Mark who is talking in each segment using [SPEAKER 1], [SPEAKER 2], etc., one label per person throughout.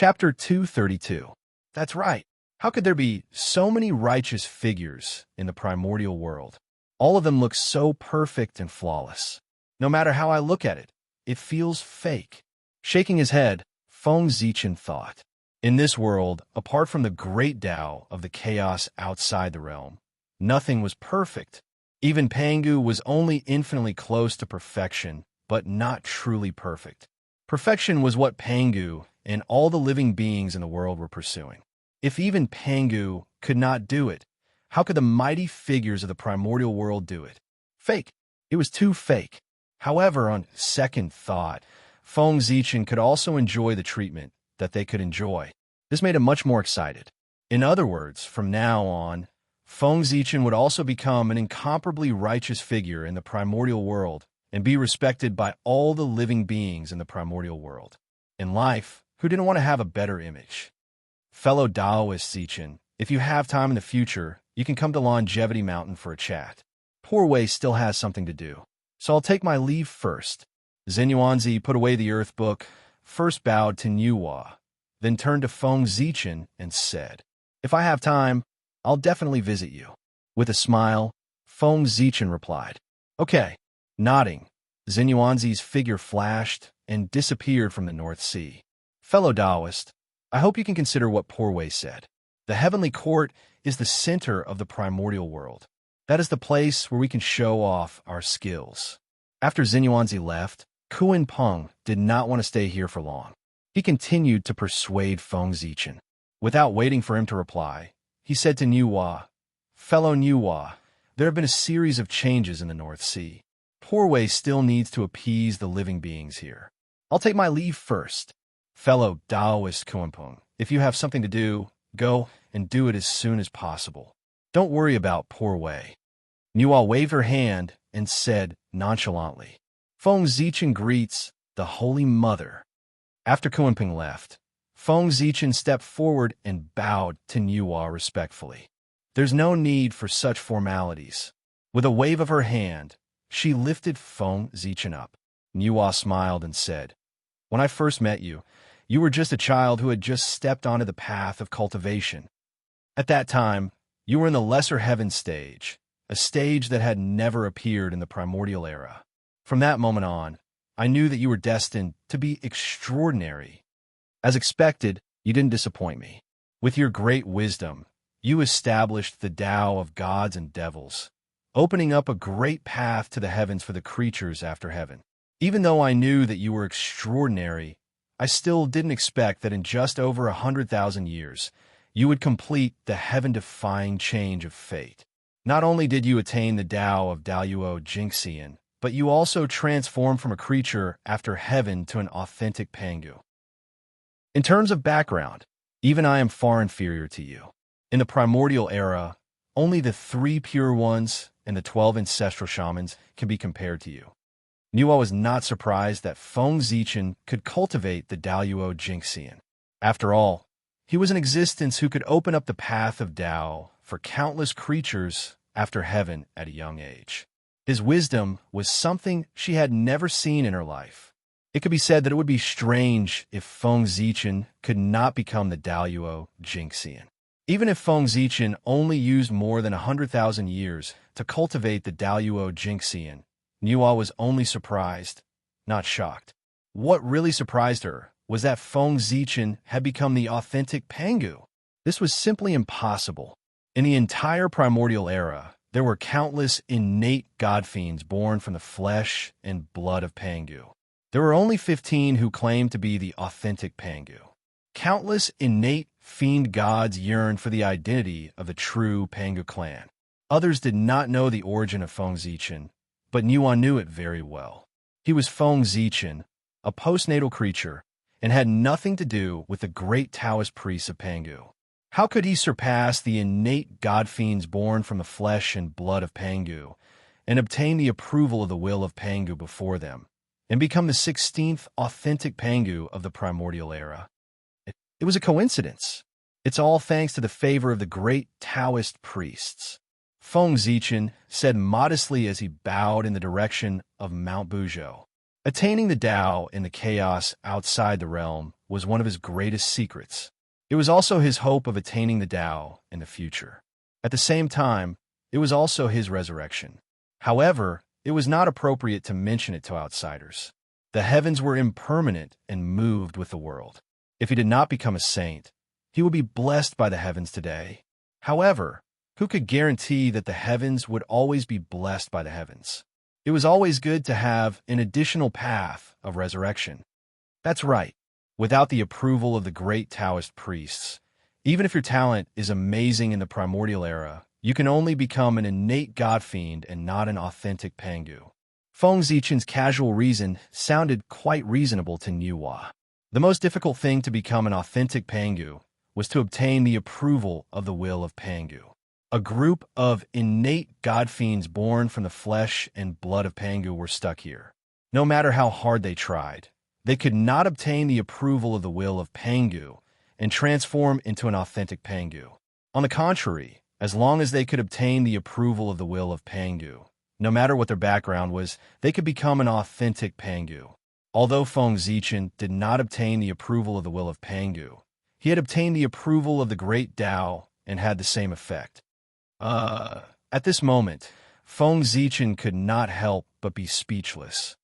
[SPEAKER 1] Chapter 232. That's right. How could there be so many righteous figures in the primordial world? All of them look so perfect and flawless. No matter how I look at it, it feels fake. Shaking his head, Feng Zichen thought. In this world, apart from the great Tao of the chaos outside the realm, nothing was perfect. Even Pangu was only infinitely close to perfection, but not truly perfect. Perfection was what Pangu and all the living beings in the world were pursuing. If even Pangu could not do it, how could the mighty figures of the primordial world do it? Fake. It was too fake. However, on second thought, Feng Zichen could also enjoy the treatment that they could enjoy. This made him much more excited. In other words, from now on, Feng Zichen would also become an incomparably righteous figure in the primordial world and be respected by all the living beings in the primordial world. In life, who didn't want to have a better image? Fellow Taoist Zichen, if you have time in the future, you can come to Longevity Mountain for a chat. Poor Wei still has something to do, so I'll take my leave first. Zenyuanzi put away the earth book, first bowed to Niuhua, then turned to Feng Zichen and said, "If I have time, I'll definitely visit you." With a smile, Feng Zichen replied, "Okay." Nodding, Zenyuanzi's figure flashed and disappeared from the North Sea. Fellow Taoist, I hope you can consider what Poor Wei said. The heavenly court is the center of the primordial world. That is the place where we can show off our skills. After Zenyuanzi left, Kuan Peng did not want to stay here for long. He continued to persuade Feng Zichen. Without waiting for him to reply, he said to Niuhua, "Fellow Niuhua, there have been a series of changes in the North Sea. Poor Wei still needs to appease the living beings here. I'll take my leave first. Fellow Taoist Kuanpeng, if you have something to do, go and do it as soon as possible. Don't worry about Poor Wei." Niuhua waved her hand and said nonchalantly, "Feng Zichen greets the Holy Mother." After Kuanpeng left, Feng Zichen stepped forward and bowed to Niuhua respectfully. There's no need for such formalities. With a wave of her hand, she lifted Feng Zichen up. Niuhua smiled and said, "When I first met you, you were just a child who had just stepped onto the path of cultivation. At that time, you were in the lesser heaven stage, a stage that had never appeared in the primordial era. From that moment on, I knew that you were destined to be extraordinary. As expected, you didn't disappoint me. With your great wisdom, you established the Tao of gods and devils, opening up a great path to the heavens for the creatures after heaven. Even though I knew that you were extraordinary, I still didn't expect that in just over 100,000 years, you would complete the heaven-defying change of fate. Not only did you attain the Tao of Daluo Jingxian, but you also transformed from a creature after heaven to an authentic Pangu. In terms of background, even I am far inferior to you. In the primordial era, only the 3 pure ones and the 12 ancestral shamans can be compared to you." Niuhua was not surprised that Feng Zichen could cultivate the Daluo Jingxian. After all, he was an existence who could open up the path of Tao for countless creatures after heaven at a young age. His wisdom was something she had never seen in her life. It could be said that it would be strange if Feng Zichen could not become the Daluo Jingxian. Even if Feng Zichen only used more than 100,000 years to cultivate the Daluo Jingxian, Niuhua was only surprised, not shocked. What really surprised her was that Feng Zichen had become the authentic Pangu. This was simply impossible. In the entire primordial era, there were countless innate god fiends born from the flesh and blood of Pangu. There were only 15 who claimed to be the authentic Pangu. Countless innate fiend gods yearned for the identity of the true Pangu clan. Others did not know the origin of Feng Zichen, but Niuhua knew it very well. He was Feng Zichen, a postnatal creature, and had nothing to do with the great Taoist priests of Pangu. How could he surpass the innate god fiends born from the flesh and blood of Pangu, and obtain the approval of the will of Pangu before them, and become the 16th authentic Pangu of the primordial era? It was a coincidence. It's all thanks to the favor of the great Taoist priests. Feng Zichen said modestly as he bowed in the direction of Mount Buzhou. Attaining the Tao in the chaos outside the realm was one of his greatest secrets. It was also his hope of attaining the Tao in the future. At the same time, it was also his resurrection. However, it was not appropriate to mention it to outsiders. The heavens were impermanent and moved with the world. If he did not become a saint, he would be blessed by the heavens today. However, who could guarantee that the heavens would always be blessed by the heavens? It was always good to have an additional path of resurrection. That's right. Without the approval of the great Taoist priests, even if your talent is amazing in the primordial era, you can only become an innate god fiend and not an authentic Pangu. Feng Zichen's casual reason sounded quite reasonable to Niuhua. The most difficult thing to become an authentic Pangu was to obtain the approval of the will of Pangu. A group of innate god fiends born from the flesh and blood of Pangu were stuck here. No matter how hard they tried, they could not obtain the approval of the will of Pangu and transform into an authentic Pangu. On the contrary, as long as they could obtain the approval of the will of Pangu, no matter what their background was, they could become an authentic Pangu. Although Feng Zichen did not obtain the approval of the will of Pangu, he had obtained the approval of the great Tao and had the same effect. At this moment, Feng Zichen could not help but be speechless.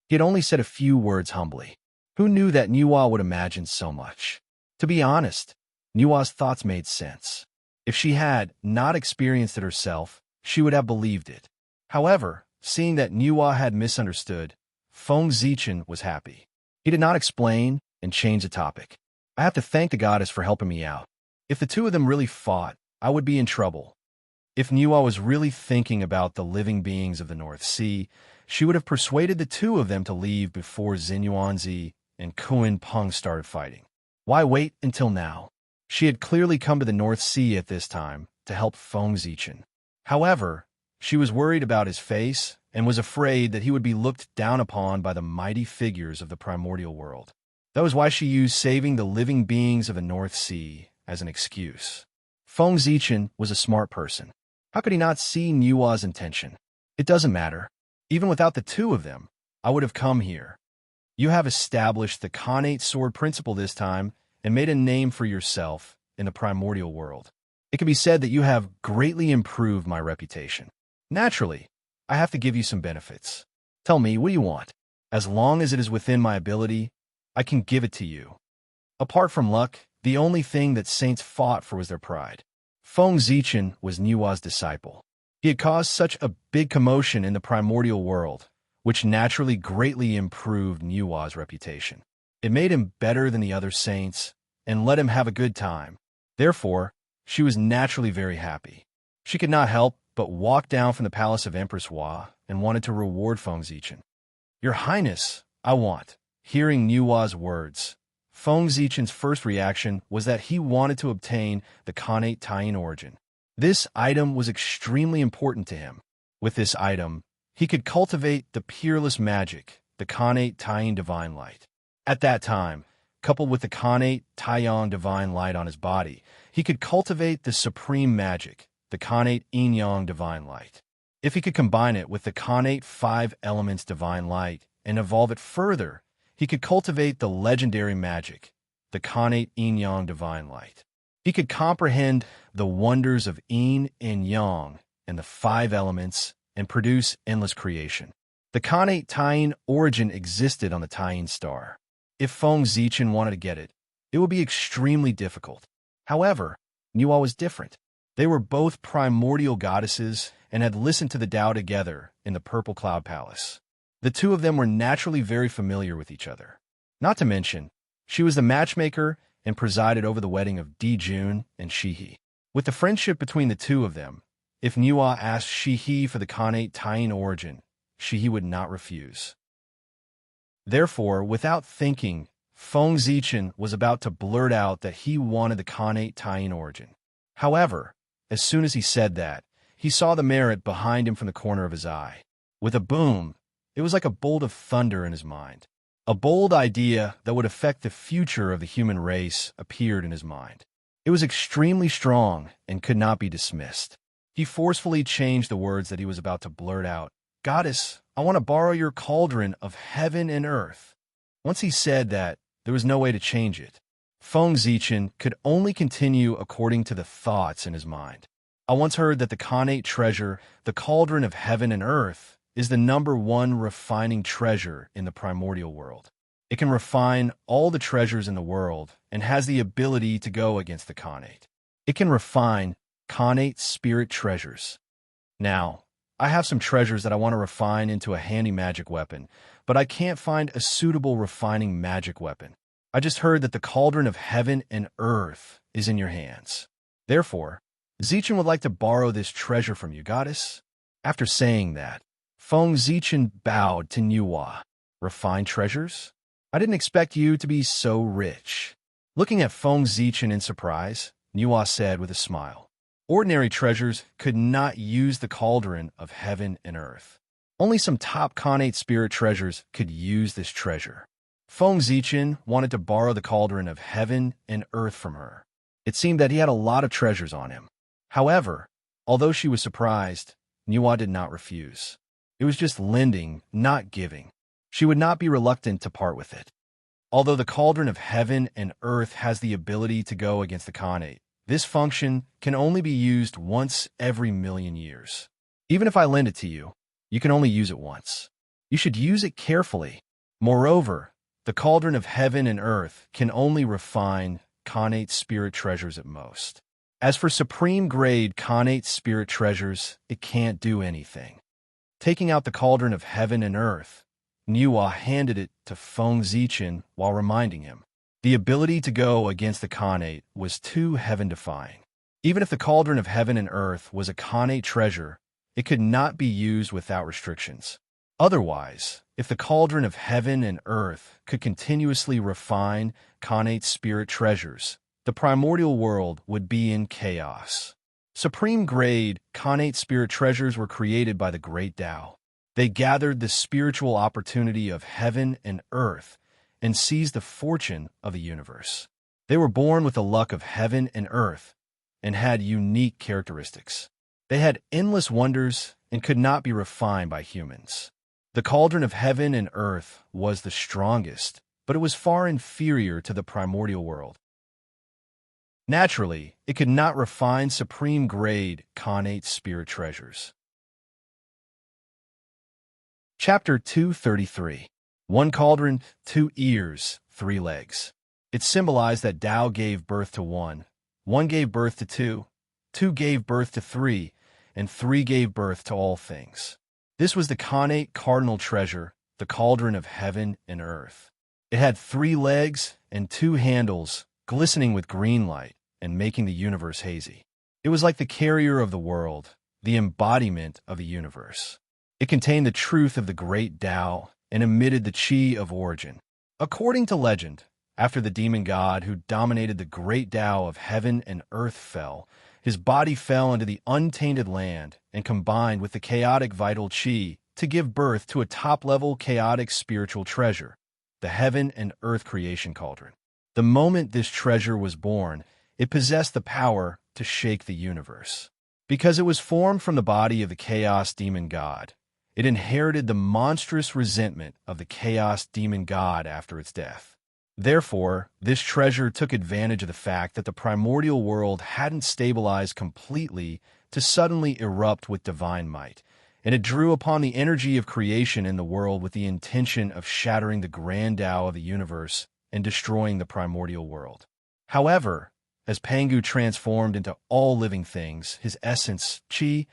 [SPEAKER 1] He had only said a few words humbly. Who knew that Niuhua would imagine so much? To be honest, Niuhua's thoughts made sense. If she had not experienced it herself, she would have believed it. However, seeing that Niuhua had misunderstood, Feng Zichen was happy. He did not explain and change the topic. I have to thank the goddess for helping me out. If the two of them really fought, I would be in trouble. If Niuhua was really thinking about the living beings of the North Sea, she would have persuaded the two of them to leave before Xinyuanzi and Kuan Peng started fighting. Why wait until now? She had clearly come to the North Sea at this time to help Feng Zichen. However, she was worried about his face and was afraid that he would be looked down upon by the mighty figures of the primordial world. That was why she used saving the living beings of the North Sea as an excuse. Feng Zichen was a smart person. How could he not see Niuhua's intention? It doesn't matter. Even without the two of them, I would have come here. You have established the Khanate sword principle this time and made a name for yourself in the primordial world. It can be said that you have greatly improved my reputation. Naturally, I have to give you some benefits. Tell me, what do you want? As long as it is within my ability, I can give it to you. Apart from luck, the only thing that saints fought for was their pride. Feng Zichen was Niuhua's disciple. He had caused such a big commotion in the primordial world, which naturally greatly improved Niuhua's reputation. It made him better than the other saints and let him have a good time. Therefore, she was naturally very happy. She could not help but walk down from the palace of Empress Hua and wanted to reward Feng Zichen. Your Highness, I want. Hearing Niuhua's words, Feng Zichen's first reaction was that he wanted to obtain the Khanate Taiyin origin. This item was extremely important to him. With this item, he could cultivate the peerless magic, the Khanate Taiyin divine light. At that time, coupled with the Khanate Taiyang divine light on his body, he could cultivate the supreme magic, the Khanate Yin-Yang divine light. If he could combine it with the Khanate 5 elements divine light and evolve it further, he could cultivate the legendary magic, the Khanate Yin-Yang divine light. He could comprehend the wonders of Yin and Yang and the 5 elements and produce endless creation. The Khanate Taiyin origin existed on the Taiyin star. If Feng Zichen wanted to get it, it would be extremely difficult. However, Niuhua was different. They were both primordial goddesses and had listened to the Tao together in the Purple Cloud Palace. The two of them were naturally very familiar with each other. Not to mention, she was the matchmaker and presided over the wedding of Di Jun and Shihi. With the friendship between the two of them, if Niuhua asked Shihi for the Khanate Taiyin origin, Shihi would not refuse. Therefore, without thinking, Feng Zichen was about to blurt out that he wanted the Khanate Taiyin origin. However, as soon as he said that, he saw the merit behind him from the corner of his eye. With a boom, it was like a bolt of thunder in his mind. A bold idea that would affect the future of the human race appeared in his mind. It was extremely strong and could not be dismissed. He forcefully changed the words that he was about to blurt out, "Goddess, I want to borrow your cauldron of heaven and earth." Once he said that, there was no way to change it. Feng Zichen could only continue according to the thoughts in his mind. "I once heard that the Khanate treasure, the cauldron of heaven and earth, is the #1 refining treasure in the primordial world. It can refine all the treasures in the world and has the ability to go against the Khanate. It can refine Khanate spirit treasures. Now, I have some treasures that I want to refine into a handy magic weapon, but I can't find a suitable refining magic weapon. I just heard that the cauldron of heaven and earth is in your hands. Therefore, Zichen would like to borrow this treasure from you, goddess." After saying that, Feng Zichen bowed to Nuwa. "Refined treasures? I didn't expect you to be so rich." Looking at Feng Zichen in surprise, Nuwa said with a smile, "Ordinary treasures could not use the cauldron of heaven and earth. Only some top Khanate spirit treasures could use this treasure." Feng Zichen wanted to borrow the cauldron of heaven and earth from her. It seemed that he had a lot of treasures on him. However, although she was surprised, Nuwa did not refuse. It was just lending, not giving. She would not be reluctant to part with it. Although the cauldron of heaven and earth has the ability to go against the Khanate, this function can only be used once every 1,000,000 years. Even if I lend it to you, you can only use it once. You should use it carefully. Moreover, the cauldron of heaven and earth can only refine Khanate spirit treasures at most. As for supreme-grade Khanate spirit treasures, it can't do anything. Taking out the cauldron of heaven and earth, Nuwa handed it to Feng Zichen while reminding him. The ability to go against the Khanate was too heaven-defying. Even if the cauldron of heaven and earth was a Khanate treasure, it could not be used without restrictions. Otherwise, if the cauldron of heaven and earth could continuously refine Khanate spirit treasures, the primordial world would be in chaos. Supreme-grade Khanate spirit treasures were created by the Great Tao. They gathered the spiritual opportunity of heaven and earth and seized the fortune of the universe. They were born with the luck of heaven and earth and had unique characteristics. They had endless wonders and could not be refined by humans. The cauldron of heaven and earth was the strongest, but it was far inferior to the primordial world. Naturally, it could not refine supreme-grade Khanate spirit treasures. Chapter 233. One cauldron, 2 ears, 3 legs. It symbolized that Tao gave birth to one gave birth to two gave birth to three, and 3 gave birth to all things. This was the Khanate cardinal treasure, the cauldron of heaven and earth. It had 3 legs and 2 handles, glistening with green light and making the universe hazy. It was like the carrier of the world, the embodiment of the universe. It contained the truth of the great Tao and emitted the chi of origin. According to legend, after the demon god who dominated the great Tao of heaven and earth fell, his body fell into the untainted land and combined with the chaotic vital chi to give birth to a top-level chaotic spiritual treasure, the heaven and earth creation cauldron. The moment this treasure was born, it possessed the power to shake the universe. Because it was formed from the body of the chaos demon god, it inherited the monstrous resentment of the chaos demon god after its death. Therefore, this treasure took advantage of the fact that the primordial world hadn't stabilized completely to suddenly erupt with divine might, and it drew upon the energy of creation in the world with the intention of shattering the grand Tao of the universe and destroying the primordial world. However, as Pangu transformed into all living things, his essence, chi,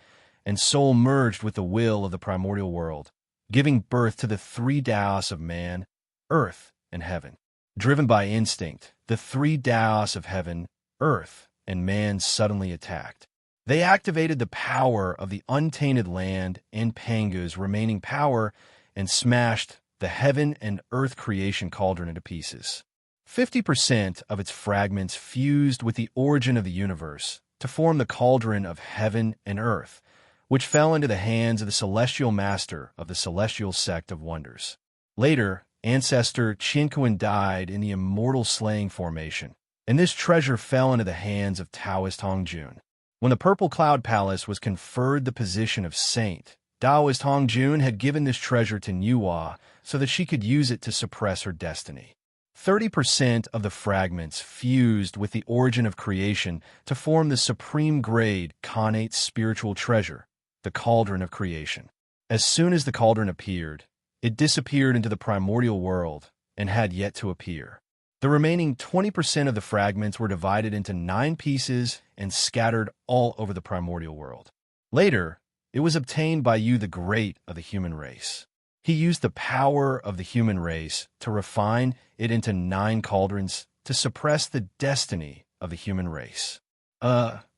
[SPEAKER 1] and soul merged with the will of the primordial world, giving birth to the 3 Taos of man, earth, and heaven. Driven by instinct, the 3 Taos of heaven, earth, and man suddenly attacked. They activated the power of the untainted land and Pangu's remaining power and smashed the heaven and earth creation cauldron into pieces. 50% of its fragments fused with the origin of the universe to form the cauldron of heaven and earth, which fell into the hands of the celestial master of the celestial sect of wonders. Later, ancestor Qinkuan died in the immortal slaying formation, and this treasure fell into the hands of Taoist Hongjun. When the Purple Cloud Palace was conferred the position of saint, Taoist Hong Jun had given this treasure to Niuhua so that she could use it to suppress her destiny. 30% of the fragments fused with the origin of creation to form the supreme grade connate spiritual treasure, the cauldron of creation. As soon as the cauldron appeared, it disappeared into the primordial world and had yet to appear. The remaining 20% of the fragments were divided into 9 pieces and scattered all over the primordial world. Later, it was obtained by Yu the Great of the human race. He used the power of the human race to refine it into 9 cauldrons to suppress the destiny of the human race.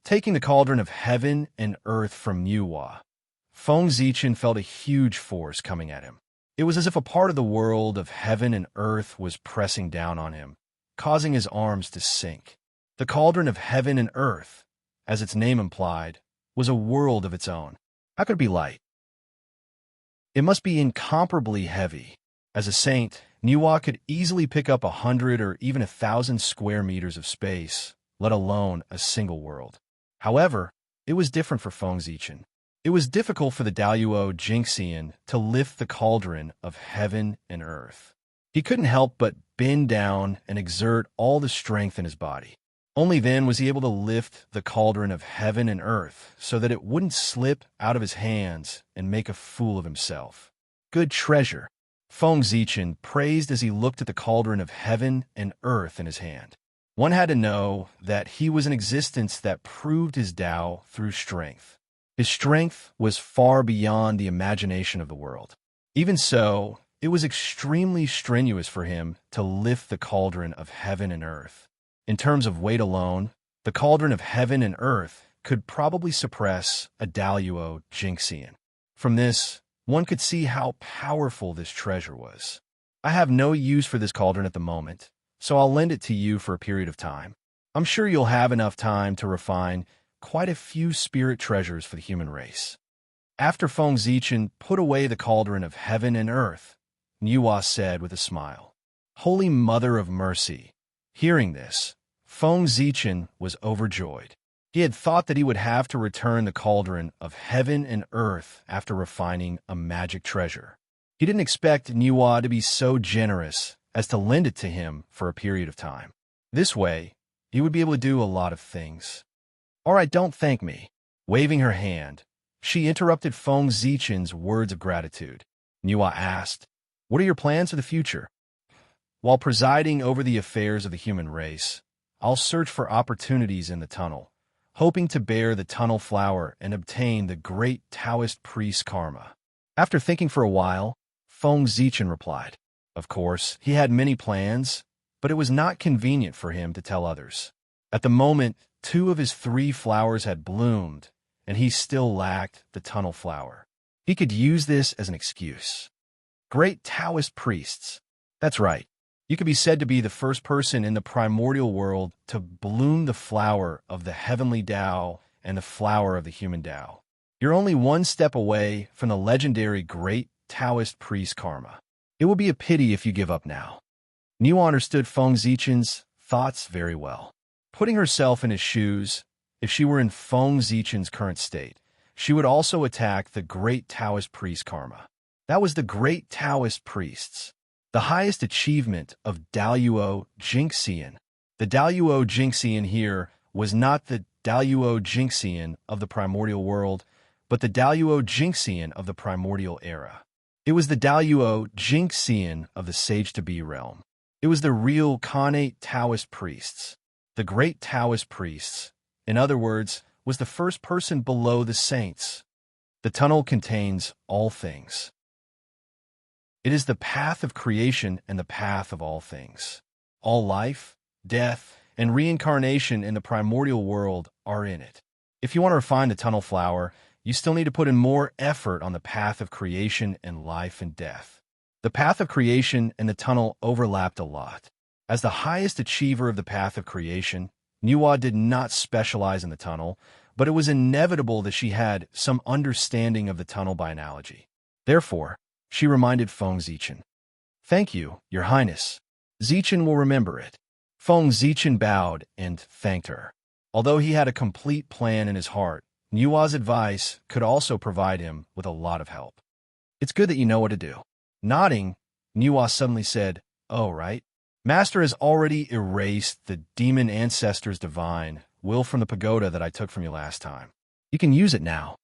[SPEAKER 1] Taking the cauldron of heaven and earth from Niuhua, Feng Zichen felt a huge force coming at him. It was as if a part of the world of heaven and earth was pressing down on him, causing his arms to sink. The cauldron of heaven and earth, as its name implied, was a world of its own. How could it be light? It must be incomparably heavy. As a saint, Niuhua could easily pick up 100 or even 1,000 square meters of space, let alone a single world. However, it was different for Feng Zichen. It was difficult for the Daluo Jingxian to lift the cauldron of heaven and earth. He couldn't help but bend down and exert all the strength in his body. Only then was he able to lift the cauldron of heaven and earth so that it wouldn't slip out of his hands and make a fool of himself. Good treasure, Feng Zichen praised as he looked at the cauldron of heaven and earth in his hand. One had to know that he was an existence that proved his Tao through strength. His strength was far beyond the imagination of the world. Even so, it was extremely strenuous for him to lift the cauldron of heaven and earth. In terms of weight alone, the cauldron of heaven and earth could probably suppress a Daluo Jingxian. From this, one could see how powerful this treasure was. I have no use for this cauldron at the moment, so I'll lend it to you for a period of time. I'm sure you'll have enough time to refine quite a few spirit treasures for the human race. After Feng Zichen put away the cauldron of heaven and earth, Niuhua said with a smile, "Holy Mother of Mercy." Hearing this, Feng Zichen was overjoyed. He had thought that he would have to return the cauldron of heaven and earth after refining a magic treasure. He didn't expect Niuhua to be so generous as to lend it to him for a period of time. This way, he would be able to do a lot of things. "All right, don't thank me." Waving her hand, she interrupted Feng Zichen's words of gratitude. Niuhua asked, "What are your plans for the future?" "While presiding over the affairs of the human race, I'll search for opportunities in the tunnel, hoping to bear the tunnel flower and obtain the great Taoist priest karma." After thinking for a while, Feng Zichen replied. Of course, he had many plans, but it was not convenient for him to tell others. At the moment, 2 of his 3 flowers had bloomed, and he still lacked the tunnel flower. He could use this as an excuse. Great Taoist priests. That's right. You could be said to be the first person in the primordial world to bloom the flower of the heavenly Tao and the flower of the human Tao. You're only one step away from the legendary great Taoist priest karma. It would be a pity if you give up now. Niuhua understood Feng Zichen's thoughts very well. Putting herself in his shoes, if she were in Feng Zichen's current state, she would also attack the great Taoist priest karma. That was the great Taoist priests, the highest achievement of Daluo Jingxian. The Daluo Jingxian here was not the Daluo Jingxian of the primordial world, but the Daluo Jingxian of the primordial era. It was the Daluo Jingxian of the Sage-to-Be realm. It was the real connate Taoist priests. The great Taoist priests, in other words, was the first person below the saints. The tunnel contains all things. It is the path of creation and the path of all things. All life, death, and reincarnation in the primordial world are in it. If you want to refine the tunnel flower, you still need to put in more effort on the path of creation and life and death. The path of creation and the tunnel overlapped a lot. As the highest achiever of the path of creation, Niuhua did not specialize in the tunnel, but it was inevitable that she had some understanding of the tunnel by analogy. Therefore, she reminded Feng Zichen. "Thank you, Your Highness. Zichen will remember it." Feng Zichen bowed and thanked her. Although he had a complete plan in his heart, Nua's advice could also provide him with a lot of help. It's good that you know what to do. Nodding, Nua suddenly said, "Oh, right. Master has already erased the demon ancestor's divine will from the pagoda that I took from you last time. You can use it now."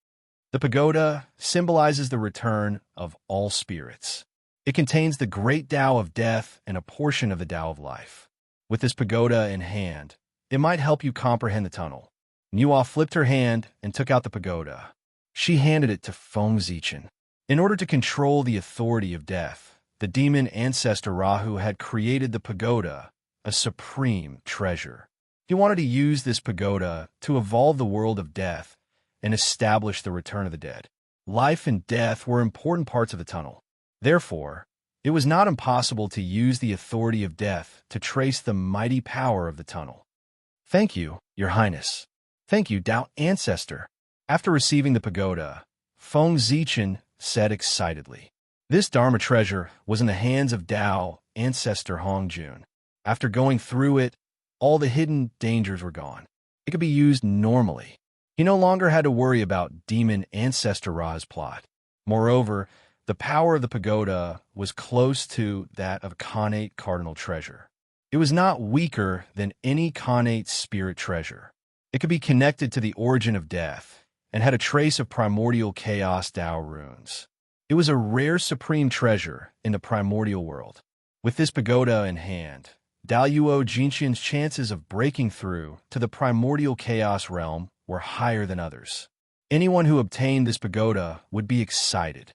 [SPEAKER 1] The pagoda symbolizes the return of all spirits. It contains the great Tao of death and a portion of the Tao of life. With this pagoda in hand, it might help you comprehend the tunnel. Nua flipped her hand and took out the pagoda. She handed it to Feng Zichen. In order to control the authority of death, the demon ancestor Rahu had created the pagoda, a supreme treasure. He wanted to use this pagoda to evolve the world of death and establish the return of the dead. Life and death were important parts of the tunnel. Therefore, it was not impossible to use the authority of death to trace the mighty power of the tunnel. "Thank you, Your Highness. Thank you, Tao Ancestor." After receiving the pagoda, Feng Zichen said excitedly. This Dharma treasure was in the hands of Tao Ancestor Hongjun. After going through it, all the hidden dangers were gone. It could be used normally. He no longer had to worry about demon ancestor Ra's plot. Moreover, the power of the pagoda was close to that of Khanate cardinal treasure. It was not weaker than any Khanate spirit treasure. It could be connected to the origin of death and had a trace of primordial chaos Tao runes. It was a rare supreme treasure in the primordial world. With this pagoda in hand, Daluo Jinxian's chances of breaking through to the primordial chaos realm were higher than others. Anyone who obtained this pagoda would be excited.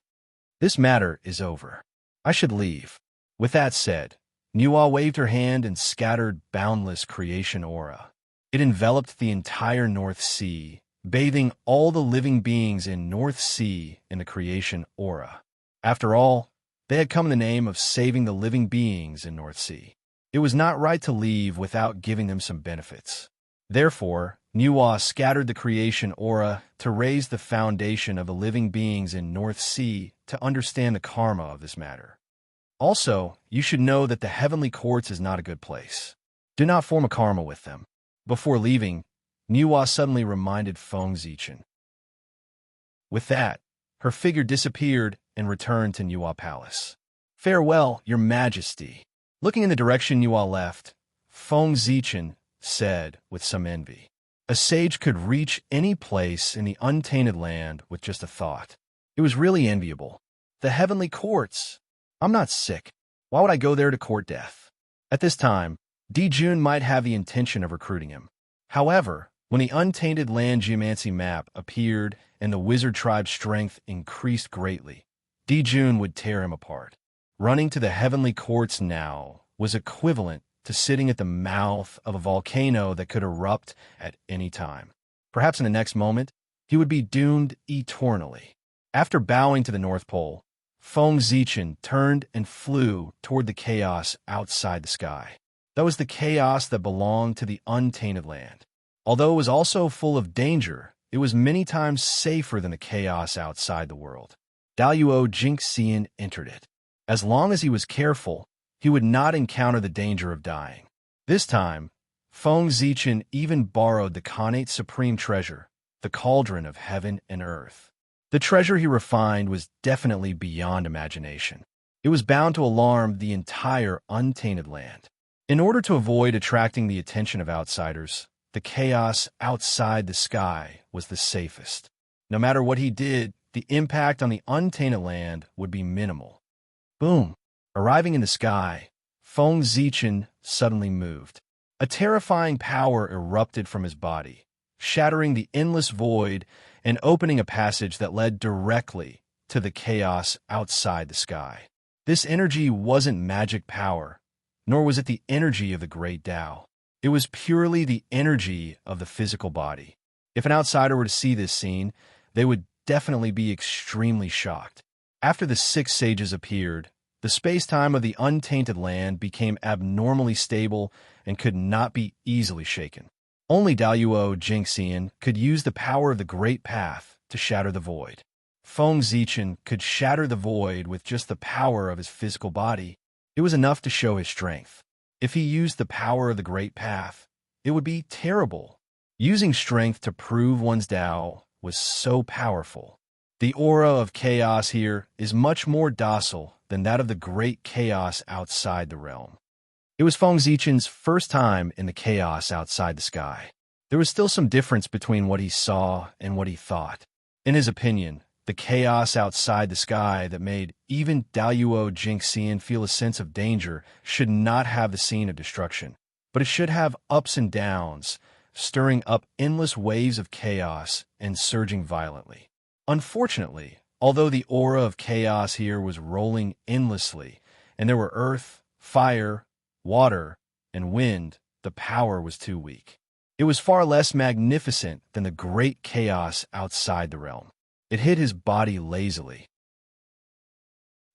[SPEAKER 1] This matter is over. I should leave. With that said, Nua waved her hand and scattered boundless creation aura. It enveloped the entire North Sea, bathing all the living beings in North Sea in the creation aura. After all, they had come in the name of saving the living beings in North Sea. It was not right to leave without giving them some benefits. Therefore, Nua scattered the creation aura to raise the foundation of the living beings in North Sea to understand the karma of this matter. Also, you should know that the heavenly courts is not a good place. Do not form a karma with them. Before leaving, Nua suddenly reminded Feng Zichen. With that, her figure disappeared and returned to Nua Palace. "Farewell, Your Majesty." Looking in the direction Nua left, Feng Zichen said with some envy, "A sage could reach any place in the untainted land with just a thought." It was really enviable. The heavenly courts. I'm not sick. Why would I go there to court death? At this time, Dijun might have the intention of recruiting him. However, when the untainted land geomancy map appeared and the wizard tribe's strength increased greatly, Dijun would tear him apart. Running to the heavenly courts now was equivalent to sitting at the mouth of a volcano that could erupt at any time. Perhaps in the next moment, he would be doomed eternally. After bowing to the North Pole, Feng Zichen turned and flew toward the chaos outside the sky. That was the chaos that belonged to the untainted land. Although it was also full of danger, it was many times safer than the chaos outside the world. Daluo Jinxian entered it. As long as he was careful, he would not encounter the danger of dying. This time, Feng Zichen even borrowed the Khanate supreme treasure, the cauldron of heaven and earth. The treasure he refined was definitely beyond imagination. It was bound to alarm the entire untainted land. In order to avoid attracting the attention of outsiders, the chaos outside the sky was the safest. No matter what he did, the impact on the untainted land would be minimal. Boom! Arriving in the sky, Feng Zichen suddenly moved. A terrifying power erupted from his body, shattering the endless void and opening a passage that led directly to the chaos outside the sky. This energy wasn't magic power, nor was it the energy of the great Tao. It was purely the energy of the physical body. If an outsider were to see this scene, they would definitely be extremely shocked. After the 6 sages appeared, the space-time of the untainted land became abnormally stable and could not be easily shaken. Only Daluo Jinxian could use the power of the Great Path to shatter the void. Feng Zichen could shatter the void with just the power of his physical body. It was enough to show his strength. If he used the power of the Great Path, it would be terrible. Using strength to prove one's Tao was so powerful. The aura of chaos here is much more docile than that of the great chaos outside the realm. It was Feng Zichen's first time in the chaos outside the sky. There was still some difference between what he saw and what he thought. In his opinion, the chaos outside the sky that made even Daluo Jingxian feel a sense of danger should not have the scene of destruction, but it should have ups and downs, stirring up endless waves of chaos and surging violently. Unfortunately, although the aura of chaos here was rolling endlessly, and there were earth, fire, water, and wind, the power was too weak. It was far less magnificent than the great chaos outside the realm. It hit his body lazily.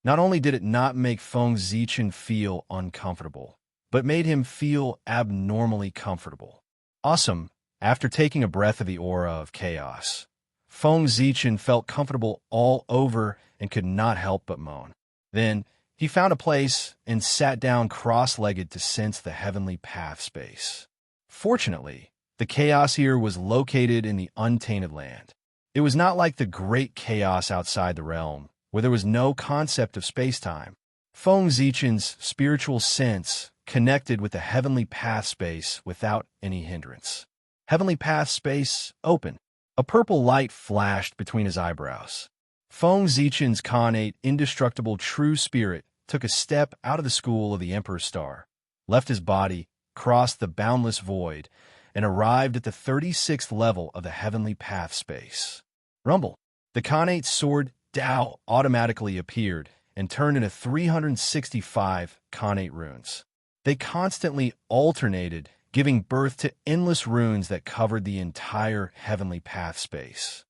[SPEAKER 1] Not only did it not make Feng Zichen feel uncomfortable, but made him feel abnormally comfortable. Awesome. After taking a breath of the aura of chaos, Feng Zichen felt comfortable all over and could not help but moan. Then, he found a place and sat down cross-legged to sense the heavenly path space. Fortunately, the chaos here was located in the untainted land. It was not like the great chaos outside the realm, where there was no concept of space-time. Feng Zichen's spiritual sense connected with the heavenly path space without any hindrance. Heavenly path space open. A purple light flashed between his eyebrows. Feng Zichen's connate, indestructible true spirit took a step out of the school of the Emperor's Star, left his body, crossed the boundless void, and arrived at the 36th level of the heavenly path space. Rumble. The connate sword Dao automatically appeared and turned into 365 connate runes. They constantly alternated, giving birth to endless runes that covered the entire heavenly path space.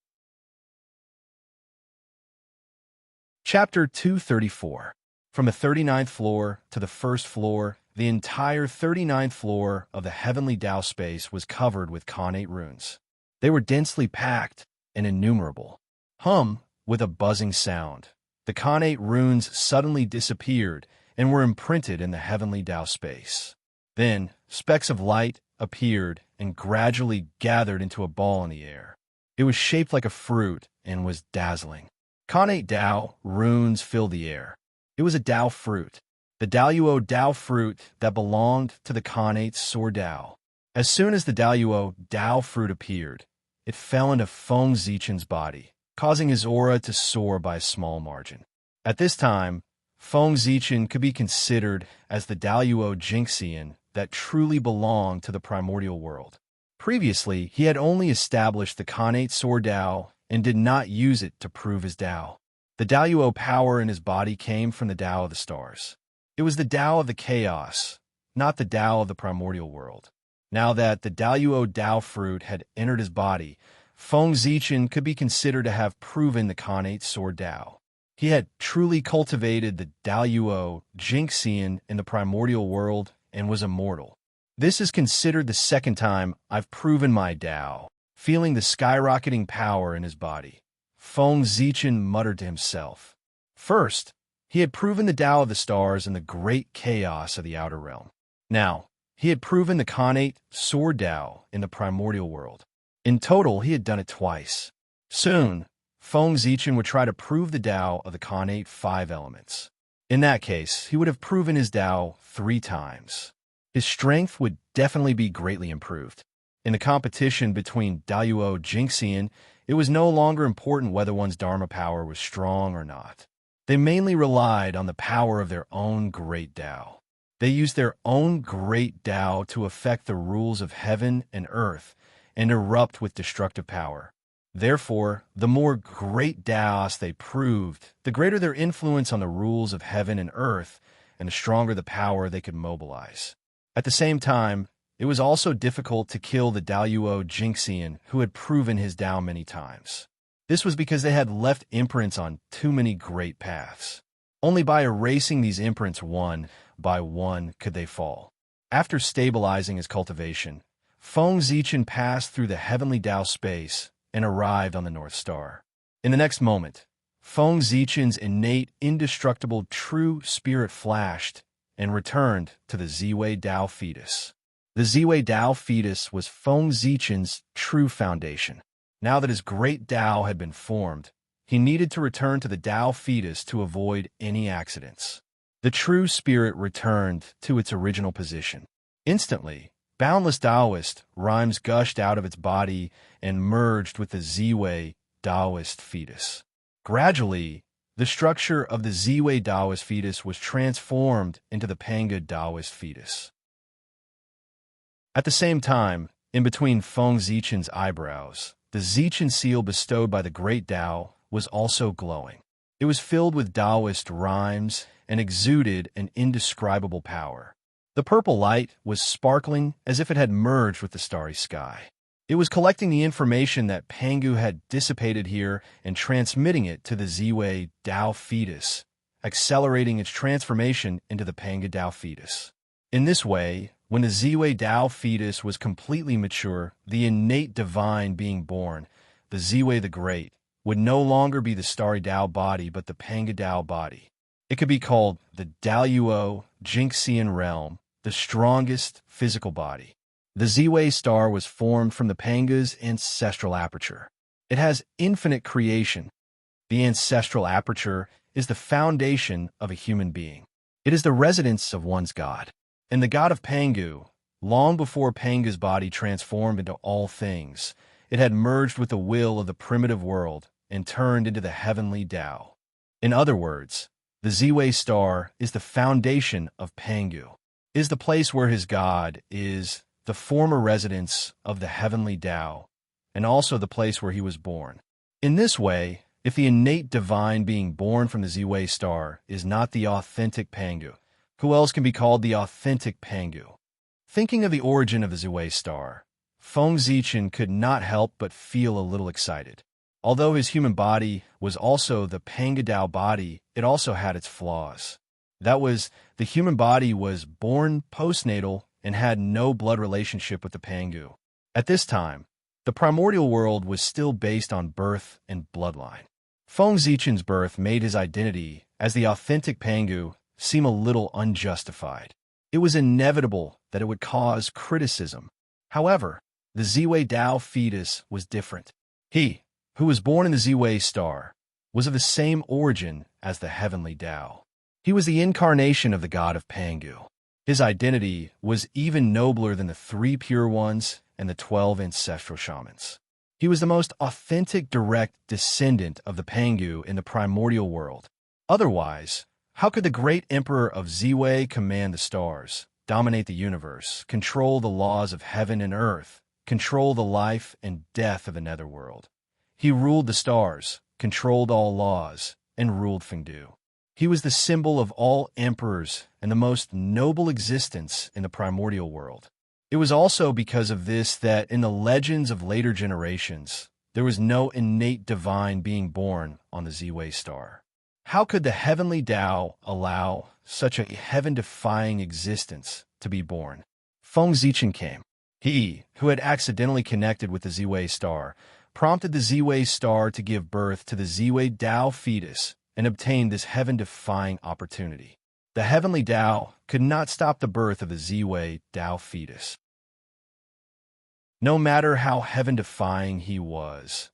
[SPEAKER 1] Chapter 234. From the 39th floor to the first floor, the entire 39th floor of the heavenly Dao space was covered with connate runes. They were densely packed and innumerable. With a buzzing sound, the connate runes suddenly disappeared and were imprinted in the heavenly Dao space. Then, specks of light appeared and gradually gathered into a ball in the air. It was shaped like a fruit and was dazzling. Connate Dao runes filled the air. It was a Dao fruit, the Daluo Dao fruit that belonged to the connate's sword Dao. As soon as the Daluo Dao fruit appeared, it fell into Feng Zichen's body, causing his aura to soar by a small margin. At this time, Feng Zichen could be considered as the Daluo Jingxian that truly belonged to the primordial world. Previously, he had only established the connate sword Dao and did not use it to prove his Dao. The Daluo power in his body came from the Dao of the stars. It was the Dao of the chaos, not the Dao of the primordial world. Now that the Daluo Dao fruit had entered his body, Feng Zichen could be considered to have proven the connate sword Dao. He had truly cultivated the Daluo Jingxian in the primordial world and was immortal. This is considered the second time I've proven my Dao. Feeling the skyrocketing power in his body, Feng Zichen muttered to himself. First, he had proven the Dao of the stars in the great chaos of the outer realm. Now, he had proven the connate sword Dao in the primordial world. In total, he had done it twice. Soon, Feng Zichen would try to prove the Dao of the connate 5 elements. In that case, he would have proven his Dao 3 times. His strength would definitely be greatly improved. In the competition between Daluo Jingxian, it was no longer important whether one's Dharma power was strong or not. They mainly relied on the power of their own great Dao. They used their own great Dao to affect the rules of heaven and earth and erupt with destructive power. Therefore, the more great Daos they proved, the greater their influence on the rules of heaven and earth, and the stronger the power they could mobilize. At the same time, it was also difficult to kill the Daluo Jingxian who had proven his Dao many times. This was because they had left imprints on too many great paths. Only by erasing these imprints one by one could they fall. After stabilizing his cultivation, Feng Zichen passed through the heavenly Dao space and arrived on the North Star. In the next moment, Feng Zichen's innate, indestructible, true spirit flashed and returned to the Ziwei Dao fetus. The Ziwei Dao fetus was Feng Zichen's true foundation. Now that his great Tao had been formed, he needed to return to the Tao fetus to avoid any accidents. The true spirit returned to its original position. Instantly, boundless Taoist rhymes gushed out of its body and merged with the Ziwei Taoist fetus. Gradually, the structure of the Ziwei Taoist fetus was transformed into the Pangu Taoist fetus. At the same time, in between Feng Zichen's eyebrows, the Zichen seal bestowed by the great Tao was also glowing. It was filled with Taoist rhymes and exuded an indescribable power. The purple light was sparkling as if it had merged with the starry sky. It was collecting the information that Pangu had dissipated here and transmitting it to the Ziwei Tao fetus, accelerating its transformation into the Pangu Tao fetus. In this way, when the Ziwei Tao fetus was completely mature, the innate divine being born, the Ziwei the Great, would no longer be the starry Tao body but the Pangu Tao body. It could be called the Daoyuo Jinxian realm, the strongest physical body. The Ziwei star was formed from the Pangu's ancestral aperture. It has infinite creation. The ancestral aperture is the foundation of a human being. It is the residence of one's God. And the God of Pangu, long before Pangu's body transformed into all things, it had merged with the will of the primitive world and turned into the heavenly Tao. In other words, the Ziwei star is the foundation of Pangu, is the place where his God is, the former residence of the heavenly Tao, and also the place where he was born. In this way, if the innate divine being born from the Ziwei star is not the authentic Pangu, who else can be called the authentic Pangu? Thinking of the origin of the Ziwei star, Feng Zichen could not help but feel a little excited. Although his human body was also the Pangu Tao body, it also had its flaws. That was, the human body was born postnatal and had no blood relationship with the Pangu. At this time, the primordial world was still based on birth and bloodline. Feng Zichen's birth made his identity as the authentic Pangu seem a little unjustified. It was inevitable that it would cause criticism. However, the Ziwei Tao fetus was different. He, who was born in the Ziwei star, was of the same origin as the heavenly Tao. He was the incarnation of the god of Pangu. His identity was even nobler than the 3 pure ones and the 12 ancestral shamans. He was the most authentic direct descendant of the Pangu in the primordial world. Otherwise, how could the great emperor of Ziwei command the stars, dominate the universe, control the laws of heaven and earth, control the life and death of the netherworld? He ruled the stars, controlled all laws, and ruled Fengdu. He was the symbol of all emperors and the most noble existence in the primordial world. It was also because of this that in the legends of later generations, there was no innate divine being born on the Ziwei star. How could the heavenly Tao allow such a heaven-defying existence to be born? Feng Zichen came. He, who had accidentally connected with the Ziwei star, prompted the Ziwei star to give birth to the Ziwei Tao fetus and obtained this heaven-defying opportunity. The heavenly Tao could not stop the birth of the Ziwei Tao fetus. No matter how heaven-defying he was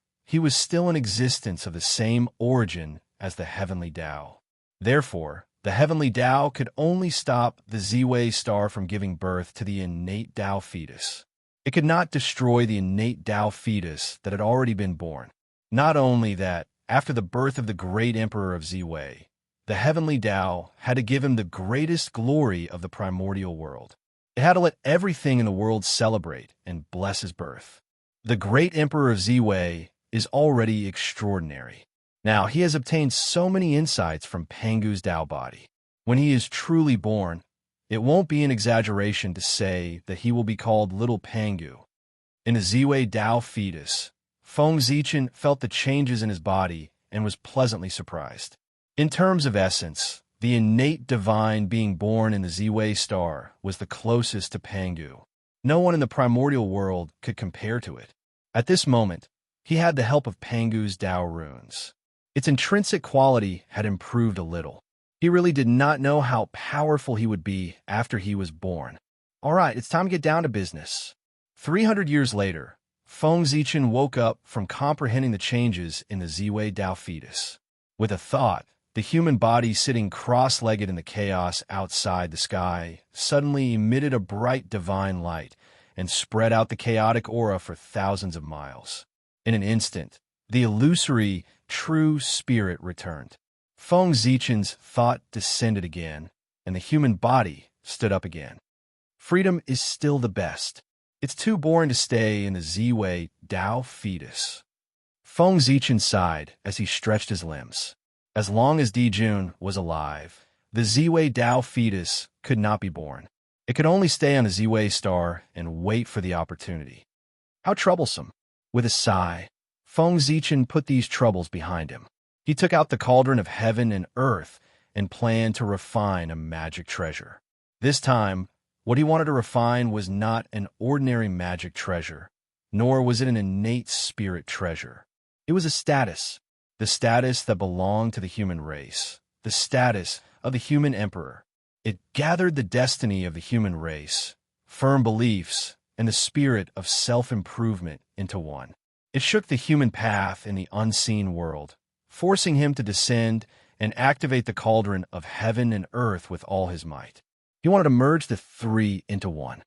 [SPEAKER 1] still in existence of the same origin as the heavenly Tao. Therefore, the heavenly Tao could only stop the Ziwei star from giving birth to the innate Tao fetus. It could not destroy the innate Tao fetus that had already been born. Not only that, after the birth of the great emperor of Ziwei, the heavenly Tao had to give him the greatest glory of the primordial world. It had to let everything in the world celebrate and bless his birth. The great emperor of Ziwei is already extraordinary. Now, he has obtained so many insights from Pangu's Tao body. When he is truly born, it won't be an exaggeration to say that he will be called Little Pangu. In the Ziwei Tao fetus, Feng Zichen felt the changes in his body and was pleasantly surprised. In terms of essence, the innate divine being born in the Ziwei star was the closest to Pangu. No one in the primordial world could compare to it. At this moment, he had the help of Pangu's Tao runes. Its intrinsic quality had improved a little. He really did not know how powerful he would be after he was born. All right, it's time to get down to business. 300 years later, Feng Zichen woke up from comprehending the changes in the Ziwei Dao fetus. With a thought, the human body sitting cross-legged in the chaos outside the sky suddenly emitted a bright divine light and spread out the chaotic aura for thousands of miles. In an instant, the illusory, true spirit returned. Feng Zichen's thought descended again, and the human body stood up again. Freedom is still the best. It's too boring to stay in the Ziwei Dao fetus. Feng Zichen sighed as he stretched his limbs. As long as Dijun was alive, the Ziwei Dao fetus could not be born. It could only stay on the Ziwei star and wait for the opportunity. How troublesome. With a sigh, Feng Zichen put these troubles behind him. He took out the cauldron of heaven and earth and planned to refine a magic treasure. This time, what he wanted to refine was not an ordinary magic treasure, nor was it an innate spirit treasure. It was a status, the status that belonged to the human race, the status of the human emperor. It gathered the destiny of the human race, firm beliefs, and the spirit of self-improvement into one. It shook the human path in the unseen world, forcing him to descend and activate the cauldron of heaven and earth with all his might. He wanted to merge the three into one.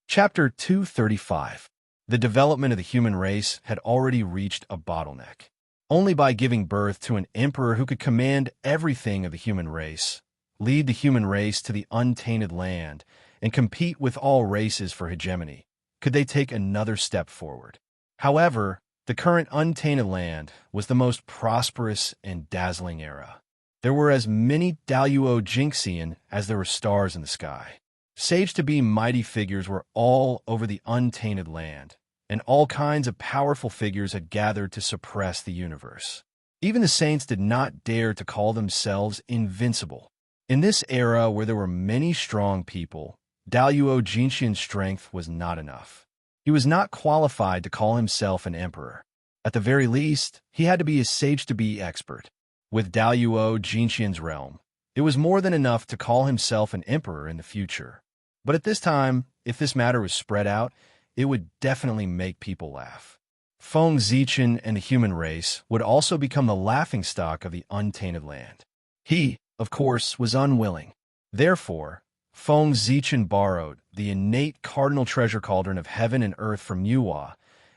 [SPEAKER 1] Chapter 235. The development of the human race had already reached a bottleneck. Only by giving birth to an emperor who could command everything of the human race, lead the human race to the untainted land, and compete with all races for hegemony, could they take another step forward. However, the current untainted land was the most prosperous and dazzling era. There were as many Daluo Jinxian as there were stars in the sky. Sage-to-be mighty figures were all over the untainted land, and all kinds of powerful figures had gathered to suppress the universe. Even the saints did not dare to call themselves invincible. In this era where there were many strong people, Daluo Jinxian's strength was not enough. He was not qualified to call himself an emperor. At the very least, he had to be a sage-to-be expert. With Daluo Jinxian's realm, it was more than enough to call himself an emperor in the future. But at this time, if this matter was spread out, it would definitely make people laugh. Feng Zichen and the human race would also become the laughingstock of the untainted land. He, of course, was unwilling. Therefore, Feng Zichen borrowed the innate cardinal treasure cauldron of heaven and earth from Yuhua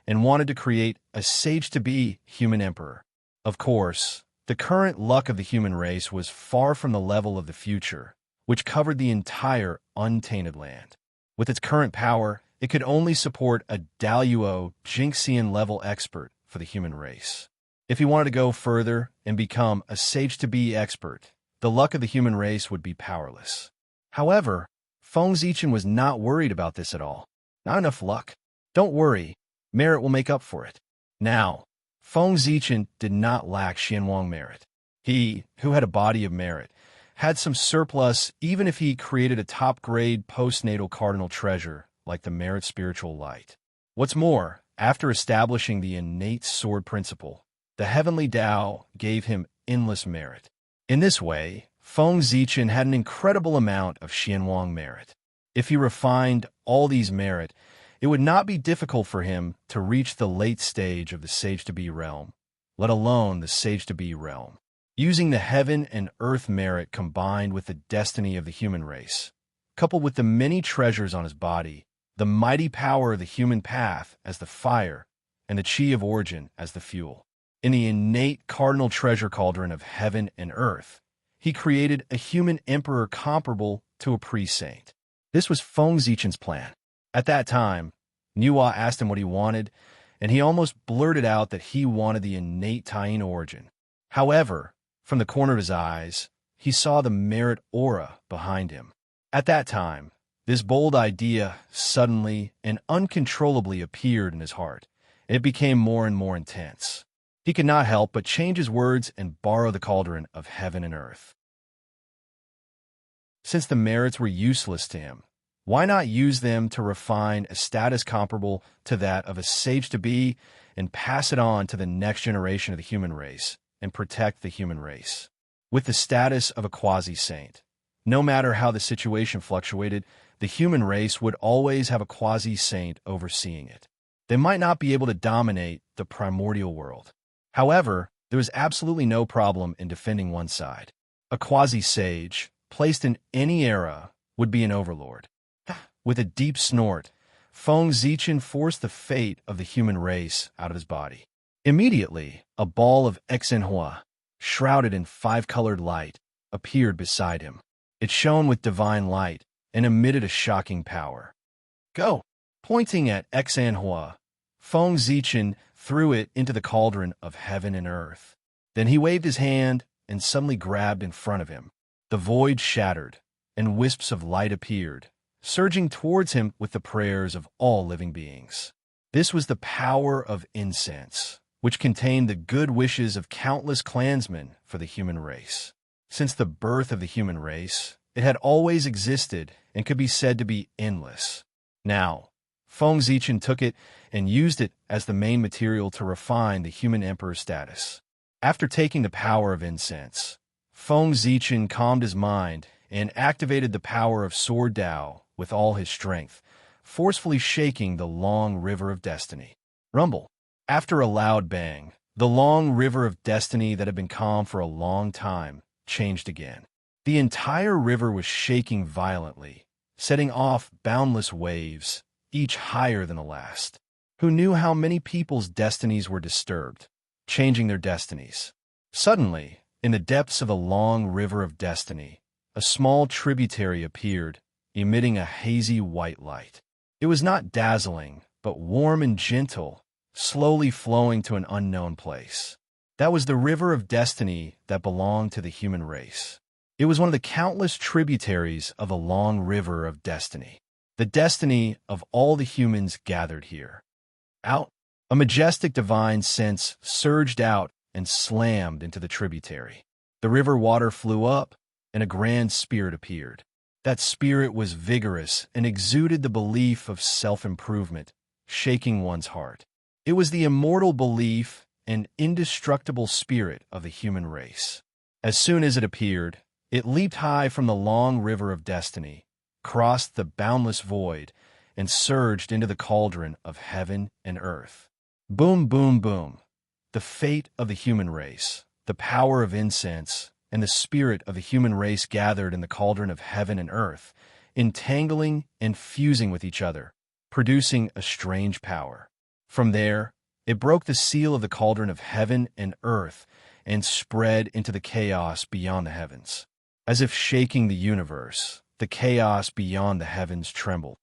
[SPEAKER 1] and wanted to create a sage-to-be human emperor. Of course, the current luck of the human race was far from the level of the future, which covered the entire untainted land. With its current power, it could only support a Daluo Jinxian-level expert for the human race. If he wanted to go further and become a sage-to-be expert, the luck of the human race would be powerless. However, Feng Zichen was not worried about this at all. Not enough luck. Don't worry, merit will make up for it. Now, Feng Zichen did not lack Xianwang merit. He, who had a body of merit, had some surplus even if he created a top-grade postnatal cardinal treasure like the merit spiritual light. What's more, after establishing the innate sword principle, the heavenly Tao gave him endless merit. In this way, Feng Zichen had an incredible amount of Xianwang merit. If he refined all these merit, it would not be difficult for him to reach the late stage of the sage-to-be realm, let alone the sage-to-be realm. Using the heaven and earth merit combined with the destiny of the human race, coupled with the many treasures on his body, the mighty power of the human path as the fire, and the chi of origin as the fuel. In the innate cardinal treasure cauldron of heaven and earth, he created a human emperor comparable to a pre-saint. This was Feng Zichen's plan. At that time, Nuwa asked him what he wanted, and he almost blurted out that he wanted the innate Taiyin origin. However, from the corner of his eyes, he saw the merit aura behind him. At that time, this bold idea suddenly and uncontrollably appeared in his heart, and it became more and more intense. He could not help but change his words and borrow the cauldron of heaven and earth. Since the merits were useless to him, why not use them to refine a status comparable to that of a sage-to-be and pass it on to the next generation of the human race and protect the human race? With the status of a quasi-saint, no matter how the situation fluctuated, the human race would always have a quasi-saint overseeing it. They might not be able to dominate the primordial world. However, there was absolutely no problem in defending one side. A quasi-sage, placed in any era, would be an overlord. With a deep snort, Feng Zichen forced the fate of the human race out of his body. Immediately, a ball of Exenhua, shrouded in five-colored light, appeared beside him. It shone with divine light and emitted a shocking power. Go! Pointing at Exenhua, Feng Zichen threw it into the cauldron of heaven and earth. Then he waved his hand and suddenly grabbed in front of him. The void shattered, and wisps of light appeared, surging towards him with the prayers of all living beings. This was the power of incense, which contained the good wishes of countless clansmen for the human race. Since the birth of the human race, it had always existed and could be said to be endless. Now, Feng Zichen took it and used it as the main material to refine the human emperor's status. After taking the power of incense, Feng Zichen calmed his mind and activated the power of Sword Dao with all his strength, forcefully shaking the long river of destiny. Rumble. After a loud bang, the long river of destiny that had been calm for a long time changed again. The entire river was shaking violently, setting off boundless waves, each higher than the last. Who knew how many people's destinies were disturbed, changing their destinies? Suddenly, in the depths of the long river of destiny, a small tributary appeared, emitting a hazy white light. It was not dazzling, but warm and gentle, slowly flowing to an unknown place. That was the river of destiny that belonged to the human race. It was one of the countless tributaries of the long river of destiny. The destiny of all the humans gathered here. Out, a majestic divine sense surged out and slammed into the tributary. The river water flew up, and a grand spirit appeared. That spirit was vigorous and exuded the belief of self-improvement, shaking one's heart. It was the immortal belief and indestructible spirit of the human race. As soon as it appeared, it leaped high from the long river of destiny, crossed the boundless void, and surged into the cauldron of heaven and earth. Boom, boom, boom. The fate of the human race, the power of incense, and the spirit of the human race gathered in the cauldron of heaven and earth, entangling and fusing with each other, producing a strange power. From there, it broke the seal of the cauldron of heaven and earth and spread into the chaos beyond the heavens. As if shaking the universe, the chaos beyond the heavens trembled.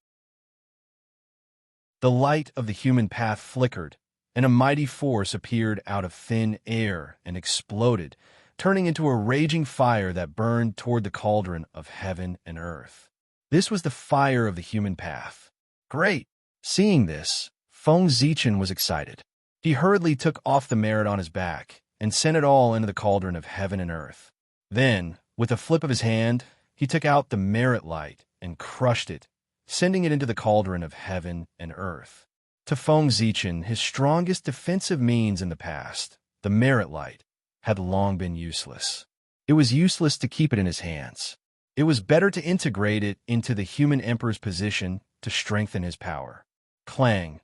[SPEAKER 1] The light of the human path flickered, and a mighty force appeared out of thin air and exploded, turning into a raging fire that burned toward the cauldron of heaven and earth. This was the fire of the human path. Great! Seeing this, Feng Zichen was excited. He hurriedly took off the merit on his back and sent it all into the cauldron of heaven and earth. Then, with a flip of his hand, he took out the merit light and crushed it, sending it into the cauldron of heaven and earth. To Feng Zichen, his strongest defensive means in the past, the merit light, had long been useless. It was useless to keep it in his hands. It was better to integrate it into the human emperor's position to strengthen his power. Clang!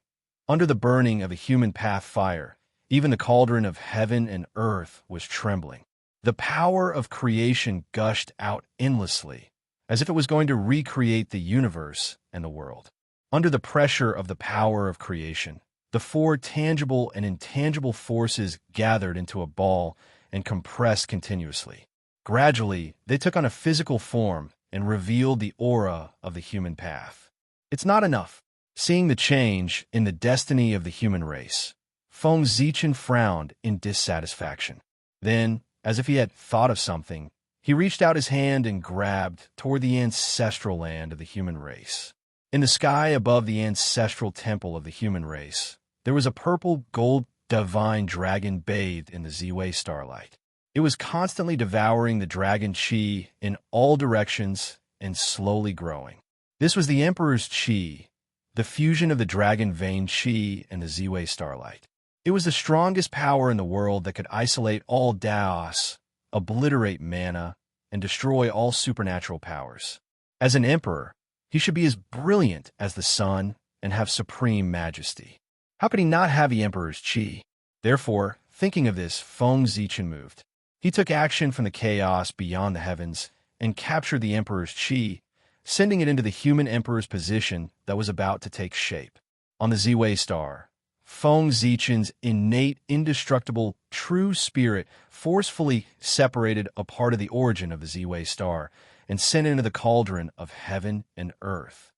[SPEAKER 1] Under the burning of a human path fire, even the cauldron of heaven and earth was trembling. The power of creation gushed out endlessly, as if it was going to recreate the universe and the world. Under the pressure of the power of creation, the four tangible and intangible forces gathered into a ball and compressed continuously. Gradually, they took on a physical form and revealed the aura of the human path. It's not enough. Seeing the change in the destiny of the human race, Feng Zichen frowned in dissatisfaction. Then, as if he had thought of something, he reached out his hand and grabbed toward the ancestral land of the human race. In the sky above the ancestral temple of the human race, there was a purple gold divine dragon bathed in the Ziwei starlight. It was constantly devouring the dragon chi in all directions and slowly growing. This was the Emperor's chi, the fusion of the dragon vein chi and the Ziwei starlight. It was the strongest power in the world that could isolate all Daos, obliterate mana, and destroy all supernatural powers. As an emperor, He should be as brilliant as the sun and have supreme majesty. How could he not have the emperor's qi? Therefore, thinking of this, Feng Zichen moved. He took action from the chaos beyond the heavens and captured the emperor's qi, sending it into the human emperor's position that was about to take shape. On the Ziwei star, Feng Zichen's innate, indestructible, true spirit forcefully separated a part of the origin of the Ziwei star and sent it into the cauldron of heaven and earth.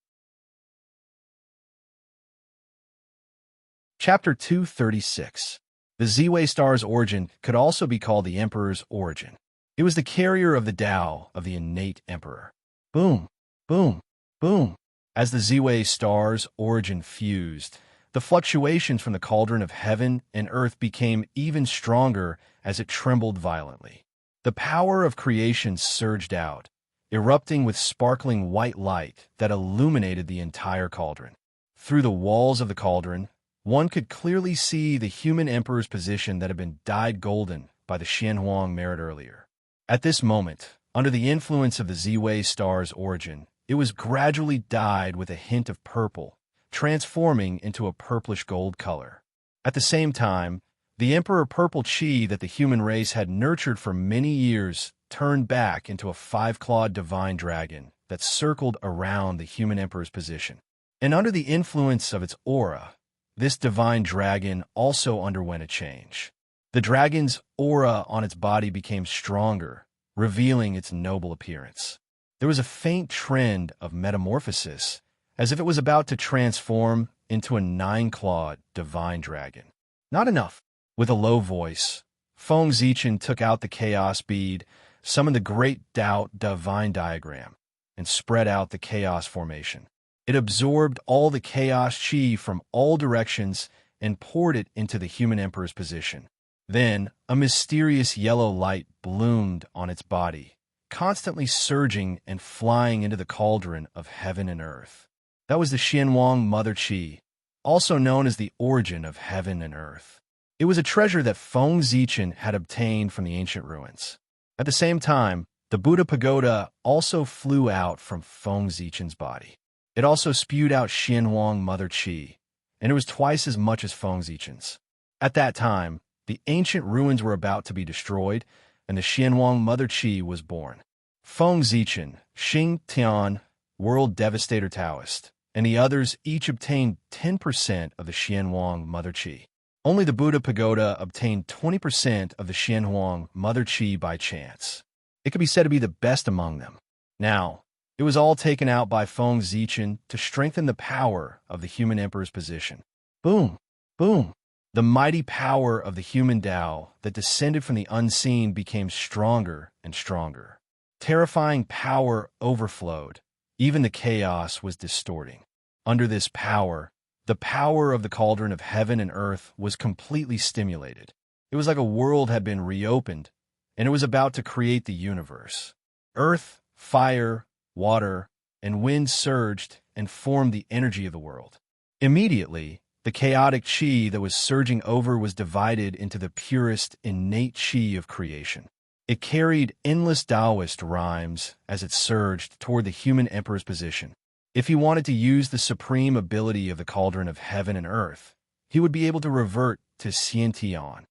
[SPEAKER 1] Chapter 236. The Ziwei star's origin could also be called the Emperor's origin. It was the carrier of the Tao of the innate Emperor. Boom, boom, boom. As the Ziwei star's origin fused, the fluctuations from the cauldron of heaven and earth became even stronger as it trembled violently. The power of creation surged out, erupting with sparkling white light that illuminated the entire cauldron. Through the walls of the cauldron, one could clearly see the human emperor's position that had been dyed golden by the Xianhuang merit earlier. At this moment, under the influence of the Ziwei star's origin, it was gradually dyed with a hint of purple, transforming into a purplish gold color. At the same time, the emperor purple qi that the human race had nurtured for many years turned back into a five-clawed divine dragon that circled around the human emperor's position. And under the influence of its aura, this divine dragon also underwent a change. The dragon's aura on its body became stronger, revealing its noble appearance. There was a faint trend of metamorphosis, as if it was about to transform into a nine-clawed divine dragon. Not enough. With a low voice, Feng Zichen took out the chaos bead, summoned the great Tao divine diagram, and spread out the chaos formation. It absorbed all the chaos qi from all directions and poured it into the human emperor's position. Then, a mysterious yellow light bloomed on its body, constantly surging and flying into the cauldron of heaven and earth. That was the Xianhuang Mother Qi, also known as the origin of heaven and earth. It was a treasure that Feng Zichen had obtained from the ancient ruins. At the same time, the Buddha pagoda also flew out from Feng Zichen's body. It also spewed out Xianhuang Mother Qi, and it was twice as much as Feng Zichen's. At that time, the ancient ruins were about to be destroyed, and the Xianhuang Mother Qi was born. Feng Zichen, Xing Tian, World Devastator Taoist, and the others each obtained 10% of the Xianhuang Mother Qi. Only the Buddha pagoda obtained 20% of the Xianhuang Mother Qi by chance. It could be said to be the best among them. Now, it was all taken out by Feng Zichen to strengthen the power of the human emperor's position. Boom, boom. The mighty power of the human Tao that descended from the unseen became stronger and stronger. Terrifying power overflowed. Even the chaos was distorting. Under this power, the power of the cauldron of heaven and earth was completely stimulated. It was like a world had been reopened, and it was about to create the universe. Earth, fire, water, and wind surged and formed the energy of the world. Immediately, the chaotic qi that was surging over was divided into the purest, innate qi of creation. It carried endless Taoist rhymes as it surged toward the human emperor's position. If he wanted to use the supreme ability of the cauldron of heaven and earth, he would be able to revert to Xiantian.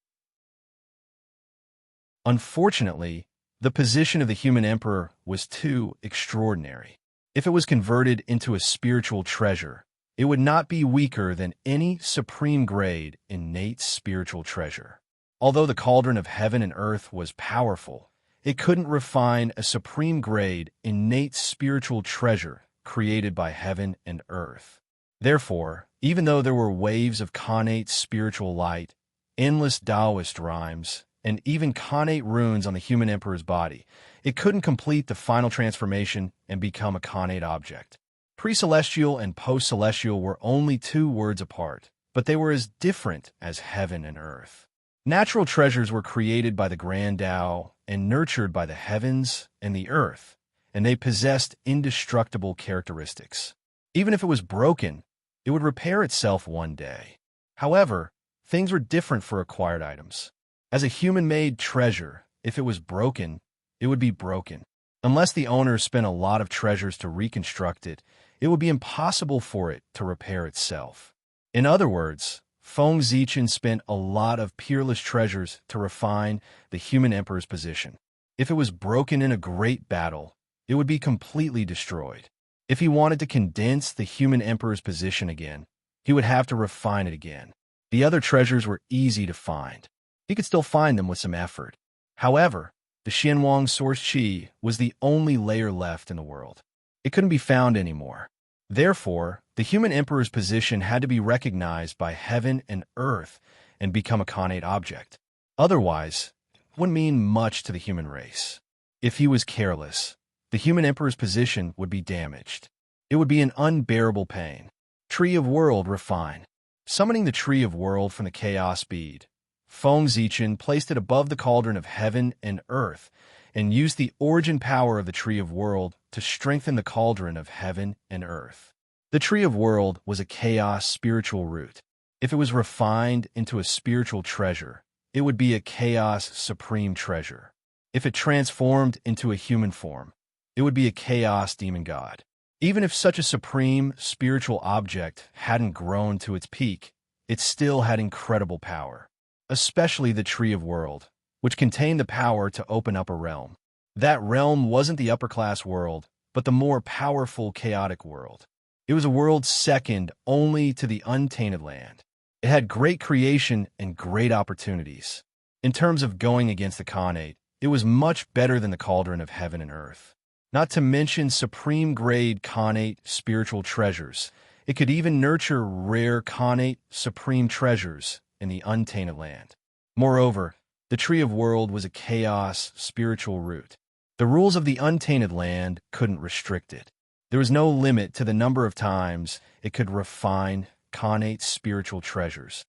[SPEAKER 1] Unfortunately, the position of the human emperor was too extraordinary. If it was converted into a spiritual treasure, it would not be weaker than any supreme grade innate spiritual treasure. Although the cauldron of heaven and earth was powerful, it couldn't refine a supreme grade innate spiritual treasure created by heaven and earth. Therefore, even though there were waves of connate spiritual light, endless Taoist rhymes, and even connate runes on the human emperor's body, it couldn't complete the final transformation and become a connate object. Pre-celestial and post-celestial were only 2 words apart, but they were as different as heaven and earth. Natural treasures were created by the Grand Tao and nurtured by the heavens and the earth, and they possessed indestructible characteristics. Even if it was broken, it would repair itself one day. However, things were different for acquired items. As a human-made treasure, if it was broken, it would be broken. Unless the owner spent a lot of treasures to reconstruct it, it would be impossible for it to repair itself. In other words, Feng Zichen spent a lot of peerless treasures to refine the human emperor's position. If it was broken in a great battle, it would be completely destroyed. If he wanted to condense the human emperor's position again, he would have to refine it again. The other treasures were easy to find. He could still find them with some effort. However, the Xianwang source qi was the only layer left in the world. It couldn't be found anymore. Therefore, the human emperor's position had to be recognized by heaven and earth and become a Khanate object. Otherwise, it wouldn't mean much to the human race. If he was careless, the human emperor's position would be damaged. It would be an unbearable pain. Tree of World refined. Summoning the Tree of World from the Chaos Bead, Feng Zichen placed it above the cauldron of heaven and earth and used the origin power of the Tree of World to strengthen the cauldron of heaven and earth. The Tree of World was a chaos spiritual root. If it was refined into a spiritual treasure, it would be a chaos supreme treasure. If it transformed into a human form, it would be a chaos demon god. Even if such a supreme spiritual object hadn't grown to its peak, it still had incredible power, especially the Tree of World, which contained the power to open up a realm. That realm wasn't the upper-class world, but the more powerful chaotic world. It was a world second only to the untainted land. It had great creation and great opportunities. In terms of going against the Khanate, it was much better than the cauldron of heaven and earth. Not to mention supreme-grade Khanate spiritual treasures. It could even nurture rare Khanate supreme treasures in the untainted land. Moreover, the Tree of World was a chaos spiritual root. The rules of the untainted land couldn't restrict it. There was no limit to the number of times it could refine Khanate spiritual treasures.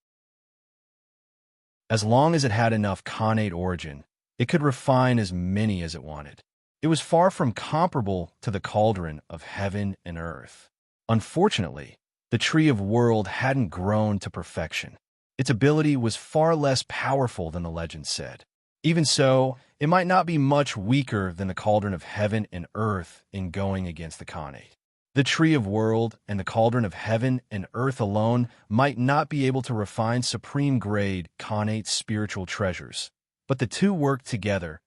[SPEAKER 1] As long as it had enough Khanate origin, it could refine as many as it wanted. It was far from comparable to the cauldron of heaven and earth. Unfortunately, the Tree of World hadn't grown to perfection. Its ability was far less powerful than the legend said. Even so, it might not be much weaker than the cauldron of heaven and earth in going against the Khanate. The Tree of World and the cauldron of heaven and earth alone might not be able to refine supreme-grade Khanate spiritual treasures, but the two worked together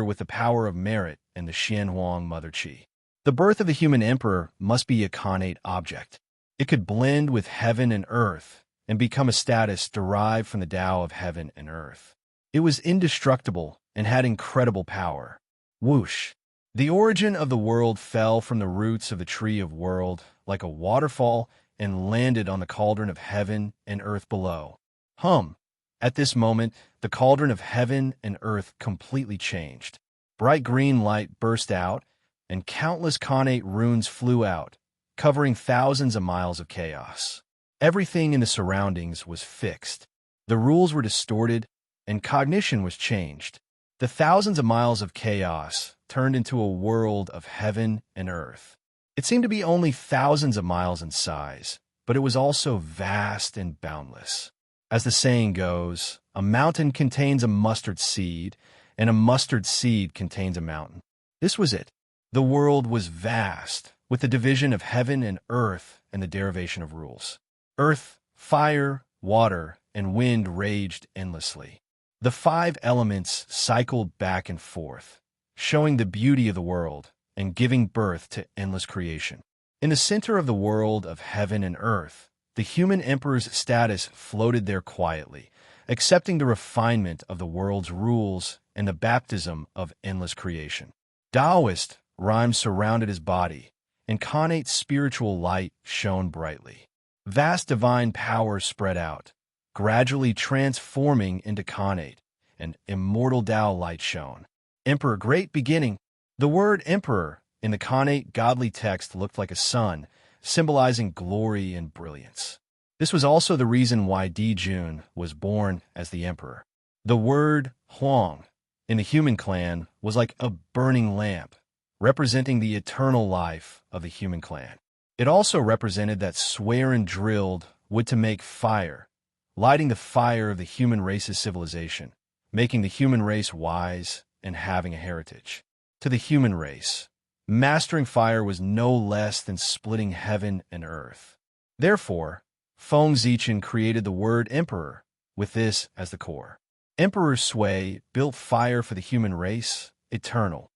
[SPEAKER 1] with the power of merit and the Xianhuang Mother Qi. The birth of the human emperor must be a Khanate object. It could blend with heaven and earth and become a status derived from the Tao of heaven and earth. It was indestructible and had incredible power. Whoosh! The origin of the world fell from the roots of the Tree of World like a waterfall and landed on the cauldron of heaven and earth below. At this moment, the cauldron of heaven and earth completely changed. Bright green light burst out, and countless Khanate runes flew out, covering thousands of miles of chaos. Everything in the surroundings was fixed. The rules were distorted, and cognition was changed. The thousands of miles of chaos turned into a world of heaven and earth. It seemed to be only thousands of miles in size, but it was also vast and boundless. As the saying goes, a mountain contains a mustard seed, and a mustard seed contains a mountain. This was it. The world was vast, with the division of heaven and earth and the derivation of rules. Earth, fire, water, and wind raged endlessly. The 5 elements cycled back and forth, showing the beauty of the world and giving birth to endless creation. In the center of the world of heaven and earth, the human emperor's status floated there quietly, accepting the refinement of the world's rules and the baptism of endless creation. Taoist rhymes surrounded his body, and Khanate spiritual light shone brightly. Vast divine power spread out, gradually transforming into Khanate, and immortal Tao light shone. Emperor, great beginning. The word emperor in the Khanate godly text looked like a sun, symbolizing glory and brilliance. This was also the reason why Di Jun was born as the emperor. The word Huang in the human clan was like a burning lamp, representing the eternal life of the human clan. It also represented that Swearin drilled wood to make fire, lighting the fire of the human race's civilization, making the human race wise and having a heritage. To the human race, Mastering fire was no less than splitting heaven and earth. Therefore, Feng Zichen created the word emperor, with this as the core. Emperor Sui built fire for the human race, eternal.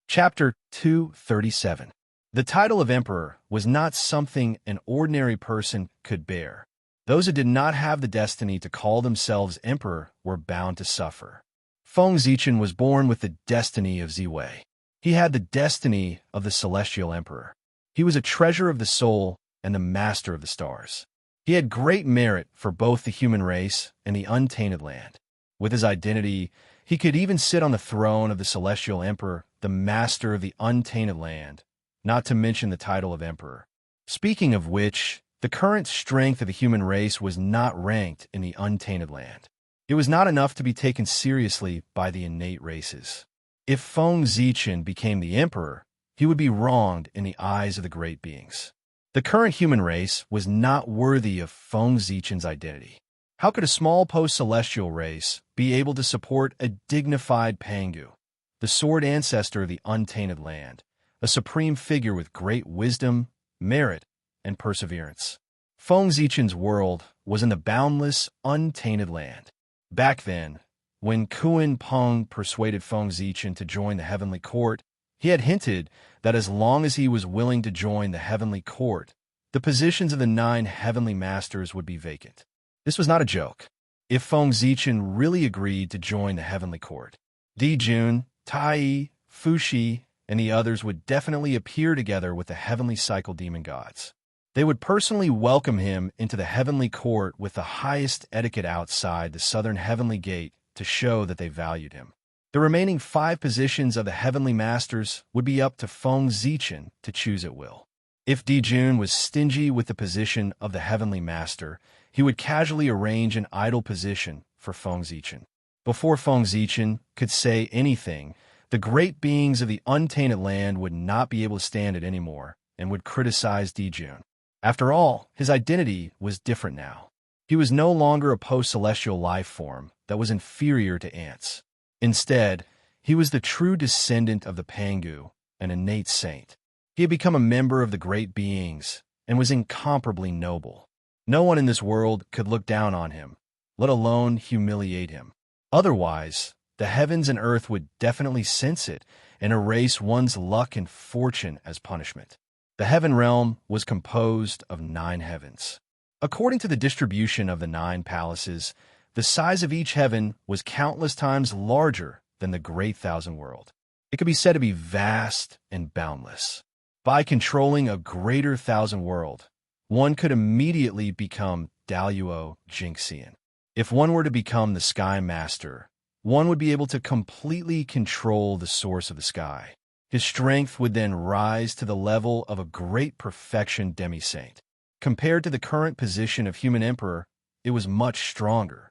[SPEAKER 1] Chapter 237. The title of emperor was not something an ordinary person could bear. Those who did not have the destiny to call themselves emperor were bound to suffer. Feng Zichen was born with the destiny of Ziwei. He had the destiny of the celestial emperor. He was a treasure of the soul and the master of the stars. He had great merit for both the human race and the untainted land. With his identity, he could even sit on the throne of the celestial emperor, the master of the untainted land, not to mention the title of emperor. Speaking of which, the current strength of the human race was not ranked in the untainted land. It was not enough to be taken seriously by the innate races. If Feng Zichen became the emperor, he would be wronged in the eyes of the great beings. The current human race was not worthy of Feng Zichen's identity. How could a small post-celestial race be able to support a dignified Pangu, the sword ancestor of the untainted land, a supreme figure with great wisdom, merit, and perseverance? Feng Zichen's world was in the boundless, untainted land. Back then, when Kuan Peng persuaded Feng Zichen to join the heavenly court, he had hinted that as long as he was willing to join the heavenly court, the positions of the 9 heavenly masters would be vacant. This was not a joke. If Feng Zichen really agreed to join the heavenly court, Dijun, Tai, Fuxi, and the others would definitely appear together with the heavenly cycle demon gods. They would personally welcome him into the heavenly court with the highest etiquette outside the southern heavenly gate to show that they valued him. The remaining 5 positions of the heavenly masters would be up to Feng Zichen to choose at will. If Dijun was stingy with the position of the heavenly master, he would casually arrange an idle position for Feng Zichen. Before Feng Zichen could say anything, the great beings of the untainted land would not be able to stand it anymore and would criticize Dijun. After all, his identity was different now. He was no longer a post-celestial life form that was inferior to ants. Instead, he was the true descendant of the Pangu, an innate saint. He had become a member of the great beings and was incomparably noble. No one in this world could look down on him, let alone humiliate him. Otherwise, the heavens and earth would definitely sense it and erase one's luck and fortune as punishment. The heaven realm was composed of 9 heavens. According to the distribution of the 9 palaces, the size of each heaven was countless times larger than the great thousand world. It could be said to be vast and boundless. By controlling a greater thousand world, one could immediately become Daluo Jinxian. If one were to become the Sky Master, one would be able to completely control the source of the sky. His strength would then rise to the level of a great perfection demi-saint. Compared to the current position of human emperor, it was much stronger.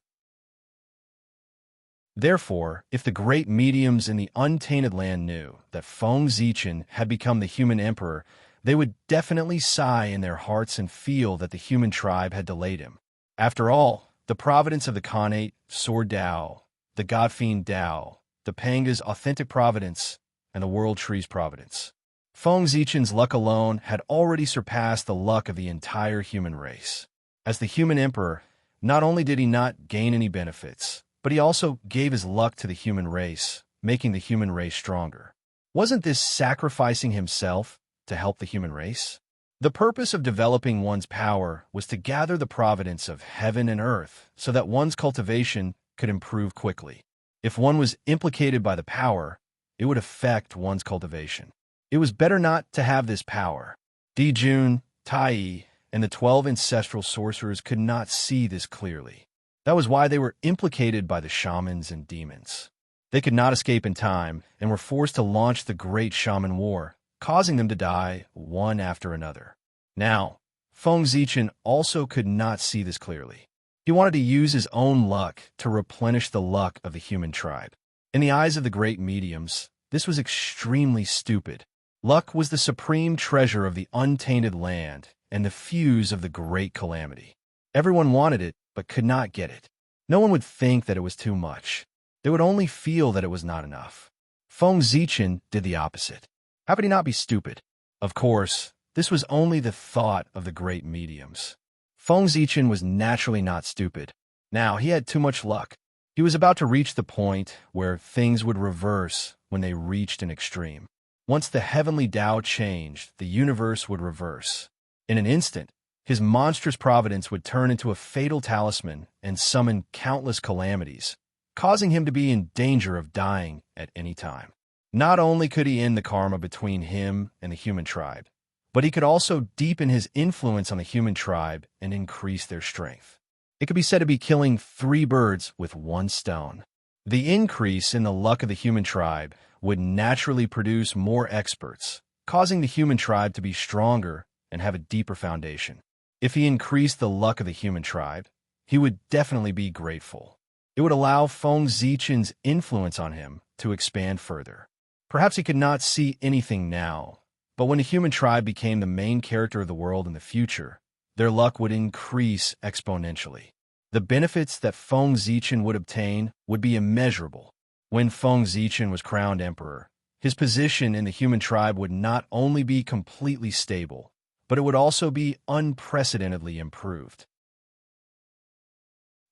[SPEAKER 1] Therefore, if the great mediums in the untainted land knew that Feng Zichen had become the human emperor, they would definitely sigh in their hearts and feel that the human tribe had delayed him. After all, the providence of the Khanate, Sword Dao, the Godfiend Dao, the Panga's authentic providence, and the World Tree's providence. Feng Zichen's luck alone had already surpassed the luck of the entire human race. As the human emperor, not only did he not gain any benefits, but he also gave his luck to the human race, making the human race stronger. Wasn't this sacrificing himself to help the human race? The purpose of developing one's power was to gather the providence of heaven and earth so that one's cultivation could improve quickly. If one was implicated by the power, it would affect one's cultivation. It was better not to have this power. Dijun, Tai, and the 12 ancestral sorcerers could not see this clearly. That was why they were implicated by the shamans and demons. They could not escape in time and were forced to launch the Great Shaman War, causing them to die one after another. Now, Feng Zichen also could not see this clearly. He wanted to use his own luck to replenish the luck of the human tribe. In the eyes of the great mediums, this was extremely stupid. Luck was the supreme treasure of the untainted land and the fuse of the great calamity. Everyone wanted it, but could not get it. No one would think that it was too much. they would only feel that it was not enough. Feng Zichen did the opposite. How could he not be stupid? Of course, this was only the thought of the great mediums. Feng Zichen was naturally not stupid. Now, he had too much luck. He was about to reach the point where things would reverse when they reached an extreme. Once the heavenly Tao changed, the universe would reverse. In an instant, his monstrous providence would turn into a fatal talisman and summon countless calamities, causing him to be in danger of dying at any time. Not only could he end the karma between him and the human tribe, but he could also deepen his influence on the human tribe and increase their strength. It could be said to be killing 3 birds with 1 stone. The increase in the luck of the human tribe would naturally produce more experts, causing the human tribe to be stronger and have a deeper foundation. If he increased the luck of the human tribe, he would definitely be grateful. It would allow Feng Zichen's influence on him to expand further. Perhaps he could not see anything now, but when the human tribe became the main character of the world in the future, their luck would increase exponentially. The benefits that Feng Zichen would obtain would be immeasurable. When Feng Zichen was crowned emperor, his position in the human tribe would not only be completely stable, but it would also be unprecedentedly improved.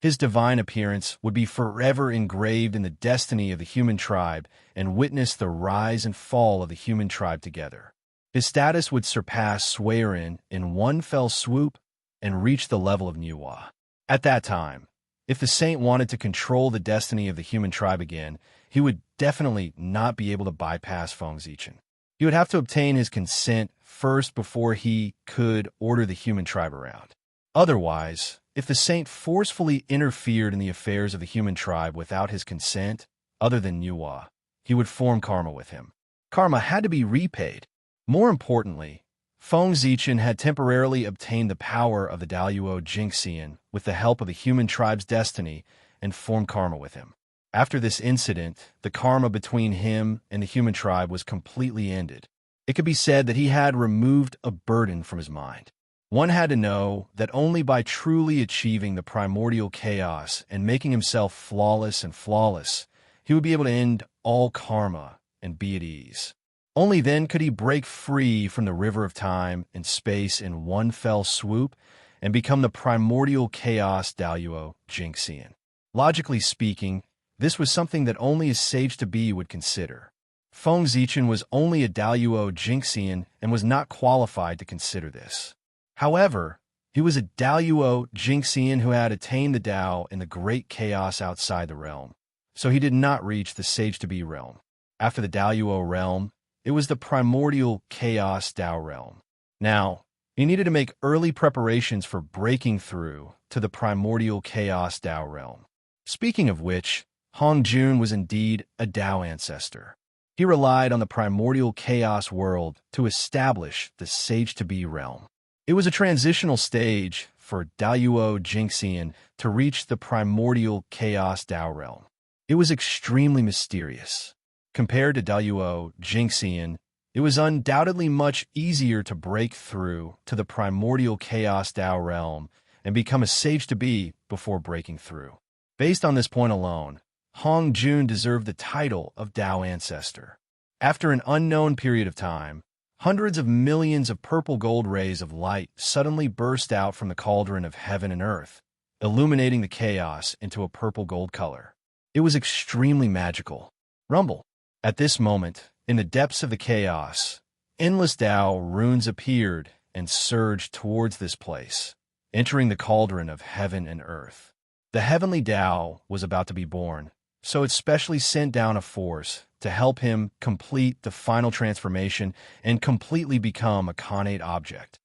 [SPEAKER 1] His divine appearance would be forever engraved in the destiny of the human tribe and witness the rise and fall of the human tribe together. His status would surpass Suiren in one fell swoop and reach the level of Niwa. At that time, if the saint wanted to control the destiny of the human tribe again, he would definitely not be able to bypass Feng Zichen. He would have to obtain his consent first before he could order the human tribe around. Otherwise, if the saint forcefully interfered in the affairs of the human tribe without his consent, other than Niwa, he would form karma with him. Karma had to be repaid. More importantly, Feng Zichen had temporarily obtained the power of the Daluo Jingxian with the help of the human tribe's destiny and formed karma with him. After this incident, the karma between him and the human tribe was completely ended. It could be said that he had removed a burden from his mind. One had to know that only by truly achieving the primordial chaos and making himself flawless and flawless, he would be able to end all karma and be at ease. Only then could he break free from the river of time and space in one fell swoop and become the primordial chaos Daluo Jingxian. Logically speaking, this was something that only a sage-to-be would consider. Feng Zichen was only a Daluo Jingxian and was not qualified to consider this. However, he was a Daluo Jingxian who had attained the Tao in the great chaos outside the realm, so he did not reach the sage-to-be realm. After the Daluo realm, it was the primordial chaos Tao realm. Now, he needed to make early preparations for breaking through to the primordial chaos Tao realm. Speaking of which, Hong Jun was indeed a Tao ancestor. He relied on the primordial chaos world to establish the sage-to-be realm. It was a transitional stage for Daluo Jingxian to reach the primordial chaos Tao realm. It was extremely mysterious. Compared to Daluo Jingxian, it was undoubtedly much easier to break through to the primordial chaos Tao realm and become a sage-to-be before breaking through. Based on this point alone, Hong Jun deserved the title of Tao ancestor. After an unknown period of time, hundreds of millions of purple gold rays of light suddenly burst out from the cauldron of heaven and earth, illuminating the chaos into a purple gold color. It was extremely magical. Rumble. At this moment, in the depths of the chaos, endless Tao runes appeared and surged towards this place, entering the cauldron of heaven and earth. The heavenly Tao was about to be born, so it specially sent down a force to help him complete the final transformation and completely become a Khanate object.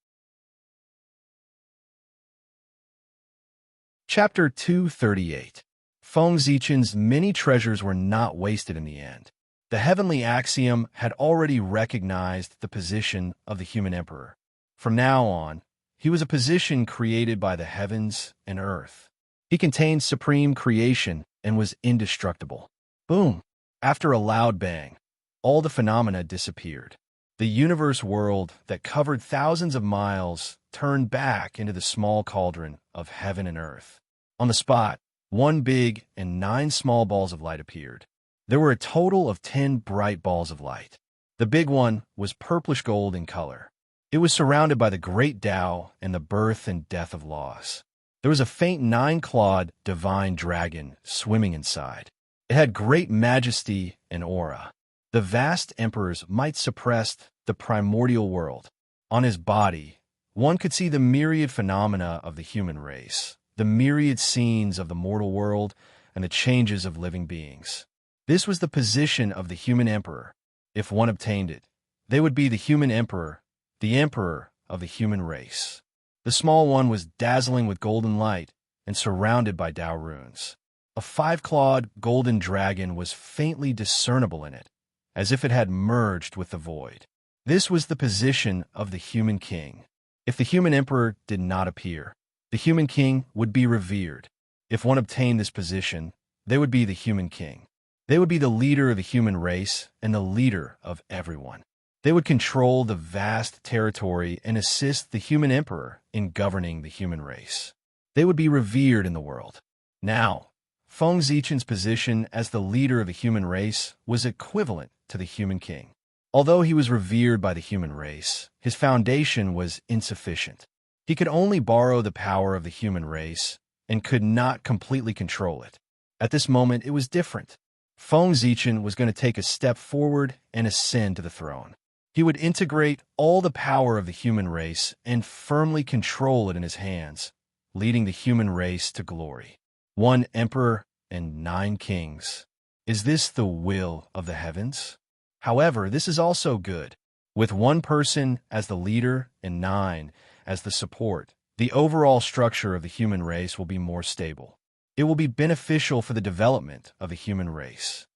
[SPEAKER 1] Chapter 238. Feng Zichen's many treasures were not wasted in the end. The heavenly axiom had already recognized the position of the human emperor. From now on, he was a position created by the heavens and earth. He contained supreme creation and was indestructible. Boom! After a loud bang, all the phenomena disappeared. The universe world that covered thousands of miles turned back into the small cauldron of heaven and earth. On the spot, One big and 9 small balls of light appeared. There were a total of 10 bright balls of light. The big one was purplish gold in color. It was surrounded by the great Tao and the birth and death of laws. There was a faint 9-clawed divine dragon swimming inside. It had great majesty and aura. The vast emperor's might suppressed the primordial world. On his body, one could see the myriad phenomena of the human race, the myriad scenes of the mortal world, and the changes of living beings. This was the position of the human emperor. If one obtained it, they would be the human emperor, the emperor of the human race. The small one was dazzling with golden light and surrounded by Tao runes. A 5-clawed golden dragon was faintly discernible in it, as if it had merged with the void. This was the position of the human king. If the human emperor did not appear, the human king would be revered. If one obtained this position, they would be the human king. They would be the leader of the human race and the leader of everyone. They would control the vast territory and assist the human emperor in governing the human race. They would be revered in the world. Now, Feng Zichen's position as the leader of the human race was equivalent to the human king. Although he was revered by the human race, his foundation was insufficient. He could only borrow the power of the human race and could not completely control it. At this moment, it was different. Feng Zichen was going to take a step forward and ascend to the throne. He would integrate all the power of the human race and firmly control it in his hands, leading the human race to glory. 1 emperor and 9 kings. Is this the will of the heavens? However, this is also good. With 1 person as the leader and 9 as the support, the overall structure of the human race will be more stable. It will be beneficial for the development of the human race.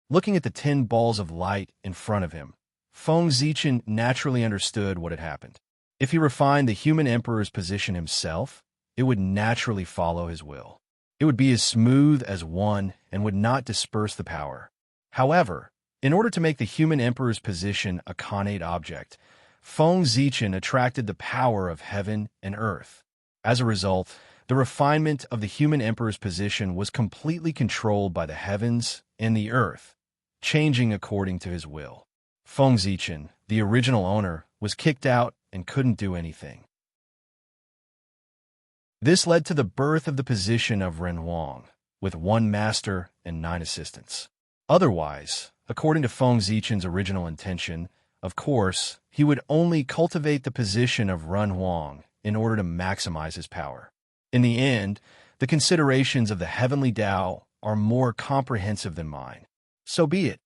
[SPEAKER 1] Looking at the 10 balls of light in front of him, Feng Zichen naturally understood what had happened. If he refined the human emperor's position himself, it would naturally follow his will. It would be as smooth as one and would not disperse the power. However, in order to make the human emperor's position a connate object, Feng Zichen attracted the power of heaven and earth. As a result, the refinement of the human emperor's position was completely controlled by the heavens and the earth, changing according to his will. Feng Zichen, the original owner, was kicked out and couldn't do anything. This led to the birth of the position of Ren Huang, with 1 master and 9 assistants. Otherwise, according to Feng Zichen's original intention, of course, he would only cultivate the position of Ren Huang in order to maximize his power. In the end, the considerations of the heavenly Tao are more comprehensive than mine. So be it.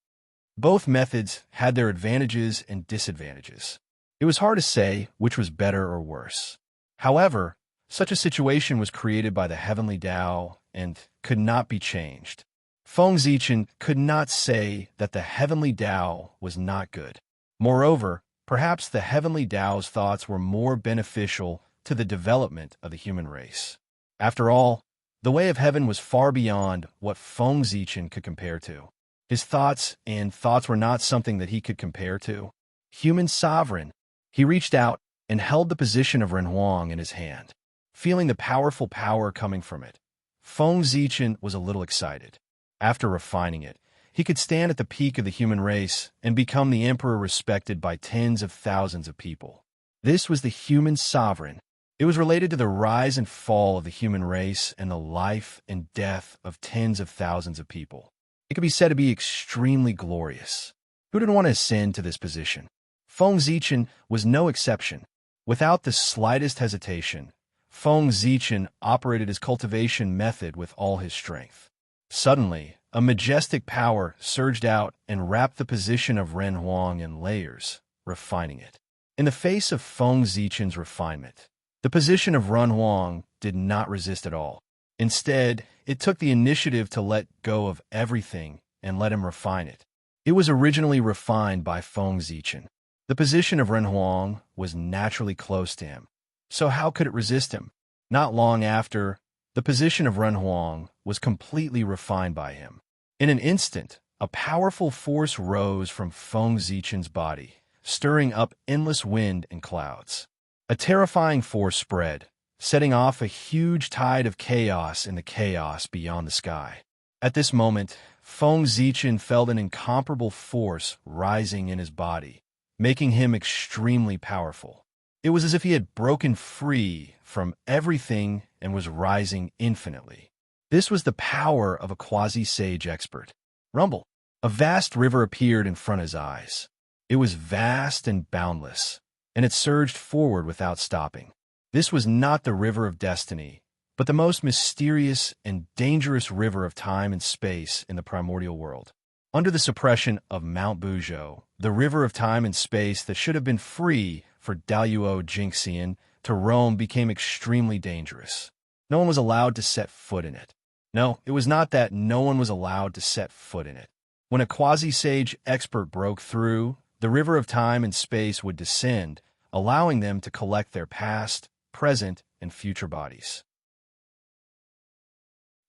[SPEAKER 1] Both methods had their advantages and disadvantages. It was hard to say which was better or worse. However, such a situation was created by the heavenly Tao and could not be changed. Feng Zichen could not say that the heavenly Tao was not good. Moreover, perhaps the heavenly Tao's thoughts were more beneficial to the development of the human race. After all, the way of heaven was far beyond what Feng Zichen could compare to. His thoughts were not something that he could compare to. Human sovereign, he reached out and held the position of Ren Huang in his hand. Feeling the powerful power coming from it, Feng Zichen was a little excited. After refining it, he could stand at the peak of the human race and become the emperor respected by tens of thousands of people. This was the human sovereign. It was related to the rise and fall of the human race and the life and death of tens of thousands of people. It could be said to be extremely glorious. Who didn't want to ascend to this position? Feng Zichen was no exception. Without the slightest hesitation, Feng Zichen operated his cultivation method with all his strength. Suddenly, a majestic power surged out and wrapped the position of Ren Huang in layers, refining it. In the face of Feng Zichen's refinement, the position of Ren Huang did not resist at all. Instead, it took the initiative to let go of everything and let him refine it. It was originally refined by Feng Zichen. The position of Ren Huang was naturally close to him. So how could it resist him? Not long after, the position of Ren Huang was completely refined by him. In an instant, a powerful force rose from Feng Zichen's body, stirring up endless wind and clouds. A terrifying force spread, setting off a huge tide of chaos in the chaos beyond the sky. At this moment, Feng Zichen felt an incomparable force rising in his body, making him extremely powerful. It was as if he had broken free from everything and was rising infinitely. This was the power of a quasi-sage expert. Rumble. A vast river appeared in front of his eyes. It was vast and boundless, and it surged forward without stopping. This was not the river of destiny, but the most mysterious and dangerous river of time and space in the primordial world. Under the suppression of Mount Buzhou, the river of time and space that should have been free for Daluo Jingxian to roam became extremely dangerous. No one was allowed to set foot in it. No, it was not that no one was allowed to set foot in it. When a quasi-sage expert broke through, the river of time and space would descend, allowing them to collect their past, present, and future bodies.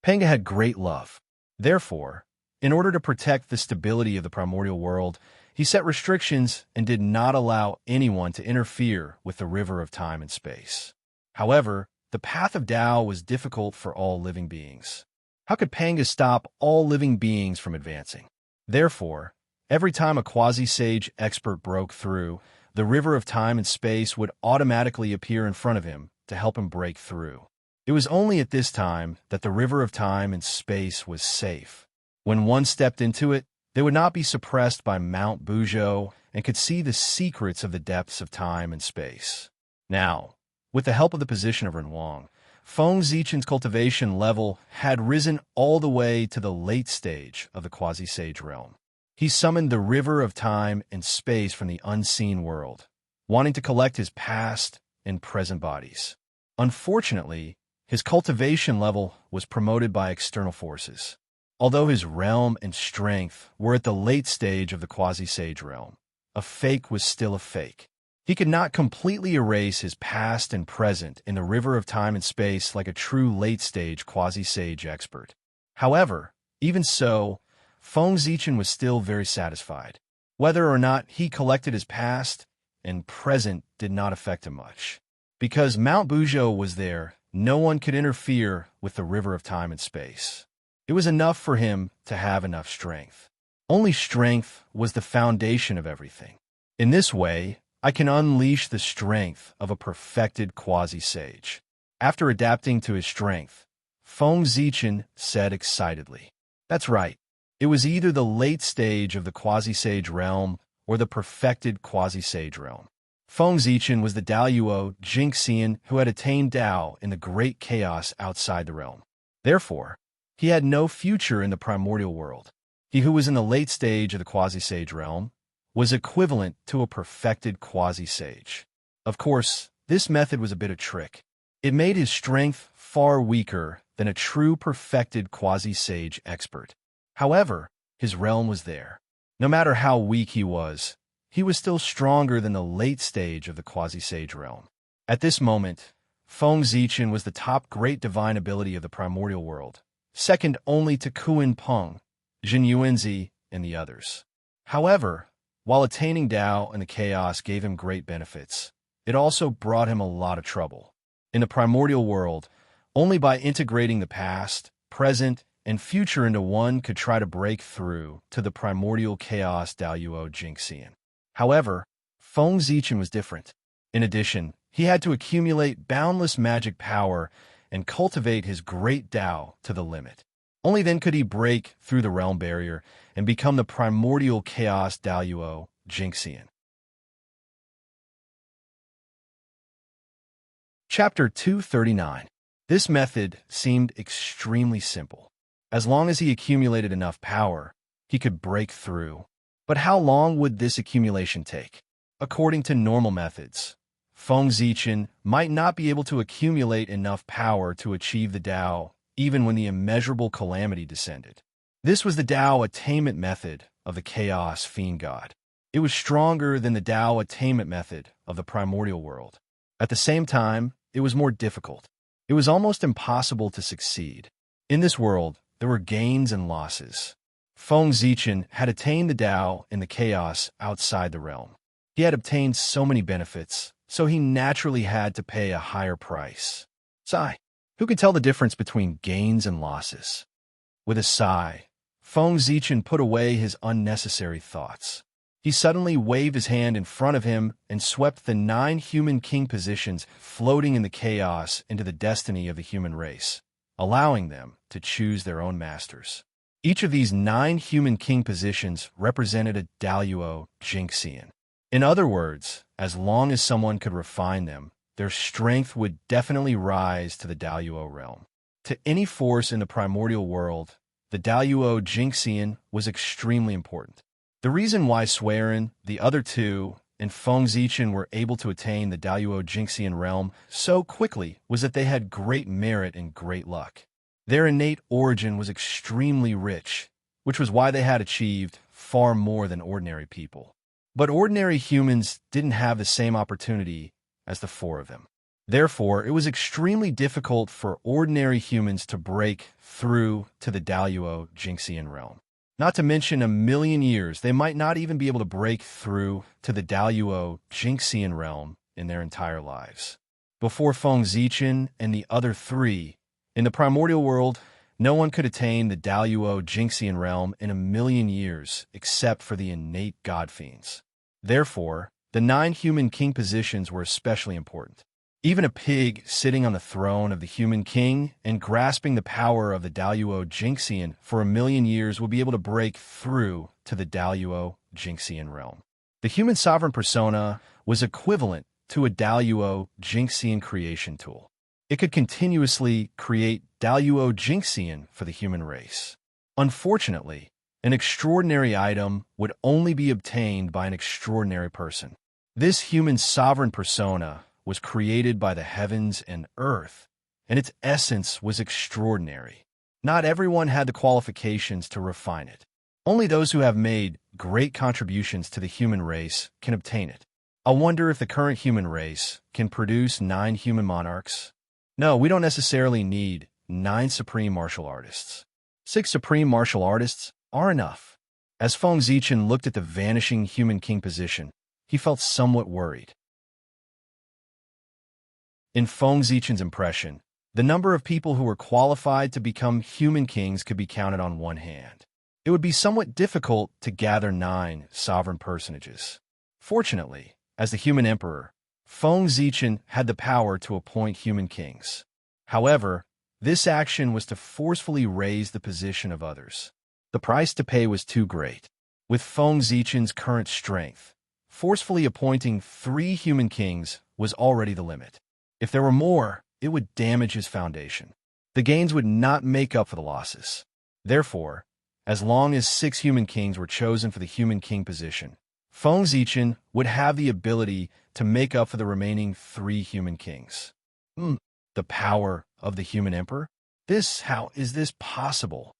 [SPEAKER 1] Panga had great love. Therefore, in order to protect the stability of the primordial world, he set restrictions and did not allow anyone to interfere with the river of time and space. However, the path of Tao was difficult for all living beings. How could Panga stop all living beings from advancing? Therefore, every time a quasi-sage expert broke through, the river of time and space would automatically appear in front of him to help him break through. It was only at this time that the river of time and space was safe. When one stepped into it, they would not be suppressed by Mount Buzhou and could see the secrets of the depths of time and space. Now, with the help of the position of Renwang, Feng Zichen's cultivation level had risen all the way to the late stage of the quasi-sage realm. He summoned the river of time and space from the unseen world, wanting to collect his past and present bodies. Unfortunately, his cultivation level was promoted by external forces. Although his realm and strength were at the late stage of the quasi-sage realm, a fake was still a fake. He could not completely erase his past and present in the river of time and space like a true late-stage quasi-sage expert. However, even so, Feng Zichen was still very satisfied. Whether or not he collected his past and present did not affect him much. Because Mount Buzhou was there, no one could interfere with the river of time and space. It was enough for him to have enough strength. Only strength was the foundation of everything. In this way, I can unleash the strength of a perfected quasi-sage. After adapting to his strength, Feng Zichen said excitedly, "That's right. It was either the late stage of the quasi-sage realm or the perfected quasi-sage realm." Feng Zichen was the Daluo Jingxian who had attained Tao in the great chaos outside the realm. Therefore, he had no future in the primordial world. He who was in the late stage of the quasi-sage realm was equivalent to a perfected quasi-sage. Of course, this method was a bit of trick. It made his strength far weaker than a true perfected quasi-sage expert. However, his realm was there. No matter how weak he was still stronger than the late stage of the quasi-sage realm. At this moment, Feng Zichen was the top great divine ability of the primordial world, second only to Kuan Peng, Jin Yuanzi, and the others. However, while attaining Tao and the chaos gave him great benefits, it also brought him a lot of trouble. In the primordial world, only by integrating the past, present, and future into one could try to break through to the primordial chaos Daluo Jingxian. However, Feng Zichen was different. In addition, he had to accumulate boundless magic power and cultivate his great Tao to the limit. Only then could he break through the realm barrier and become the primordial chaos Daluo Jingxian. Chapter 239. This method seemed extremely simple. As long as he accumulated enough power, he could break through. But how long would this accumulation take? According to normal methods, Feng Zichen might not be able to accumulate enough power to achieve the Tao even when the immeasurable calamity descended. This was the Tao attainment method of the Chaos Fiend God. It was stronger than the Tao attainment method of the primordial world. At the same time, it was more difficult. It was almost impossible to succeed. In this world, there were gains and losses. Feng Zichen had attained the Tao in the chaos outside the realm. He had obtained so many benefits, so he naturally had to pay a higher price. Sigh. Who could tell the difference between gains and losses? With a sigh, Feng Zichen put away his unnecessary thoughts. He suddenly waved his hand in front of him and swept the 9 human king positions floating in the chaos into the destiny of the human race, allowing them to choose their own masters. Each of these 9 human king positions represented a Daluo Jingxian. In other words, as long as someone could refine them, their strength would definitely rise to the Daluo realm. To any force in the primordial world, the Daluo Jingxian was extremely important. The reason why Suiren, the other 2, and Feng Zichen were able to attain the Daluo Jingxian realm so quickly was that they had great merit and great luck. Their innate origin was extremely rich, which was why they had achieved far more than ordinary people. But ordinary humans didn't have the same opportunity as the 4 of them. Therefore, it was extremely difficult for ordinary humans to break through to the Daluo Jingxian realm. Not to mention, a million years, they might not even be able to break through to the Daluo Jingxian realm in their entire lives. Before Feng Zichen and the other 3, in the primordial world, no one could attain the Daluo Jingxian realm in a million years except for the innate god fiends. Therefore, the 9 human king positions were especially important. Even a pig sitting on the throne of the human king and grasping the power of the Daluo Jingxian for a million years will be able to break through to the Daluo Jingxian realm. The human sovereign persona was equivalent to a Daluo Jingxian creation tool. It could continuously create Daluo Jingxian for the human race. Unfortunately, an extraordinary item would only be obtained by an extraordinary person. This human sovereign persona was created by the heavens and earth, and its essence was extraordinary. Not everyone had the qualifications to refine it. Only those who have made great contributions to the human race can obtain it. I wonder if the current human race can produce 9 human monarchs. No, we don't necessarily need 9 supreme martial artists. 6 supreme martial artists are enough. As Feng Zichen looked at the vanishing human king position, he felt somewhat worried. In Feng Zichen's impression, the number of people who were qualified to become human kings could be counted on one hand. It would be somewhat difficult to gather 9 sovereign personages. Fortunately, as the human emperor, Feng Zichen had the power to appoint human kings. However, this action was to forcefully raise the position of others. The price to pay was too great. With Feng Zichen's current strength, forcefully appointing 3 human kings was already the limit. If there were more, it would damage his foundation. The gains would not make up for the losses. Therefore, as long as 6 human kings were chosen for the human king position, Feng Zichen would have the ability to make up for the remaining 3 human kings. The power of the human emperor? How is this possible?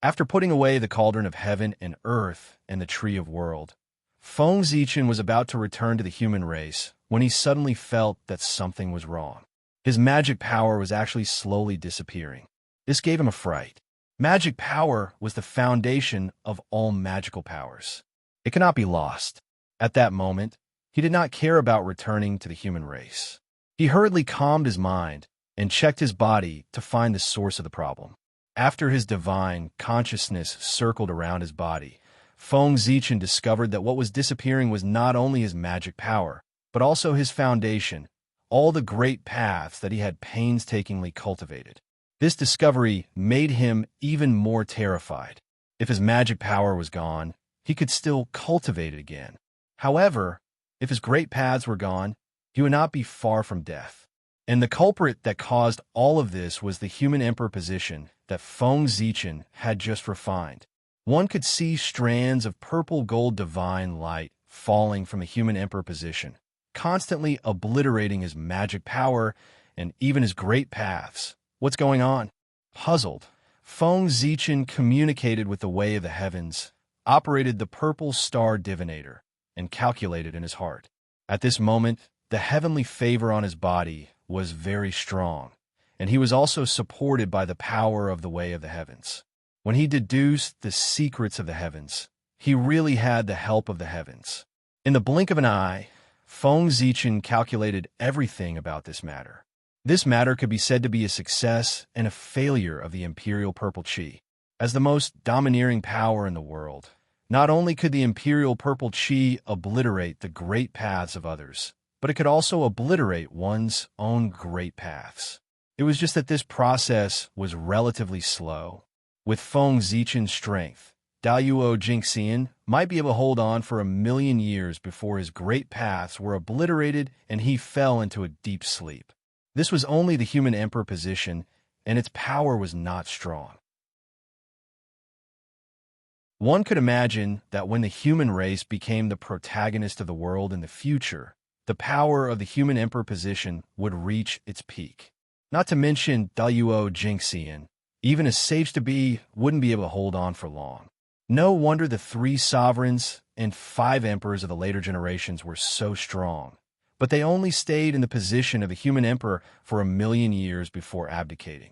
[SPEAKER 1] After putting away the cauldron of heaven and earth and the tree of world, Feng Zichen was about to return to the human race when he suddenly felt that something was wrong. His magic power was actually slowly disappearing. This gave him a fright. Magic power was the foundation of all magical powers. It cannot be lost. At that moment, he did not care about returning to the human race. He hurriedly calmed his mind and checked his body to find the source of the problem. After his divine consciousness circled around his body, Feng Zichen discovered that what was disappearing was not only his magic power, but also his foundation, all the great paths that he had painstakingly cultivated. This discovery made him even more terrified. If his magic power was gone, he could still cultivate it again. However, if his great paths were gone, he would not be far from death. And the culprit that caused all of this was the human emperor position that Feng Zichen had just refined. One could see strands of purple gold divine light falling from the human emperor position, constantly obliterating his magic power and even his great paths. What's going on? Puzzled, Feng Zichen communicated with the way of the heavens, operated the purple star divinator, and calculated in his heart. At this moment, the heavenly favor on his body was very strong, and he was also supported by the power of the way of the heavens. When he deduced the secrets of the heavens, he really had the help of the heavens. In the blink of an eye, Feng Zichen calculated everything about this matter. This matter could be said to be a success and a failure of the Imperial Purple Chi. As the most domineering power in the world, not only could the Imperial Purple Chi obliterate the great paths of others, but it could also obliterate one's own great paths. It was just that this process was relatively slow. With Feng Zichen's strength, Daoyuo Jingxian might be able to hold on for 1,000,000 years before his great paths were obliterated and he fell into a deep sleep. This was only the human emperor position, and its power was not strong. One could imagine that when the human race became the protagonist of the world in the future, the power of the human emperor position would reach its peak. Not to mention Daoyuo Jingxian, even as sage-to-be wouldn't be able to hold on for long. No wonder the 3 sovereigns and 5 emperors of the later generations were so strong, but they only stayed in the position of the human emperor for 1,000,000 years before abdicating.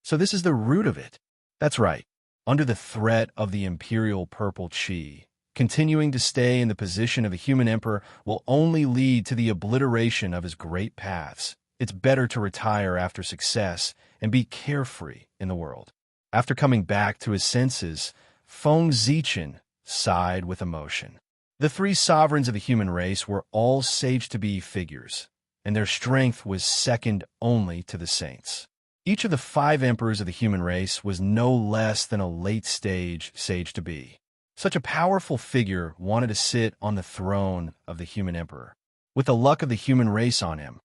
[SPEAKER 1] So this is the root of it. That's right. Under the threat of the Imperial Purple Chi, continuing to stay in the position of a human emperor will only lead to the obliteration of his great paths. It's better to retire after success and be carefree in the world. After coming back to his senses, Feng Zichen sighed with emotion. The 3 sovereigns of the human race were all sage-to-be figures, and their strength was second only to the saints. Each of the 5 emperors of the human race was no less than a late-stage sage-to-be. Such a powerful figure wanted to sit on the throne of the human emperor. With the luck of the human race on him,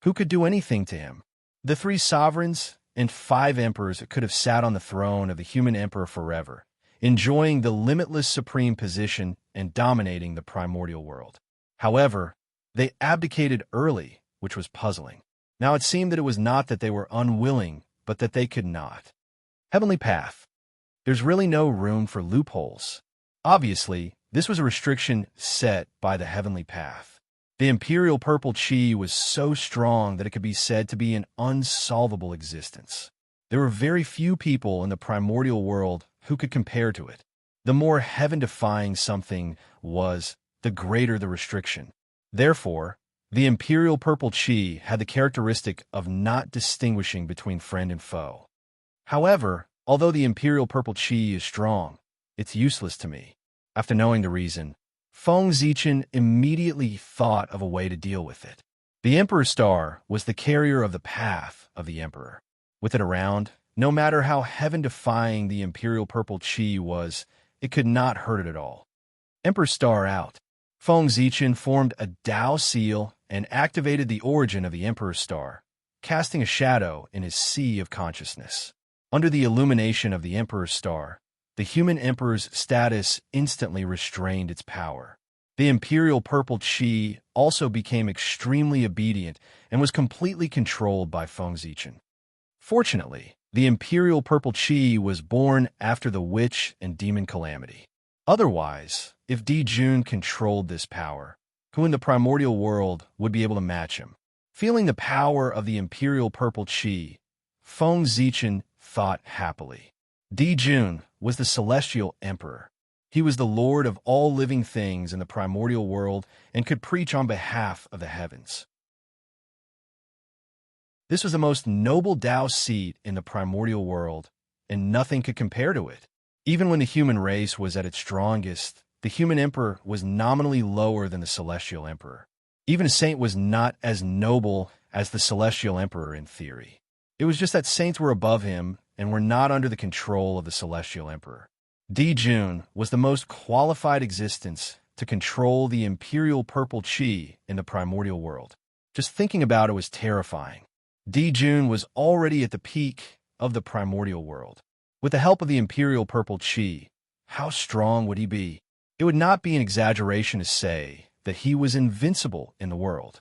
[SPEAKER 1] who could do anything to him? The 3 sovereigns and 5 emperors could have sat on the throne of the human emperor forever, enjoying the limitless supreme position and dominating the primordial world. However, they abdicated early, which was puzzling. Now it seemed that it was not that they were unwilling, but that they could not. Heavenly Path. There's really no room for loopholes. Obviously, this was a restriction set by the Heavenly Path. The Imperial Purple Chi was so strong that it could be said to be an unsolvable existence. There were very few people in the primordial world who could compare to it. The more heaven-defying something was, the greater the restriction. Therefore, the Imperial Purple Chi had the characteristic of not distinguishing between friend and foe. However, although the Imperial Purple Chi is strong, it's useless to me. After knowing the reason, Feng Zichen immediately thought of a way to deal with it. The Emperor's Star was the carrier of the path of the Emperor. With it around, no matter how heaven-defying the Imperial Purple Chi was, it could not hurt it at all. Emperor's Star out. Feng Zichen formed a Dao seal and activated the origin of the Emperor's Star, casting a shadow in his sea of consciousness. Under the illumination of the Emperor's Star, the human emperor's status instantly restrained its power. The Imperial Purple Chi also became extremely obedient and was completely controlled by Feng Zichen. Fortunately, the Imperial Purple Chi was born after the witch and demon calamity. Otherwise, if Di Jun controlled this power, who in the primordial world would be able to match him? Feeling the power of the Imperial Purple Chi, Feng Zichen thought happily. Di Jun was the celestial emperor. He was the lord of all living things in the primordial world and could preach on behalf of the heavens. This was the most noble Dao seat in the primordial world, and nothing could compare to it. Even when the human race was at its strongest, the human emperor was nominally lower than the celestial emperor. Even a saint was not as noble as the celestial emperor in theory. It was just that saints were above him and were not under the control of the celestial emperor. Di Jun was the most qualified existence to control the Imperial Purple Chi in the primordial world. Just thinking about it was terrifying. Di Jun was already at the peak of the primordial world. With the help of the Imperial Purple Chi, how strong would he be? It would not be an exaggeration to say that he was invincible in the world.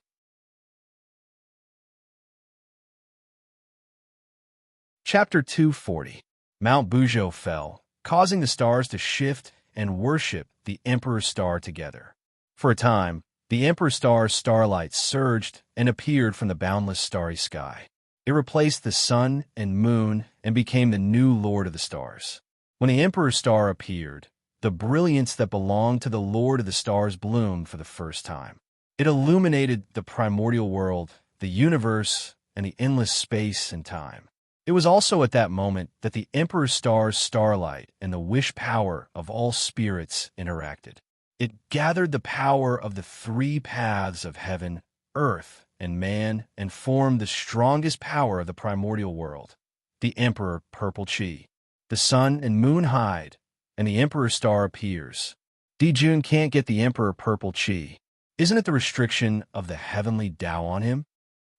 [SPEAKER 1] Chapter 240. Mount Buzhou fell, causing the stars to shift and worship the Emperor's Star together. For a time, the Emperor's Star's starlight surged and appeared from the boundless starry sky. It replaced the sun and moon and became the new Lord of the Stars. When the Emperor's Star appeared, the brilliance that belonged to the Lord of the Stars bloomed for the first time. It illuminated the primordial world, the universe, and the endless space and time. It was also at that moment that the Emperor Star's starlight and the wish power of all spirits interacted. It gathered the power of the three paths of heaven, earth, and man and formed the strongest power of the primordial world. The Emperor Purple Chi. The sun and moon hide, and the Emperor Star appears. Jun can't get the Emperor Purple Chi. Isn't it the restriction of the heavenly Tao on him?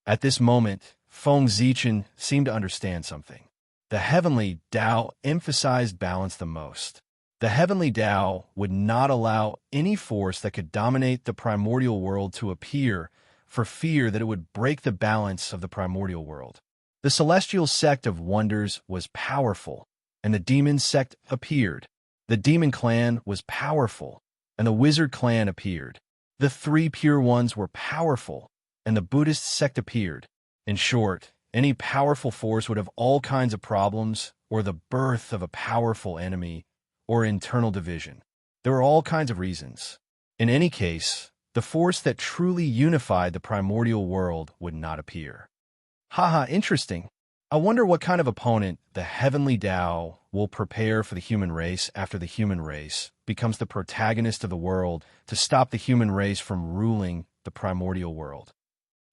[SPEAKER 1] At this moment, Feng Zichen seemed to understand something. The heavenly Tao emphasized balance the most. The heavenly Tao would not allow any force that could dominate the primordial world to appear for fear that it would break the balance of the primordial world. The celestial sect of wonders was powerful, and the demon sect appeared. The demon clan was powerful, and the wizard clan appeared. The three pure ones were powerful, and the Buddhist sect appeared. In short, any powerful force would have all kinds of problems, or the birth of a powerful enemy, or internal division. There were all kinds of reasons. In any case, the force that truly unified the primordial world would not appear. Haha, interesting. I wonder what kind of opponent the heavenly Tao will prepare for the human race after the human race becomes the protagonist of the world to stop the human race from ruling the primordial world.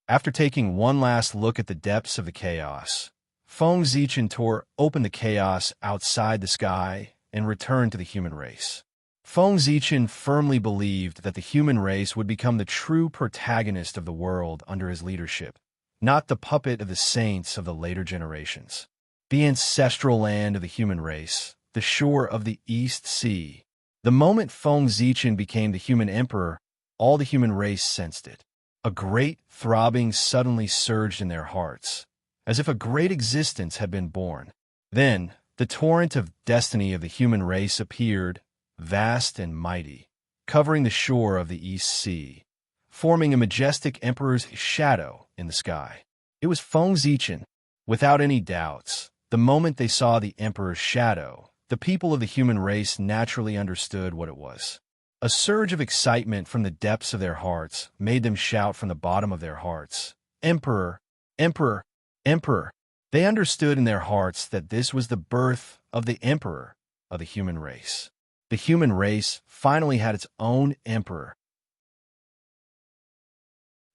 [SPEAKER 1] After taking one last look at the depths of the chaos, Feng Zichen tore open the chaos outside the sky and returned to the human race. Feng Zichen firmly believed that the human race would become the true protagonist of the world under his leadership, not the puppet of the saints of the later generations. The ancestral land of the human race, the shore of the East Sea. The moment Feng Zichen became the human emperor, all the human race sensed it. A great throbbing suddenly surged in their hearts, as if a great existence had been born. Then, the torrent of destiny of the human race appeared, vast and mighty, covering the shore of the East Sea, forming a majestic emperor's shadow in the sky. It was Feng Zichen. Without any doubts, the moment they saw the emperor's shadow, the people of the human race naturally understood what it was. A surge of excitement from the depths of their hearts made them shout from the bottom of their hearts, "Emperor! Emperor! Emperor!" They understood in their hearts that this was the birth of the emperor of the human race. The human race finally had its own emperor.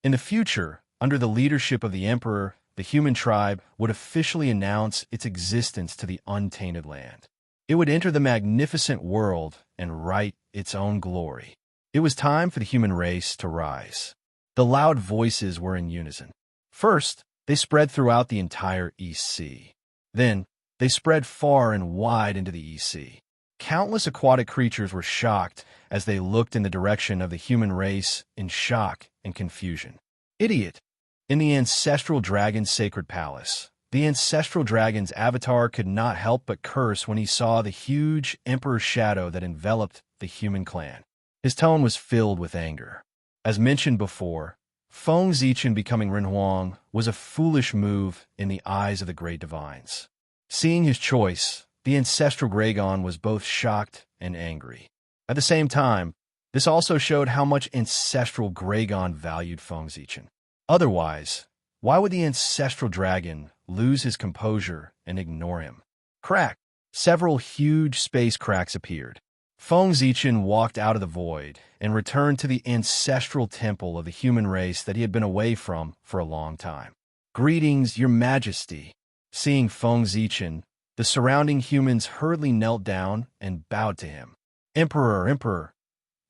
[SPEAKER 1] In the future, under the leadership of the emperor, the human tribe would officially announce its existence to the untainted land. It would enter the magnificent world and write its own glory. It was time for the human race to rise. The loud voices were in unison. First, they spread throughout the entire East Sea. Then, they spread far and wide into the East Sea. Countless aquatic creatures were shocked as they looked in the direction of the human race in shock and confusion. Idiot! In the ancestral dragon's sacred palace, the ancestral dragon's avatar could not help but curse when he saw the huge emperor's shadow that enveloped the human clan. His tone was filled with anger. As mentioned before, Feng Zichen becoming Renhuang was a foolish move in the eyes of the great divines. Seeing his choice, the ancestral Gragon was both shocked and angry. At the same time, this also showed how much ancestral Gragon valued Feng Zichen. Otherwise, why would the ancestral dragon lose his composure and ignore him? Crack! Several huge space cracks appeared. Feng Zichen walked out of the void and returned to the ancestral temple of the human race that he had been away from for a long time. Greetings, Your Majesty. Seeing Feng Zichen, the surrounding humans hurriedly knelt down and bowed to him. Emperor, Emperor.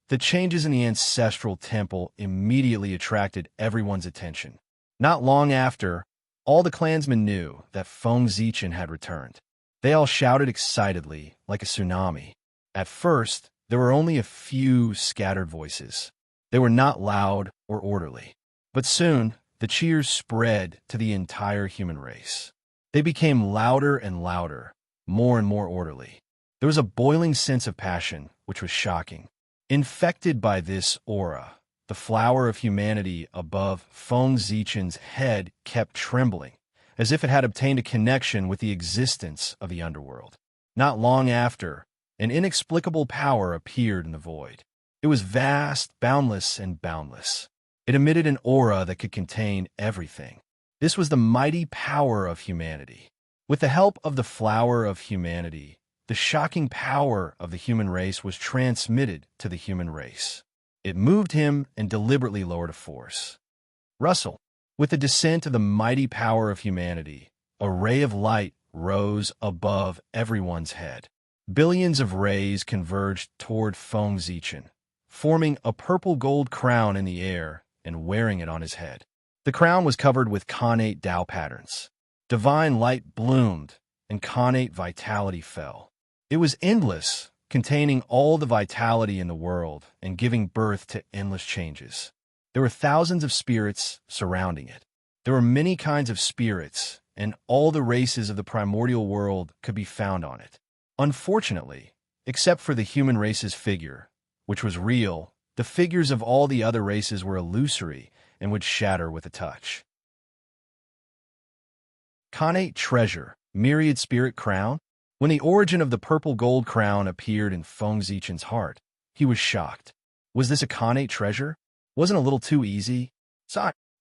[SPEAKER 1] The changes in the ancestral temple immediately attracted everyone's attention. Not long after, all the clansmen knew that Feng Zichen had returned. They all shouted excitedly, like a tsunami. At first, there were only a few scattered voices. They were not loud or orderly. But soon, the cheers spread to the entire human race. They became louder and louder, more and more orderly. There was a boiling sense of passion, which was shocking. Infected by this aura, the flower of humanity above Feng Zichen's head kept trembling, as if it had obtained a connection with the existence of the underworld. Not long after, an inexplicable power appeared in the void. It was vast, boundless, and boundless. It emitted an aura that could contain everything. This was the mighty power of humanity. With the help of the flower of humanity, the shocking power of the human race was transmitted to the human race. It moved him and deliberately lowered a force. Russell, with the descent of the mighty power of humanity, a ray of light rose above everyone's head. Billions of rays converged toward Feng Zichen, forming a purple-gold crown in the air and wearing it on his head. The crown was covered with connate Tao patterns. Divine light bloomed, and connate vitality fell. It was endless, containing all the vitality in the world and giving birth to endless changes. There were thousands of spirits surrounding it. There were many kinds of spirits, and all the races of the primordial world could be found on it. Unfortunately, except for the human race's figure, which was real, the figures of all the other races were illusory and would shatter with a touch. Connate treasure, myriad spirit crown. When the origin of the purple gold crown appeared in Feng Zichen's heart, he was shocked. Was this a connate treasure? Wasn't a little too easy?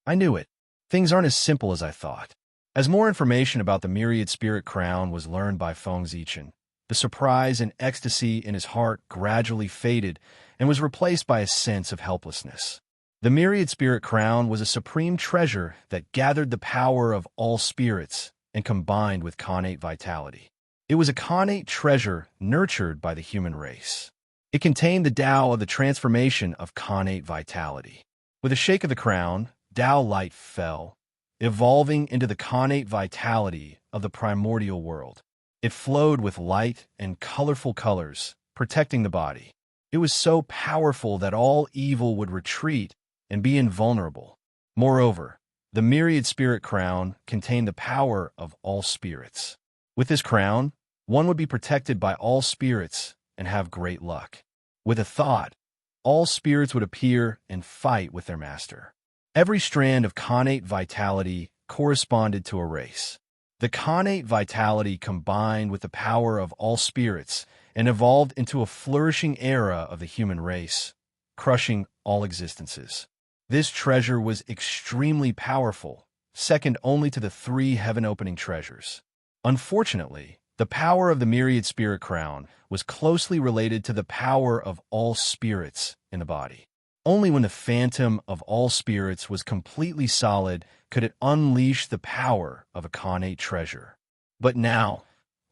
[SPEAKER 1] I knew it. Things aren't as simple as I thought. As more information about the myriad spirit crown was learned by Feng Zichen, the surprise and ecstasy in his heart gradually faded and was replaced by a sense of helplessness. The myriad spirit crown was a supreme treasure that gathered the power of all spirits and combined with connate vitality. It was a connate treasure nurtured by the human race. It contained the Tao of the transformation of connate vitality. With a shake of the crown, Tao light fell, evolving into the connate vitality of the primordial world. It flowed with light and colorful colors, protecting the body. It was so powerful that all evil would retreat and be invulnerable. Moreover, the myriad spirit crown contained the power of all spirits. With this crown, one would be protected by all spirits and have great luck. With a thought, all spirits would appear and fight with their master. Every strand of connate vitality corresponded to a race. The connate vitality combined with the power of all spirits and evolved into a flourishing era of the human race, crushing all existences. This treasure was extremely powerful, second only to the 3 heaven-opening treasures. Unfortunately, the power of the myriad spirit crown was closely related to the power of all spirits in the body. Only when the phantom of all spirits was completely solid could it unleash the power of a connate treasure. But now,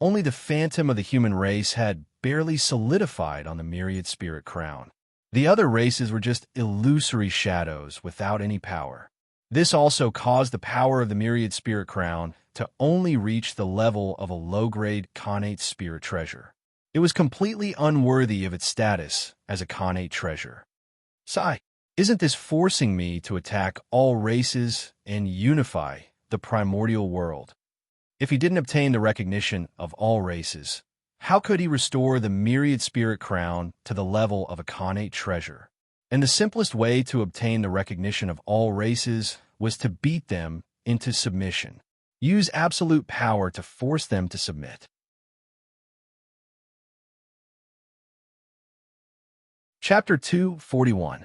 [SPEAKER 1] only the phantom of the human race had barely solidified on the myriad spirit crown. The other races were just illusory shadows without any power. This also caused the power of the myriad spirit crown to only reach the level of a low-grade connate spirit treasure. It was completely unworthy of its status as a connate treasure. Isn't this forcing me to attack all races and unify the primordial world? If he didn't obtain the recognition of all races, how could he restore the myriad spirit crown to the level of a connate treasure? And the simplest way to obtain the recognition of all races was to beat them into submission. Use absolute power to force them to submit. Chapter 241.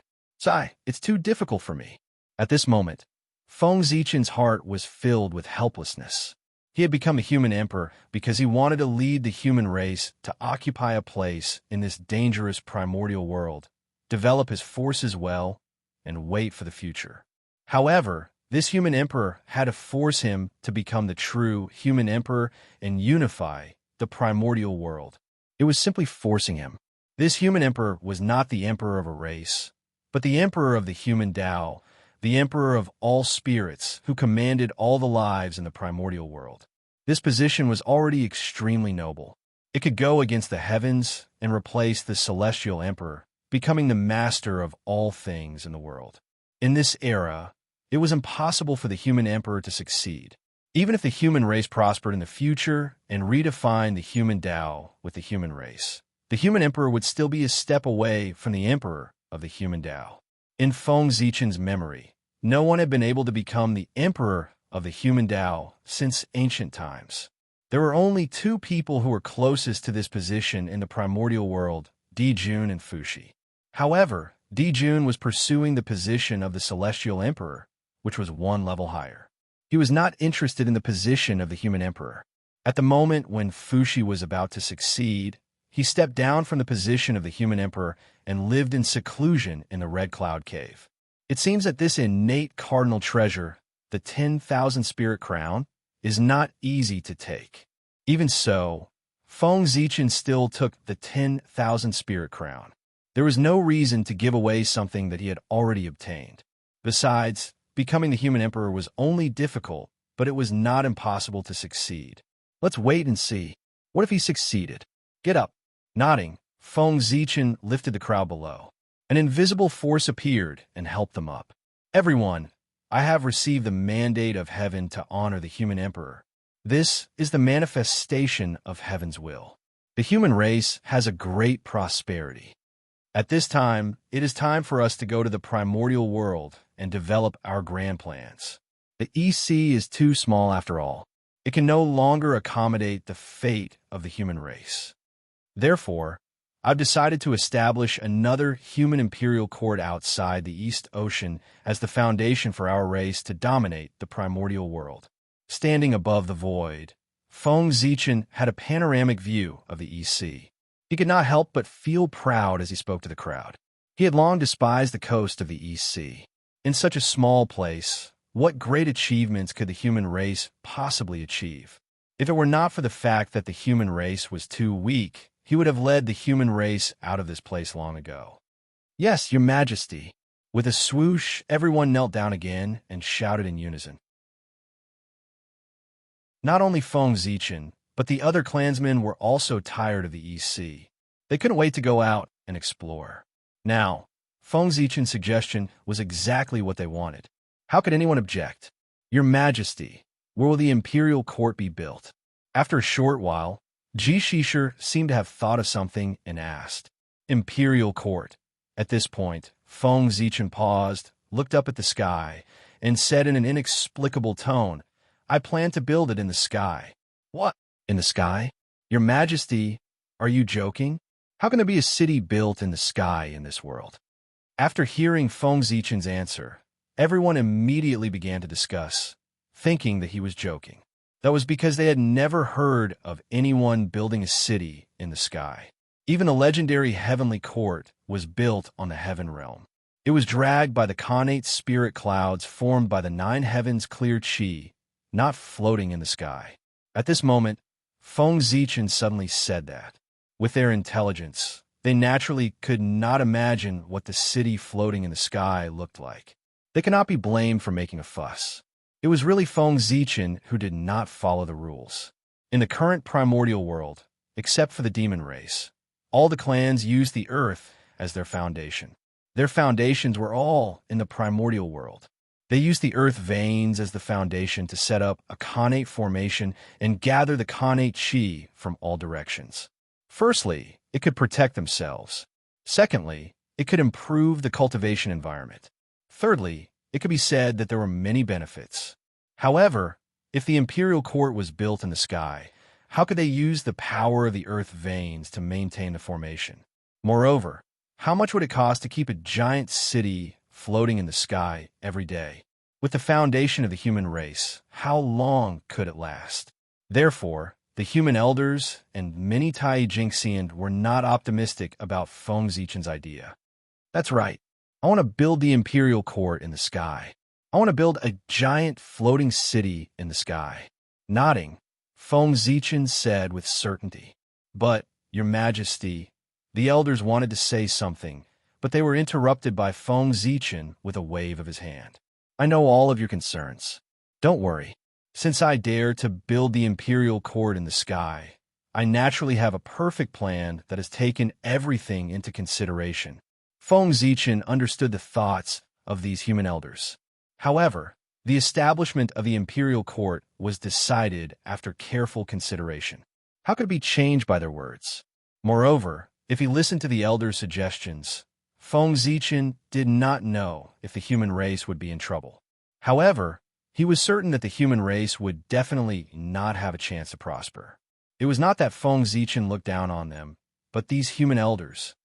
[SPEAKER 1] It's too difficult for me. At this moment, Feng Zichen's heart was filled with helplessness. He had become a human emperor because he wanted to lead the human race to occupy a place in this dangerous primordial world, develop his forces well, and wait for the future. However, this human emperor had to force him to become the true human emperor and unify the primordial world. It was simply forcing him. This human emperor was not the emperor of a race, but the emperor of the human Tao, the emperor of all spirits who commanded all the lives in the primordial world. This position was already extremely noble. It could go against the heavens and replace the celestial emperor, becoming the master of all things in the world. In this era, it was impossible for the human emperor to succeed. Even if the human race prospered in the future and redefined the human Tao with the human race, the human emperor would still be a step away from the emperor of the human Tao. In Feng Zichen's memory, no one had been able to become the emperor of the human Tao since ancient times. There were only 2 people who were closest to this position in the primordial world, Dijun and Fuxi. However, Dijun was pursuing the position of the celestial emperor, which was 1 level higher. He was not interested in the position of the human emperor. At the moment when Fuxi was about to succeed, he stepped down from the position of the human emperor and lived in seclusion in the Red Cloud Cave. It seems that this innate cardinal treasure, the 10,000 spirit crown, is not easy to take. Even so, Feng Zichen still took the 10,000 spirit crown. There was no reason to give away something that he had already obtained. Besides, becoming the human emperor was only difficult, but it was not impossible to succeed. Let's wait and see. What if he succeeded? Get up. Nodding, Feng Zichen lifted the crowd below. An invisible force appeared and helped them up. Everyone, I have received the mandate of heaven to honor the human emperor. This is the manifestation of heaven's will. The human race has a great prosperity. At this time, it is time for us to go to the primordial world and develop our grand plans. The EC is too small after all. It can no longer accommodate the fate of the human race. Therefore, I've decided to establish another human imperial court outside the East Ocean as the foundation for our race to dominate the primordial world. Standing above the void, Feng Zichen had a panoramic view of the EC. He could not help but feel proud as he spoke to the crowd. He had long despised the coast of the EC. In such a small place, what great achievements could the human race possibly achieve? If it were not for the fact that the human race was too weak, he would have led the human race out of this place long ago. Yes, your majesty. With a swoosh, everyone knelt down again and shouted in unison. Not only Feng Zichen, but the other clansmen were also tired of the EC. They couldn't wait to go out and explore. Now, Feng Zichen's suggestion was exactly what they wanted. How could anyone object? Your majesty, where will the imperial court be built? After a short while, Ji Shisher seemed to have thought of something and asked. Imperial court. At this point, Feng Zichen paused, looked up at the sky, and said in an inexplicable tone, I plan to build it in the sky. What? In the sky? Your majesty, are you joking? How can there be a city built in the sky in this world? After hearing Feng Zichen's answer, everyone immediately began to discuss, thinking that he was joking. That was because they had never heard of anyone building a city in the sky. Even a legendary heavenly court was built on the heaven realm. It was dragged by the connate spirit clouds formed by the 9 heavens clear chi, not floating in the sky. At this moment, Feng Zichen suddenly said that. With their intelligence, they naturally could not imagine what the city floating in the sky looked like. They cannot be blamed for making a fuss. It was really Feng Zichen who did not follow the rules. In the current primordial world, except for the demon race, all the clans used the earth as their foundation. Their foundations were all in the primordial world. They used the earth veins as the foundation to set up a connate formation and gather the connate chi from all directions. Firstly, it could protect themselves. Secondly, it could improve the cultivation environment. Thirdly, it could be said that there were many benefits. However, if the imperial court was built in the sky, how could they use the power of the earth veins to maintain the formation? Moreover, how much would it cost to keep a giant city floating in the sky every day? With the foundation of the human race, how long could it last? Therefore, the human elders and many Tai Jingxian were not optimistic about Feng Zichen's idea. That's right. I want to build the imperial court in the sky. I want to build a giant floating city in the sky. Nodding, Feng Zichen said with certainty. But, your majesty, the elders wanted to say something, but they were interrupted by Feng Zichen with a wave of his hand. I know all of your concerns. Don't worry. Since I dare to build the imperial court in the sky, I naturally have a perfect plan that has taken everything into consideration. Feng Zichen understood the thoughts of these human elders. However, the establishment of the imperial court was decided after careful consideration. How could it be changed by their words? Moreover, if he listened to the elders' suggestions, Feng Zichen did not know if the human race would be in trouble. However, he was certain that the human race would definitely not have a chance to prosper. It was not that Feng Zichen looked down on them, but these human elders.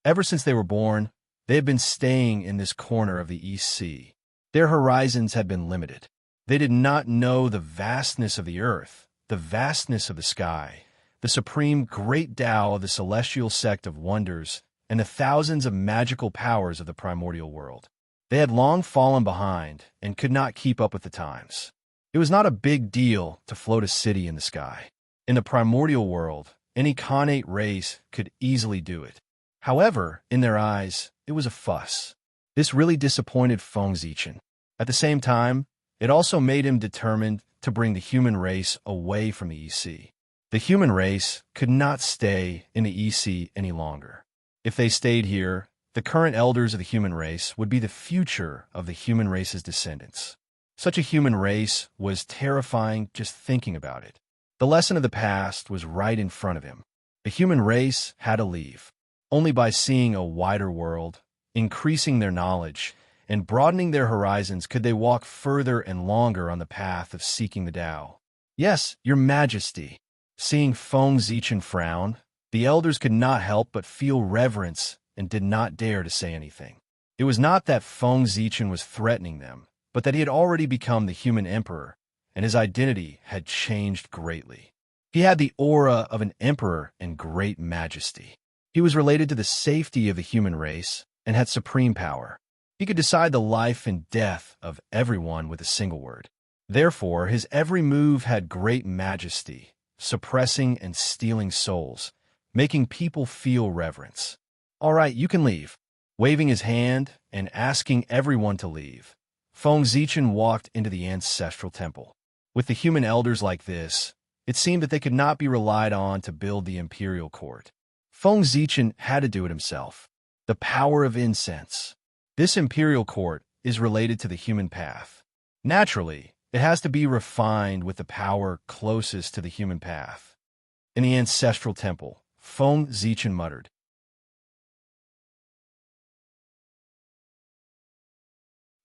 [SPEAKER 1] Ever since they were born, they have been staying in this corner of the East Sea. Their horizons had been limited. They did not know the vastness of the earth, the vastness of the sky, the supreme great Tao of the celestial sect of wonders, and the thousands of magical powers of the primordial world. They had long fallen behind and could not keep up with the times. It was not a big deal to float a city in the sky. In the primordial world, any connate race could easily do it. However, in their eyes, it was a fuss. This really disappointed Feng Zichen. At the same time, it also made him determined to bring the human race away from the EC. The human race could not stay in the EC any longer. If they stayed here, the current elders of the human race would be the future of the human race's descendants. Such a human race was terrifying just thinking about it. The lesson of the past was right in front of him. The human race had to leave. Only by seeing a wider world, increasing their knowledge, and broadening their horizons could they walk further and longer on the path of seeking the Tao. Yes, your majesty. Seeing Feng Zichen frown, the elders could not help but feel reverence and did not dare to say anything. It was not that Feng Zichen was threatening them, but that he had already become the human emperor, and his identity had changed greatly. He had the aura of an emperor and great majesty. He was related to the safety of the human race and had supreme power. He could decide the life and death of everyone with a single word. Therefore, his every move had great majesty, suppressing and stealing souls, making people feel reverence. All right, you can leave. Waving his hand and asking everyone to leave, Feng Zichen walked into the ancestral temple. With the human elders like this, it seemed that they could not be relied on to build the imperial court. Feng Zichen had to do it himself. The power of incense. This imperial court is related to the human path. Naturally, it has to be refined with the power closest to the human path. In the ancestral temple, Feng Zichen muttered.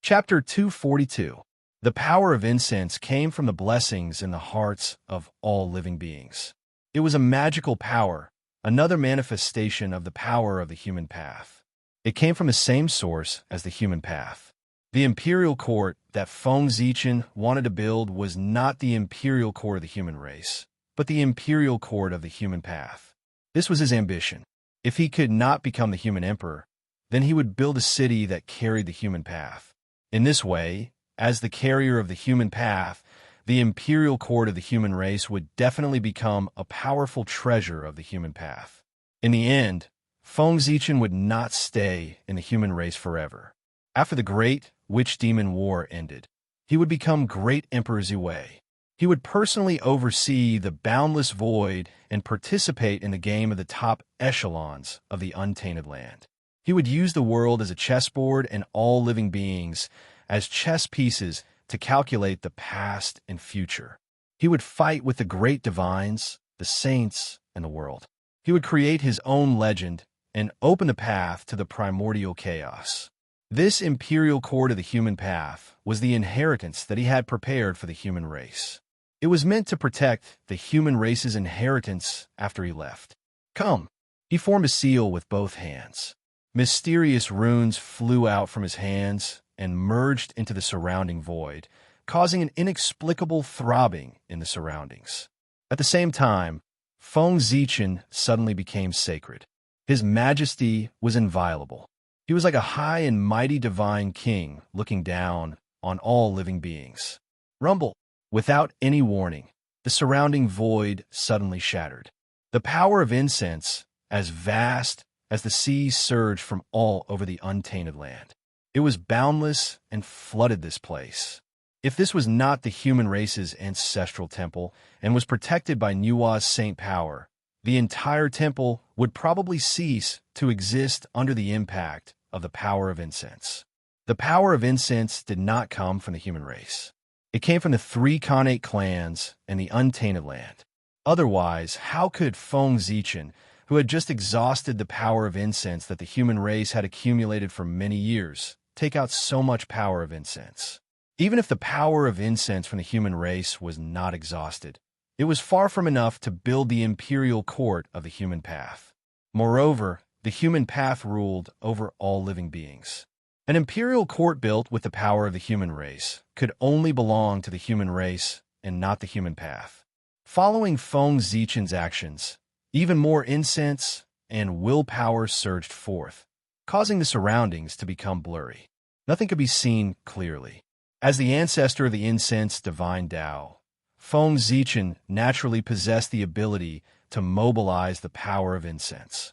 [SPEAKER 1] Chapter 242. The power of incense came from the blessings in the hearts of all living beings. It was a magical power, another manifestation of the power of the human path. It came from the same source as the human path. The imperial court that Feng Zichen wanted to build was not the imperial court of the human race, but the imperial court of the human path. This was his ambition. If he could not become the human emperor, then he would build a city that carried the human path. In this way, as the carrier of the human path, the imperial court of the human race would definitely become a powerful treasure of the human path. In the end, Feng Zichen would not stay in the human race forever. After the Great Witch-Demon War ended, he would become Great Emperor Zhui. He would personally oversee the boundless void and participate in the game of the top echelons of the untainted land. He would use the world as a chessboard and all living beings as chess pieces to calculate the past and future. He would fight with the great divines, the saints, and the world. He would create his own legend and open the path to the primordial chaos. This imperial court of the human path was the inheritance that he had prepared for the human race. It was meant to protect the human race's inheritance after he left. Come. He formed a seal with both hands. Mysterious runes flew out from his hands and merged into the surrounding void, causing an inexplicable throbbing in the surroundings. At the same time, Feng Zichen suddenly became sacred. His majesty was inviolable. He was like a high and mighty divine king looking down on all living beings. Rumble! Without any warning, the surrounding void suddenly shattered. The power of incense, as vast as the seas surged from all over the untainted land. It was boundless and flooded this place. If this was not the human race's ancestral temple and was protected by Nua's saint power, the entire temple would probably cease to exist under the impact of the power of incense. The power of incense did not come from the human race. It came from the three Khanate clans and the untainted land. Otherwise, how could Feng Zichen, who had just exhausted the power of incense that the human race had accumulated for many years, take out so much power of incense? Even if the power of incense from the human race was not exhausted, it was far from enough to build the imperial court of the human path. Moreover, the human path ruled over all living beings. An imperial court built with the power of the human race could only belong to the human race and not the human path. Following Feng Zichen's actions, even more incense and willpower surged forth, causing the surroundings to become blurry. Nothing could be seen clearly. As the ancestor of the incense divine Tao, Feng Zichen naturally possessed the ability to mobilize the power of incense.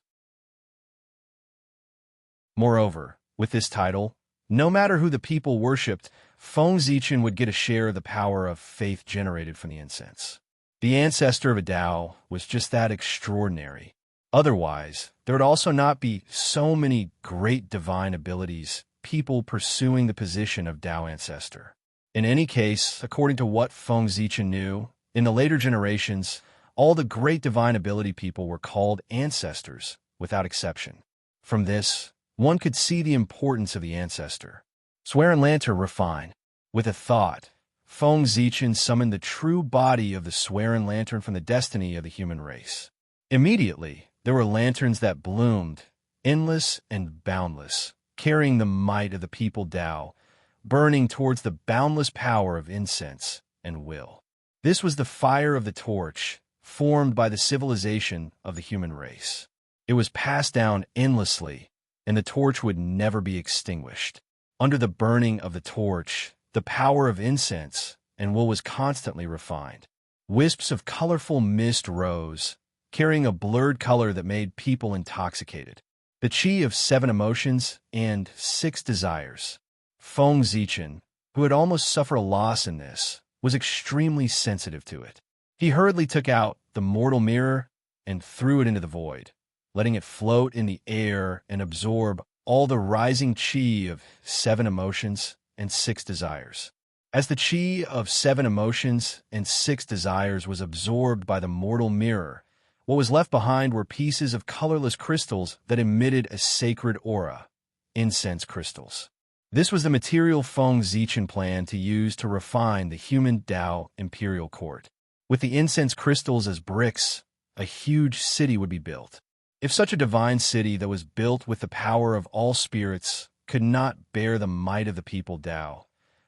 [SPEAKER 1] Moreover, with this title, no matter who the people worshipped, Feng Zichen would get a share of the power of faith generated from the incense. The ancestor of a Tao was just that extraordinary. Otherwise, there would also not be so many great divine abilities, people pursuing the position of Tao ancestor. In any case, according to what Feng Zichen knew, in the later generations, all the great divine ability people were called ancestors, without exception. From this, one could see the importance of the ancestor. Swearing Lantern refined. With a thought, Feng Zichen summoned the true body of the Swearing Lantern from the destiny of the human race. Immediately, there were lanterns that bloomed, endless and boundless, carrying the might of the people Tao, burning towards the boundless power of incense and will. This was the fire of the torch, formed by the civilization of the human race. It was passed down endlessly, and the torch would never be extinguished. Under the burning of the torch, the power of incense and will was constantly refined. Wisps of colorful mist rose, carrying a blurred color that made people intoxicated. The chi of 7 emotions and 6 desires. Feng Zichen, who had almost suffered a loss in this, was extremely sensitive to it. He hurriedly took out the mortal mirror and threw it into the void, letting it float in the air and absorb all the rising chi of 7 emotions and 6 desires. As the chi of 7 emotions and 6 desires was absorbed by the mortal mirror, what was left behind were pieces of colorless crystals that emitted a sacred aura, incense crystals. This was the material Feng Zichen planned to use to refine the human Tao imperial court. With the incense crystals as bricks, a huge city would be built. If such a divine city that was built with the power of all spirits could not bear the might of the people Tao,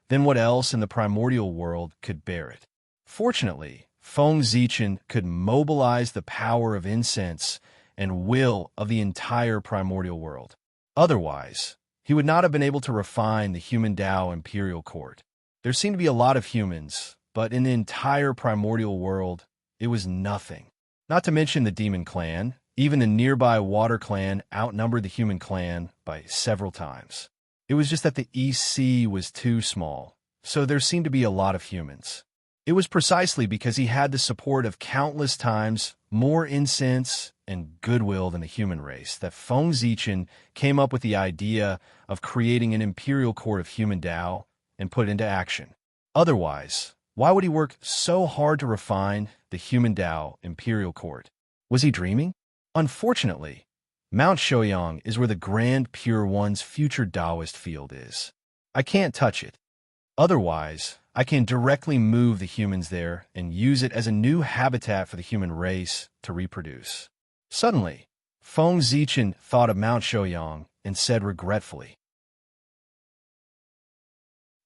[SPEAKER 1] then what else in the primordial world could bear it? Fortunately, Feng Zichen could mobilize the power of incense and will of the entire primordial world. Otherwise, he would not have been able to refine the human Tao imperial court. There seemed to be a lot of humans, but in the entire primordial world, it was nothing. Not to mention the demon clan. Even the nearby water clan outnumbered the human clan by several times. It was just that the East Sea was too small, so there seemed to be a lot of humans. It was precisely because he had the support of countless times more incense and goodwill than the human race that Feng Zichen came up with the idea of creating an imperial court of human Tao and put it into action. Otherwise, why would he work so hard to refine the human Tao imperial court? Was he dreaming? Unfortunately, Mount Shouyang is where the Grand Pure One's future Taoist field is. I can't touch it. Otherwise, I can directly move the humans there and use it as a new habitat for the human race to reproduce. Suddenly, Feng Zichen thought of Mount Shouyang and said regretfully,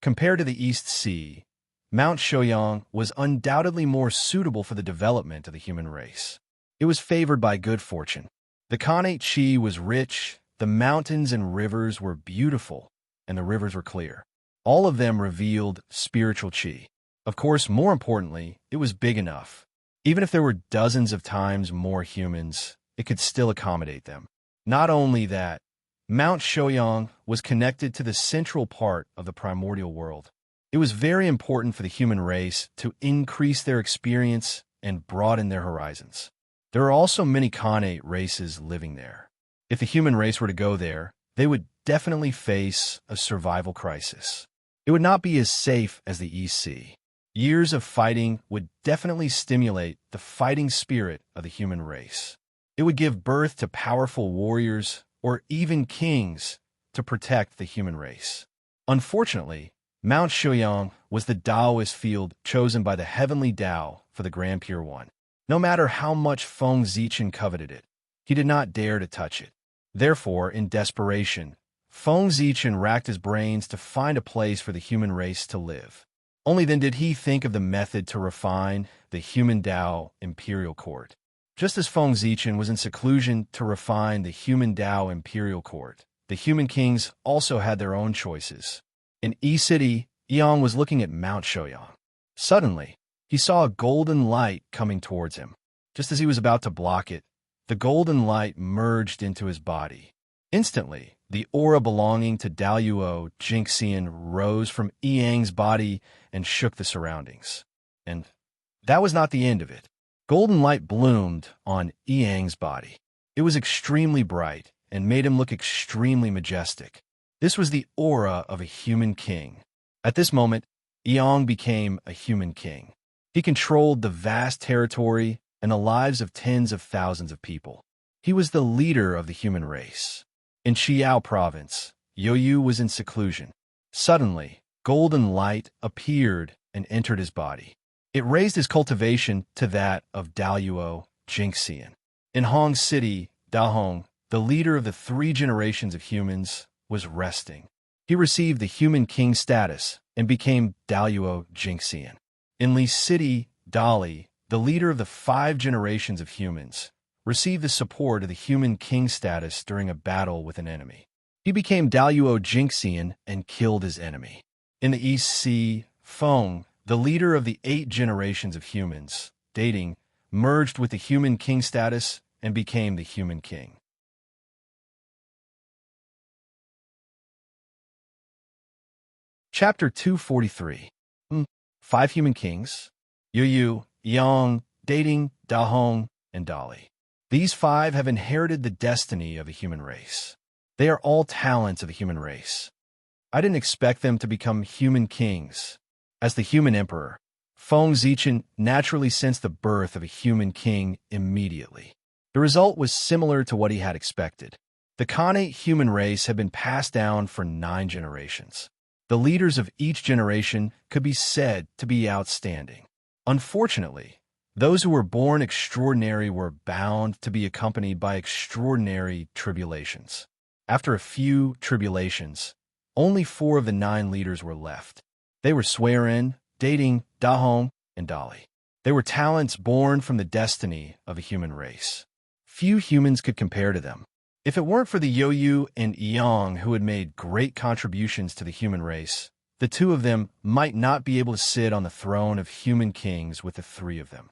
[SPEAKER 1] compared to the East Sea, Mount Shouyang was undoubtedly more suitable for the development of the human race. It was favored by good fortune. The Khanate Chi was rich, the mountains and rivers were beautiful, and the rivers were clear. All of them revealed spiritual Chi. Of course, more importantly, it was big enough. Even if there were dozens of times more humans, it could still accommodate them. Not only that, Mount Shouyang was connected to the central part of the primordial world. It was very important for the human race to increase their experience and broaden their horizons. There are also many Khanate races living there. If the human race were to go there, they would definitely face a survival crisis. It would not be as safe as the East Sea. Years of fighting would definitely stimulate the fighting spirit of the human race. It would give birth to powerful warriors or even kings to protect the human race. Unfortunately, Mount Shouyang was the Taoist field chosen by the heavenly Tao for the Grand Pure One. No matter how much Feng Zichen coveted it, he did not dare to touch it. Therefore, in desperation, Feng Zichen racked his brains to find a place for the human race to live. Only then did he think of the method to refine the human Tao imperial court. Just as Feng Zichen was in seclusion to refine the human Tao imperial court, the human kings also had their own choices. In E-City, Yang was looking at Mount Shouyang. Suddenly, he saw a golden light coming towards him. Just as he was about to block it, the golden light merged into his body. Instantly, the aura belonging to Daluo Jingxian rose from Yang's body and shook the surroundings. And that was not the end of it. Golden light bloomed on Yang's body. It was extremely bright and made him look extremely majestic. This was the aura of a human king. At this moment, Yang became a human king. He controlled the vast territory and the lives of tens of thousands of people. He was the leader of the human race. In Qiao province, Youyu was in seclusion. Suddenly, golden light appeared and entered his body. It raised his cultivation to that of Daluo Jingxian. In Hong City, Dahong, the leader of the 3 generations of humans, was resting. He received the human king status and became Daluo Jingxian. In Li City, Dali, the leader of the 5 generations of humans, received the support of the human king status during a battle with an enemy. He became Daluo Jingxian and killed his enemy. In the East Sea, Feng, the leader of the 8 generations of humans, dating, merged with the human king status and became the human king. Chapter 243. 5 Human Kings. Youyu, Yang, dating, Dahong, and Dali. These 5 have inherited the destiny of a human race. They are all talents of a human race. I didn't expect them to become human kings. As the human emperor, Feng Zichen naturally sensed the birth of a human king immediately. The result was similar to what he had expected. The Khanate human race had been passed down for 9 generations. The leaders of each generation could be said to be outstanding. Unfortunately, those who were born extraordinary were bound to be accompanied by extraordinary tribulations. After a few tribulations, only 4 of the 9 leaders were left. They were Suiren, dating, Dahong, and Dali. They were talents born from the destiny of a human race. Few humans could compare to them. If it weren't for the Youyu and Yang who had made great contributions to the human race, the 2 of them might not be able to sit on the throne of human kings with the 3 of them.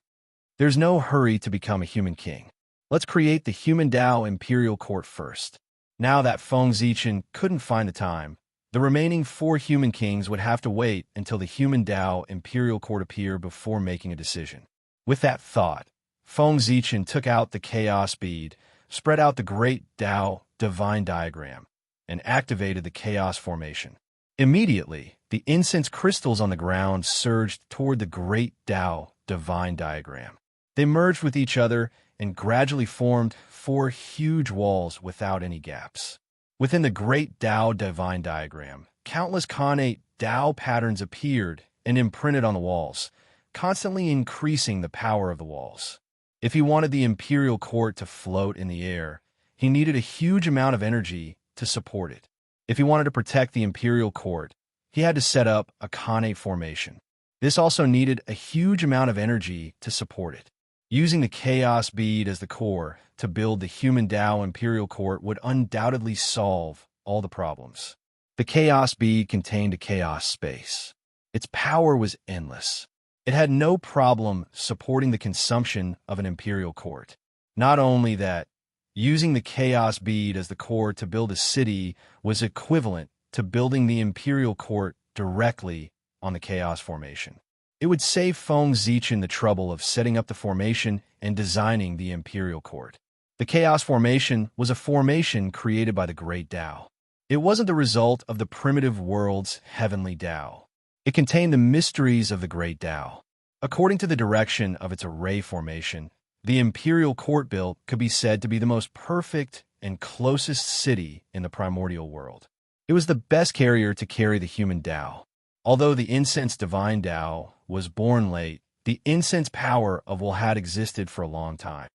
[SPEAKER 1] There's no hurry to become a human king. Let's create the human Tao imperial court first. Now that Feng Zichen couldn't find the time, the remaining 4 human kings would have to wait until the human Tao imperial court appeared before making a decision. With that thought, Feng Zichen took out the chaos bead, spread out the great Tao divine diagram, and activated the chaos formation. Immediately, the incense crystals on the ground surged toward the great Tao divine diagram. They merged with each other and gradually formed 4 huge walls without any gaps. Within the great Tao divine diagram, countless Khanate Tao patterns appeared and imprinted on the walls, constantly increasing the power of the walls. If he wanted the imperial court to float in the air, he needed a huge amount of energy to support it. If he wanted to protect the imperial court, he had to set up a Khanate formation. This also needed a huge amount of energy to support it. Using the chaos bead as the core to build the human Tao imperial court would undoubtedly solve all the problems. The chaos bead contained a chaos space. Its power was endless. It had no problem supporting the consumption of an imperial court. Not only that, using the chaos bead as the core to build a city was equivalent to building the imperial court directly on the chaos formation. It would save Feng Zichen the trouble of setting up the formation and designing the imperial court. The chaos formation was a formation created by the great Tao. It wasn't the result of the primitive world's heavenly Tao. It contained the mysteries of the great Tao. According to the direction of its array formation, the imperial court built could be said to be the most perfect and closest city in the primordial world. It was the best carrier to carry the human Tao. Although the incense divine Tao was born late, the incense power of Will had existed for a long time.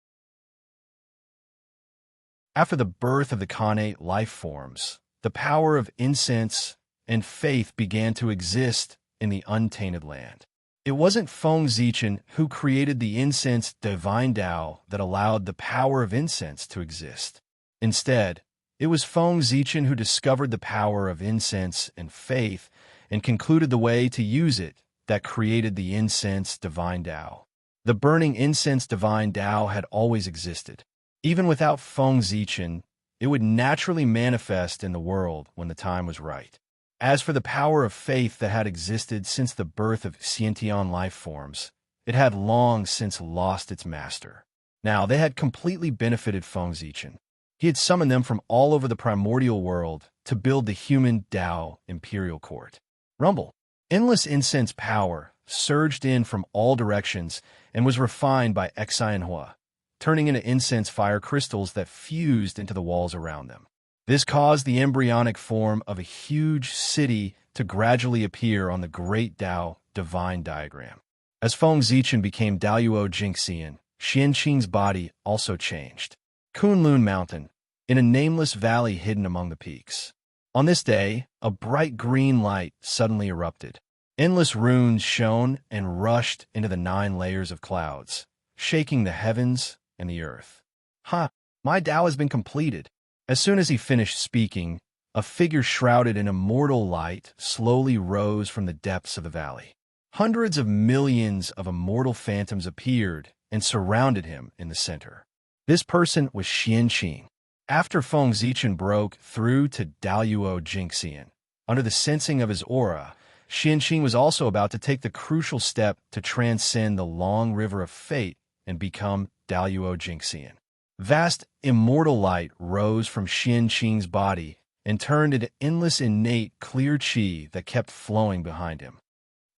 [SPEAKER 1] After the birth of the Khanate life forms, the power of incense and faith began to exist in the untainted land. It wasn't Feng Zichen who created the incense divine Tao that allowed the power of incense to exist. Instead, it was Feng Zichen who discovered the power of incense and faith and concluded the way to use it that created the incense divine Tao. The burning incense divine Tao had always existed. Even without Feng Zichen, it would naturally manifest in the world when the time was right. As for the power of faith that had existed since the birth of sentient life forms, it had long since lost its master. Now, they had completely benefited Feng Zichen. He had summoned them from all over the primordial world to build the human Tao imperial court. Rumble. Endless incense power surged in from all directions and was refined by Xianhua, turning into incense fire crystals that fused into the walls around them. This caused the embryonic form of a huge city to gradually appear on the Great Tao divine diagram. As Feng Zichen became Daoyuo Jingxian, Xianqing's body also changed. Kunlun Mountain, in a nameless valley hidden among the peaks. On this day, a bright green light suddenly erupted. Endless runes shone and rushed into the 9 layers of clouds, shaking the heavens and the earth. My Tao has been completed. As soon as he finished speaking, a figure shrouded in immortal light slowly rose from the depths of the valley. Hundreds of millions of immortal phantoms appeared and surrounded him in the center. This person was Xianqing. After Feng Zichen broke through to Daoyuo Jingxian, under the sensing of his aura, Xianqing was also about to take the crucial step to transcend the long river of fate and become Daoyuo Jingxian. Vast immortal light rose from Xianqing's body and turned into endless innate clear qi that kept flowing behind him.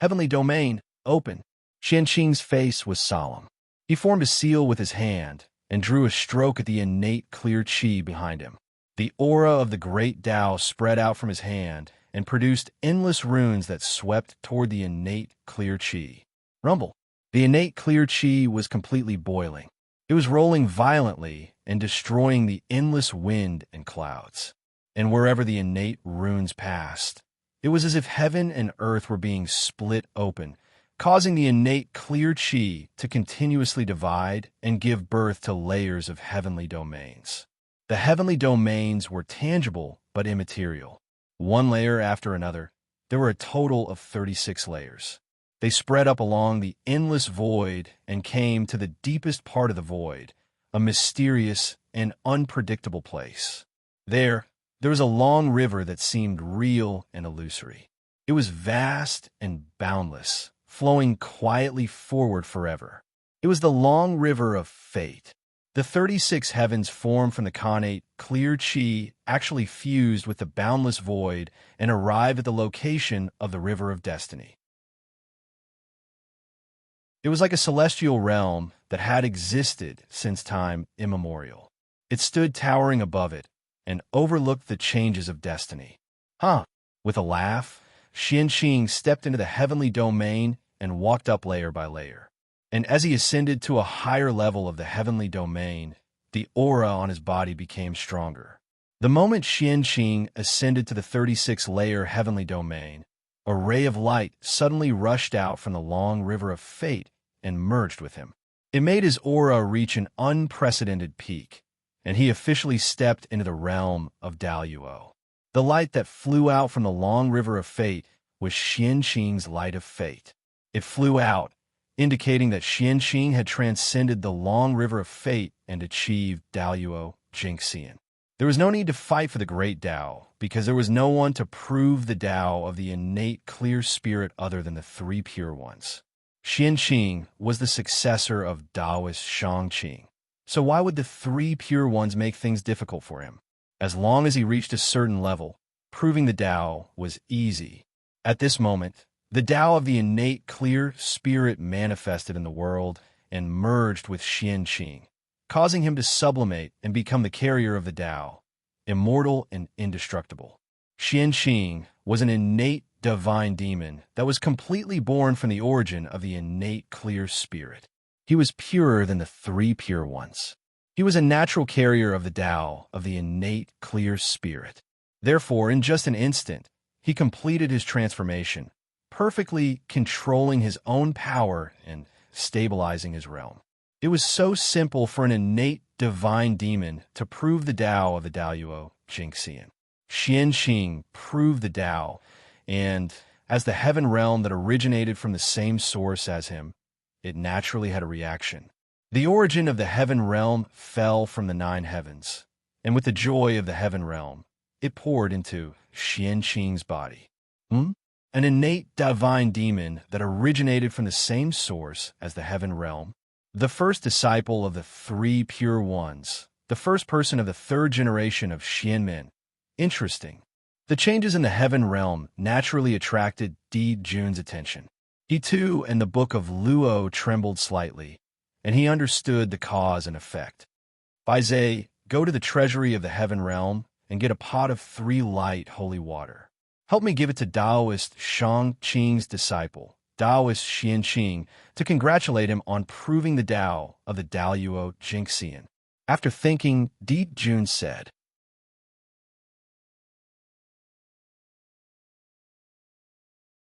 [SPEAKER 1] Heavenly domain, open. Xianqing's face was solemn. He formed a seal with his hand and drew a stroke at the innate clear qi behind him. The aura of the great Tao spread out from his hand and produced endless runes that swept toward the innate clear qi. Rumble. The innate clear qi was completely boiling. It was rolling violently and destroying the endless wind and clouds. And wherever the innate runes passed, it was as if heaven and earth were being split open, causing the innate clear qi to continuously divide and give birth to layers of heavenly domains. The heavenly domains were tangible but immaterial. One layer after another, there were a total of 36 layers. They spread up along the endless void and came to the deepest part of the void, a mysterious and unpredictable place. There was a long river that seemed real and illusory. It was vast and boundless, flowing quietly forward forever. It was the long river of fate. The 36 heavens formed from the connate clear qi actually fused with the boundless void and arrived at the location of the river of destiny. It was like a celestial realm that had existed since time immemorial. It stood towering above it and overlooked the changes of destiny. With a laugh, Xianqing stepped into the heavenly domain and walked up layer by layer. And as he ascended to a higher level of the heavenly domain, the aura on his body became stronger. The moment Xianqing ascended to the 36-layer heavenly domain, a ray of light suddenly rushed out from the long river of fate and merged with him. It made his aura reach an unprecedented peak, and he officially stepped into the realm of Daoyuo. The light that flew out from the long river of fate was Xianqing's light of fate. It flew out, indicating that Xianqing had transcended the long river of fate and achieved Daoyuo Jingxian. There was no need to fight for the great Tao, because there was no one to prove the Tao of the innate clear spirit other than the 3 pure ones. Xianqing was the successor of Taoist Shangqing, so why would the 3 pure ones make things difficult for him? As long as he reached a certain level, proving the Tao was easy. At this moment, the Tao of the innate clear spirit manifested in the world and merged with Xianqing, causing him to sublimate and become the carrier of the Tao, immortal and indestructible. Xianqing was an innate divine demon that was completely born from the origin of the innate clear spirit. He was purer than the 3 pure ones. He was a natural carrier of the Tao of the innate clear spirit. Therefore, in just an instant, he completed his transformation, perfectly controlling his own power and stabilizing his realm. It was so simple for an innate divine demon to prove the Tao of the Daoyuo Jingxian. Xianqing proved the Tao, and as the heaven realm that originated from the same source as him, it naturally had a reaction. The origin of the heaven realm fell from the 9 heavens, and with the joy of the heaven realm, it poured into Xianqing's body. An innate divine demon that originated from the same source as the heaven realm, the first disciple of the 3 pure ones, the first person of the 3rd generation of Xianmen. Interesting. The changes in the heaven realm naturally attracted Di Jun's attention. He too, and the book of Luo trembled slightly, and he understood the cause and effect. Baizhe, go to the treasury of the heaven realm and get a pot of 3 light holy water. Help me give it to Taoist Shangqing's disciple, Taoist Xianqing, to congratulate him on proving the Tao of the Daoyuo Jingxian. After thinking, Di Jun said,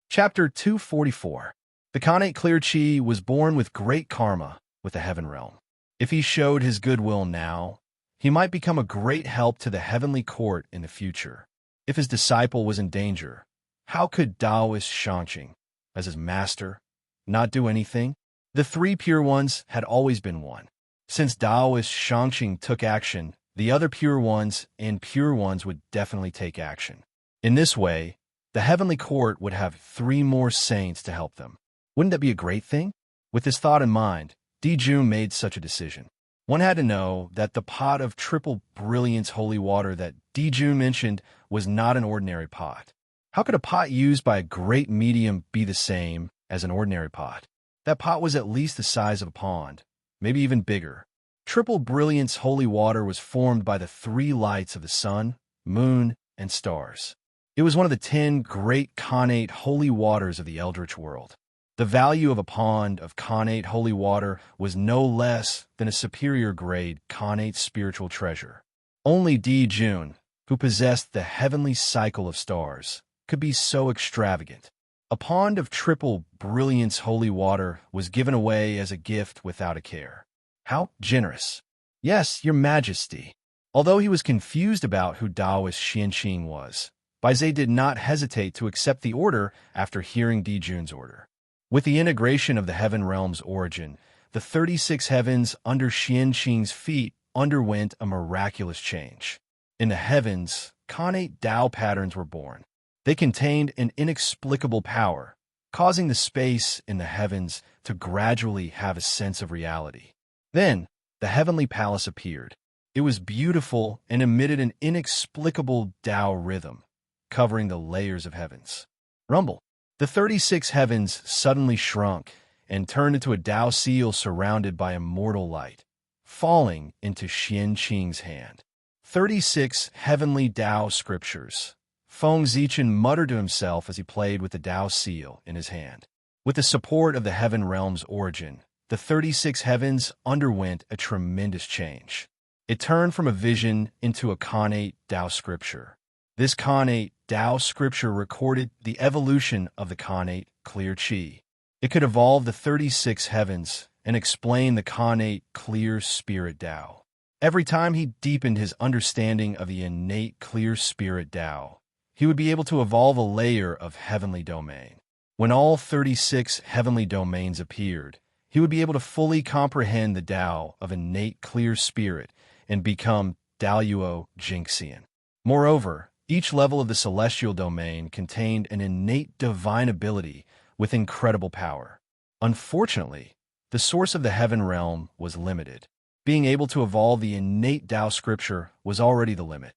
[SPEAKER 1] Chapter 244. The Khanate Clear Chi was born with great karma with the heaven realm. If he showed his goodwill now, he might become a great help to the heavenly court in the future. If his disciple was in danger, how could Taoist Shangqing, as his master, not do anything? The 3 pure ones had always been one. Since Taoist Shangqing took action, the other pure ones and pure ones would definitely take action. In this way, the heavenly court would have 3 more saints to help them. Wouldn't that be a great thing? With this thought in mind, Di Jun made such a decision. One had to know that the pot of triple brilliance holy water that Di Jun mentioned was not an ordinary pot. How could a pot used by a great medium be the same as an ordinary pot? That pot was at least the size of a pond, maybe even bigger. Triple brilliance holy water was formed by the 3 lights of the sun, moon, and stars. It was one of the 10 great Khanate holy waters of the Eldritch world. The value of a pond of Khanate holy water was no less than a superior grade Khanate spiritual treasure. Only Di Jun, who possessed the heavenly cycle of stars, could be so extravagant. A pond of triple brilliance holy water was given away as a gift without a care. How generous! Yes, your majesty. Although he was confused about who Taoist Xianqing was, Baizhe did not hesitate to accept the order after hearing Di Jun's order. With the integration of the heaven realm's origin, the 36 heavens under Xianqing's feet underwent a miraculous change. In the heavens, Khanate Tao patterns were born. They contained an inexplicable power, causing the space in the heavens to gradually have a sense of reality. Then, the heavenly palace appeared. It was beautiful and emitted an inexplicable Tao rhythm, covering the layers of heavens. Rumble. The 36 heavens suddenly shrunk and turned into a Tao seal surrounded by immortal light, falling into Xianqing's hand. 36 heavenly Tao scriptures. Feng Zichen muttered to himself as he played with the Tao seal in his hand. With the support of the heaven realm's origin, the 36 heavens underwent a tremendous change. It turned from a vision into a Khanate Tao scripture. This Khanate Tao scripture recorded the evolution of the Khanate Clear Chi. It could evolve the 36 heavens and explain the Khanate Clear Spirit Tao. Every time he deepened his understanding of the innate Clear Spirit Tao, he would be able to evolve a layer of heavenly domain. When all 36 heavenly domains appeared, he would be able to fully comprehend the Tao of innate Clear Spirit and become Daoyuo Jingxian. Moreover, each level of the celestial domain contained an innate divine ability with incredible power. Unfortunately, the source of the heaven realm was limited. Being able to evolve the innate Tao scripture was already the limit.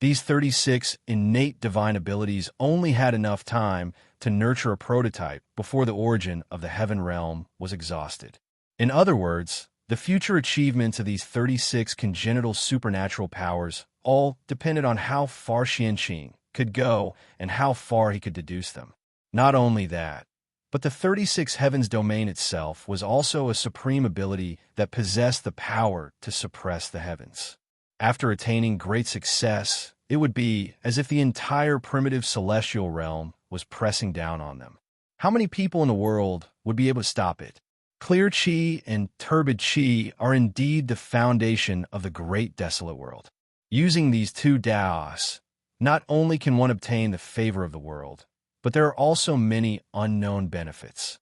[SPEAKER 1] These 36 innate divine abilities only had enough time to nurture a prototype before the origin of the heaven realm was exhausted. In other words, the future achievements of these 36 congenital supernatural powers all depended on how far Xianqing could go and how far he could deduce them. Not only that, but the 36 heavens domain itself was also a supreme ability that possessed the power to suppress the heavens. After attaining great success, it would be as if the entire primitive celestial realm was pressing down on them. How many people in the world would be able to stop it? Clear chi and turbid chi are indeed the foundation of the great desolate world. Using these two Daos, not only can one obtain the favor of the world, but there are also many unknown benefits.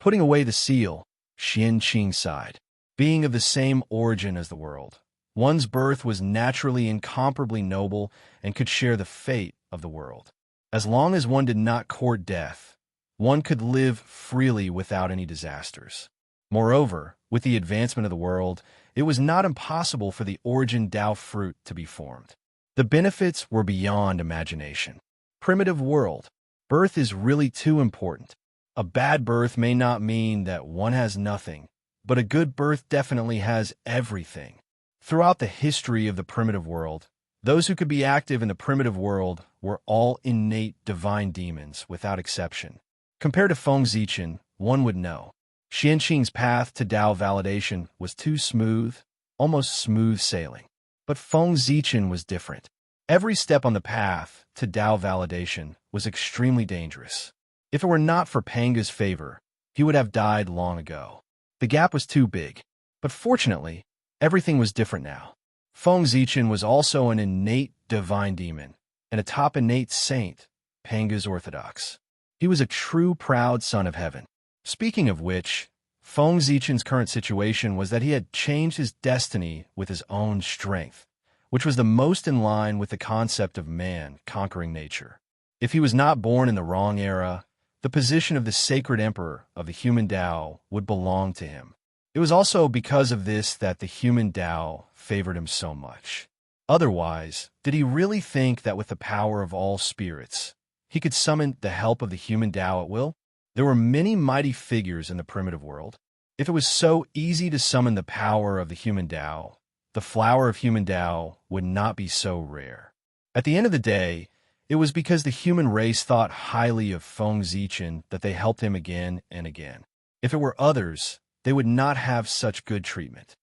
[SPEAKER 1] Putting away the seal, Xian Qing sighed. Being of the same origin as the world, one's birth was naturally incomparably noble and could share the fate of the world. As long as one did not court death, one could live freely without any disasters. Moreover, with the advancement of the world, it was not impossible for the origin Tao fruit to be formed. The benefits were beyond imagination. Primitive world. Birth is really too important. A bad birth may not mean that one has nothing, but a good birth definitely has everything. Throughout the history of the primitive world, those who could be active in the primitive world were all innate divine demons without exception. Compared to Feng Zichen, one would know. Xianqing's path to Tao validation was too smooth, almost smooth sailing. But Feng Zichen was different. Every step on the path to Tao validation was extremely dangerous. If it were not for Panga's favor, he would have died long ago. The gap was too big. But fortunately, everything was different now. Feng Zichen was also an innate divine demon, and a top innate saint, Panga's orthodox. He was a true proud son of heaven. Speaking of which, Feng Zichen's current situation was that he had changed his destiny with his own strength, which was the most in line with the concept of man conquering nature. If he was not born in the wrong era, the position of the sacred emperor of the human Tao would belong to him. It was also because of this that the human Tao favored him so much. Otherwise, did he really think that with the power of all spirits, he could summon the help of the human Tao at will? There were many mighty figures in the primitive world. If it was so easy to summon the power of the human Tao, the flower of human Tao would not be so rare. At the end of the day, it was because the human race thought highly of Feng Zichen that they helped him again and again. If it were others, they would not have such good treatment.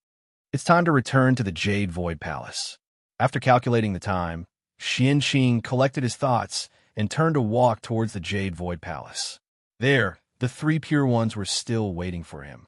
[SPEAKER 1] It's time to return to the Jade Void Palace. After calculating the time, Xianqing collected his thoughts and turned to walk towards the Jade Void Palace. There, the three pure ones were still waiting for him.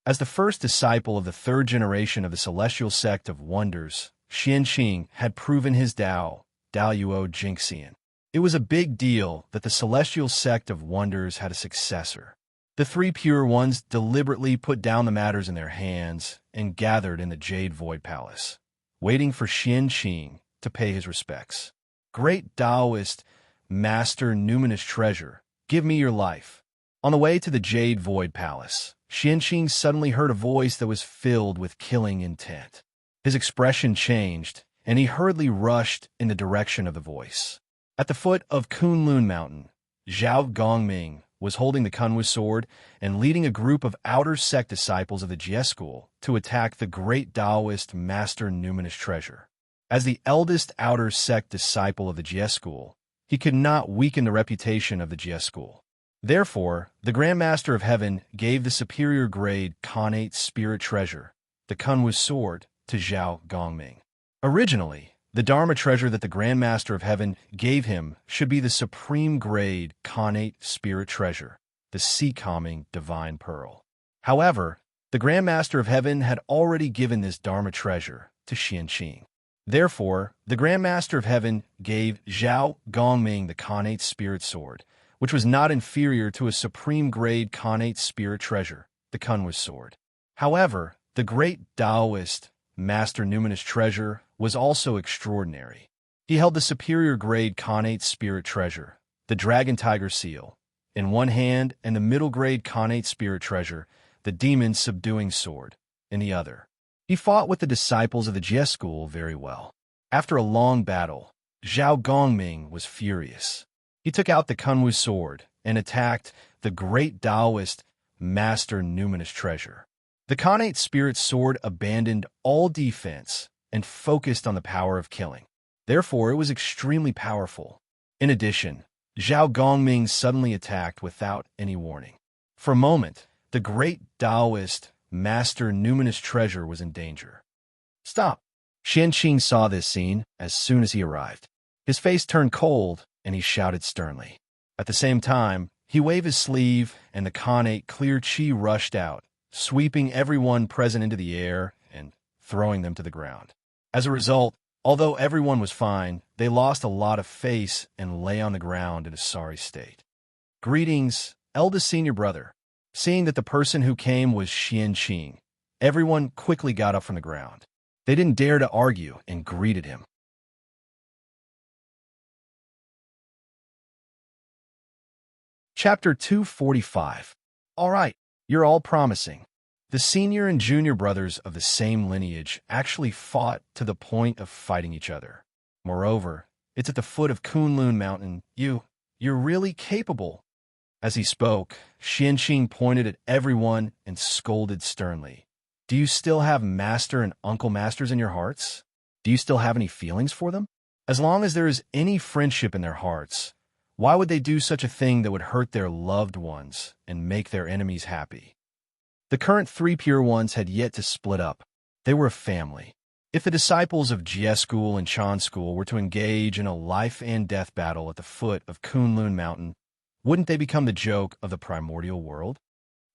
[SPEAKER 1] As the first disciple of the third generation of the celestial sect of wonders, Xianqing had proven his Tao, Daoyuo Jingxian. It was a big deal that the celestial sect of wonders had a successor. The three pure ones deliberately put down the matters in their hands and gathered in the Jade Void Palace, waiting for Xianqing to pay his respects. Great Taoist, Master Numinous Treasure, give me your life. On the way to the Jade Void Palace, Xianqing suddenly heard a voice that was filled with killing intent. His expression changed, and he hurriedly rushed in the direction of the voice. At the foot of Kunlun Mountain, Zhao Gongming was holding the Kunwu sword and leading a group of outer sect disciples of the Jie school to attack the great Taoist Master Numinous Treasure. As the eldest outer sect disciple of the Jie school, he could not weaken the reputation of the Jie school. Therefore, the Grand Master of Heaven gave the superior grade Khanate Spirit Treasure, the Kunwu sword, to Zhao Gongming. Originally, the Dharma treasure that the Grand Master of Heaven gave him should be the supreme grade Khanate Spirit Treasure, the sea-calming Divine Pearl. However, the Grand Master of Heaven had already given this Dharma treasure to Xianqing. Therefore, the Grand Master of Heaven gave Zhao Gongming the Khanate Spirit Sword, which was not inferior to a supreme-grade Khanate Spirit Treasure, the Kunwu Sword. However, the great Taoist Master Numinous Treasure was also extraordinary. He held the superior-grade Khanate Spirit Treasure, the Dragon Tiger Seal, in one hand, and the middle-grade Khanate Spirit Treasure, the Demon Subduing Sword, in the other. He fought with the disciples of the Jie school very well. After a long battle, Zhao Gongming was furious. He took out the Kunwu sword and attacked the great Taoist Master Numinous Treasure. The Khanate Spirit Sword abandoned all defense and focused on the power of killing. Therefore, it was extremely powerful. In addition, Zhao Gongming suddenly attacked without any warning. For a moment, the great Taoist master numinous treasure was in danger. Stop! Xianqing saw this scene as soon as he arrived. His face turned cold, and he shouted sternly. At the same time, he waved his sleeve, and the Khanate clear chi rushed out, sweeping everyone present into the air and throwing them to the ground. As a result, although everyone was fine, they lost a lot of face and lay on the ground in a sorry state. Greetings, eldest senior brother. Seeing that the person who came was Xianqing, everyone quickly got up from the ground. They didn't dare to argue and greeted him. Chapter 245. All right, you're all promising. The senior and junior brothers of the same lineage actually fought to the point of fighting each other. Moreover, it's at the foot of Kunlun Mountain. You're really capable. As he spoke, Xianqing pointed at everyone and scolded sternly. Do you still have master and uncle masters in your hearts? Do you still have any feelings for them? As long as there is any friendship in their hearts, why would they do such a thing that would hurt their loved ones and make their enemies happy? The current three pure ones had yet to split up. They were a family. If the disciples of Jie School and Chan School were to engage in a life and death battle at the foot of Kunlun Mountain, wouldn't they become the joke of the primordial world?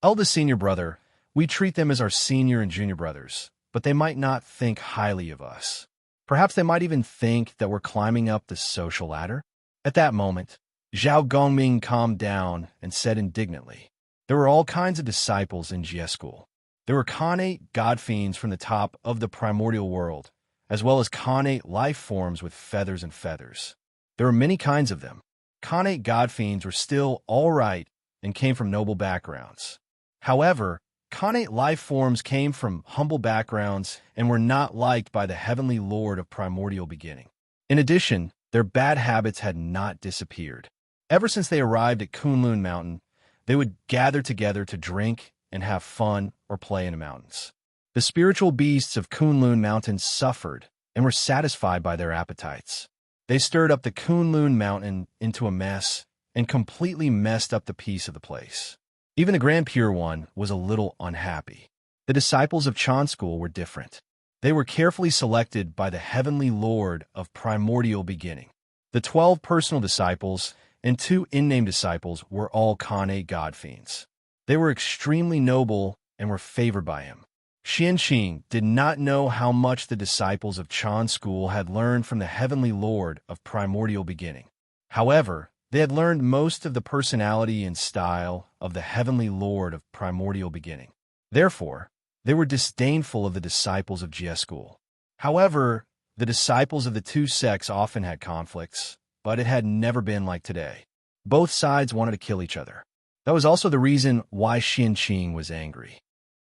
[SPEAKER 1] Eldest senior brother, we treat them as our senior and junior brothers, but they might not think highly of us. Perhaps they might even think that we're climbing up the social ladder. At that moment, Zhao Gongming calmed down and said indignantly, there were all kinds of disciples in Jie School. There were Khanate god fiends from the top of the primordial world, as well as Khanate life forms with feathers and feathers. There were many kinds of them. Khanate god fiends were still all right and came from noble backgrounds. However, Khanate life forms came from humble backgrounds and were not liked by the heavenly lord of primordial beginning. In addition, their bad habits had not disappeared. Ever since they arrived at Kunlun Mountain, they would gather together to drink and have fun or play in the mountains. The spiritual beasts of Kunlun Mountain suffered and were satisfied by their appetites. They stirred up the Kunlun Mountain into a mess and completely messed up the peace of the place. Even the Grand Pure One was a little unhappy. The disciples of Chan School were different. They were carefully selected by the heavenly lord of primordial beginning. The 12 personal disciples and 2 in-name disciples were all Khanate god fiends. They were extremely noble and were favored by him. Xianqing did not know how much the disciples of Chan School had learned from the heavenly lord of primordial beginning. However, they had learned most of the personality and style of the heavenly lord of primordial beginning. Therefore, they were disdainful of the disciples of Jie School. However, the disciples of the two sects often had conflicts, but it had never been like today. Both sides wanted to kill each other. That was also the reason why Xianqing was angry.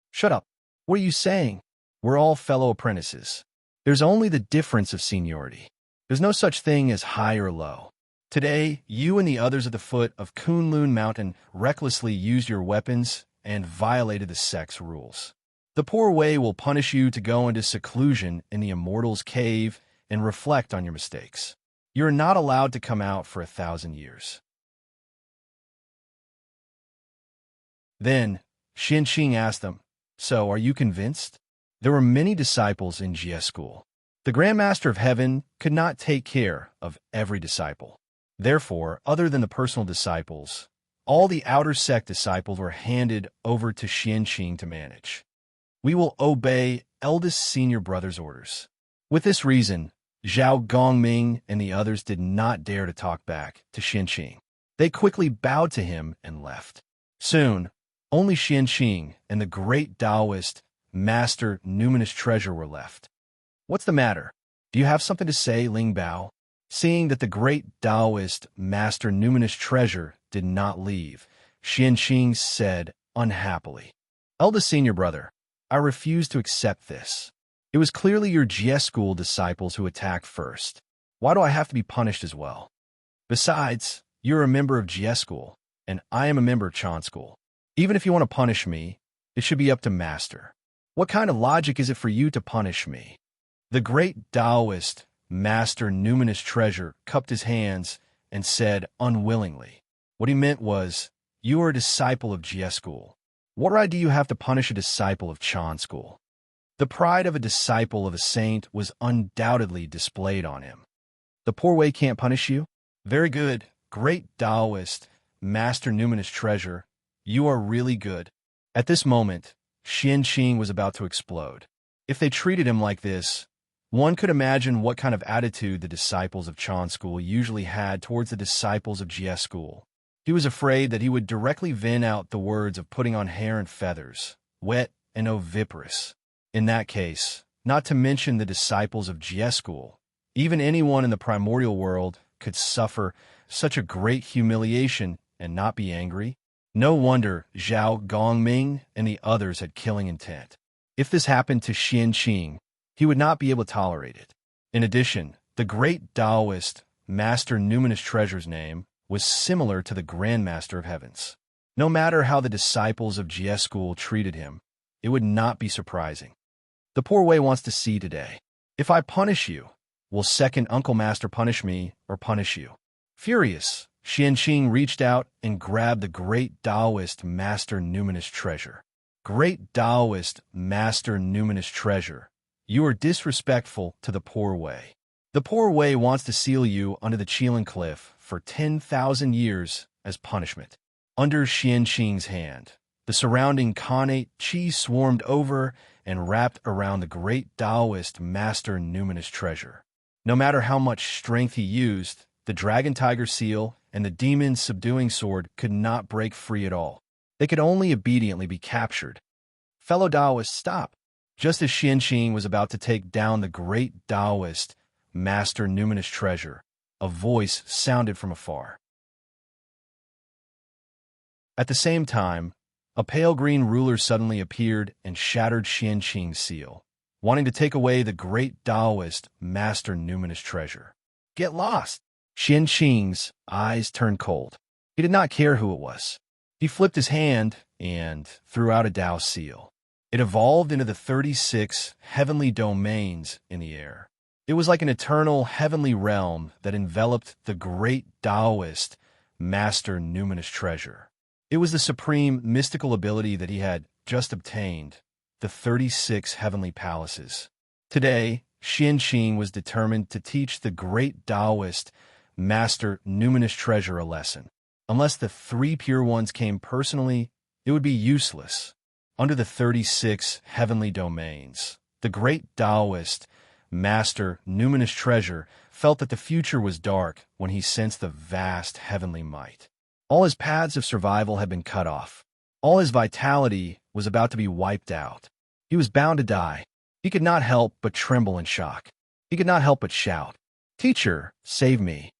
[SPEAKER 1] Shut up. What are you saying? We're all fellow apprentices. There's only the difference of seniority. There's no such thing as high or low. Today, you and the others at the foot of Kunlun Mountain recklessly used your weapons and violated the sect's rules. The poor way will punish you to go into seclusion in the Immortal's Cave and reflect on your mistakes. You are not allowed to come out for 1,000 years. Then, Xianqing asked them, so are you convinced? There were many disciples in Jie School. The Grand Master of Heaven could not take care of every disciple. Therefore, other than the personal disciples, all the outer sect disciples were handed over to Xianqing to manage. We will obey eldest senior brother's orders. With this reason, Zhao Gongming and the others did not dare to talk back to Xianqing. They quickly bowed to him and left. Soon, only Xianqing and the great Taoist Master Numinous Treasure were left. What's the matter? Do you have something to say, Ling Bao? Seeing that the great Taoist Master Numinous Treasure did not leave, Xianqing said unhappily, eldest senior brother, I refuse to accept this. It was clearly your Jie School disciples who attacked first. Why do I have to be punished as well? Besides, you're a member of Jie School, and I am a member of Chan School. Even if you want to punish me, it should be up to Master. What kind of logic is it for you to punish me? The great Taoist Master Numinous Treasure cupped his hands and said unwillingly. What he meant was, you are a disciple of Jie School. What right do you have to punish a disciple of Chan school? The pride of a disciple of a saint was undoubtedly displayed on him. The poor way can't punish you? Very good, great Taoist, master numinous treasure. You are really good. At this moment, Xianqing was about to explode. If they treated him like this, one could imagine what kind of attitude the disciples of Chan school usually had towards the disciples of Jie school. He was afraid that he would directly vent out the words of putting on hair and feathers, wet and oviparous. In that case, not to mention the disciples of Jie school, even anyone in the primordial world could suffer such a great humiliation and not be angry. No wonder Zhao Gongming and the others had killing intent. If this happened to Xianqing, he would not be able to tolerate it. In addition, the great Taoist, Master Numinous Treasure's name was similar to the Grand Master of Heavens. No matter how the disciples of Jie school treated him, it would not be surprising. The poor way wants to see today. If I punish you, will second Uncle Master punish me or punish you? Furious, Xianqing reached out and grabbed the great Taoist Master Numinous Treasure. Great Taoist Master Numinous Treasure, you are disrespectful to the poor way. The poor way wants to seal you under the Qilin Cliff for 10,000 years as punishment. Under Xianqing's hand, the surrounding Khanate Qi swarmed over and wrapped around the great Taoist Master Numinous Treasure. No matter how much strength he used, the Dragon Tiger Seal and the Demon Subduing Sword could not break free at all. They could only obediently be captured. Fellow Taoists, stop! Just as Xianqing was about to take down the great Taoist Master Numinous Treasure, a voice sounded from afar. At the same time, a pale green ruler suddenly appeared and shattered Xianqing's seal, wanting to take away the great Taoist Master Numinous Treasure. Get lost! Xianqing's eyes turned cold. He did not care who it was. He flipped his hand and threw out a Tao seal. It evolved into the 36 heavenly domains in the air. It was like an eternal heavenly realm that enveloped the great Taoist Master Numinous Treasure. It was the supreme mystical ability that he had just obtained, the 36 heavenly palaces. Today, Xianqing was determined to teach the great Taoist Master Numinous Treasure a lesson. Unless the 3 pure ones came personally, it would be useless. Under the 36 heavenly domains, the great Taoist Master Numinous Treasure felt that the future was dark when he sensed the vast heavenly might. All his paths of survival had been cut off. All his vitality was about to be wiped out. He was bound to die. He could not help but tremble in shock. He could not help but shout, "Teacher, save me."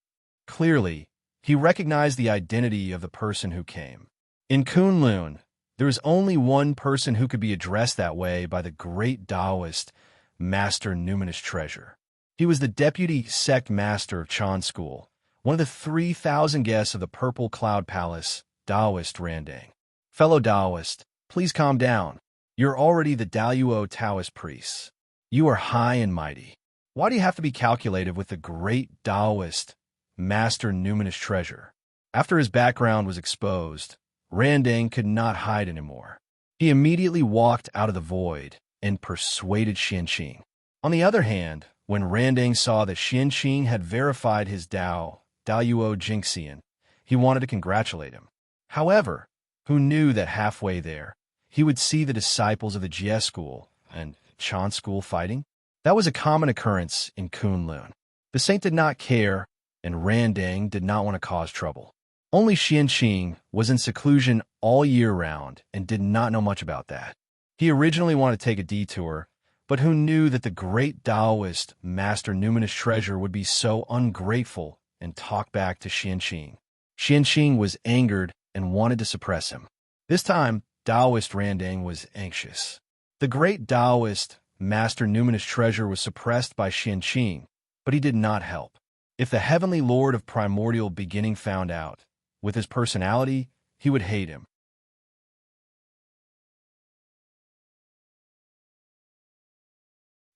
[SPEAKER 1] Clearly, he recognized the identity of the person who came. In Kunlun, there is only one person who could be addressed that way by the great Taoist Master Numinous Treasure. He was the deputy sect master of Chan School, one of the 3,000 guests of the Purple Cloud Palace, Taoist Randang. Fellow Taoist, please calm down. You're already the Daluo Taoist priests. You are high and mighty. Why do you have to be calculative with the great Taoist Master Numinous Treasure? After his background was exposed, Randang could not hide anymore. He immediately walked out of the void and persuaded Xianqing. On the other hand, when Randang saw that Xianqing had verified his Daluo Jinxian, he wanted to congratulate him. However, who knew that halfway there, he would see the disciples of the Jie school and Chan school fighting? That was a common occurrence in Kunlun. The saint did not care, and Randang did not want to cause trouble. Only Xianqing was in seclusion all year round and did not know much about that. He originally wanted to take a detour, but who knew that the great Taoist Master Numinous Treasure would be so ungrateful and talk back to Xianqing. Xianqing was angered and wanted to suppress him. This time, Taoist Randang was anxious. The great Taoist Master Numinous Treasure was suppressed by Xianqing, but he did not help. If the Heavenly Lord of Primordial Beginning found out, with his personality, he would hate him.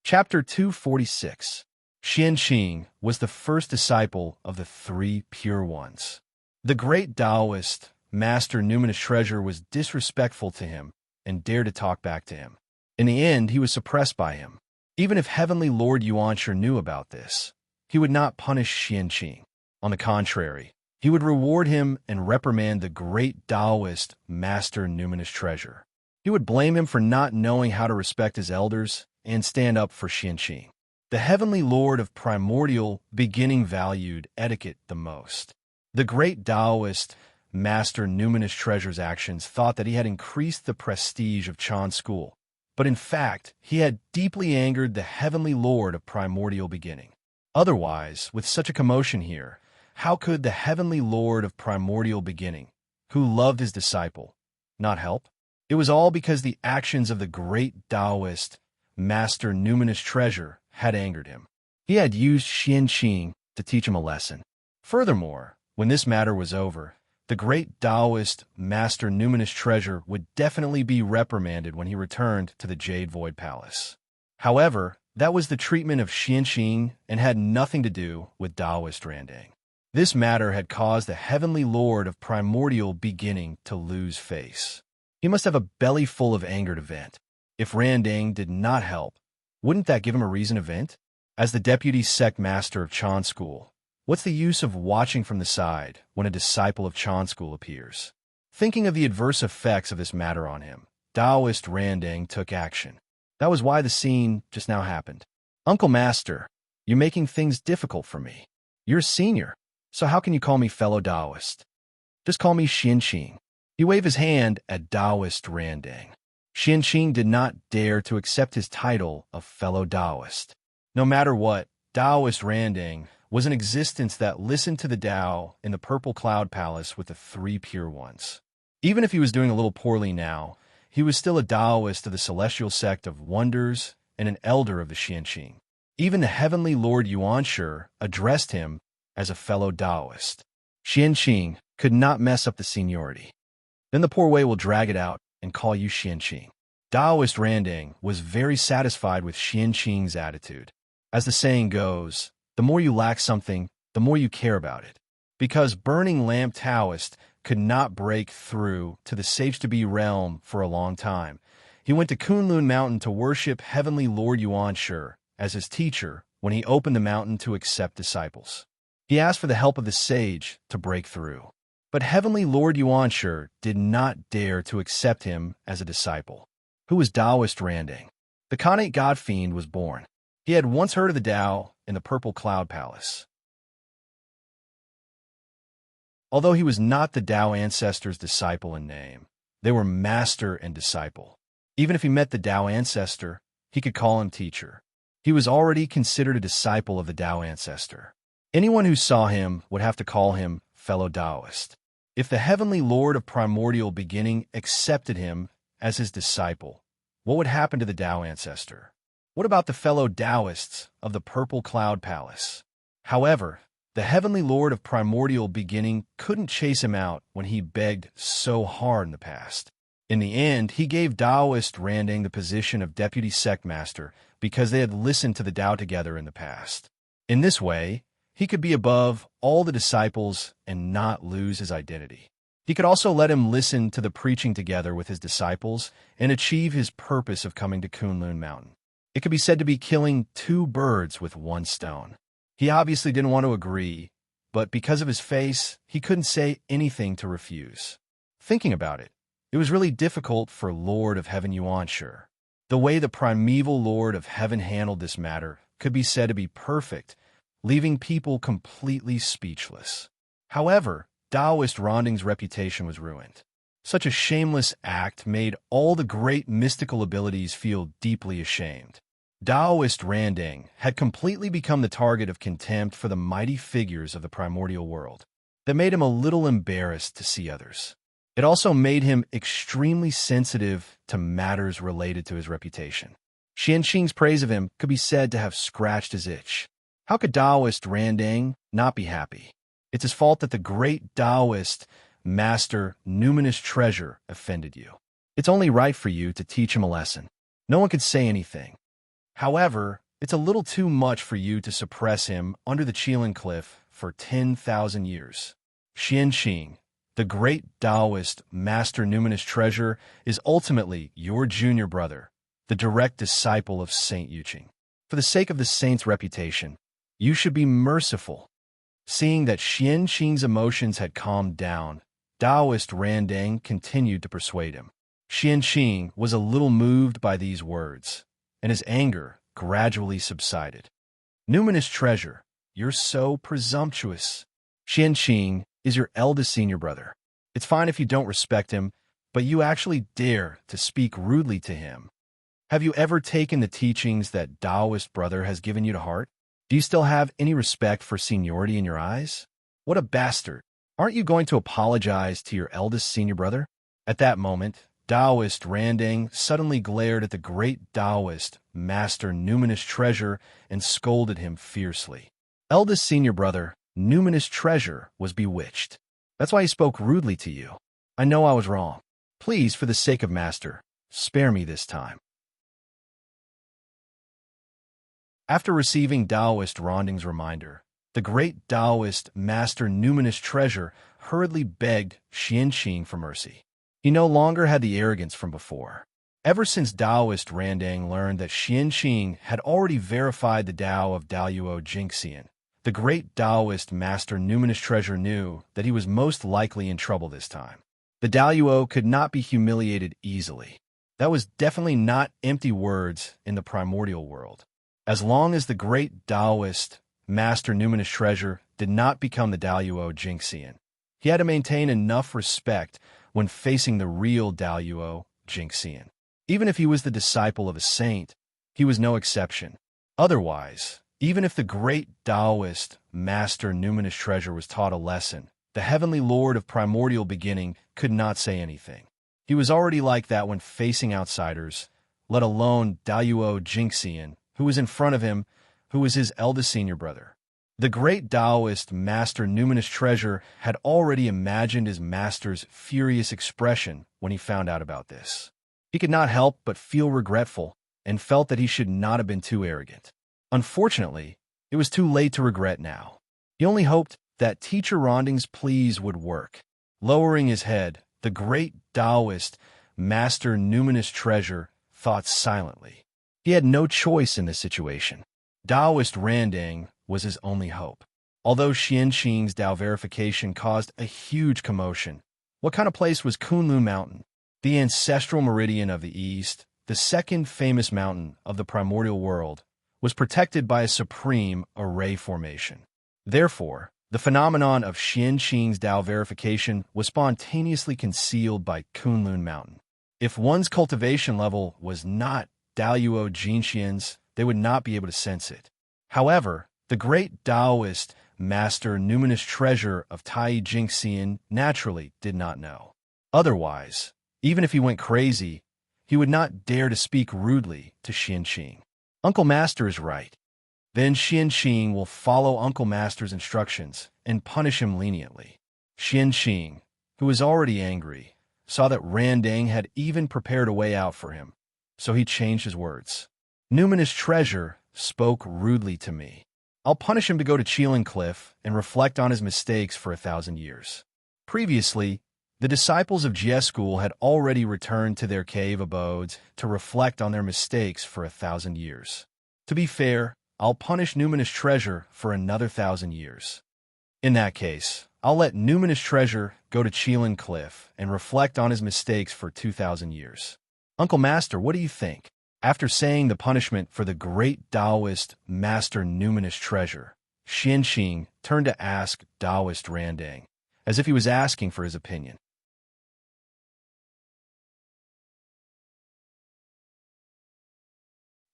[SPEAKER 1] Chapter 246. Xianqing was the first disciple of the 3 pure ones. The great Taoist master numinous treasure was disrespectful to him and dared to talk back to him. In the end, he was suppressed by him. Even if Heavenly Lord Yuanshi knew about this, he would not punish Xianqing. On the contrary, he would reward him and reprimand the great Taoist master numinous treasure. He would blame him for not knowing how to respect his elders and stand up for Xianqing. The Heavenly Lord of primordial beginning valued etiquette the most. The great Taoist master numinous treasure's actions thought that he had increased the prestige of Chan school, but in fact, he had deeply angered the Heavenly Lord of primordial beginning. Otherwise, with such a commotion here, how could the Heavenly Lord of primordial beginning, who loved his disciple, not help? It was all because the actions of the great Taoist master numinous treasure had angered him. He had used Xianqing to teach him a lesson. Furthermore, when this matter was over, the great Taoist master numinous treasure would definitely be reprimanded when he returned to the Jade Void Palace. However, that was the treatment of Xianqing and had nothing to do with Taoist Rendezvous. This matter had caused the Heavenly Lord of primordial beginning to lose face. He must have a belly full of anger to vent. If Rendezvous did not help, wouldn't that give him a reason to vent? As the deputy sect master of Chan School, what's the use of watching from the side when a disciple of Chan School appears? Thinking of the adverse effects of this matter on him, Taoist Rendezvous took action. That was why the scene just now happened. Uncle Master, you're making things difficult for me. You're a senior, so how can you call me fellow Taoist? Just call me Xianqing. He waved his hand at Taoist Rendezvous. Xianqing did not dare to accept his title of fellow Taoist. No matter what, Taoist Rendezvous was an existence that listened to the Tao in the Purple Cloud Palace with the three pure ones. Even if he was doing a little poorly now, he was still a Taoist of the celestial sect of wonders and an elder of the Xianqing. Even the Heavenly Lord Yuanshi addressed him as a fellow Taoist. Xianqing could not mess up the seniority. Then the poor way will drag it out and call you Xianqing. Taoist Rendezvous was very satisfied with Xianqing's attitude. As the saying goes, the more you lack something, the more you care about it. Because Burning Lamp Taoist could not break through to the Sage-to-Be realm for a long time, he went to Kunlun Mountain to worship Heavenly Lord Yuanshi as his teacher when he opened the mountain to accept disciples. He asked for the help of the sage to break through. But Heavenly Lord Yuanshi did not dare to accept him as a disciple. Who was Taoist Rendezvous? The Khanate God Fiend was born. He had once heard of the Tao in the Purple Cloud Palace. Although he was not the Tao ancestor's disciple in name, they were master and disciple. Even if he met the Tao ancestor, he could call him teacher. He was already considered a disciple of the Tao ancestor. Anyone who saw him would have to call him fellow Taoist. If the Heavenly Lord of primordial beginning accepted him as his disciple, what would happen to the Tao ancestor? What about the fellow Taoists of the Purple Cloud Palace? However, the Heavenly Lord of primordial beginning couldn't chase him out when he begged so hard in the past. In the end, he gave Taoist Rendezvous the position of deputy sect master because they had listened to the Tao together in the past. In this way, he could be above all the disciples and not lose his identity. He could also let him listen to the preaching together with his disciples and achieve his purpose of coming to Kunlun Mountain. It could be said to be killing two birds with one stone. He obviously didn't want to agree, but because of his face, he couldn't say anything to refuse. Thinking about it, it was really difficult for Lord of Heaven Yuanshi. The way the primeval Lord of Heaven handled this matter could be said to be perfect, leaving people completely speechless. However, Taoist Rendezvous' reputation was ruined. Such a shameless act made all the great mystical abilities feel deeply ashamed. Taoist Rendezvous had completely become the target of contempt for the mighty figures of the primordial world. That made him a little embarrassed to see others. It also made him extremely sensitive to matters related to his reputation. Xianqing's praise of him could be said to have scratched his itch. How could Taoist Rendezvous not be happy? It's his fault that the great Taoist master numinous treasure offended you. It's only right for you to teach him a lesson. No one could say anything. However, it's a little too much for you to suppress him under the Qilin Cliff for 10,000 years. Xianqing, The great Taoist Master Numinous Treasure is ultimately your junior brother, the direct disciple of Saint Yuqing. For the sake of the saint's reputation, you should be merciful. Seeing that Xianqing's emotions had calmed down, Taoist Randang continued to persuade him. Xianqing was a little moved by these words, and his anger gradually subsided. Numinous Treasure, you're so presumptuous. Xianqing is your eldest senior brother. It's fine if you don't respect him, but you actually dare to speak rudely to him. Have you ever taken the teachings that Taoist brother has given you to heart? Do you still have any respect for seniority in your eyes? What a bastard. Aren't you going to apologize to your eldest senior brother? At that moment, Taoist Randang suddenly glared at the great Taoist Master Numinous Treasure and scolded him fiercely. Eldest senior brother, Numinous Treasure was bewitched. That's why he spoke rudely to you. I know I was wrong. Please, for the sake of Master, spare me this time. After receiving Taoist Ronding's reminder, the great Taoist Master Numinous Treasure hurriedly begged Xianqing for mercy. He no longer had the arrogance from before. Ever since Taoist Randang learned that Xianqing had already verified the Tao of Daluo Jingxian, the great Taoist Master Numinous Treasure knew that he was most likely in trouble this time. The Daluo could not be humiliated easily. That was definitely not empty words in the primordial world. As long as the great Taoist Master Numinous Treasure did not become the Daluo Jingxian, he had to maintain enough respect when facing the real Daluo Jingxian. Even if he was the disciple of a saint, he was no exception. Otherwise, even if the great Taoist Master Numinous Treasure was taught a lesson, the Heavenly Lord of Primordial Beginning could not say anything. He was already like that when facing outsiders, let alone Daluo Jingxian, who was in front of him, who was his eldest senior brother. The great Taoist Master Numinous Treasure had already imagined his master's furious expression when he found out about this. He could not help but feel regretful and felt that he should not have been too arrogant. Unfortunately, it was too late to regret now. He only hoped that Teacher Ronding's pleas would work. Lowering his head, the great Taoist Master Numinous Treasure thought silently. He had no choice in this situation. Taoist Randang was his only hope. Although Xianqing's Tao verification caused a huge commotion, what kind of place was Kunlun Mountain? The ancestral meridian of the East, the second famous mountain of the primordial world, was protected by a supreme array formation. Therefore, the phenomenon of Xianqing's Tao verification was spontaneously concealed by Kunlun Mountain. If one's cultivation level was not Daluo Jingxian's, they would not be able to sense it. However, the great Taoist Master Numinous Treasure of Tai Jingxian naturally did not know. Otherwise, even if he went crazy, he would not dare to speak rudely to Xianqing. Uncle Master is right. Then Xianqing will follow Uncle Master's instructions and punish him leniently. Xianqing, who was already angry, saw that Randang had even prepared a way out for him, so he changed his words. Numinous Treasure spoke rudely to me. I'll punish him to go to Qilin Cliff and reflect on his mistakes for 1,000 years. Previously, the disciples of Jie School had already returned to their cave abodes to reflect on their mistakes for 1,000 years. To be fair, I'll punish Numinous Treasure for another 1,000 years. In that case, I'll let Numinous Treasure go to Qilin Cliff and reflect on his mistakes for 2,000 years. Uncle Master, what do you think? After saying the punishment for the great Taoist Master Numinous Treasure, Xianqing turned to ask Taoist Randang, as if he was asking for his opinion.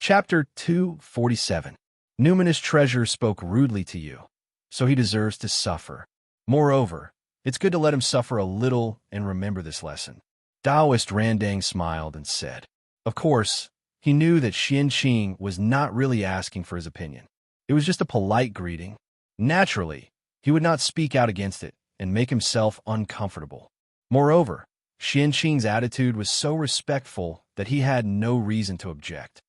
[SPEAKER 1] Chapter 247. Numinous Treasure spoke rudely to you, so he deserves to suffer. Moreover, it's good to let him suffer a little and remember this lesson. Taoist Randang smiled and said, of course, he knew that Xianqing was not really asking for his opinion. It was just a polite greeting. Naturally, he would not speak out against it and make himself uncomfortable. Moreover, Xianqing's attitude was so respectful that he had no reason to object.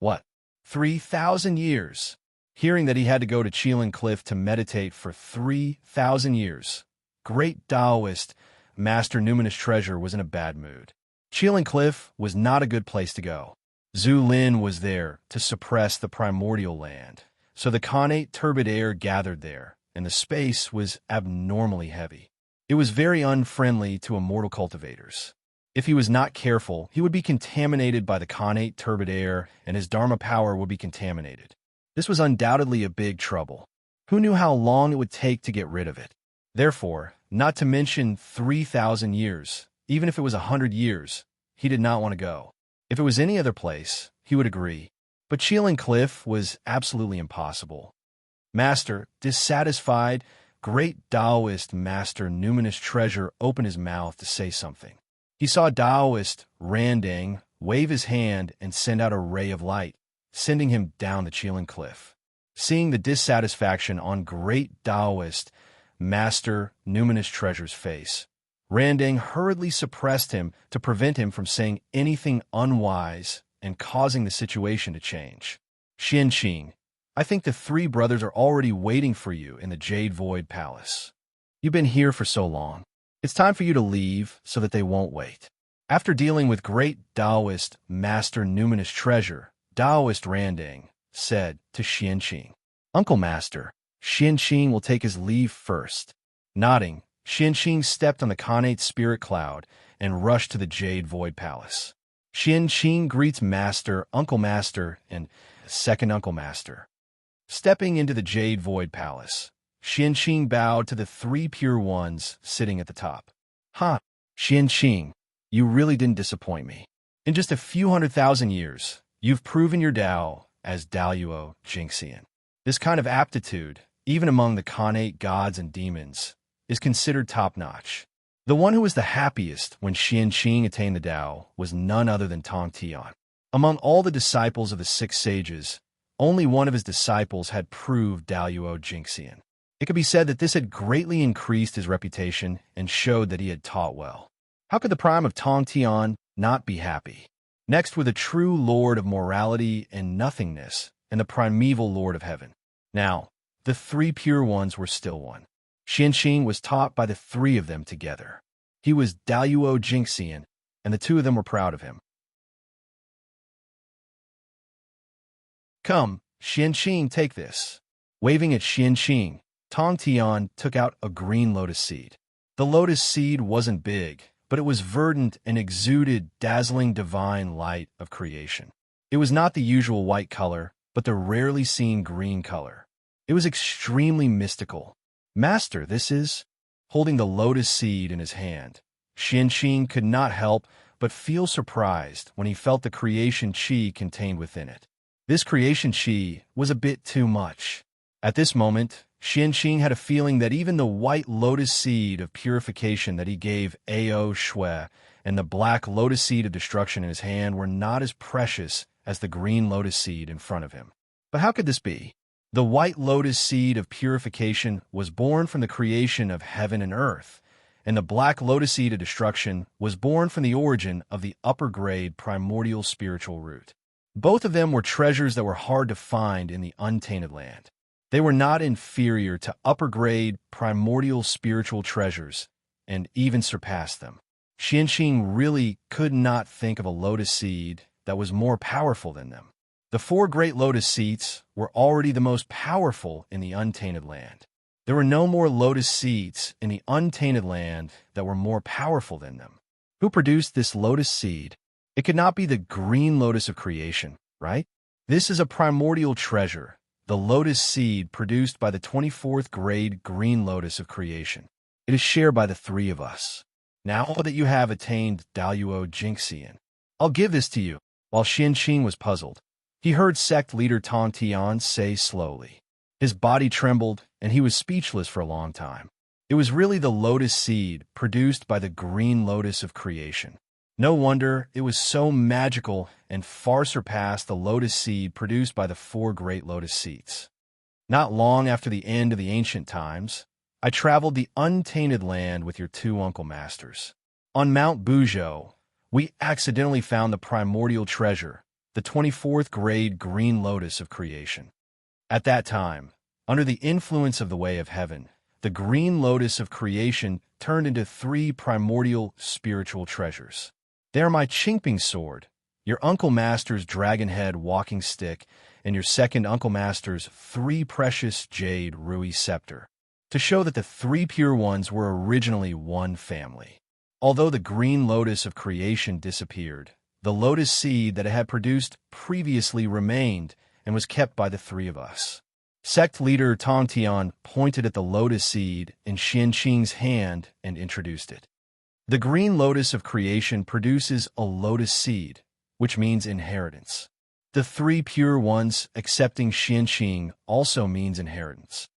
[SPEAKER 1] What? 3,000 years? Hearing that he had to go to Qilin Cliff to meditate for 3,000 years, great Taoist Master Numinous Treasure was in a bad mood. Cheeling Cliff was not a good place to go. Zhu Lin was there to suppress the primordial land, so the connate turbid air gathered there, and the space was abnormally heavy. It was very unfriendly to immortal cultivators. If he was not careful, he would be contaminated by the connate turbid air, and his Dharma power would be contaminated. This was undoubtedly a big trouble. Who knew how long it would take to get rid of it? Therefore, not to mention 3,000 years, even if it was 100 years, he did not want to go. If it was any other place, he would agree. But Cheeling Cliff was absolutely impossible. Master, dissatisfied, great Taoist Master Numinous Treasure opened his mouth to say something. He saw Taoist Rendezvous wave his hand and send out a ray of light, sending him down the Cheeling Cliff. Seeing the dissatisfaction on great Taoist Master Numinous Treasure's face, Rendezvous hurriedly suppressed him to prevent him from saying anything unwise and causing the situation to change. Xianqing, I think the three brothers are already waiting for you in the Jade Void Palace. You've been here for so long. It's time for you to leave so that they won't wait. After dealing with great Taoist Master Numinous Treasure, Taoist Rendezvous said to Xianqing, Uncle Master, Xianqing will take his leave first. Nodding, Xianqing stepped on the connate spirit cloud and rushed to the Jade Void Palace. Xianqing greets Master, Uncle Master, and Second Uncle Master. Stepping into the Jade Void Palace, Xianqing bowed to the three pure ones sitting at the top. Xianqing, you really didn't disappoint me. In just a few 100,000 years, you've proven your Tao as Daluo Jingxian. This kind of aptitude, even among the connate gods and demons, is considered top-notch. The one who was the happiest when Xianqing attained the Tao was none other than Tong Tian. Among all the disciples of the six sages, only one of his disciples had proved Daluo Jingxian. It could be said that this had greatly increased his reputation and showed that he had taught well. How could the prime of Tong Tian not be happy? Next were the true Lord of Morality and Nothingness and the primeval Lord of Heaven. Now, the three pure ones were still one. Xianqing was taught by the three of them together. He was Daluo Jingxian, and the two of them were proud of him. Come, Xianqing, take this. Waving at Xianqing, Tong Tian took out a green lotus seed. The lotus seed wasn't big, but it was verdant and exuded dazzling divine light of creation. It was not the usual white color, but the rarely seen green color. It was extremely mystical. Master, this is... Holding the lotus seed in his hand, Xianqing could not help but feel surprised when he felt the creation chi contained within it. This creation chi was a bit too much. At this moment, Xianqing had a feeling that even the white lotus seed of purification that he gave Ao Shui and the black lotus seed of destruction in his hand were not as precious as the green lotus seed in front of him. But how could this be? The white lotus seed of purification was born from the creation of heaven and earth, and the black lotus seed of destruction was born from the origin of the upper-grade primordial spiritual root. Both of them were treasures that were hard to find in the untainted land. They were not inferior to upper-grade primordial spiritual treasures, and even surpassed them. Xianqing really could not think of a lotus seed that was more powerful than them. The four great lotus seeds were already the most powerful in the untainted land. There were no more lotus seeds in the untainted land that were more powerful than them. Who produced this lotus seed? It could not be the green lotus of creation, right? This is a primordial treasure, the lotus seed produced by the 24th grade green lotus of creation. It is shared by the three of us. Now that you have attained Daluo Jingxian, I'll give this to you. While Xianqing was puzzled, he heard sect leader Tong Tian say slowly. His body trembled, and he was speechless for a long time. It was really the lotus seed produced by the green lotus of creation. No wonder it was so magical and far surpassed the lotus seed produced by the four great lotus seeds. Not long after the end of the ancient times, I traveled the untainted land with your two uncle masters. On Mount Buzhou, we accidentally found the primordial treasure, the 24th grade green lotus of creation. At that time, under the influence of the way of heaven, the green lotus of creation turned into 3 primordial spiritual treasures. They are my chinkping sword, your Uncle Master's dragon-head walking stick, and your second Uncle Master's 3 precious jade rui scepter, to show that the 3 pure ones were originally one family. Although the green lotus of creation disappeared, the lotus seed that it had produced previously remained and was kept by the 3 of us. Sect leader Tong Tian pointed at the lotus seed in Xianqing's hand and introduced it. The green lotus of creation produces a lotus seed, which means inheritance. The 3 pure ones accepting Xianqing also means inheritance.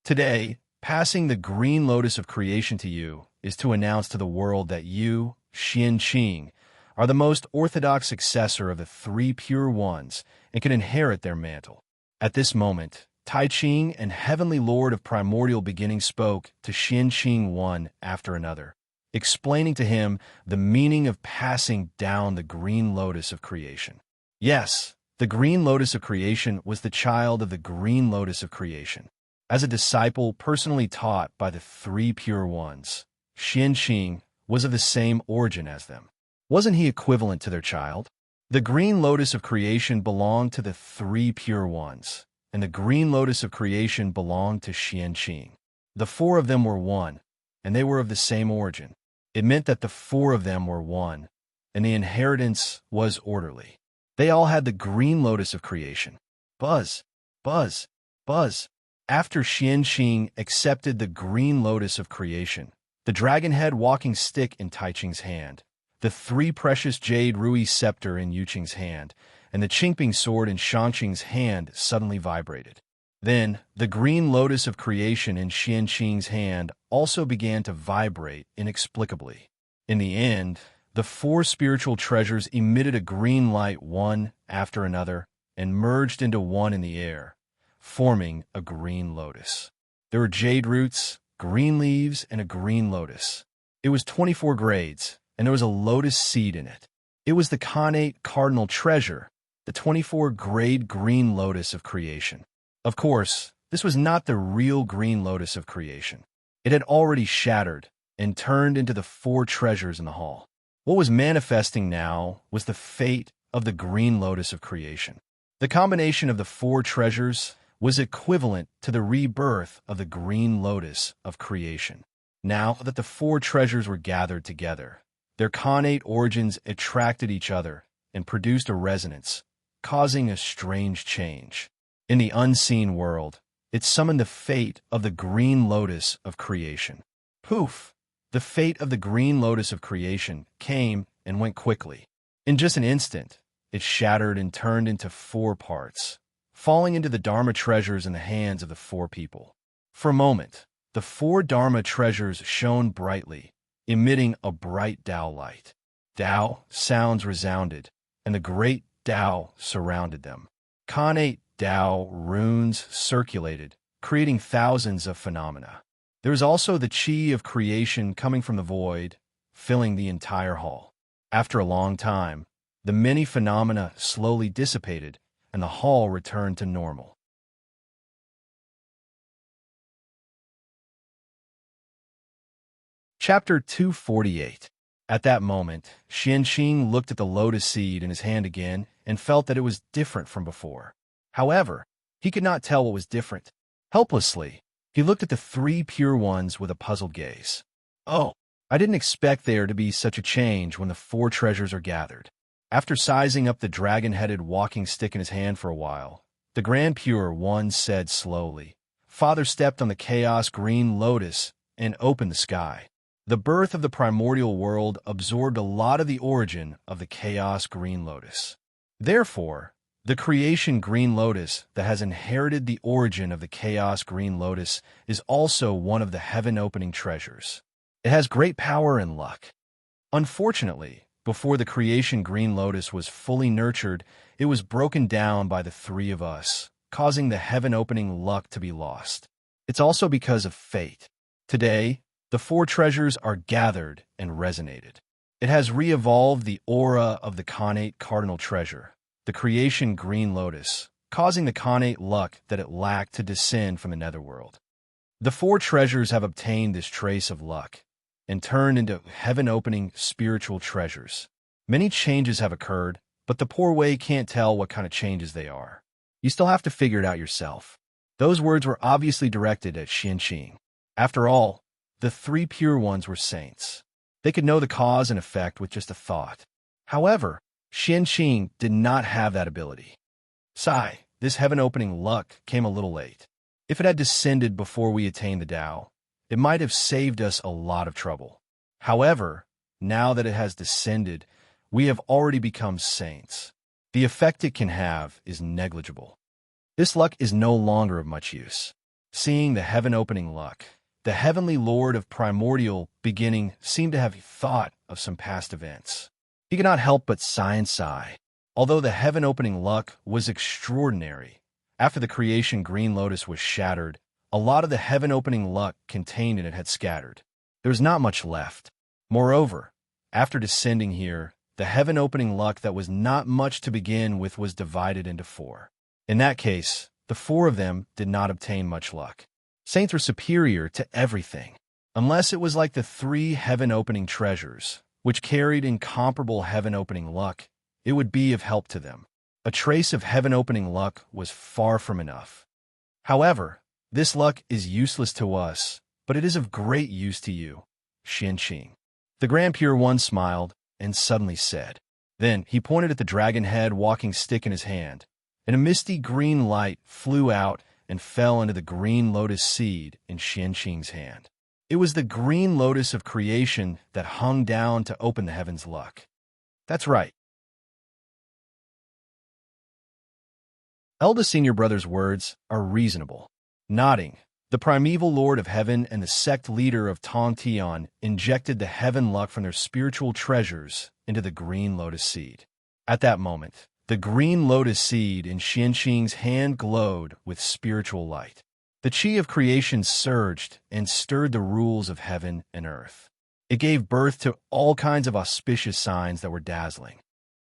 [SPEAKER 1] Today, passing the green lotus of creation to you is to announce to the world that you, Xianqing, are the most orthodox successor of the 3 pure ones and can inherit their mantle. At this moment, Tai Ching and Heavenly Lord of Primordial Beginning spoke to Xianqing one after another, explaining to him the meaning of passing down the green lotus of creation. Yes, the green lotus of creation was the child of the green lotus of creation. As a disciple personally taught by the 3 pure ones, Xianqing was of the same origin as them. Wasn't he equivalent to their child? The green lotus of creation belonged to the 3 pure ones, and the green lotus of creation belonged to Xianqing. The 4 of them were one, and they were of the same origin. It meant that the 4 of them were one, and the inheritance was orderly. They all had the green lotus of creation. Buzz, buzz, buzz. After Xianqing accepted the green lotus of creation, the dragon-head walking stick in Taiching's hand, the 3 precious jade rui scepter in Yuqing's hand, and the chinkping sword in Shangqing's hand suddenly vibrated. Then, the green lotus of creation in Xianqing's hand also began to vibrate inexplicably. In the end, the 4 spiritual treasures emitted a green light one after another and merged into one in the air, forming a green lotus. There were jade roots, green leaves, and a green lotus. It was 24 grades, and there was a lotus seed in it. It was the Khanate cardinal treasure, the 24-grade green lotus of creation. Of course, this was not the real green lotus of creation. It had already shattered and turned into the 4 treasures in the hall. What was manifesting now was the fate of the green lotus of creation. The combination of the 4 treasures was equivalent to the rebirth of the green lotus of creation. Now that the 4 treasures were gathered together, their Khanate origins attracted each other and produced a resonance, causing a strange change. In the unseen world, it summoned the fate of the green lotus of creation. Poof! The fate of the green lotus of creation came and went quickly. In just an instant, it shattered and turned into 4 parts, falling into the Dharma treasures in the hands of the 4 people. For a moment, the 4 Dharma treasures shone brightly, emitting a bright Tao light. Tao sounds resounded, and the great Tao surrounded them. Khanate Tao runes circulated, creating thousands of phenomena. There was also the chi of creation coming from the void, filling the entire hall. After a long time, the many phenomena slowly dissipated, and the hall returned to normal. Chapter 248. At that moment, Xianqing looked at the lotus seed in his hand again and felt that it was different from before. However, he could not tell what was different. Helplessly, he looked at the 3 pure ones with a puzzled gaze. Oh, I didn't expect there to be such a change when the 4 treasures are gathered. After sizing up the dragon-headed walking stick in his hand for a while, the Grand Pure One said slowly, "Father stepped on the chaos green lotus and opened the sky. The birth of the primordial world absorbed a lot of the origin of the chaos green lotus. Therefore, the creation green lotus that has inherited the origin of the chaos green lotus is also one of the heaven-opening treasures. It has great power and luck. Unfortunately, before the creation green lotus was fully nurtured, it was broken down by the 3 of us, causing the heaven-opening luck to be lost. It's also because of fate. Today, the 4 treasures are gathered and resonated. It has re-evolved the aura of the Khanate cardinal treasure, the creation green lotus, causing the connate luck that it lacked to descend from the netherworld. The four treasures have obtained this trace of luck and turned into heaven-opening spiritual treasures. Many changes have occurred, but the poor way can't tell what kind of changes they are. You still have to figure it out yourself. Those words were obviously directed at Xianqing. After all, the three pure ones were saints. They could know the cause and effect with just a thought. However, Xianqing did not have that ability. Sigh, this heaven-opening luck came a little late. If it had descended before we attained the Tao, it might have saved us a lot of trouble. However, now that it has descended, we have already become saints. The effect it can have is negligible. This luck is no longer of much use. Seeing the heaven-opening luck, the heavenly lord of primordial beginning seemed to have thought of some past events. He could not help but sigh and sigh. Although the heaven-opening luck was extraordinary, after the creation Green Lotus was shattered, a lot of the heaven-opening luck contained in it had scattered. There was not much left. Moreover, after descending here, the heaven-opening luck that was not much to begin with was divided into four. In that case, the four of them did not obtain much luck. Saints were superior to everything, unless it was like the three heaven-opening treasures, which carried incomparable heaven-opening luck. It would be of help to them. A trace of heaven-opening luck was far from enough. However, this luck is useless to us, but it is of great use to you, Xianqing. The Grand Pure One smiled and suddenly said. Then he pointed at the dragon head walking stick in his hand, and a misty green light flew out and fell into the green lotus seed in Xianqing's hand. It was the green lotus of creation that hung down to open the heaven's luck. That's right. Eldest senior brother's words are reasonable. Nodding, the primeval lord of heaven and the sect leader of Tongtian injected the heaven luck from their spiritual treasures into the green lotus seed. At that moment, the green lotus seed in Xianqing's hand glowed with spiritual light. The chi of creation surged and stirred the rules of heaven and earth. It gave birth to all kinds of auspicious signs that were dazzling.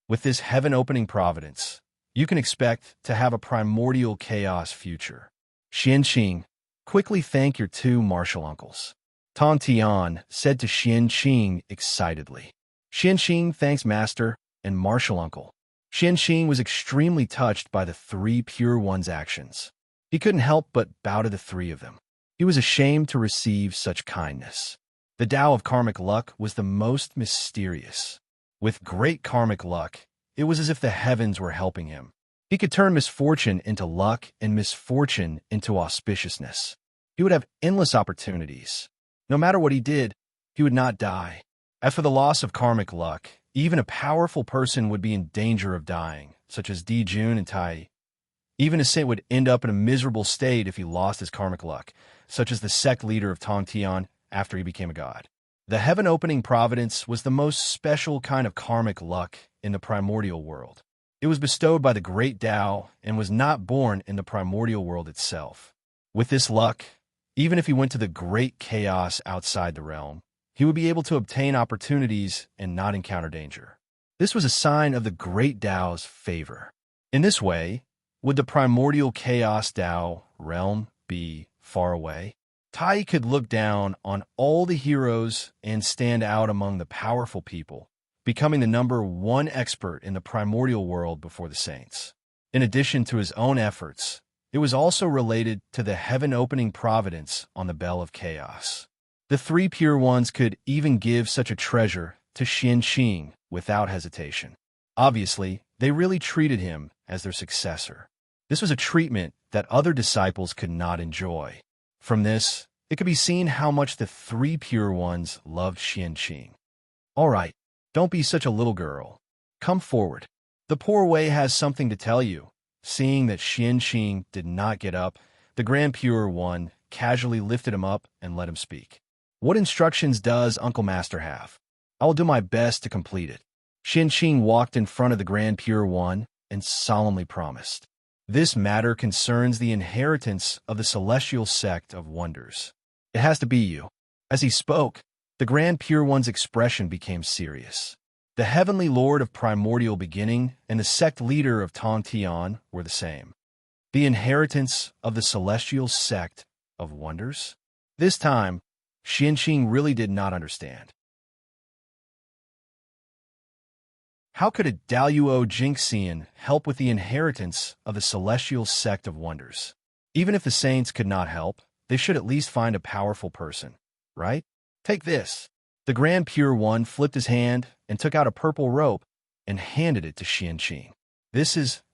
[SPEAKER 1] With this heaven-opening providence, you can expect to have a primordial chaos future. Xianqing, quickly thank your two martial uncles, Tongtian said to Xianqing excitedly. Xianqing thanks master and martial uncle. Xianqing was extremely touched by the three pure ones' actions. He couldn't help but bow to the three of them. He was ashamed to receive such kindness. The Tao of karmic luck was the most mysterious. With great karmic luck, it was as if the heavens were helping him. He could turn misfortune into luck and misfortune into auspiciousness. He would have endless opportunities. No matter what he did, he would not die. As for the loss of karmic luck, even a powerful person would be in danger of dying, such as Di Jun and Tai. Even a saint would end up in a miserable state if he lost his karmic luck, such as the sect leader of Tongtian after he became a god. The heaven-opening providence was the most special kind of karmic luck in the primordial world. It was bestowed by the great Tao and was not born in the primordial world itself. With this luck, even if he went to the great chaos outside the realm, he would be able to obtain opportunities and not encounter danger. This was a sign of the great Tao's favor. In this way, would the primordial chaos Tao realm be far away? Tai could look down on all the heroes and stand out among the powerful people, becoming the number one expert in the primordial world before the saints. In addition to his own efforts, it was also related to the heaven-opening providence on the bell of chaos. The three pure ones could even give such a treasure to Xianqing without hesitation. Obviously, they really treated him as their successor. This was a treatment that other disciples could not enjoy. From this, it could be seen how much the three pure ones loved Xianqing. All right, don't be such a little girl. Come forward. The poor Wei has something to tell you. Seeing that Xianqing did not get up, the Grand Pure One casually lifted him up and let him speak. What instructions does Uncle Master have? I will do my best to complete it. Xianqing walked in front of the Grand Pure One and solemnly promised. This matter concerns the inheritance of the celestial sect of wonders. It has to be you. As he spoke, the Grand Pure One's expression became serious. The heavenly lord of primordial beginning and the sect leader of Tongtian were the same. The inheritance of the celestial sect of wonders? This time, Xianqing really did not understand. How could a Daluo Jinxian help with the inheritance of the celestial sect of wonders? Even if the saints could not help, they should at least find a powerful person, right? Take this. The Grand Pure One flipped his hand and took out a purple rope and handed it to Xianqing.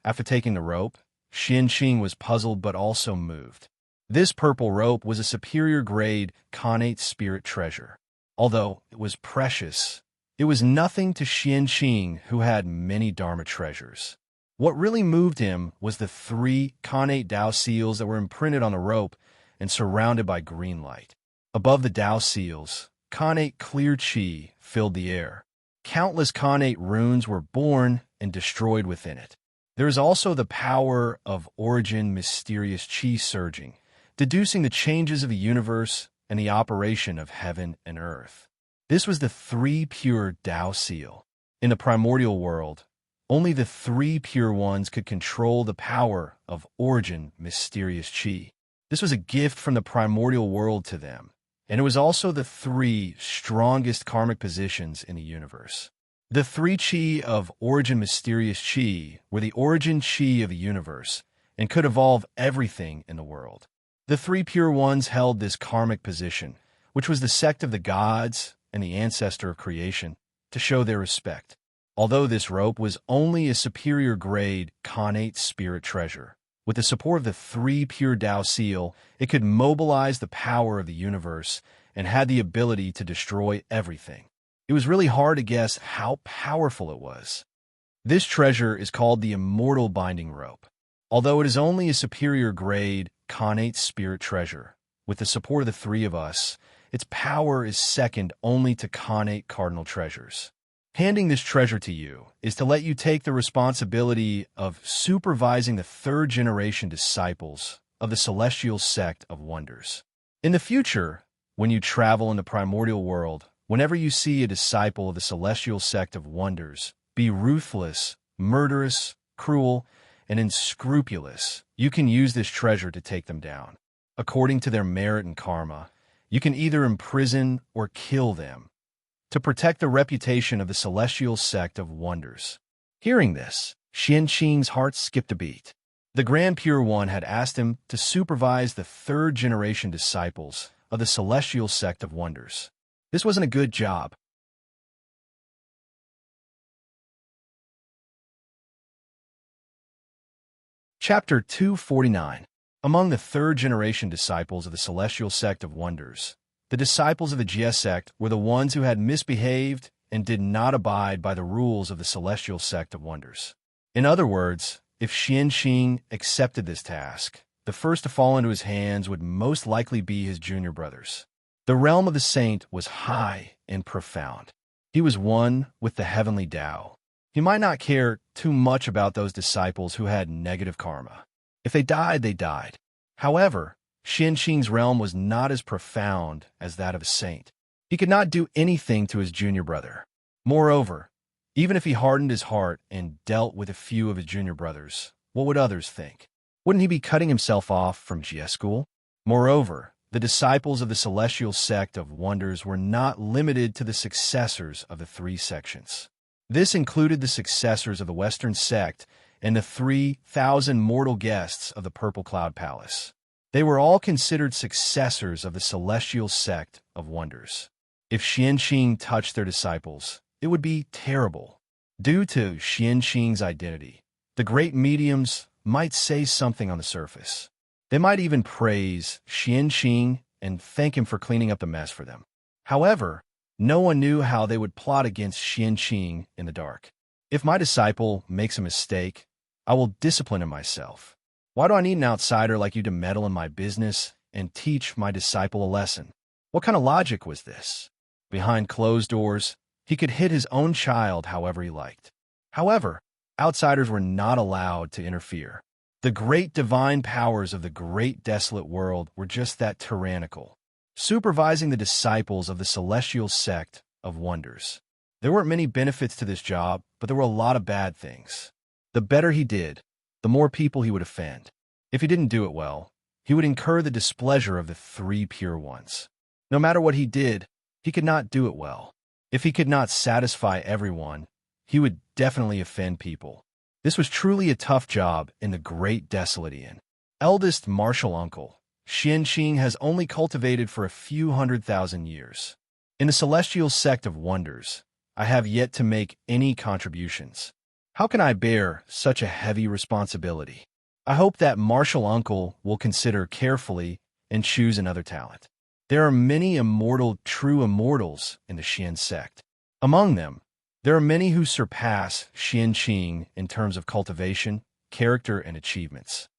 [SPEAKER 1] After taking the rope, Xianqing was puzzled but also moved. This purple rope was a superior grade connate spirit treasure. Although it was precious, it was nothing to Xianqing, who had many Dharma treasures. What really moved him was the 3 connate Dao seals that were imprinted on the rope and surrounded by green light. Above the Dao seals, connate clear qi filled the air. Countless connate runes were born and destroyed within it. There is also the power of origin mysterious qi surging, deducing the changes of the universe and the operation of heaven and earth. This was the 3 pure Dao seal. In the primordial world, only the 3 pure ones could control the power of origin mysterious qi. This was a gift from the primordial world to them, and it was also the 3 strongest karmic positions in the universe. The 3 qi of origin mysterious qi were the origin qi of the universe and could evolve everything in the world. The 3 pure ones held this karmic position, which was the sect of the gods and the ancestor of creation, to show their respect. Although this rope was only a superior grade connate spirit treasure, with the support of the 3 pure Dao seal, it could mobilize the power of the universe and had the ability to destroy everything. It was really hard to guess how powerful it was. This treasure is called the immortal binding rope. Although it is only a superior grade connate spirit treasure, with the support of the 3 of us, its power is second only to connate cardinal treasures. Handing this treasure to you is to let you take the responsibility of supervising the 3rd generation disciples of the celestial sect of wonders. In the future, when you travel in the primordial world, whenever you see a disciple of the celestial sect of wonders, be ruthless, murderous, cruel, and unscrupulous, you can use this treasure to take them down. According to their merit and karma, you can either imprison or kill them to protect the reputation of the celestial sect of wonders. Hearing this, Xianqing's heart skipped a beat. The Grand Pure One had asked him to supervise the 3rd generation disciples of the celestial sect of wonders. This wasn't a good job. Chapter 249. Among the 3rd generation disciples of the celestial sect of wonders, the disciples of the Jie sect were the ones who had misbehaved and did not abide by the rules of the celestial sect of wonders. In other words, if Xianqing accepted this task, the first to fall into his hands would most likely be his junior brothers. The realm of the saint was high and profound. He was one with the heavenly Tao. He might not care too much about those disciples who had negative karma. If they died, they died. However, Xianqing's realm was not as profound as that of a saint. He could not do anything to his junior brother. Moreover, even if he hardened his heart and dealt with a few of his junior brothers, what would others think? Wouldn't he be cutting himself off from Jie school? Moreover, the disciples of the celestial sect of wonders were not limited to the successors of the 3 sections. This included the successors of the Western sect and the 3,000 mortal guests of the Purple Cloud Palace. They were all considered successors of the celestial sect of wonders. If Xianqing touched their disciples, it would be terrible. Due to Xianqing's identity, the great mediums might say something on the surface. They might even praise Xianqing and thank him for cleaning up the mess for them. However, no one knew how they would plot against Xianqing in the dark. If my disciple makes a mistake, I will discipline him myself. Why do I need an outsider like you to meddle in my business and teach my disciple a lesson? What kind of logic was this? Behind closed doors, he could hit his own child however he liked. However, outsiders were not allowed to interfere. The great divine powers of the great desolate world were just that tyrannical, supervising the disciples of the celestial sect of wonders. There weren't many benefits to this job, but there were a lot of bad things. The better he did, the more people he would offend. If he didn't do it well, he would incur the displeasure of the three pure ones. No matter what he did, he could not do it well. If he could not satisfy everyone, he would definitely offend people. This was truly a tough job in the Great Desolate Inn. Eldest martial uncle, Xianqing has only cultivated for a few 100,000 years. In the celestial sect of wonders, I have yet to make any contributions. How can I bear such a heavy responsibility? I hope that martial uncle will consider carefully and choose another talent. There are many immortal true immortals in the Xian sect. Among them, there are many who surpass Xianqing in terms of cultivation, character, and achievements.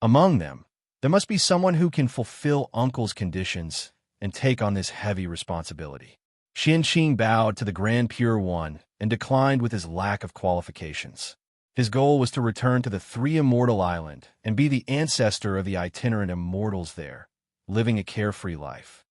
[SPEAKER 1] Among them, there must be someone who can fulfill Uncle's conditions and take on this heavy responsibility. Xianqing bowed to the Grand Pure One and declined with his lack of qualifications. His goal was to return to the Three Immortal Island and be the ancestor of the itinerant immortals there, living a carefree life.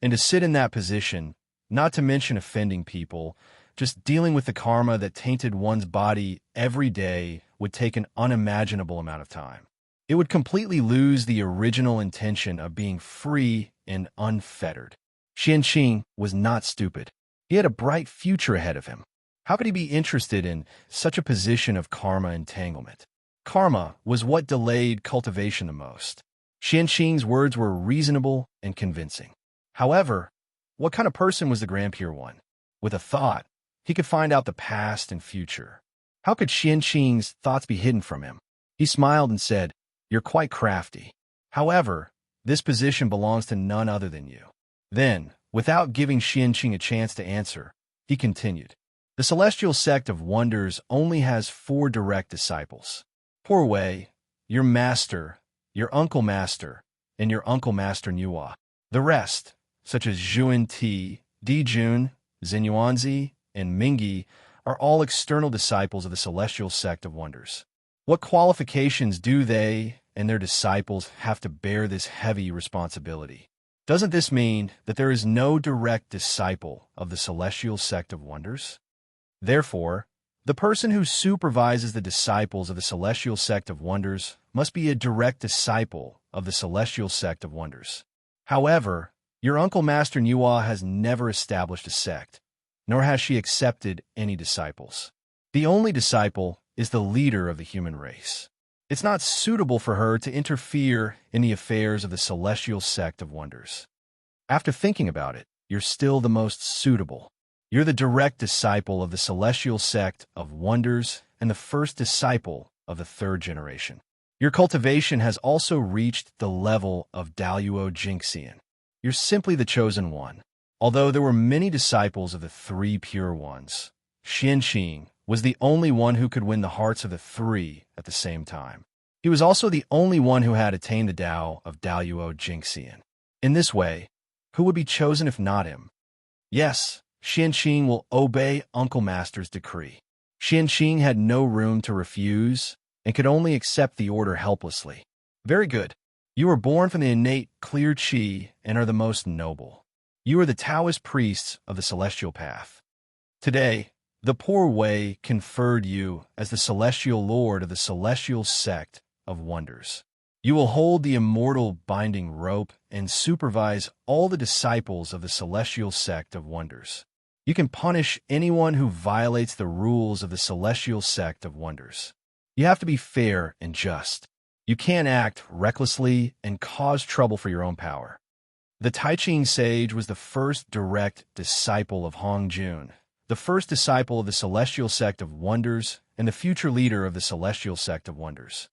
[SPEAKER 1] And to sit in that position, not to mention offending people, just dealing with the karma that tainted one's body every day would take an unimaginable amount of time. It would completely lose the original intention of being free and unfettered. Xianqing was not stupid. He had a bright future ahead of him. How could he be interested in such a position of karma entanglement? Karma was what delayed cultivation the most. Xianqing's words were reasonable and convincing. However, what kind of person was the Grand Pure One? With a thought, he could find out the past and future. How could Xianqing's thoughts be hidden from him? He smiled and said, "You're quite crafty. However, this position belongs to none other than you." Then, without giving Xianqing a chance to answer, he continued, "The celestial sect of wonders only has 4 direct disciples. Poor Wei, your master, your uncle master, and your uncle master Nuo. The rest, such as Zhuan Ti, Dijun, Xinyuanzi, and Mingyi, are all external disciples of the celestial sect of wonders. What qualifications do they and their disciples have to bear this heavy responsibility? Doesn't this mean that there is no direct disciple of the celestial sect of wonders? Therefore, the person who supervises the disciples of the celestial sect of wonders must be a direct disciple of the celestial sect of wonders. However, your uncle Master Nuo has never established a sect, nor has she accepted any disciples. The only disciple is the leader of the human race. It's not suitable for her to interfere in the affairs of the celestial sect of wonders. After thinking about it, you're still the most suitable. You're the direct disciple of the celestial sect of wonders and the first disciple of the 3rd generation. Your cultivation has also reached the level of Daluo Jingxian. You're simply the chosen one. Although there were many disciples of the 3 pure ones, Xianqing was the only one who could win the hearts of the 3 at the same time. He was also the only one who had attained the Tao of Daluo Jingxian. In this way, who would be chosen if not him? Yes, Xianqing will obey Uncle Master's decree. Xianqing had no room to refuse and could only accept the order helplessly. Very good. You were born from the innate clear qi and are the most noble. You are the Taoist priests of the celestial path. Today, the poor Wei conferred you as the celestial lord of the celestial sect of wonders. You will hold the immortal binding rope and supervise all the disciples of the celestial sect of wonders. You can punish anyone who violates the rules of the celestial sect of wonders. You have to be fair and just. You can't act recklessly and cause trouble for your own power. The Taiching sage was the first direct disciple of Hongjun, the first disciple of the celestial sect of wonders and the future leader of the celestial sect of wonders.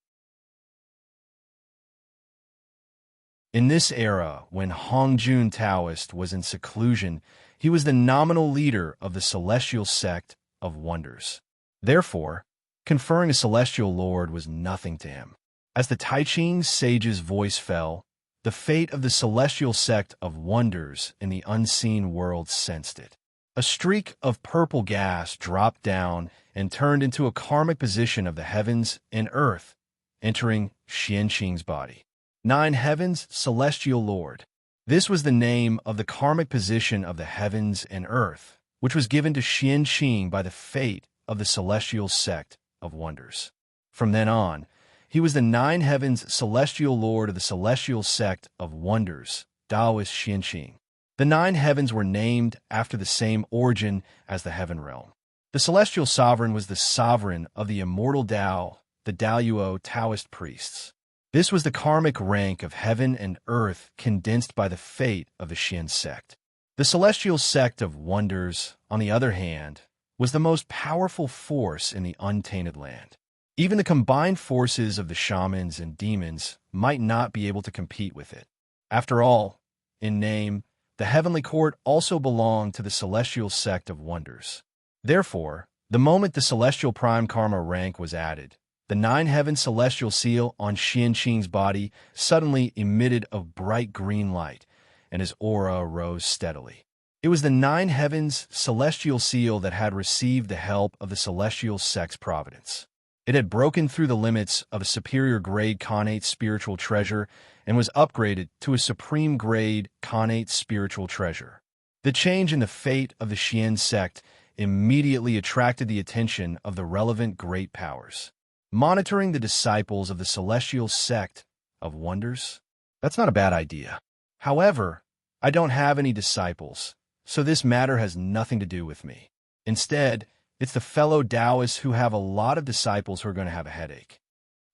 [SPEAKER 1] In this era, when Hongjun Taoist was in seclusion, he was the nominal leader of the celestial sect of wonders. Therefore, conferring a celestial lord was nothing to him. As the Taiching sage's voice fell, the fate of the celestial sect of wonders in the unseen world sensed it. A streak of purple gas dropped down and turned into a karmic position of the heavens and earth, entering Xianqing's body. 9 heavens, celestial lord. This was the name of the karmic position of the heavens and earth, which was given to Xianqing by the fate of the celestial sect of wonders. From then on, he was the nine heavens celestial lord of the celestial sect of wonders, Taoist Xianqing. The nine heavens were named after the same origin as the heaven realm. The celestial sovereign was the sovereign of the immortal Tao, the Daoyuo Taoist priests. This was the karmic rank of heaven and earth condensed by the fate of the Xian sect. The celestial sect of wonders, on the other hand, was the most powerful force in the untainted land. Even the combined forces of the shamans and demons might not be able to compete with it. After all, in name, the heavenly court also belonged to the celestial sect of wonders. Therefore, the moment the celestial prime karma rank was added, the nine-heaven celestial seal on Xianqing's body suddenly emitted a bright green light, and his aura rose steadily. It was the nine heavens celestial seal that had received the help of the celestial sect's providence. It had broken through the limits of a superior grade connate spiritual treasure and was upgraded to a supreme grade connate spiritual treasure. The change in the fate of the Xian sect immediately attracted the attention of the relevant great powers. Monitoring the disciples of the celestial sect of wonders? That's not a bad idea. However, I don't have any disciples, so this matter has nothing to do with me. Instead, it's the fellow Taoists who have a lot of disciples who are going to have a headache.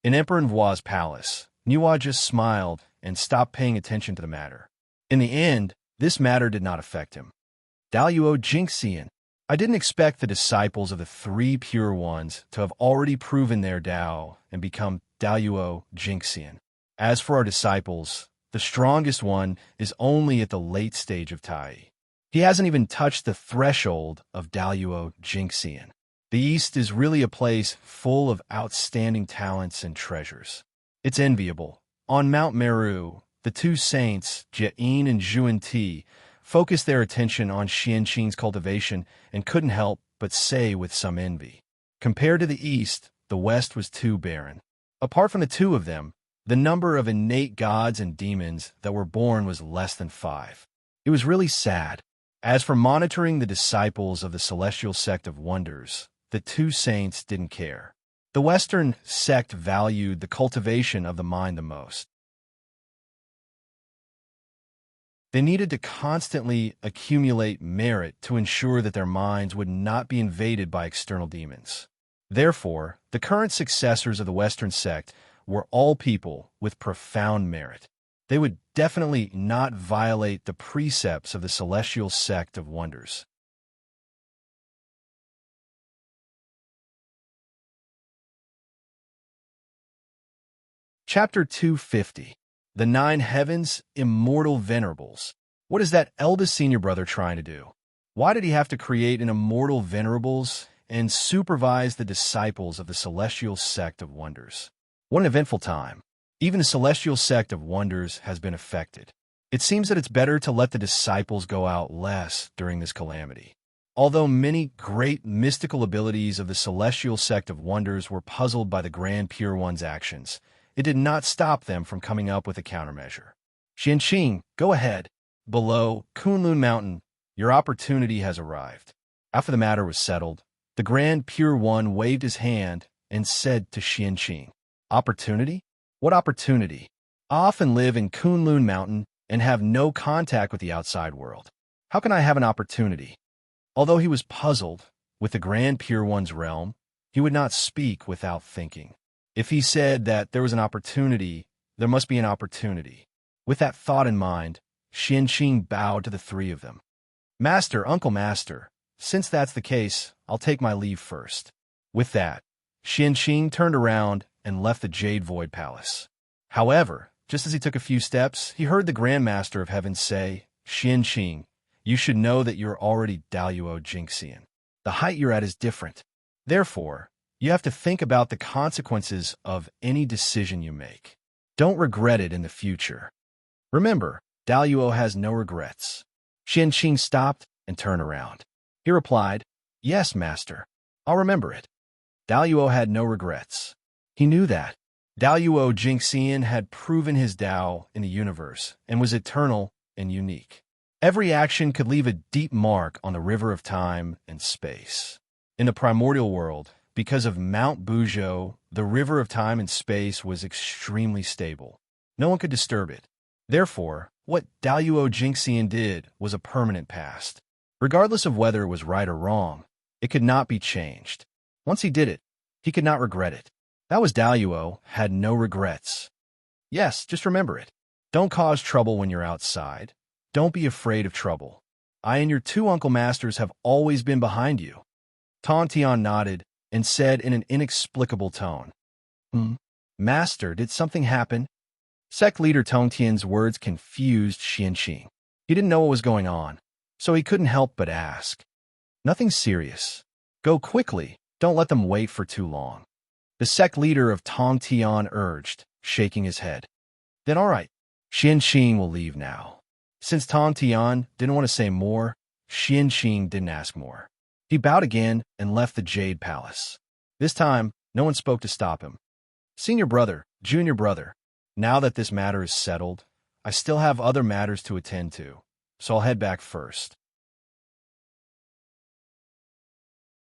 [SPEAKER 1] In Emperor Nvua's palace, Nua just smiled and stopped paying attention to the matter. In the end, this matter did not affect him. Daoyuo Jingxian. I didn't expect the disciples of the three pure ones to have already proven their Tao and become Daoyuo Jingxian. As for our disciples, the strongest one is only at the late stage of Tai. He hasn't even touched the threshold of Daoyuo Jingxian. The East is really a place full of outstanding talents and treasures. It's enviable. On Mount Meru, the two saints, Jian and Zhuan-Ti, focused their attention on Xianqing's cultivation and couldn't help but say with some envy. Compared to the East, the West was too barren. Apart from the two of them, the number of innate gods and demons that were born was less than 5. It was really sad. As for monitoring the disciples of the celestial sect of wonders, the two saints didn't care. The Western sect valued the cultivation of the mind the most. They needed to constantly accumulate merit to ensure that their minds would not be invaded by external demons. Therefore, the current successors of the Western sect were all people with profound merit. They would definitely not violate the precepts of the celestial sect of wonders. Chapter 250. The Nine Heavens, Immortal Venerables. What is that eldest senior brother trying to do? Why did he have to create an immortal venerables and supervise the disciples of the celestial sect of wonders? What an eventful time. Even the celestial sect of wonders has been affected. It seems that it's better to let the disciples go out less during this calamity. Although many great mystical abilities of the celestial sect of wonders were puzzled by the Grand Pure One's actions, it did not stop them from coming up with a countermeasure. Xianqing, go ahead. Below Kunlun Mountain, your opportunity has arrived. After the matter was settled, the Grand Pure One waved his hand and said to Xianqing, Opportunity? What opportunity? I often live in Kunlun Mountain and have no contact with the outside world. How can I have an opportunity? Although he was puzzled with the Grand Pure One's realm, he would not speak without thinking. If he said that there was an opportunity, there must be an opportunity. With that thought in mind, Xianqing bowed to the three of them. Master, Uncle Master, since that's the case, I'll take my leave first. With that, Xianqing turned around and left the Jade Void Palace. However, just as he took a few steps, he heard the Grand Master of Heaven say, Xianqing, you should know that you're already Daoyuo Jingxian. The height you're at is different. Therefore, you have to think about the consequences of any decision you make. Don't regret it in the future. Remember, Daoyuo has no regrets. Xianqing stopped and turned around. He replied, Yes, Master. I'll remember it. Daoyuo had no regrets. He knew that. Daoyuo Jingxian had proven his Tao in the universe and was eternal and unique. Every action could leave a deep mark on the river of time and space. In the primordial world, because of Mount Buzhou, The river of time and space was extremely stable. No one could disturb it. Therefore, what Daluo Jinxian did was a permanent past. Regardless of whether it was right or wrong, it could not be changed. Once he did it, he could not regret it. That was Daluo, had no regrets. Yes, just remember it. Don't cause trouble when you're outside. Don't be afraid of trouble. I and your two uncle masters have always been behind you. Tong Tian nodded and said in an inexplicable tone, Master, did something happen? Sect leader Tong Tian's words confused Xianqing. He didn't know what was going on, so he couldn't help but ask. Nothing serious. Go quickly. Don't let them wait for too long. The sect leader of Tong Tian urged, shaking his head. Then all right, Xianqing will leave now. Since Tong Tian didn't want to say more, Xianqing didn't ask more. He bowed again and left the Jade Palace. This time, no one spoke to stop him. Senior brother, junior brother, now that this matter is settled, I still have other matters to attend to, so I'll head back first.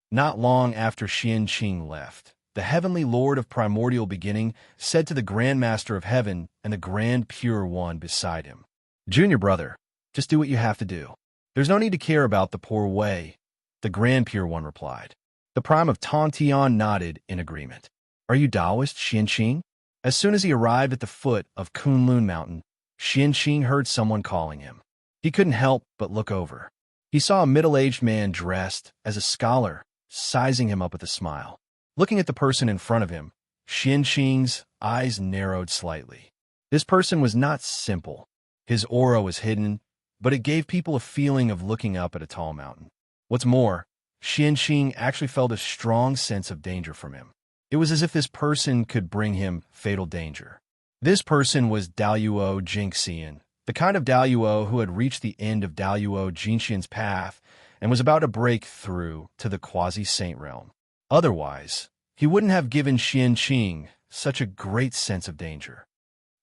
[SPEAKER 1] Not long after Xianqing left, the Heavenly Lord of Primordial Beginning said to the Grand Master of Heaven and the Grand Pure One beside him, Junior brother, just do what you have to do. There's no need to care about the poor way, the Grand Pure One replied. The Prime of Tong Tian nodded in agreement. Are you Taoist, Xianqing? As soon as he arrived at the foot of Kunlun Mountain, Xianqing heard someone calling him. He couldn't help but look over. He saw a middle-aged man dressed as a scholar, sizing him up with a smile. Looking at the person in front of him, Xianqing's eyes narrowed slightly. This person was not simple. His aura was hidden, but it gave people a feeling of looking up at a tall mountain. What's more, Xianqing actually felt a strong sense of danger from him. It was as if this person could bring him fatal danger. This person was Daluo Jinxian, the kind of Daluo who had reached the end of Daluo Jinxian's path and was about to break through to the quasi-saint realm. Otherwise, he wouldn't have given Xianqing such a great sense of danger.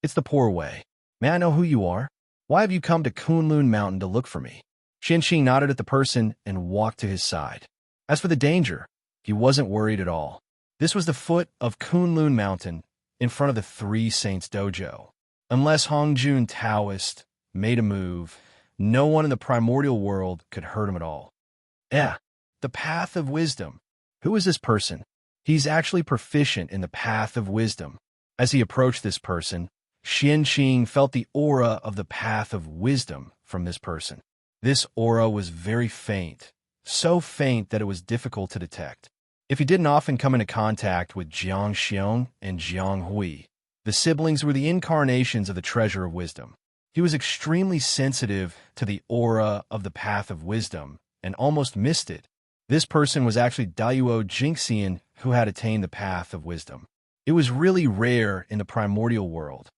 [SPEAKER 1] It's the poor way. May I know who you are? Why have you come to Kunlun Mountain to look for me? Xianqing nodded at the person and walked to his side. As for the danger, he wasn't worried at all. This was the foot of Kunlun Mountain, in front of the Three Saints Dojo. Unless Hongjun Taoist made a move, no one in the primordial world could hurt him at all. The Path of Wisdom. Who is this person? He's actually proficient in the Path of Wisdom. As he approached this person, Xianqing felt the aura of the Path of Wisdom from this person. This aura was very faint, so faint that it was difficult to detect. If he didn't often come into contact with Jiang Xiong and Jiang Hui, the siblings were the incarnations of the treasure of wisdom. He was extremely sensitive to the aura of the Path of Wisdom and almost missed it. This person was actually Daluo Jinxian who had attained the Path of Wisdom. It was really rare in the primordial world.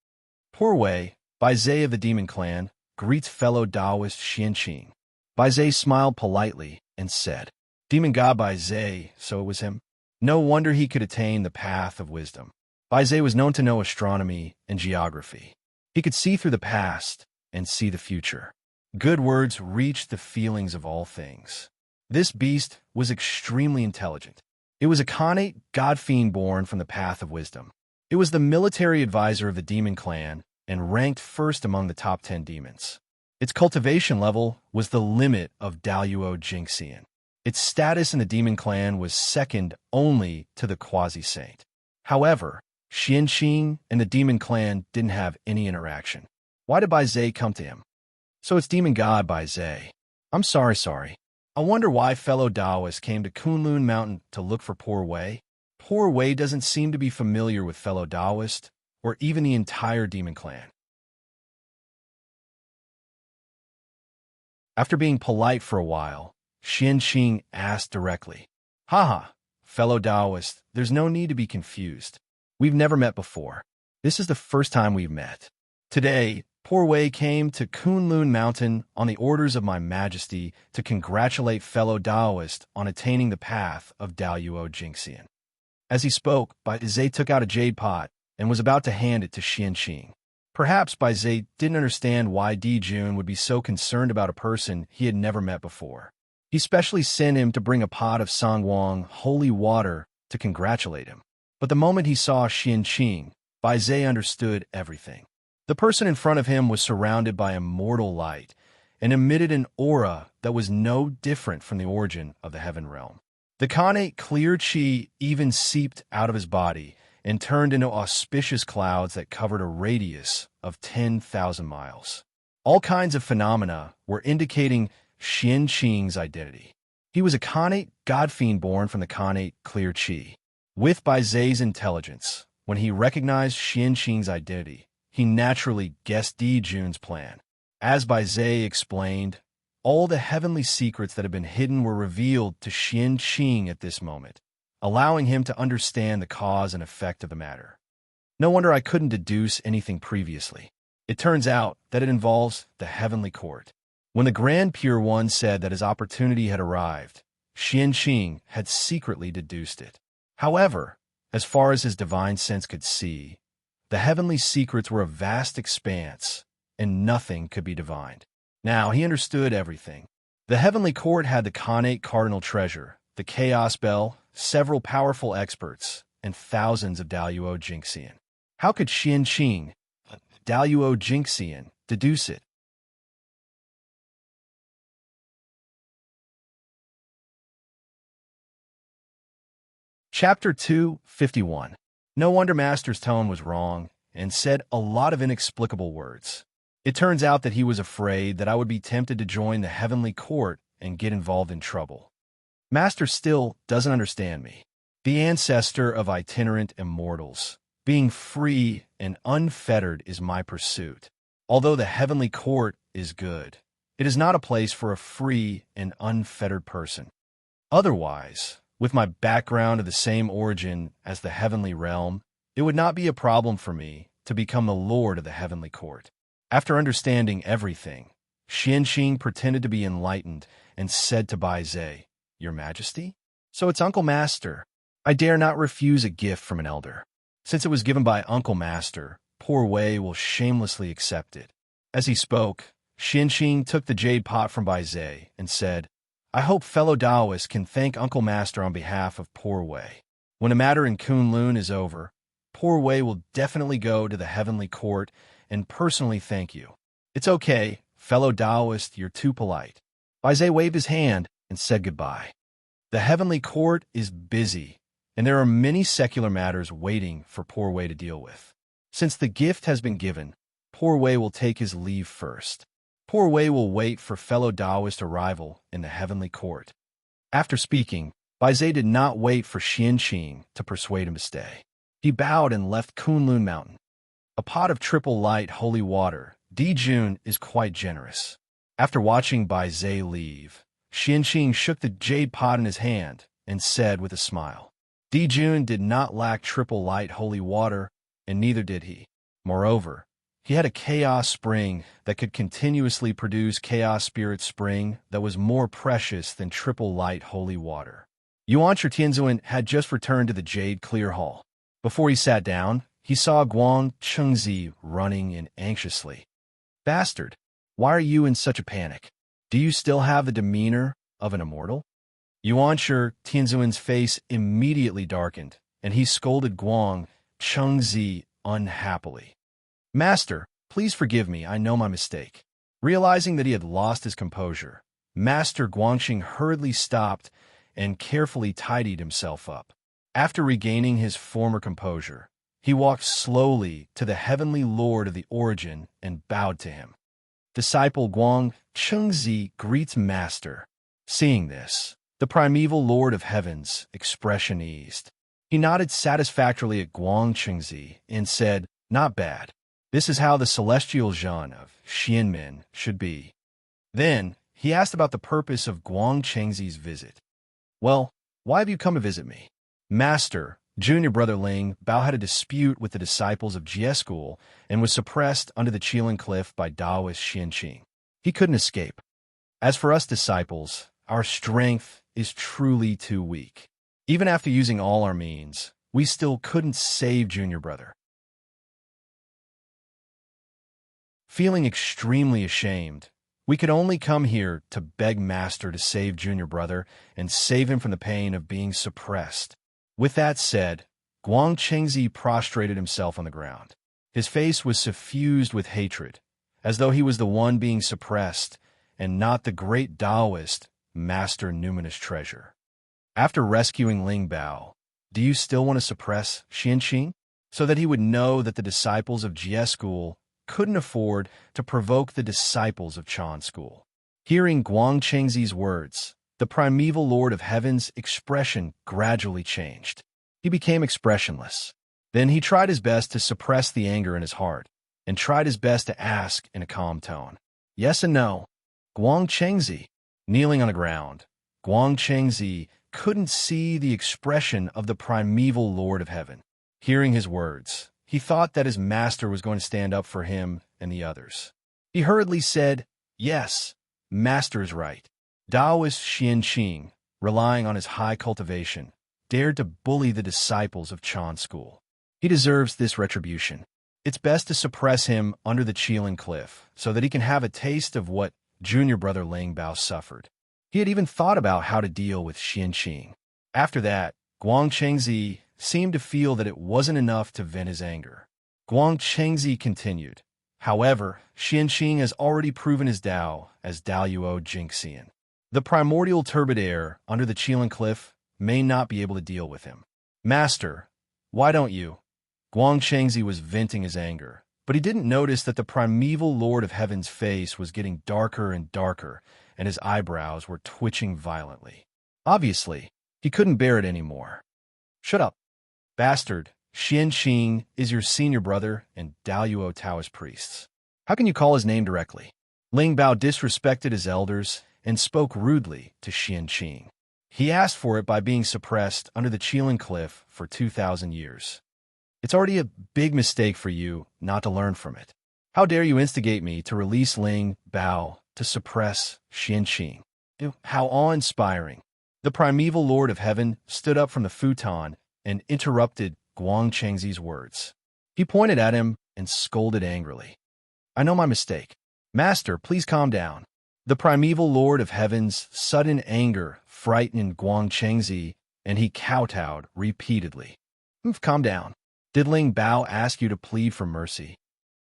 [SPEAKER 1] Poor Wei, Baizhe of the Demon Clan, greets fellow Taoist Xianqing. Baizhe smiled politely and said, Demon God Baizhe, so it was him. No wonder he could attain the Path of Wisdom. Baizhe was known to know astronomy and geography. He could see through the past and see the future. Good words reached the feelings of all things. This beast was extremely intelligent. It was a Khanate god-fiend born from the Path of Wisdom. It was the military advisor of the Demon Clan and ranked first among the top 10 demons. Its cultivation level was the limit of Daluo Jinxian. Its status in the Demon Clan was second only to the Quasi-Saint. However, Xianqing and the Demon Clan didn't have any interaction. Why did Baizhe come to him? So it's Demon God Baizhe. I'm sorry. I wonder why fellow Taoists came to Kunlun Mountain to look for Poor Wei. Poor Wei doesn't seem to be familiar with fellow Taoists or even the entire Demon Clan. After being polite for a while, Xianqing asked directly, Haha, fellow Taoist, there's no need to be confused. We've never met before. This is the first time we've met. Today, Poor Wei came to Kunlun Mountain on the orders of my majesty to congratulate fellow Taoist on attaining the path of Daluo Jinxian. As he spoke, Baizhe took out a jade pot and was about to hand it to Xianqing. Perhaps Baizhe didn't understand why Dijun would be so concerned about a person he had never met before. He specially sent him to bring a pot of Sangwang holy water to congratulate him. But the moment he saw Qianqing, Bai Zhe understood everything. The person in front of him was surrounded by immortal light and emitted an aura that was no different from the origin of the heaven realm. The Khanate clear qi even seeped out of his body and turned into auspicious clouds that covered a radius of 10,000 miles. All kinds of phenomena were indicating Qianqing's identity. He was a Khanate god-fiend born from the Khanate clear qi. With Bai Zhe's intelligence, when he recognized Qianqing's identity, he naturally guessed Di Jun's plan. As Bai Zhe explained, all the heavenly secrets that had been hidden were revealed to Qianqing at this moment, allowing him to understand the cause and effect of the matter. No wonder I couldn't deduce anything previously. It turns out that it involves the heavenly court. When the Grand Pure One said that his opportunity had arrived, Qianqing had secretly deduced it. However, as far as his divine sense could see, the heavenly secrets were a vast expanse, and nothing could be divined. Now he understood everything. The heavenly court had the Khanate cardinal treasure, the chaos bell, several powerful experts, and thousands of Daluo Jinxian. How could Qianqing, Daluo Jinxian, deduce it? Chapter 251. No wonder Master's tone was wrong and said a lot of inexplicable words. It turns out that he was afraid that I would be tempted to join the heavenly court and get involved in trouble. Master still doesn't understand me. The ancestor of itinerant immortals, being free and unfettered is my pursuit. Although the heavenly court is good, it is not a place for a free and unfettered person. Otherwise, with my background of the same origin as the heavenly realm, it would not be a problem for me to become the lord of the heavenly court. After understanding everything, Qianqing pretended to be enlightened and said to Bai Zhe, "Your Majesty? So it's Uncle Master. I dare not refuse a gift from an elder. Since it was given by Uncle Master, poor Wei will shamelessly accept it." As he spoke, Qianqing took the jade pot from Bai Zhe and said, "I hope fellow Taoists can thank Uncle Master on behalf of poor Wei. When a matter in Kunlun is over, poor Wei will definitely go to the heavenly court and personally thank you." "It's okay, fellow Taoist, you're too polite." Bai Zhe waved his hand and said goodbye. The heavenly court is busy, and there are many secular matters waiting for poor Wei to deal with. Since the gift has been given, poor Wei will take his leave first. Poor Wei will wait for fellow Taoist arrival in the heavenly court. After speaking, Bai Zhe did not wait for Qianqing to persuade him to stay. He bowed and left Kunlun Mountain. A pot of triple light holy water, Di Jun is quite generous. After watching Bai Zhe leave, Qianqing shook the jade pot in his hand and said with a smile, "Di Jun did not lack triple light holy water, and neither did he. Moreover, he had a chaos spring that could continuously produce chaos spirit spring that was more precious than triple light holy water." Yuan Tianzuan had just returned to the Jade Clear Hall. Before he sat down, he saw Guang Chengzi running in anxiously. "Bastard, why are you in such a panic? Do you still have the demeanor of an immortal?" Yuan Tianzuan's face immediately darkened, and he scolded Guang Chengzi unhappily. "Master, please forgive me, I know my mistake." Realizing that he had lost his composure, Master Guangxing hurriedly stopped and carefully tidied himself up. After regaining his former composure, he walked slowly to the heavenly lord of the origin and bowed to him. Disciple Guang Chengzi greets Master. Seeing this, the primeval lord of heavens' expression eased. He nodded satisfactorily at Guang Chengzi and said, "Not bad. This is how the celestial Zhan of Xianmin should be." Then, he asked about the purpose of Guang Chengzi's visit. "Well, why have you come to visit me?" "Master, junior brother Ling Bao had a dispute with the disciples of Jie School and was suppressed under the Qilin Cliff by Taoist Qianqing. He couldn't escape. As for us disciples, our strength is truly too weak. Even after using all our means, we still couldn't save junior brother." Feeling extremely ashamed, we could only come here to beg Master to save junior brother and save him from the pain of being suppressed. With that said, Guang Chengzi prostrated himself on the ground. His face was suffused with hatred, as though he was the one being suppressed and not the great Taoist, master numinous treasure. After rescuing Ling Bao, do you still want to suppress Xianqing, so that he would know that the disciples of Jie School couldn't afford to provoke the disciples of Chan School? Hearing Guang Chengzi's words, the primeval Lord of Heaven's expression gradually changed. He became expressionless. Then he tried his best to suppress the anger in his heart, and tried his best to ask in a calm tone. Yes and no. Guang Chengzi, kneeling on the ground, Guang Chengzi couldn't see the expression of the primeval Lord of Heaven. Hearing his words, he thought that his master was going to stand up for him and the others. He hurriedly said, "Yes, master is right." Taoist Xianqing, relying on his high cultivation, dared to bully the disciples of Chan School. He deserves this retribution. It's best to suppress him under the Qilin Cliff so that he can have a taste of what junior brother Ling Bao suffered. He had even thought about how to deal with Xianqing. After that, Guang Chengzi seemed to feel that it wasn't enough to vent his anger. Guang Chengzi continued, "However, Xianqing has already proven his Dao as Daoyuo Jingxian. The primordial turbid air under the Qilin Cliff may not be able to deal with him. Master, why don't you?" Guang Chengzi was venting his anger, but he didn't notice that the primeval Lord of Heaven's face was getting darker and darker, and his eyebrows were twitching violently. Obviously, he couldn't bear it anymore. "Shut up, bastard. Xianqing is your senior brother and Daoyuo Taoist priests. How can you call his name directly?" Ling Bao disrespected his elders and spoke rudely to Xianqing. He asked for it by being suppressed under the Qilin Cliff for 2,000 years. It's already a big mistake for you not to learn from it. How dare you instigate me to release Ling Bao to suppress Xianqing? How awe-inspiring. The primeval Lord of Heaven stood up from the futon and interrupted Guang Chengzi's words. He pointed at him and scolded angrily. "I know my mistake. Master, please calm down." The primeval Lord of Heaven's sudden anger frightened Guang Chengzi, and he kowtowed repeatedly. "Calm down. Did Ling Bao ask you to plead for mercy?"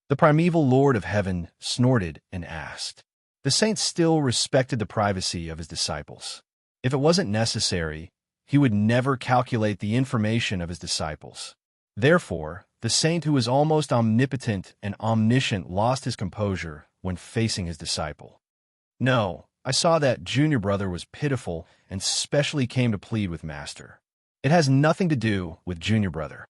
[SPEAKER 1] The primeval Lord of Heaven snorted and asked. The saint still respected the privacy of his disciples. If it wasn't necessary, he would never calculate the information of his disciples. Therefore, the saint who was almost omnipotent and omniscient lost his composure when facing his disciple. "No, I saw that junior brother was pitiful and specially came to plead with master. It has nothing to do with junior brother."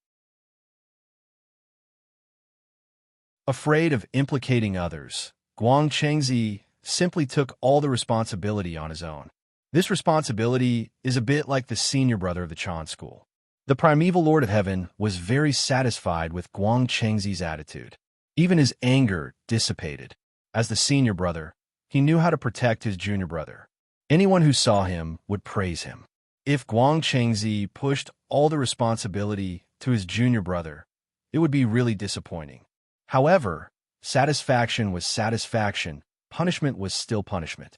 [SPEAKER 1] Afraid of implicating others, Guang Chengzi simply took all the responsibility on his own. This responsibility is a bit like the senior brother of the Chan School. The primeval Lord of Heaven was very satisfied with Guang Chengzi's attitude. Even his anger dissipated. As the senior brother, he knew how to protect his junior brother. Anyone who saw him would praise him. If Guang Chengzi pushed all the responsibility to his junior brother, it would be really disappointing. However, satisfaction was satisfaction, punishment was still punishment.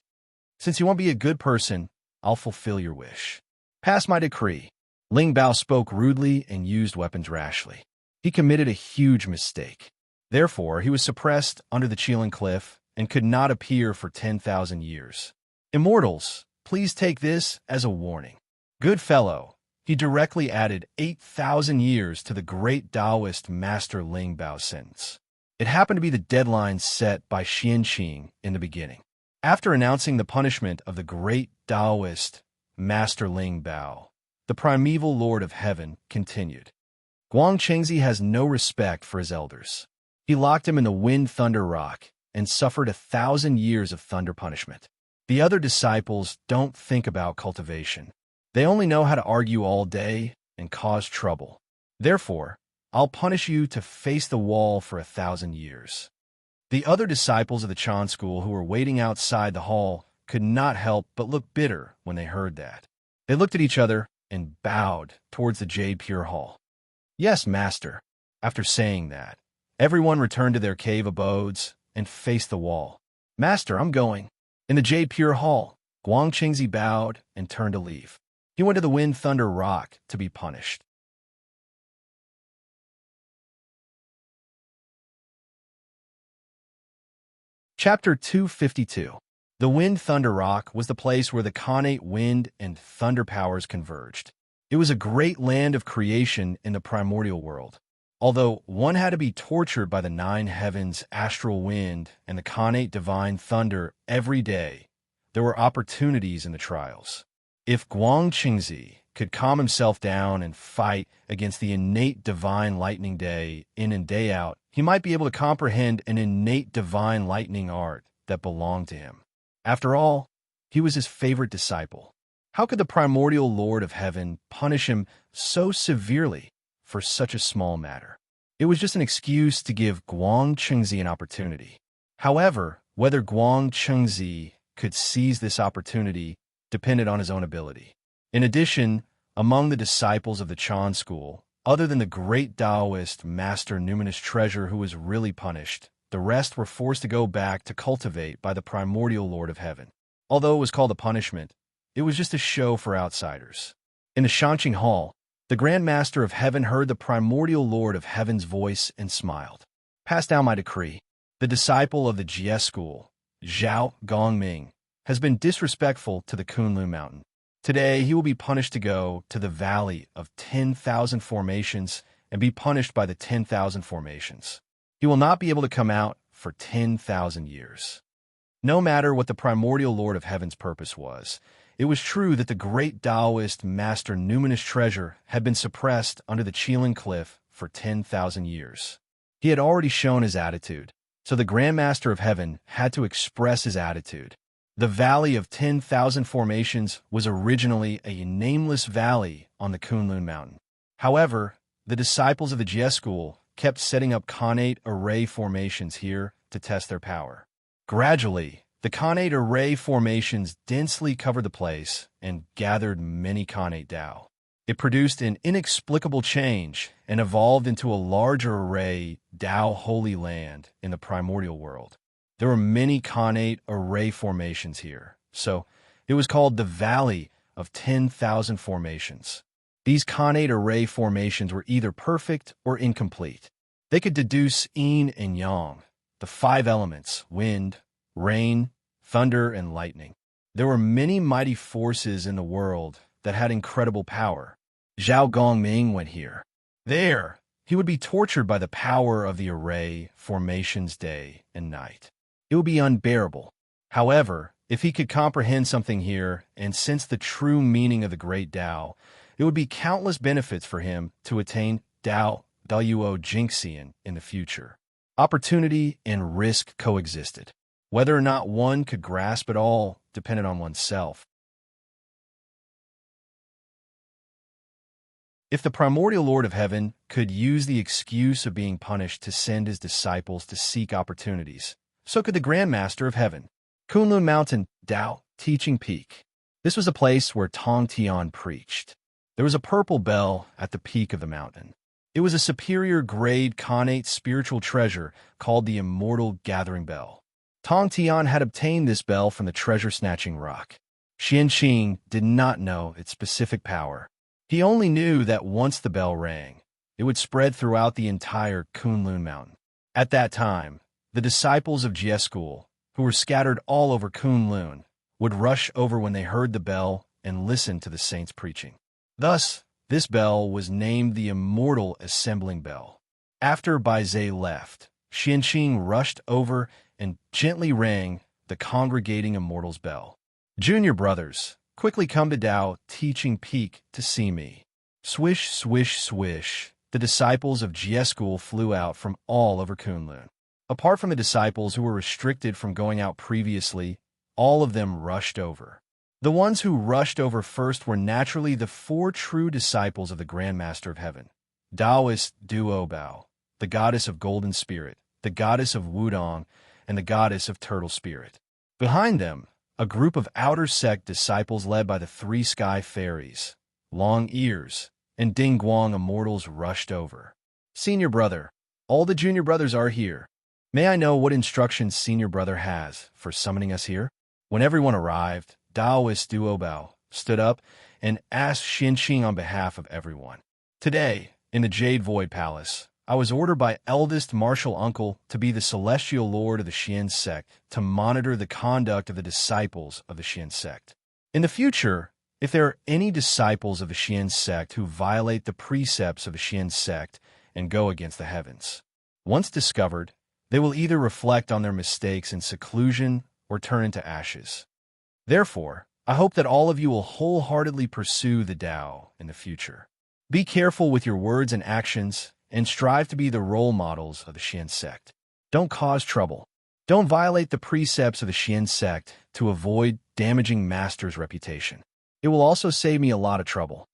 [SPEAKER 1] "Since you won't be a good person, I'll fulfill your wish. Pass my decree." Ling Bao spoke rudely and used weapons rashly. He committed a huge mistake. Therefore, he was suppressed under the Qilin Cliff and could not appear for 10,000 years. "Immortals, please take this as a warning. Good fellow," he directly added 8,000 years to the great Taoist master Ling Bao's sentence. It happened to be the deadline set by Xianqing in the beginning. After announcing the punishment of the great Taoist master Ling Bao, the primeval Lord of Heaven continued. Guang Chengzi has no respect for his elders. He locked him in the wind thunder rock and suffered 1,000 years of thunder punishment. The other disciples don't think about cultivation. They only know how to argue all day and cause trouble. Therefore, I'll punish you to face the wall for 1,000 years. The other disciples of the Chan School who were waiting outside the hall could not help but look bitter when they heard that. They looked at each other and bowed towards the Jade Pure Hall. "Yes, master." After saying that, everyone returned to their cave abodes and faced the wall. "Master, I'm going." In the Jade Pure Hall, Guang Chengzi bowed and turned to leave. He went to the Wind Thunder Rock to be punished. Chapter 252. The Wind Thunder Rock was the place where the Khanate wind and thunder powers converged. It was a great land of creation in the primordial world. Although one had to be tortured by the nine heavens, astral wind, and the Khanate divine thunder every day, there were opportunities in the trials. If Guang Qingzi could calm himself down and fight against the innate divine lightning day in and day out, he might be able to comprehend an innate divine lightning art that belonged to him. After all, he was his favorite disciple. How could the primordial Lord of Heaven punish him so severely for such a small matter? It was just an excuse to give Guang Qingzi an opportunity. However, whether Guang Qingzi could seize this opportunity depended on his own ability. In addition, among the disciples of the Chan school, other than the great Taoist master numinous treasure who was really punished, the rest were forced to go back to cultivate by the primordial Lord of Heaven. Although it was called a punishment, it was just a show for outsiders. In the Shanqing Hall, the Grand Master of Heaven heard the primordial Lord of Heaven's voice and smiled. Pass down my decree. The disciple of the Jie school, Zhao Gongming, has been disrespectful to the Kunlun Mountain. Today, he will be punished to go to the Valley of 10,000 Formations and be punished by the 10,000 Formations. He will not be able to come out for 10,000 years. No matter what the primordial Lord of Heaven's purpose was, it was true that the great Taoist master numinous treasure had been suppressed under the Qilin Cliff for 10,000 years. He had already shown his attitude, so the Grand Master of Heaven had to express his attitude. The Valley of 10,000 Formations was originally a nameless valley on the Kunlun Mountain. However, the disciples of the Jie school kept setting up Khanate array formations here to test their power. Gradually, the Khanate array formations densely covered the place and gathered many Khanate Tao. It produced an inexplicable change and evolved into a larger array Tao Holy Land in the primordial world. There were many Khanate array formations here, so it was called the Valley of 10,000 Formations. These Khanate array formations were either perfect or incomplete. They could deduce yin and yang, the five elements, wind, rain, thunder, and lightning. There were many mighty forces in the world that had incredible power. Zhao Gongming went here. There, he would be tortured by the power of the array formations day and night. It would be unbearable. However, if he could comprehend something here and sense the true meaning of the great Tao, it would be countless benefits for him to attain Tao Duo Jingxian in the future. Opportunity and risk coexisted. Whether or not one could grasp it all depended on oneself. If the primordial Lord of Heaven could use the excuse of being punished to send his disciples to seek opportunities, so could the Grand Master of Heaven. Kunlun Mountain, Tao, Teaching Peak. This was a place where Tong Tian preached. There was a purple bell at the peak of the mountain. It was a superior grade Khanate spiritual treasure called the Immortal Gathering Bell. Tong Tian had obtained this bell from the treasure-snatching rock. Xianqing did not know its specific power. He only knew that once the bell rang, it would spread throughout the entire Kunlun Mountain. At that time, the disciples of Jie school, who were scattered all over Kunlun, would rush over when they heard the bell and listen to the saints preaching. Thus, this bell was named the Immortal Assembling Bell. After Baizhe left, Xianqing rushed over and gently rang the congregating Immortal's bell. Junior brothers, quickly come to Tao Teaching Peak to see me. Swish, swish, swish, the disciples of Jie school flew out from all over Kunlun. Apart from the disciples who were restricted from going out previously, all of them rushed over. The ones who rushed over first were naturally the four true disciples of the Grand Master of Heaven. Taoist Duo Bao, the goddess of Golden Spirit, the goddess of Wudong, and the goddess of Turtle Spirit. Behind them, a group of outer sect disciples led by the three sky fairies, Long Ears, and Ding Guang immortals rushed over. Senior brother, all the junior brothers are here. May I know what instructions senior brother has for summoning us here? When everyone arrived, Taoist Duo Bao stood up and asked Xianqing on behalf of everyone. Today, in the Jade Void Palace, I was ordered by eldest martial uncle to be the celestial lord of the Xian sect to monitor the conduct of the disciples of the Xian sect. In the future, if there are any disciples of the Xian sect who violate the precepts of the Xian sect and go against the heavens, once discovered, they will either reflect on their mistakes in seclusion or turn into ashes. Therefore, I hope that all of you will wholeheartedly pursue the Tao in the future. Be careful with your words and actions, and strive to be the role models of the Xian sect. Don't cause trouble. Don't violate the precepts of the Xian sect to avoid damaging Master's reputation. It will also save me a lot of trouble.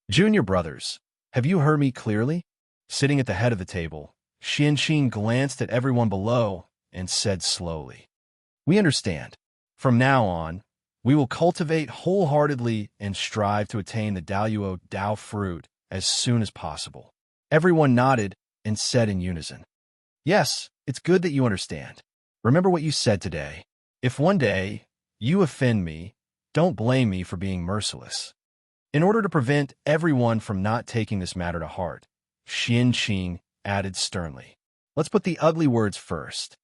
[SPEAKER 1] Junior brothers, have you heard me clearly? Sitting at the head of the table, Xianqing glanced at everyone below and said slowly, "We understand. From now on, we will cultivate wholeheartedly and strive to attain the Daoyuo Dao fruit as soon as possible." Everyone nodded and said in unison, "Yes, it's good that you understand. Remember what you said today. If one day you offend me, don't blame me for being merciless." In order to prevent everyone from not taking this matter to heart, Xianqing added sternly, "Let's put the ugly words first.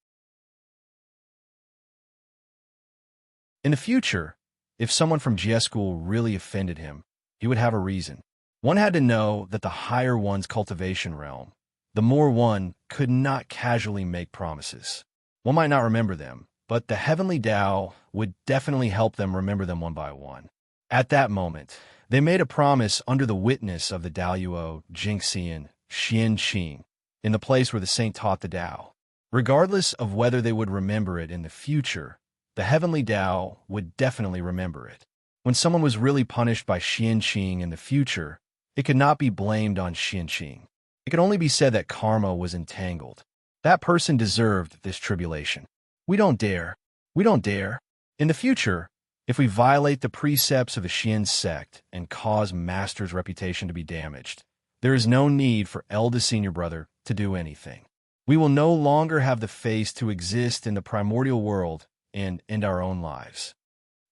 [SPEAKER 1] In the future, if someone from Jie School really offended him, he would have a reason. One had to know that the higher one's cultivation realm, the more one could not casually make promises. One might not remember them, but the heavenly Tao would definitely help them remember them one by one. At that moment, they made a promise under the witness of the Daoyuo Jingxian Xianqing in the place where the saint taught the Tao. Regardless of whether they would remember it in the future, the heavenly Tao would definitely remember it. When someone was really punished by Xianqing in the future, it could not be blamed on Xianqing. It could only be said that karma was entangled. That person deserved this tribulation. We don't dare. We don't dare. In the future, if we violate the precepts of the Xian sect and cause Master's reputation to be damaged, there is no need for eldest senior brother to do anything. We will no longer have the face to exist in the primordial world and end our own lives.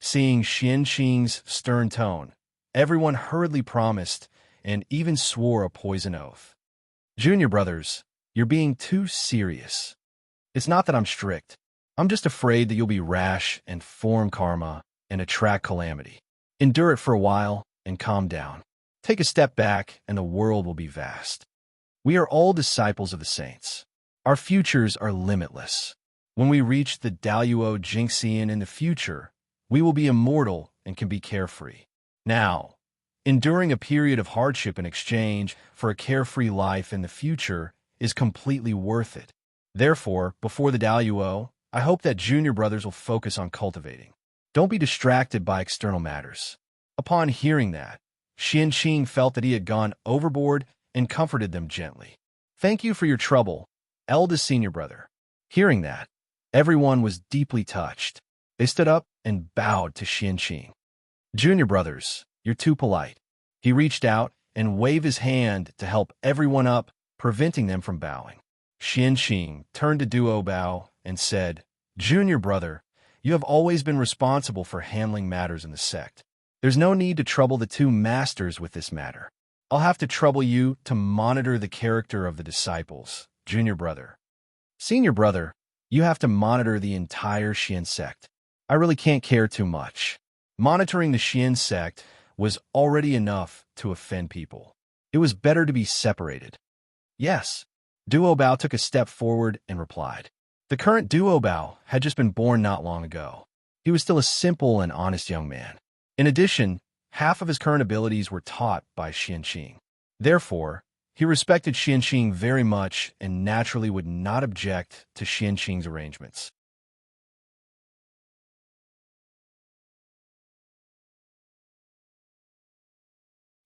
[SPEAKER 1] Seeing Xianqing's stern tone, everyone hurriedly promised and even swore a poison oath. Junior brothers, you're being too serious. It's not that I'm strict. I'm just afraid that you'll be rash and form karma and attract calamity. Endure it for a while and calm down. Take a step back and the world will be vast. We are all disciples of the saints. Our futures are limitless. When we reach the Daoyuo Jingxian in the future, we will be immortal and can be carefree. Now, enduring a period of hardship in exchange for a carefree life in the future is completely worth it. Therefore, before the Daoyuo, I hope that junior brothers will focus on cultivating. Don't be distracted by external matters. Upon hearing that, Xianqing felt that he had gone overboard and comforted them gently. Thank you for your trouble, eldest senior brother. Hearing that, everyone was deeply touched. They stood up and bowed to Xianqing. Junior brothers, you're too polite. He reached out and waved his hand to help everyone up, preventing them from bowing. Xianqing turned to Duo Bao and said, "Junior brother, you have always been responsible for handling matters in the sect. There's no need to trouble the two masters with this matter. I'll have to trouble you to monitor the character of the disciples, junior brother. Senior brother, you have to monitor the entire Xian sect. I really can't care too much. Monitoring the Xian sect was already enough to offend people. It was better to be separated." Yes. Duo Bao took a step forward and replied. The current Duo Bao had just been born not long ago. He was still a simple and honest young man. In addition, half of his current abilities were taught by Xianqing. Therefore, he respected Xianqing very much and naturally would not object to Xianqing's arrangements.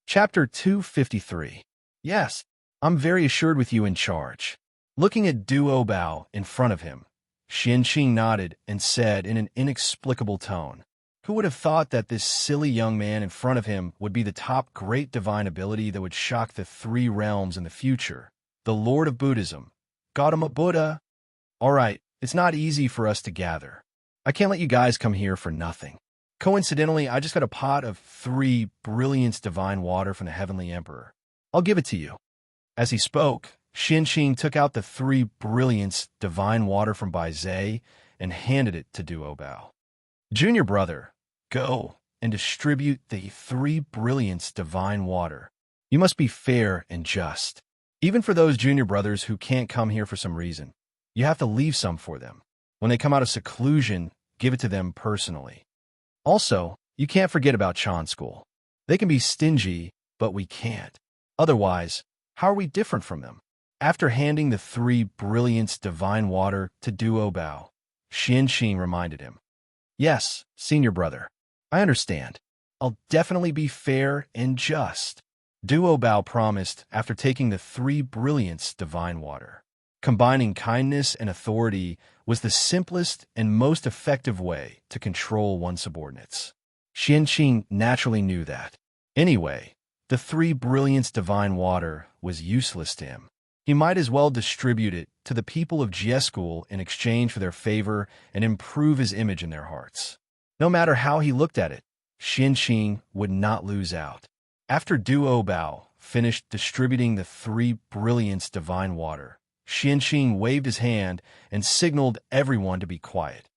[SPEAKER 1] Chapter 253. Yes, I'm very assured with you in charge. Looking at Duo Bao in front of him, Xianqing nodded and said in an inexplicable tone, "Who would have thought that this silly young man in front of him would be the top great divine ability that would shock the three realms in the future? The Lord of Buddhism, Gautama Buddha. All right, it's not easy for us to gather. I can't let you guys come here for nothing. Coincidentally, I just got a pot of 3 brilliance divine water from the Heavenly Emperor. I'll give it to you." As he spoke, Xianqing took out the 3 brilliance divine water from Bai Zhe and handed it to Duo Bao. Junior brother, go and distribute the 3 brilliance divine water. You must be fair and just. Even for those junior brothers who can't come here for some reason, you have to leave some for them. When they come out of seclusion, give it to them personally. Also, you can't forget about Chan School. They can be stingy, but we can't. Otherwise, how are we different from them? After handing the 3 brilliance divine water to Duo Bao, Xianqing reminded him, "Yes, senior brother, I understand. I'll definitely be fair and just." Duo Bao promised after taking the 3 brilliance divine water. Combining kindness and authority was the simplest and most effective way to control one's subordinates. Xianqing naturally knew that. Anyway, the 3 brilliance divine water was useless to him. He might as well distribute it to the people of Jie School in exchange for their favor and improve his image in their hearts. No matter how he looked at it, Xianqing would not lose out. After Duo Bao finished distributing the 3 brilliance divine water, Xianqing waved his hand and signaled everyone to be quiet.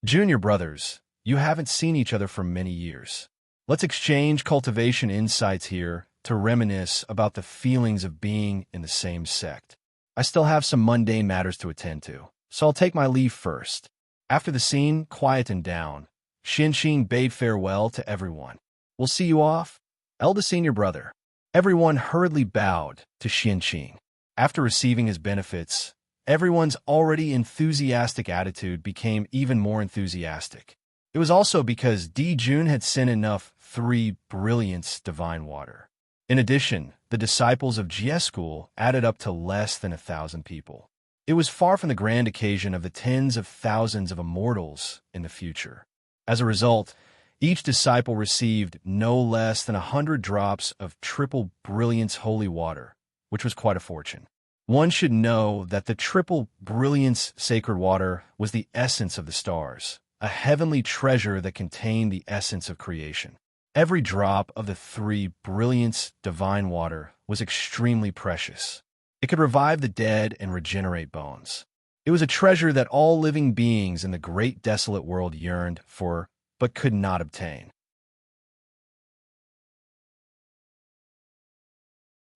[SPEAKER 1] Junior brothers, you haven't seen each other for many years. Let's exchange cultivation insights here to reminisce about the feelings of being in the same sect. I still have some mundane matters to attend to, so I'll take my leave first. After the scene quietened down, Xianqing bade farewell to everyone. We'll see you off, eldest senior brother. Everyone hurriedly bowed to Xianqing. After receiving his benefits, everyone's already enthusiastic attitude became even more enthusiastic. It was also because Di Jun had sent enough 3 brilliance divine water. In addition, the disciples of Jie School added up to less than 1,000 people. It was far from the grand occasion of the tens of thousands of immortals in the future. As a result, each disciple received no less than 100 drops of triple brilliance holy water, which was quite a fortune. One should know that the triple brilliance sacred water was the essence of the stars, a heavenly treasure that contained the essence of creation. Every drop of the 3 brilliance divine water was extremely precious. It could revive the dead and regenerate bones. It was a treasure that all living beings in the great desolate world yearned for, but could not obtain.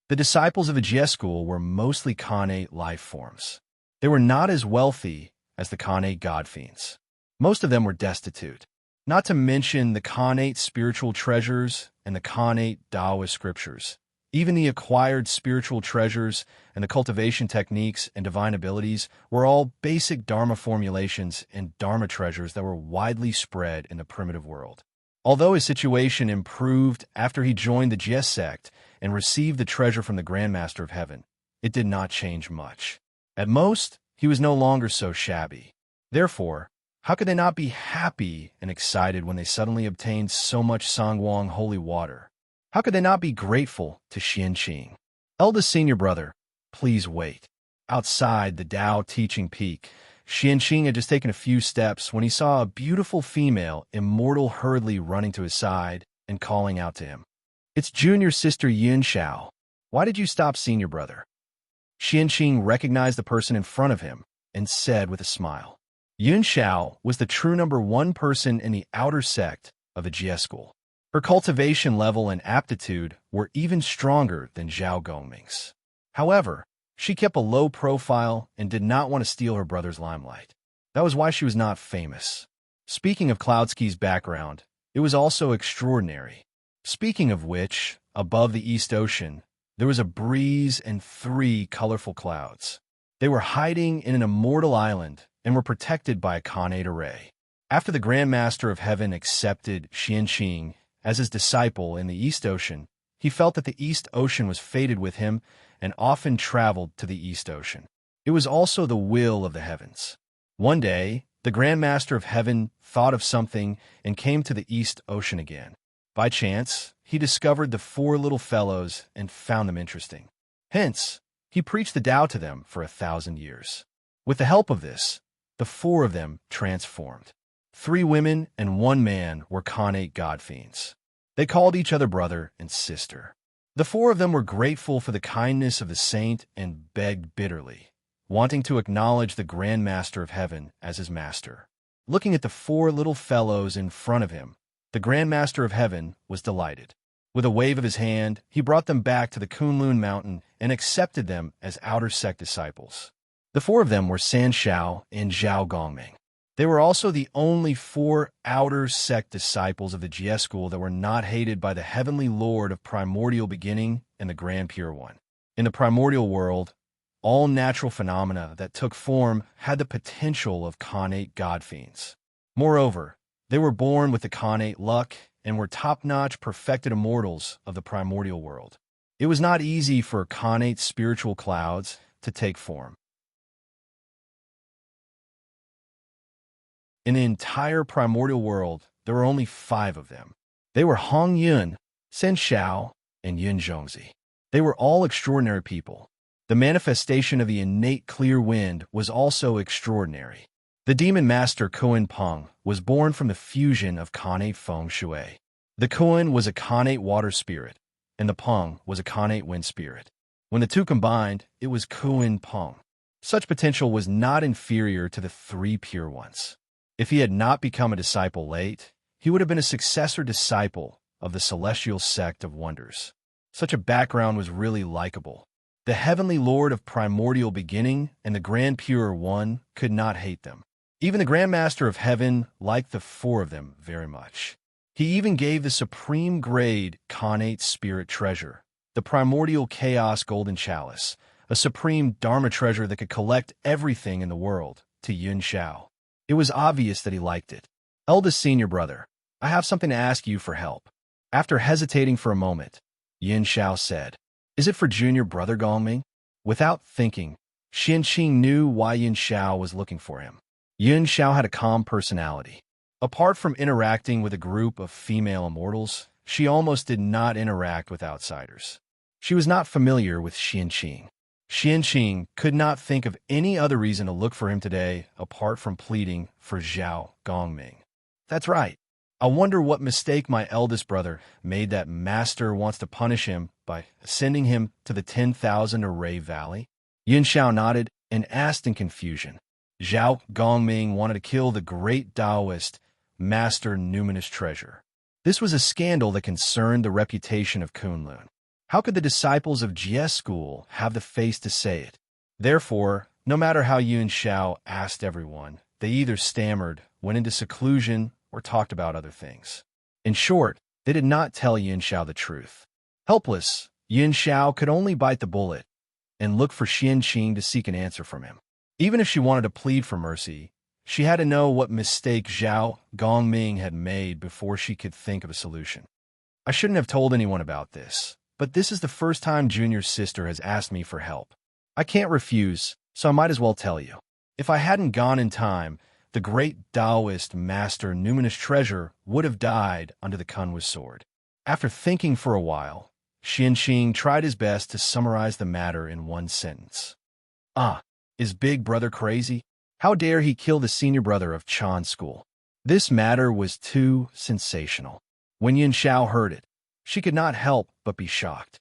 [SPEAKER 1] The disciples of the Jie School were mostly Khanate life forms. They were not as wealthy as the Khanate god fiends. Most of them were destitute. Not to mention the Khanate spiritual treasures and the Khanate Taoist scriptures. Even the acquired spiritual treasures and the cultivation techniques and divine abilities were all basic Dharma formulations and Dharma treasures that were widely spread in the primitive world. Although his situation improved after he joined the Jie sect and received the treasure from the Grand Master of Heaven, it did not change much. At most, he was no longer so shabby. Therefore, how could they not be happy and excited when they suddenly obtained so much Sangwang holy water? How could they not be grateful to Xianqing? Eldest senior brother, please wait. Outside the Tao teaching peak, Xianqing had just taken a few steps when he saw a beautiful female immortal hurriedly running to his side and calling out to him. It's junior sister Yun Xiao. Why did you stop senior brother? Xianqing recognized the person in front of him and said with a smile. Yun Xiao was the true number 1 person in the outer sect of the Jie School. Her cultivation level and aptitude were even stronger than Zhao Gongming's. However, she kept a low profile and did not want to steal her brother's limelight. That was why she was not famous. Speaking of Cloudsky's background, it was also extraordinary. Speaking of which, above the East Ocean, there was a breeze and 3 colorful clouds. They were hiding in an immortal island and were protected by a Khanate array. After the Grand Master of Heaven accepted Xianqing as his disciple in the East Ocean, he felt that the East Ocean was fated with him and often traveled to the East Ocean. It was also the will of the heavens. One day, the Grand Master of Heaven thought of something and came to the East Ocean again. By chance, he discovered the 4 little fellows and found them interesting. Hence, he preached the Tao to them for 1,000 years. With the help of this, the 4 of them transformed. 3 women and 1 man were Khanate god fiends. They called each other brother and sister. The four of them were grateful for the kindness of the saint and begged bitterly, wanting to acknowledge the Grand Master of Heaven as his master. Looking at the four little fellows in front of him, the Grand Master of Heaven was delighted. With a wave of his hand, he brought them back to the Kunlun mountain and accepted them as outer sect disciples. The four of them were San Shao and Zhao Gongming. They were also the only four outer sect disciples of the Jie school that were not hated by the heavenly lord of primordial beginning and the Grand Pure One. In the primordial world, all natural phenomena that took form had the potential of Khanate god fiends. Moreover, they were born with the Khanate luck and were top-notch perfected immortals of the primordial world. It was not easy for Khanate spiritual clouds to take form. In the entire primordial world, there were only 5 of them. They were Hong Yun, Sen Shao, and Yun Zhongzi. They were all extraordinary people. The manifestation of the innate clear wind was also extraordinary. The demon master Kuan Peng was born from the fusion of Khanate feng shui. The Kuan was a Khanate water spirit, and the Peng was a Khanate wind spirit. When the two combined, it was Kuan Peng. Such potential was not inferior to the 3 pure ones. If he had not become a disciple late, he would have been a successor disciple of the celestial sect of wonders. Such a background was really likable. The heavenly lord of primordial beginning and the Grand Pure One could not hate them. Even the Grand Master of Heaven liked the 4 of them very much. He even gave the supreme grade Khanate spirit treasure, the primordial chaos golden chalice, a supreme Dharma treasure that could collect everything in the world, to Yun Shao. It was obvious that he liked it. Eldest senior brother, I have something to ask you for help. After hesitating for a moment, Yun Shao said, Is it for junior brother Gongming? Without thinking, Xianqing knew why Yun Shao was looking for him. Yun Shao had a calm personality. Apart from interacting with a group of female immortals, she almost did not interact with outsiders. She was not familiar with Xianqing. Xianqing could not think of any other reason to look for him today apart from pleading for Zhao Gongming. That's right. I wonder what mistake my eldest brother made that master wants to punish him by sending him to the 10,000 Array Valley. Yun Shao nodded and asked in confusion. Zhao Gongming wanted to kill the great Taoist master numinous treasure. This was a scandal that concerned the reputation of Kunlun. How could the disciples of Jie school have the face to say it? Therefore, no matter how Yun Shao asked everyone, they either stammered, went into seclusion, or talked about other things. In short, they did not tell Yun Shao the truth. Helpless, Yun Shao could only bite the bullet and look for Xianqing to seek an answer from him. Even if she wanted to plead for mercy, she had to know what mistake Zhao Gongming had made before she could think of a solution. I shouldn't have told anyone about this, but this is the first time Junior's sister has asked me for help. I can't refuse, so I might as well tell you. If I hadn't gone in time, the great Taoist master numinous treasure would have died under the Kunwa's sword. After thinking for a while, Xianqing tried his best to summarize the matter in one sentence. Is Big Brother crazy? How dare he kill the senior brother of Chan School? This matter was too sensational. When Yun Shao heard it, she could not help but be shocked.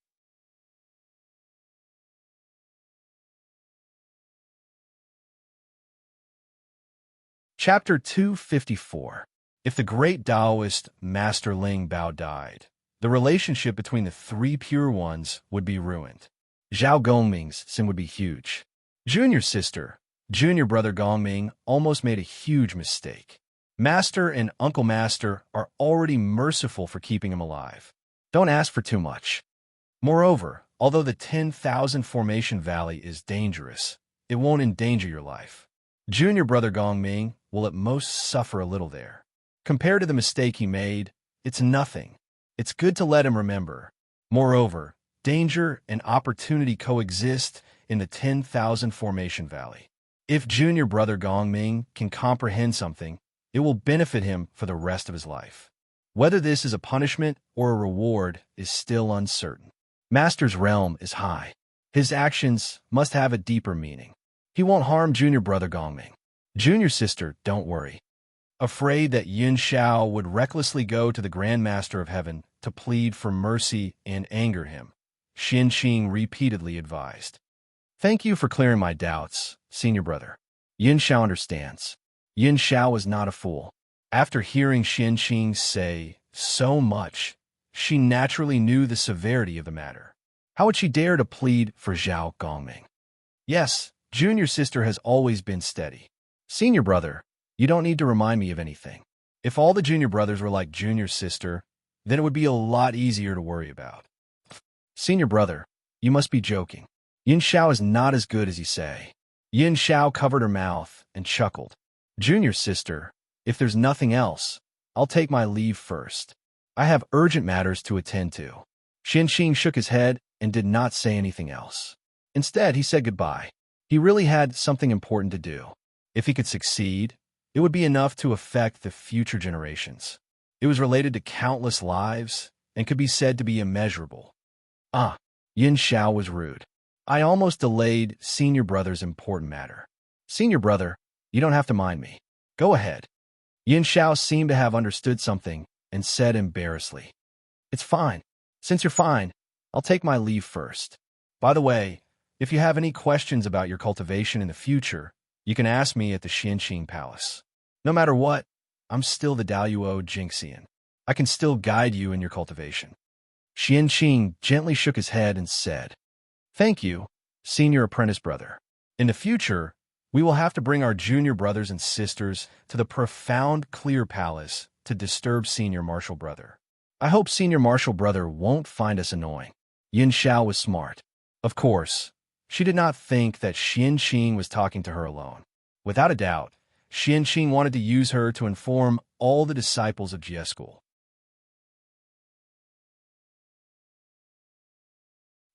[SPEAKER 1] Chapter 254. If the great Taoist Master Ling Bao died, the relationship between the 3 pure ones would be ruined. Zhao Gongming's sin would be huge. Junior sister, junior brother Gongming almost made a huge mistake. Master and Uncle Master are already merciful for keeping him alive. Don't ask for too much. Moreover, although the 10,000 Formation Valley is dangerous, it won't endanger your life. Junior brother Gongming will at most suffer a little there. Compared to the mistake he made, it's nothing. It's good to let him remember. Moreover, danger and opportunity coexist in the 10,000 Formation Valley. If junior brother Gongming can comprehend something, it will benefit him for the rest of his life. Whether this is a punishment or a reward is still uncertain. Master's realm is high. His actions must have a deeper meaning. He won't harm junior brother Gongming. Junior sister, don't worry. Afraid that Yun Shao would recklessly go to the Grand Master of Heaven to plead for mercy and anger him, Xianqing repeatedly advised. Thank you for clearing my doubts, senior brother. Yin Xiao understands. Yin Xiao was not a fool. After hearing Xianqing say so much, she naturally knew the severity of the matter. How would she dare to plead for Zhao Gongming? Yes, junior sister has always been steady. Senior brother, you don't need to remind me of anything. If all the junior brothers were like junior sister, then it would be a lot easier to worry about. Senior brother, you must be joking. Yin Xiao is not as good as you say. Yin Xiao covered her mouth and chuckled. Junior sister, if there's nothing else, I'll take my leave first. I have urgent matters to attend to. Xianqing shook his head and did not say anything else. Instead, he said goodbye. He really had something important to do. If he could succeed, it would be enough to affect the future generations. It was related to countless lives and could be said to be immeasurable. Yin Xiao was rude. I almost delayed senior brother's important matter. Senior brother, you don't have to mind me. Go ahead. Yin Xiao seemed to have understood something and said embarrassedly. It's fine. Since you're fine, I'll take my leave first. By the way, if you have any questions about your cultivation in the future, you can ask me at the Xianqing Palace. No matter what, I'm still the Daluo Jingxian. I can still guide you in your cultivation. Xianqing gently shook his head and said, Thank you, senior apprentice brother. In the future, we will have to bring our junior brothers and sisters to the profound clear palace to disturb senior martial brother. I hope senior martial brother won't find us annoying. Yin Xiao was smart. Of course, she did not think that Xianqing was talking to her alone. Without a doubt, Xianqing wanted to use her to inform all the disciples of Jie School.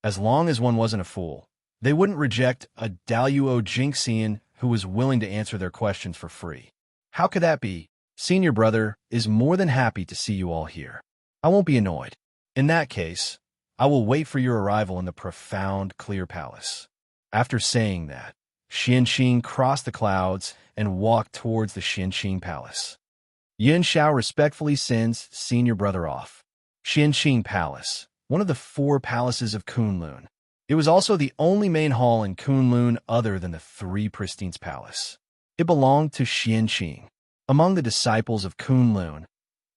[SPEAKER 1] As long as one wasn't a fool, they wouldn't reject a Daluo Jingxian who was willing to answer their questions for free. How could that be? Senior brother is more than happy to see you all here. I won't be annoyed. In that case, I will wait for your arrival in the profound clear palace. After saying that, Xianqing crossed the clouds and walked towards the Xianqing Palace. Yin Xiao respectfully sends senior brother off. Xianqing Palace, one of the 4 palaces of Kunlun. It was also the only main hall in Kunlun other than the 3 Pristines Palace. It belonged to Xianqing. Among the disciples of Kunlun,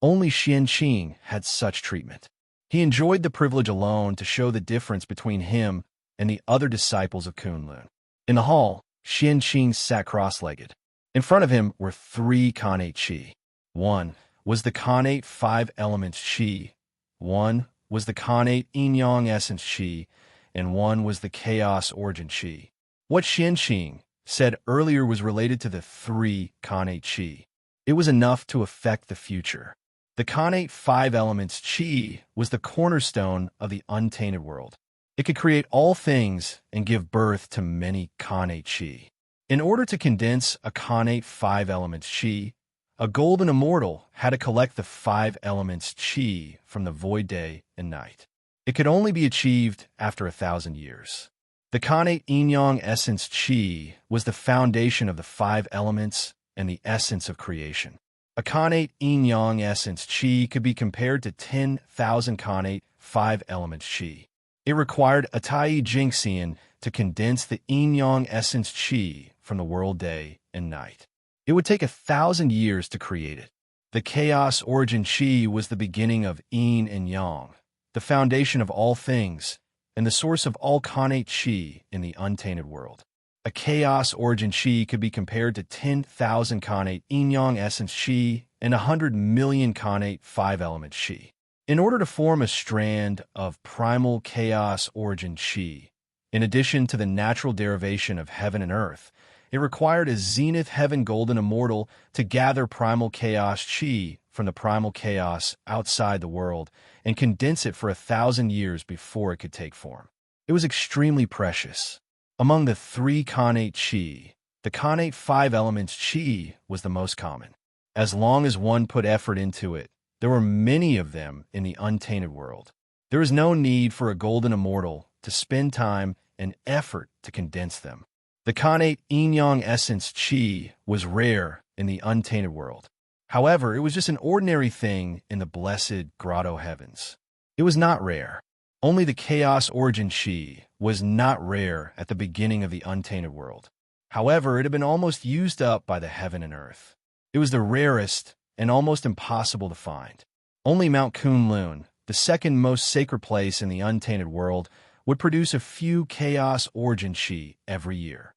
[SPEAKER 1] only Xianqing had such treatment. He enjoyed the privilege alone to show the difference between him and the other disciples of Kunlun. In the hall, Xianqing sat cross-legged. In front of him were 3 Khanate Qi. One was the Khanate 5 Elements Qi, one was the Khanate Yin-Yang Essence Qi, and one was the Chaos Origin Qi. What Xianqing said earlier was related to the 3 Khanate Qi. It was enough to affect the future. The Khanate 5 Elements Qi was the cornerstone of the untainted world. It could create all things and give birth to many Khanate Qi. In order to condense a Khanate 5 Elements Qi, a golden immortal had to collect the 5 Elements Qi from the void day and night. It could only be achieved after 1,000 years. The Khanate Yin-Yang Essence Qi was the foundation of the 5 elements and the essence of creation. A Khanate Yin-Yang Essence Qi could be compared to 10,000 Khanate 5 Elements Qi. It required a Tai Jingxian to condense the Yin-Yang Essence Qi from the world day and night. It would take 1,000 years to create it. The Chaos Origin Qi was the beginning of Yin and Yang, the foundation of all things, and the source of all Khanate Qi in the untainted world. A Chaos Origin Qi could be compared to 10,000 Khanate Yin-Yang Essence Qi and 100 million Khanate 5 Element Qi. In order to form a strand of primal Chaos Origin Qi, in addition to the natural derivation of heaven and earth, it required a Zenith Heaven Golden Immortal to gather primal Chaos Qi from the primal chaos outside the world and condense it for 1,000 years before it could take form. It was extremely precious. Among the 3 Khanate Qi, the Khanate 5 Elements Qi was the most common. As long as one put effort into it, there were many of them in the untainted world. There is no need for a golden immortal to spend time and effort to condense them. The Khanate Yin-Yang Essence Qi was rare in the untainted world. However, it was just an ordinary thing in the blessed grotto heavens. It was not rare. Only the Chaos Origin Chi was not rare at the beginning of the untainted world. However, it had been almost used up by the heaven and earth. It was the rarest and almost impossible to find. Only Mount Kunlun, the second most sacred place in the untainted world, would produce a few Chaos Origin Chi every year.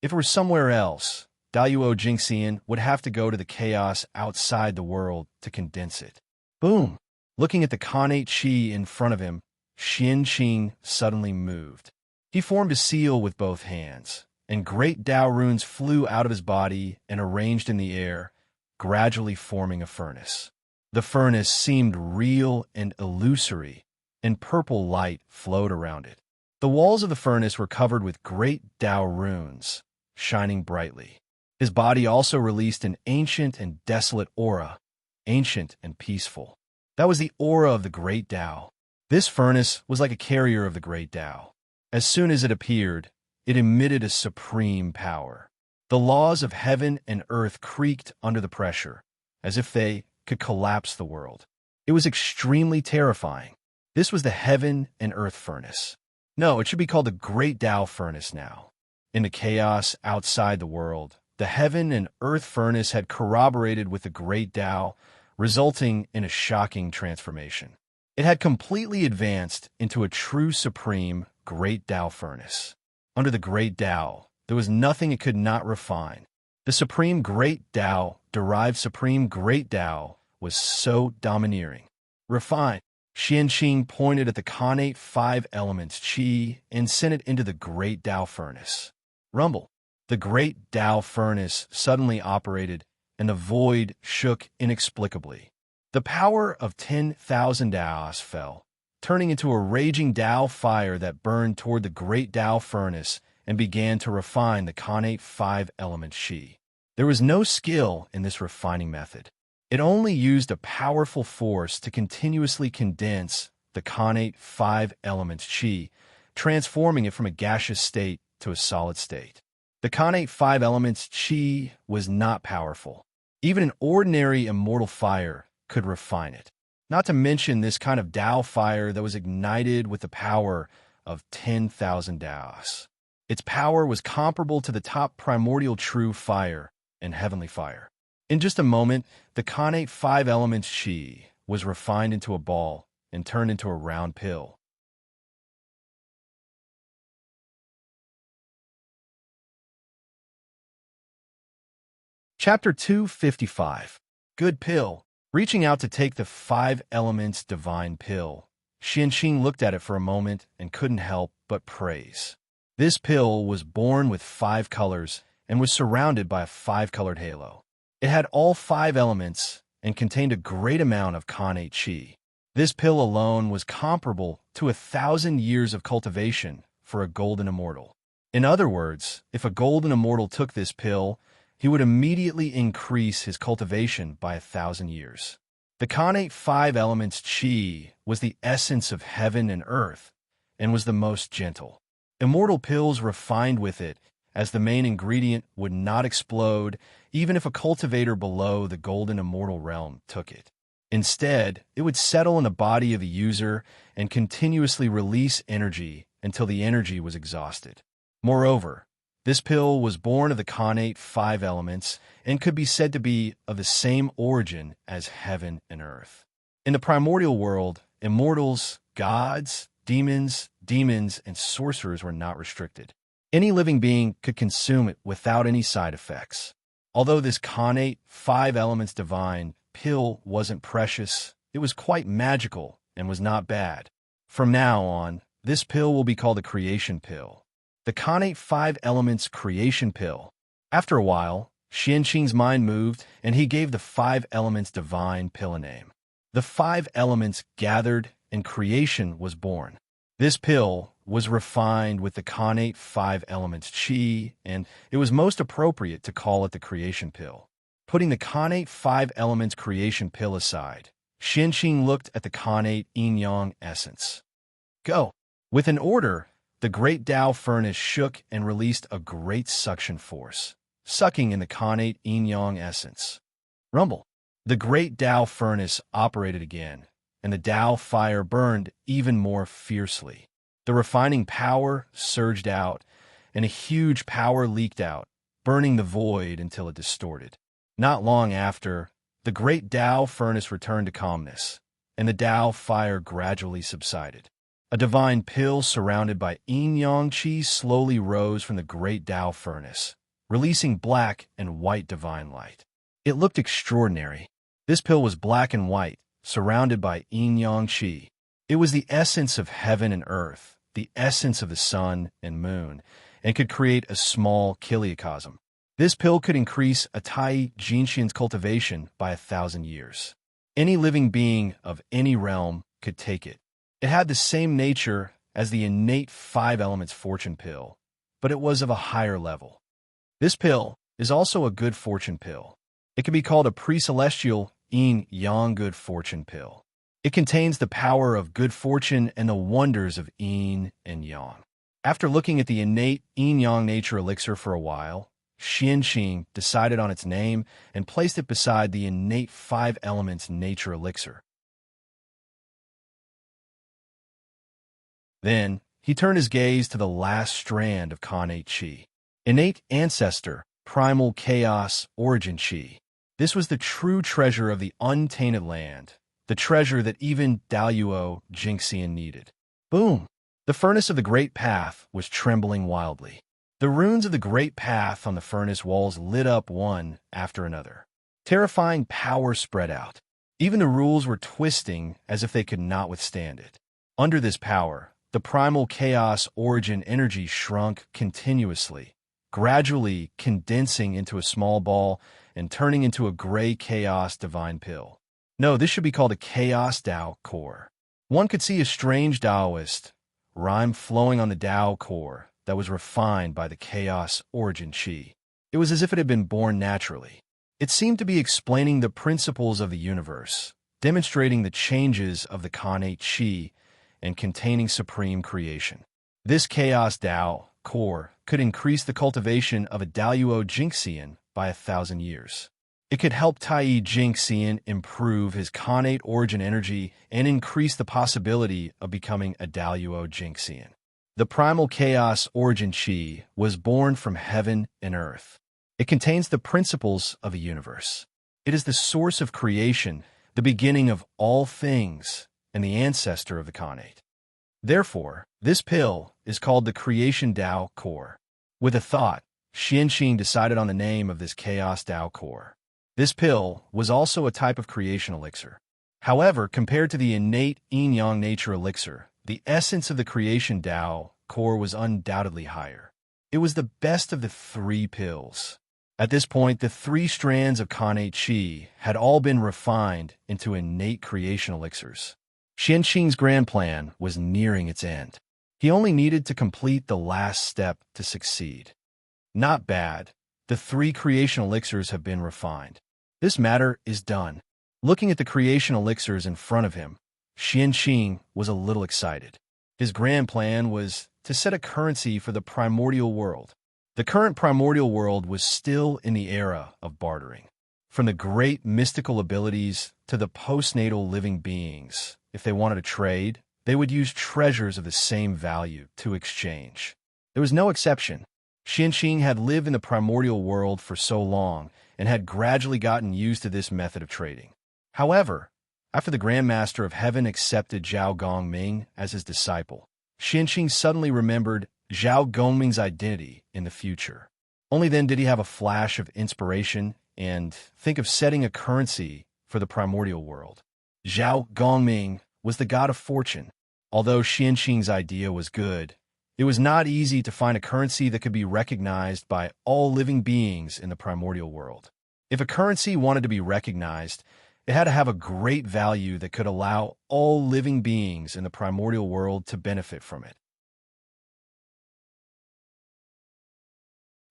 [SPEAKER 1] If it were somewhere else, Daluo Jingxian would have to go to the chaos outside the world to condense it. Boom! Looking at the Khanate Chi in front of him, Xianqing suddenly moved. He formed a seal with both hands, and great Tao runes flew out of his body and arranged in the air, gradually forming a furnace. The furnace seemed real and illusory, and purple light flowed around it. The walls of the furnace were covered with great Tao runes, shining brightly. His body also released an ancient and desolate aura, ancient and peaceful. That was the aura of the great Tao. This furnace was like a carrier of the great Tao. As soon as it appeared, it emitted a supreme power. The laws of heaven and earth creaked under the pressure, as if they could collapse the world. It was extremely terrifying. This was the heaven and earth furnace. No, it should be called the Great Tao Furnace now. In the chaos outside the world, the heaven and earth furnace had corroborated with the Great Tao, resulting in a shocking transformation. It had completely advanced into a true supreme Great Tao Furnace. Under the Great Tao, there was nothing it could not refine. The supreme Great Tao, derived supreme Great Tao, was so domineering. Refined. Xianqing pointed at the Khanate 5 elements Qi and sent it into the Great Tao Furnace. Rumble. The Great Tao Furnace suddenly operated, and the void shook inexplicably. The power of 10,000 Taos fell, turning into a raging Tao fire that burned toward the Great Tao Furnace and began to refine the Khanate 5 element Qi. There was no skill in this refining method. It only used a powerful force to continuously condense the Khanate 5 elements Qi, transforming it from a gaseous state to a solid state. The Khanate 5 elements Qi was not powerful. Even an ordinary immortal fire could refine it. Not to mention this kind of Tao fire that was ignited with the power of 10,000 Taos. Its power was comparable to the top primordial true fire and heavenly fire. In just a moment, the Khanate 5 elements Qi was refined into a ball and turned into a round pill. Chapter 255. Good Pill. Reaching out to take the 5 elements divine pill, Xianqing looked at it for a moment and couldn't help but praise. This pill was born with 5 colors and was surrounded by a 5-colored halo. It had all 5 elements and contained a great amount of Khanate Qi. This pill alone was comparable to 1,000 years of cultivation for a golden immortal. In other words, if a golden immortal took this pill, he would immediately increase his cultivation by 1,000 years. The Khanate 5 elements Qi was the essence of heaven and earth and was the most gentle. Immortal pills refined with it as the main ingredient would not explode even if a cultivator below the golden immortal realm took it. Instead, it would settle in the body of the user and continuously release energy until the energy was exhausted. Moreover, this pill was born of the Khanate 5 elements and could be said to be of the same origin as heaven and earth. In the primordial world, immortals, gods, demons, and sorcerers were not restricted. Any living being could consume it without any side effects. Although this Khanate 5 elements divine pill wasn't precious, it was quite magical and was not bad. From now on, this pill will be called the Creation Pill. The Khanate 5 elements Creation Pill. After a while, Xianqing's mind moved, and he gave the 5 elements divine pill a name. The 5 elements gathered, and creation was born. This pill was refined with the Khanate 5 elements Qi, and it was most appropriate to call it the Creation Pill. Putting the Khanate 5 elements Creation Pill aside, Xianqing looked at the Khanate Yin-Yang essence. Go! With an order, the Great Tao Furnace shook and released a great suction force, sucking in the Khanate Yin-Yang essence. Rumble. The great Tao furnace operated again, and the Tao fire burned even more fiercely. The refining power surged out, and a huge power leaked out, burning the void until it distorted. Not long after, the great Tao furnace returned to calmness, and the Tao fire gradually subsided. A divine pill surrounded by yin-yang qi slowly rose from the great Tao furnace, releasing black and white divine light. It looked extraordinary. This pill was black and white, surrounded by yin-yang qi. It was the essence of heaven and earth, the essence of the sun and moon, and could create a small kiliocosm. This pill could increase a Tai Jinxian's cultivation by 1,000 years. Any living being of any realm could take it. It had the same nature as the innate 5 elements fortune pill, but it was of a higher level. This pill is also a good fortune pill. It can be called a pre-celestial yin-yang good fortune pill. It contains the power of good fortune and the wonders of yin and yang. After looking at the innate yin-yang nature elixir for a while, Xianxing decided on its name and placed it beside the innate 5 elements nature elixir. Then, he turned his gaze to the last strand of Khanate Qi. Innate ancestor, primal chaos, origin Qi. This was the true treasure of the untainted land, the treasure that even Daluo Jingxian needed. Boom! The furnace of the Great Path was trembling wildly. The runes of the Great Path on the furnace walls lit up one after another. Terrifying power spread out. Even the rules were twisting as if they could not withstand it. Under this power, the primal chaos origin energy shrunk continuously, gradually condensing into a small ball and turning into a gray chaos divine pill. No, this should be called a chaos Tao core. One could see a strange Taoist rhyme flowing on the Tao core that was refined by the chaos origin Qi. It was as if it had been born naturally. It seemed to be explaining the principles of the universe, demonstrating the changes of the Khanate Qi, and containing supreme creation. This chaos Tao core could increase the cultivation of a Daluo Jingxian by 1,000 years. It could help Tai Jingxian improve his Khanate origin energy and increase the possibility of becoming a Daluo Jingxian. The primal chaos origin Qi was born from heaven and earth. It contains the principles of a universe. It is the source of creation, the beginning of all things, and the ancestor of the Khanate. Therefore, this pill is called the Creation Tao Core. With a thought, Xianxing decided on the name of this Chaos Tao Core. This pill was also a type of creation elixir. However, compared to the innate yin-yang nature elixir, the essence of the Creation Tao Core was undoubtedly higher. It was the best of the 3 pills. At this point, the 3 strands of Khanate Qi had all been refined into innate creation elixirs. Xianxing's grand plan was nearing its end. He only needed to complete the last step to succeed. Not bad. The 3 creation elixirs have been refined. This matter is done. Looking at the creation elixirs in front of him, Xianxing was a little excited. His grand plan was to set a currency for the primordial world. The current primordial world was still in the era of bartering. From the great mystical abilities to the postnatal living beings, if they wanted to trade, they would use treasures of the same value to exchange. There was no exception. Xianxing had lived in the primordial world for so long and had gradually gotten used to this method of trading. However, after the Grand Master of Heaven accepted Zhao Gongming as his disciple, Xianxing suddenly remembered Zhao Gongming's identity in the future. Only then did he have a flash of inspiration and think of setting a currency for the primordial world. Zhao Gongming was the god of fortune. Although Xianxing's idea was good, it was not easy to find a currency that could be recognized by all living beings in the primordial world. If a currency wanted to be recognized, it had to have a great value that could allow all living beings in the primordial world to benefit from it.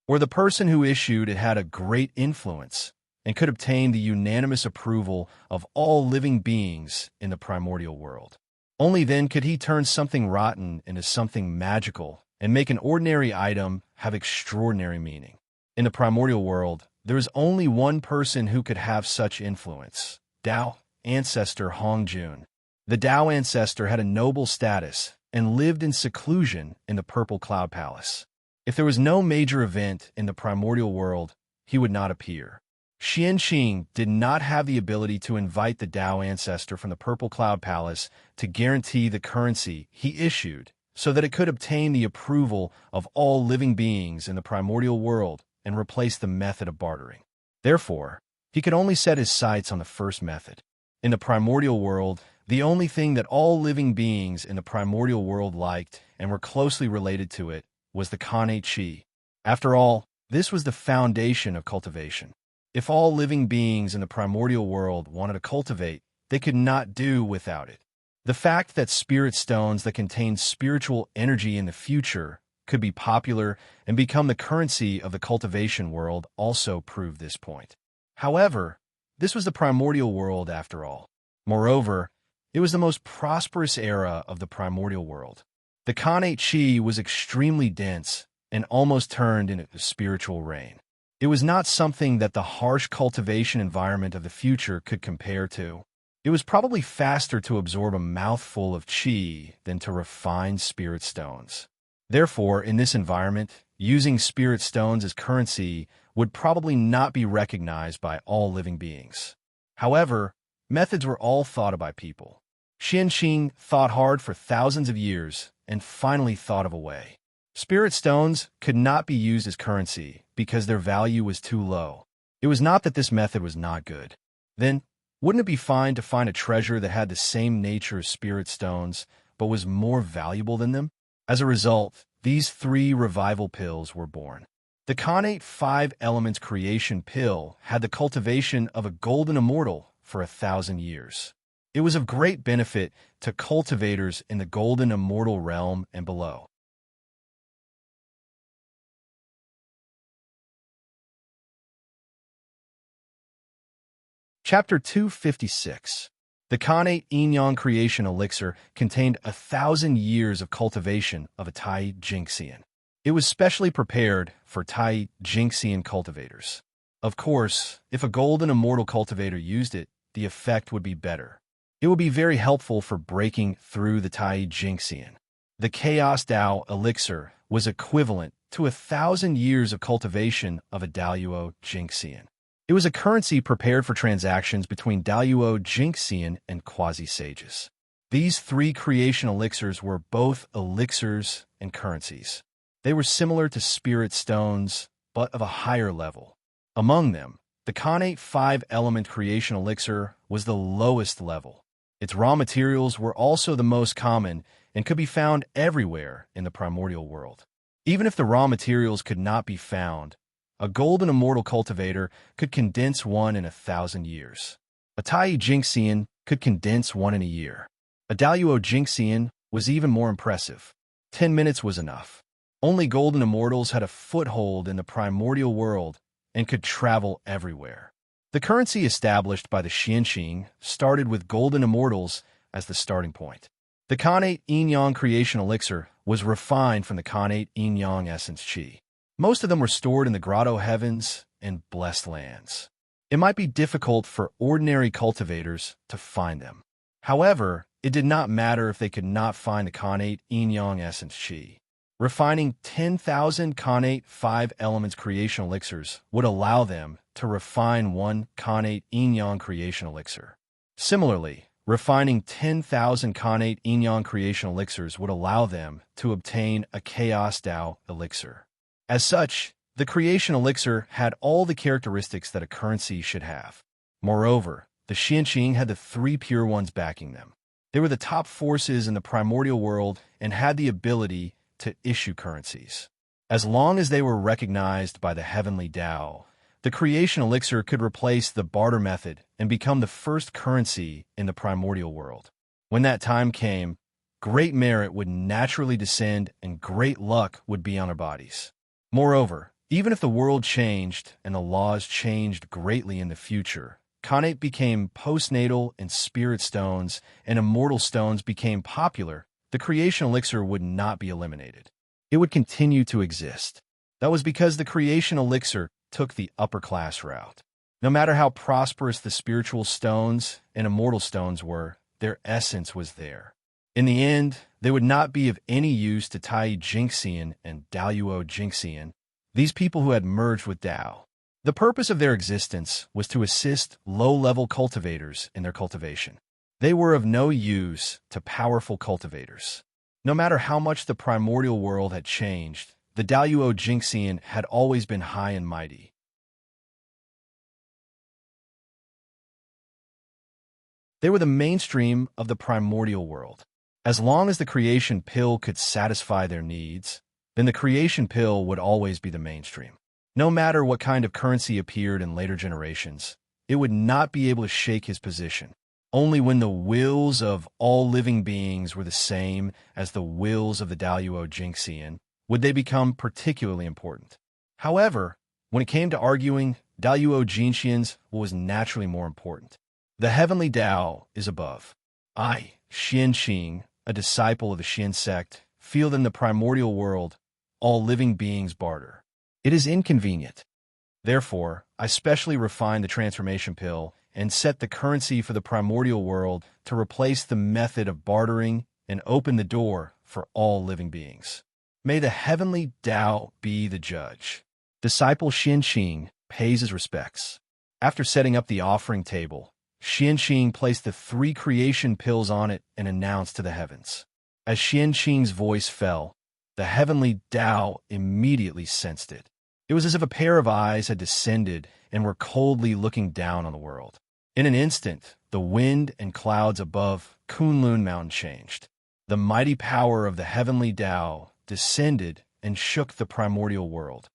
[SPEAKER 1] Or the person who issued it had a great influence and could obtain the unanimous approval of all living beings in the primordial world. Only then could he turn something rotten into something magical and make an ordinary item have extraordinary meaning. In the primordial world, There was only one person who could have such influence: Tao ancestor Hongjun. The Tao ancestor had a noble status and lived in seclusion in the Purple Cloud Palace. If there was no major event in the primordial world, he would not appear. Xianqing did not have the ability to invite the Tao ancestor from the Purple Cloud Palace to guarantee the currency he issued so that it could obtain the approval of all living beings in the primordial world and replace the method of bartering. Therefore, he could only set his sights on the first method. In the primordial world, the only thing that all living beings in the primordial world liked and were closely related to it was the Kanate Qi. After all, this was the foundation of cultivation. If all living beings in the primordial world wanted to cultivate, they could not do without it. The fact that spirit stones that contain spiritual energy in the future could be popular and become the currency of the cultivation world also proved this point. However, this was the primordial world after all. Moreover, it was the most prosperous era of the primordial world. The Kanate Qi was extremely dense and almost turned into spiritual rain. It was not something that the harsh cultivation environment of the future could compare to. It was probably faster to absorb a mouthful of qi than to refine spirit stones. Therefore, in this environment, using spirit stones as currency would probably not be recognized by all living beings. However, methods were all thought of by people. Xianqing thought hard for thousands of years and finally thought of a way. Spirit stones could not be used as currency because their value was too low. It was not that this method was not good. Then, wouldn't it be fine to find a treasure that had the same nature as spirit stones, but was more valuable than them? As a result, these 3 revival pills were born. The Kanate 5 Elements Creation Pill had the cultivation of a golden immortal for 1,000 years. It was of great benefit to cultivators in the golden immortal realm and below. Chapter 256. The Kanate Yin-Yang Creation Elixir contained 1,000 years of cultivation of a Tai Jingxian. It was specially prepared for Tai Jingxian cultivators. Of course, if a golden immortal cultivator used it, the effect would be better. It would be very helpful for breaking through the Tai Jingxian. The Chaos Dao Elixir was equivalent to 1,000 years of cultivation of a Daluo Jingxian. It was a currency prepared for transactions between Daluo Jingxian and quasi-sages. These 3 creation elixirs were both elixirs and currencies. They were similar to spirit stones, but of a higher level. Among them, the Kanate 5 Element Creation Elixir was the lowest level. Its raw materials were also the most common and could be found everywhere in the primordial world. Even if the raw materials could not be found, a golden immortal cultivator could condense one in 1,000 years. A Tai Jingxian could condense one in a year. A Daluo Jingxian was even more impressive. 10 minutes was enough. Only golden immortals had a foothold in the primordial world and could travel everywhere. The currency established by the Xianqing started with golden immortals as the starting point. The Kanate Yin-Yang Creation Elixir was refined from the Kanate Yin-Yang Essence Qi. Most of them were stored in the grotto heavens and blessed lands. It might be difficult for ordinary cultivators to find them. However, it did not matter if they could not find the Kanate Yin-Yang Essence Qi. Refining 10,000 Kanate 5 Elements Creation Elixirs would allow them to refine one Kanate Yin-Yang Creation Elixir. Similarly, refining 10,000 Kanate Yin-Yang Creation Elixirs would allow them to obtain a Chaos Dao Elixir. As such, the creation elixir had all the characteristics that a currency should have. Moreover, the Xianqing had the 3 pure ones backing them. They were the top forces in the primordial world and had the ability to issue currencies. As long as they were recognized by the heavenly Tao, the creation elixir could replace the barter method and become the first currency in the primordial world. When that time came, great merit would naturally descend and great luck would be on our bodies. Moreover, even if the world changed and the laws changed greatly in the future, Kanate became postnatal and spirit stones, and immortal stones became popular, the creation elixir would not be eliminated. It would continue to exist. That was because the creation elixir took the upper-class route. No matter how prosperous the spiritual stones and immortal stones were, their essence was there. In the end, they would not be of any use to Tai Jingxian and Daluo Jingxian, these people who had merged with Dao. The purpose of their existence was to assist low-level cultivators in their cultivation. They were of no use to powerful cultivators. No matter how much the primordial world had changed, the Daluo Jingxian had always been high and mighty. They were the mainstream of the primordial world. As long as the creation pill could satisfy their needs, then the creation pill would always be the mainstream. No matter what kind of currency appeared in later generations, it would not be able to shake his position. Only when the wills of all living beings were the same as the wills of the Daluo Jingxian would they become particularly important. However, when it came to arguing, Daluo Jingxian's was naturally more important. The heavenly Dao is above. I, Xianqing, a disciple of the Xian sect, feel that in the primordial world, all living beings barter. It is inconvenient. Therefore, I specially refined the transformation pill and set the currency for the primordial world to replace the method of bartering and open the door for all living beings. May the heavenly Dao be the judge. Disciple Xianqing pays his respects. After setting up the offering table, Xianqing placed the 3 creation pills on it and announced to the heavens. As Xianqing's voice fell, the heavenly Dao immediately sensed it. It was as if a pair of eyes had descended and were coldly looking down on the world. In an instant, the wind and clouds above Kunlun Mountain changed. The mighty power of the heavenly Dao descended and shook the primordial world.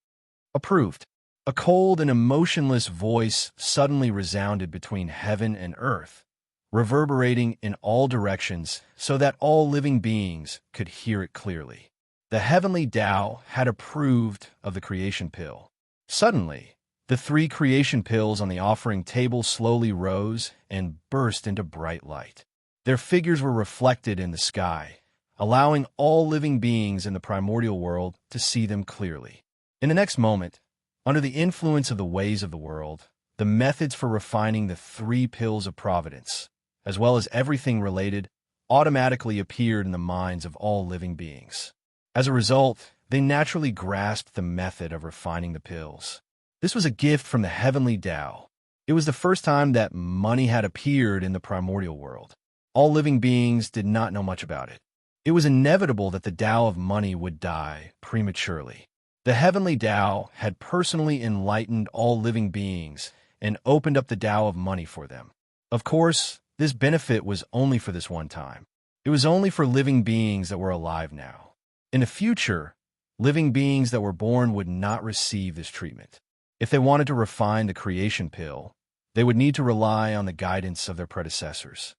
[SPEAKER 1] Approved. A cold and emotionless voice suddenly resounded between heaven and earth, reverberating in all directions so that all living beings could hear it clearly. The heavenly Dao had approved of the creation pill. Suddenly, the 3 creation pills on the offering table slowly rose and burst into bright light. Their figures were reflected in the sky, allowing all living beings in the primordial world to see them clearly. In the next moment, under the influence of the ways of the world, the methods for refining the 3 pills of providence, as well as everything related, automatically appeared in the minds of all living beings. As a result, they naturally grasped the method of refining the pills. This was a gift from the heavenly Dao. It was the first time that money had appeared in the primordial world. All living beings did not know much about it. It was inevitable that the Dao of money would die prematurely. The heavenly Dao had personally enlightened all living beings and opened up the Dao of money for them. Of course, this benefit was only for this one time. It was only for living beings that were alive now. In the future, living beings that were born would not receive this treatment. If they wanted to refine the creation pill, they would need to rely on the guidance of their predecessors.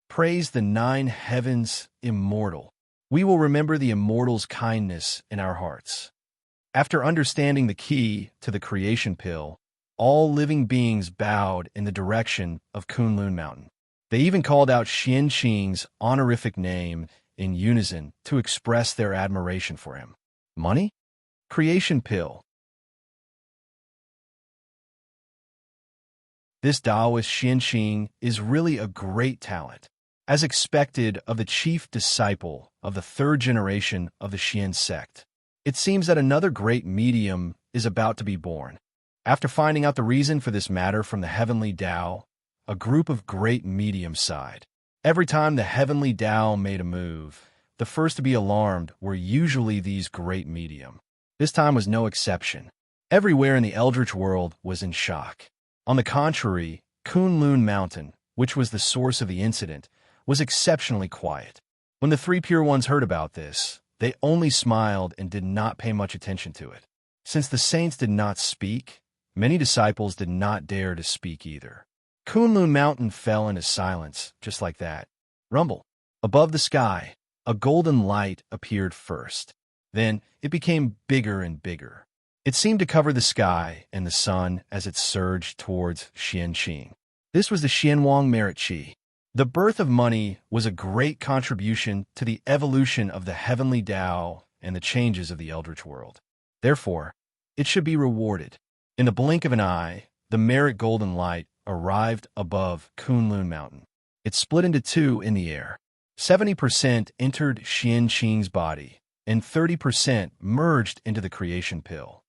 [SPEAKER 1] Praise the 9 heavens immortal. We will remember the immortal's kindness in our hearts. After understanding the key to the creation pill, all living beings bowed in the direction of Kunlun Mountain. They even called out Xianqing's honorific name in unison to express their admiration for him. Money? Creation pill. This Taoist Xianqing is really a great talent, as expected of the chief disciple of the 3rd generation of the Xian sect. It seems that another great medium is about to be born. After finding out the reason for this matter from the heavenly Dao, a group of great mediums sighed. Every time the heavenly Dao made a move, the first to be alarmed were usually these great medium. This time was no exception. Everywhere in the Eldritch world was in shock. On the contrary, Kunlun Mountain, which was the source of the incident, was exceptionally quiet. When the 3 pure ones heard about this, they only smiled and did not pay much attention to it. Since the saints did not speak, many disciples did not dare to speak either. Kunlun Mountain fell into silence, just like that. Rumble. Above the sky, a golden light appeared first. Then it became bigger and bigger. It seemed to cover the sky and the sun as it surged towards Xianqing. This was the Xianwang Merit Qi. The birth of money was a great contribution to the evolution of the heavenly Dao and the changes of the Eldritch world. Therefore, it should be rewarded. In the blink of an eye, the merit golden light arrived above Kunlun Mountain. It split into two in the air. 70% entered Xianqing's body, and 30% merged into the creation pill.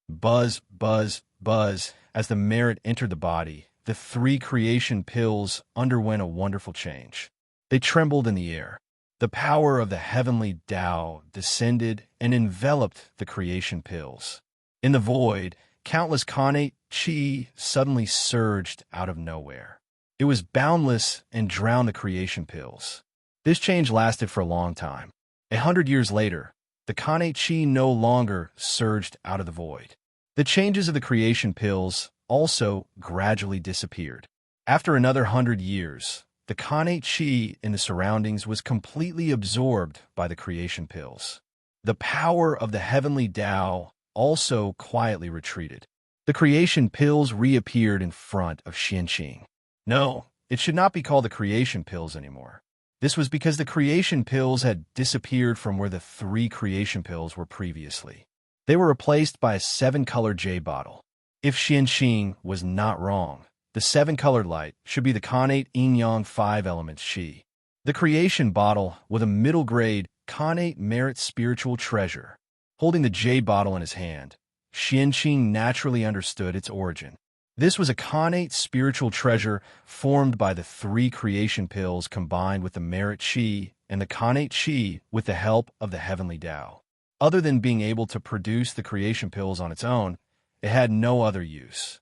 [SPEAKER 1] Buzz, buzz, buzz, as the merit entered the body, the three creation pills underwent a wonderful change. They trembled in the air. The power of the heavenly Tao descended and enveloped the creation pills. In the void, countless Khanate Qi suddenly surged out of nowhere. It was boundless and drowned the creation pills. This change lasted for a long time. 100 years later, the Khanate Qi no longer surged out of the void. The changes of the creation pills also gradually disappeared. After another 100 years, the Khanate Qi in the surroundings was completely absorbed by the creation pills. The power of the heavenly Tao also quietly retreated. The creation pills reappeared in front of Xianqing. No, it should not be called the creation pills anymore. This was because the creation pills had disappeared from where the three creation pills were previously. They were replaced by a 7-color J bottle. If Xianqing was not wrong, the 7-colored light should be the Khanate Yin-Yang 5 elements Qi. The creation bottle with a middle-grade Khanate merit spiritual treasure. Holding the J bottle in his hand, Xianqing naturally understood its origin. This was a Khanate spiritual treasure formed by the three creation pills combined with the merit Qi and the Khanate Qi with the help of the heavenly Tao. Other than being able to produce the creation pills on its own, it had no other use.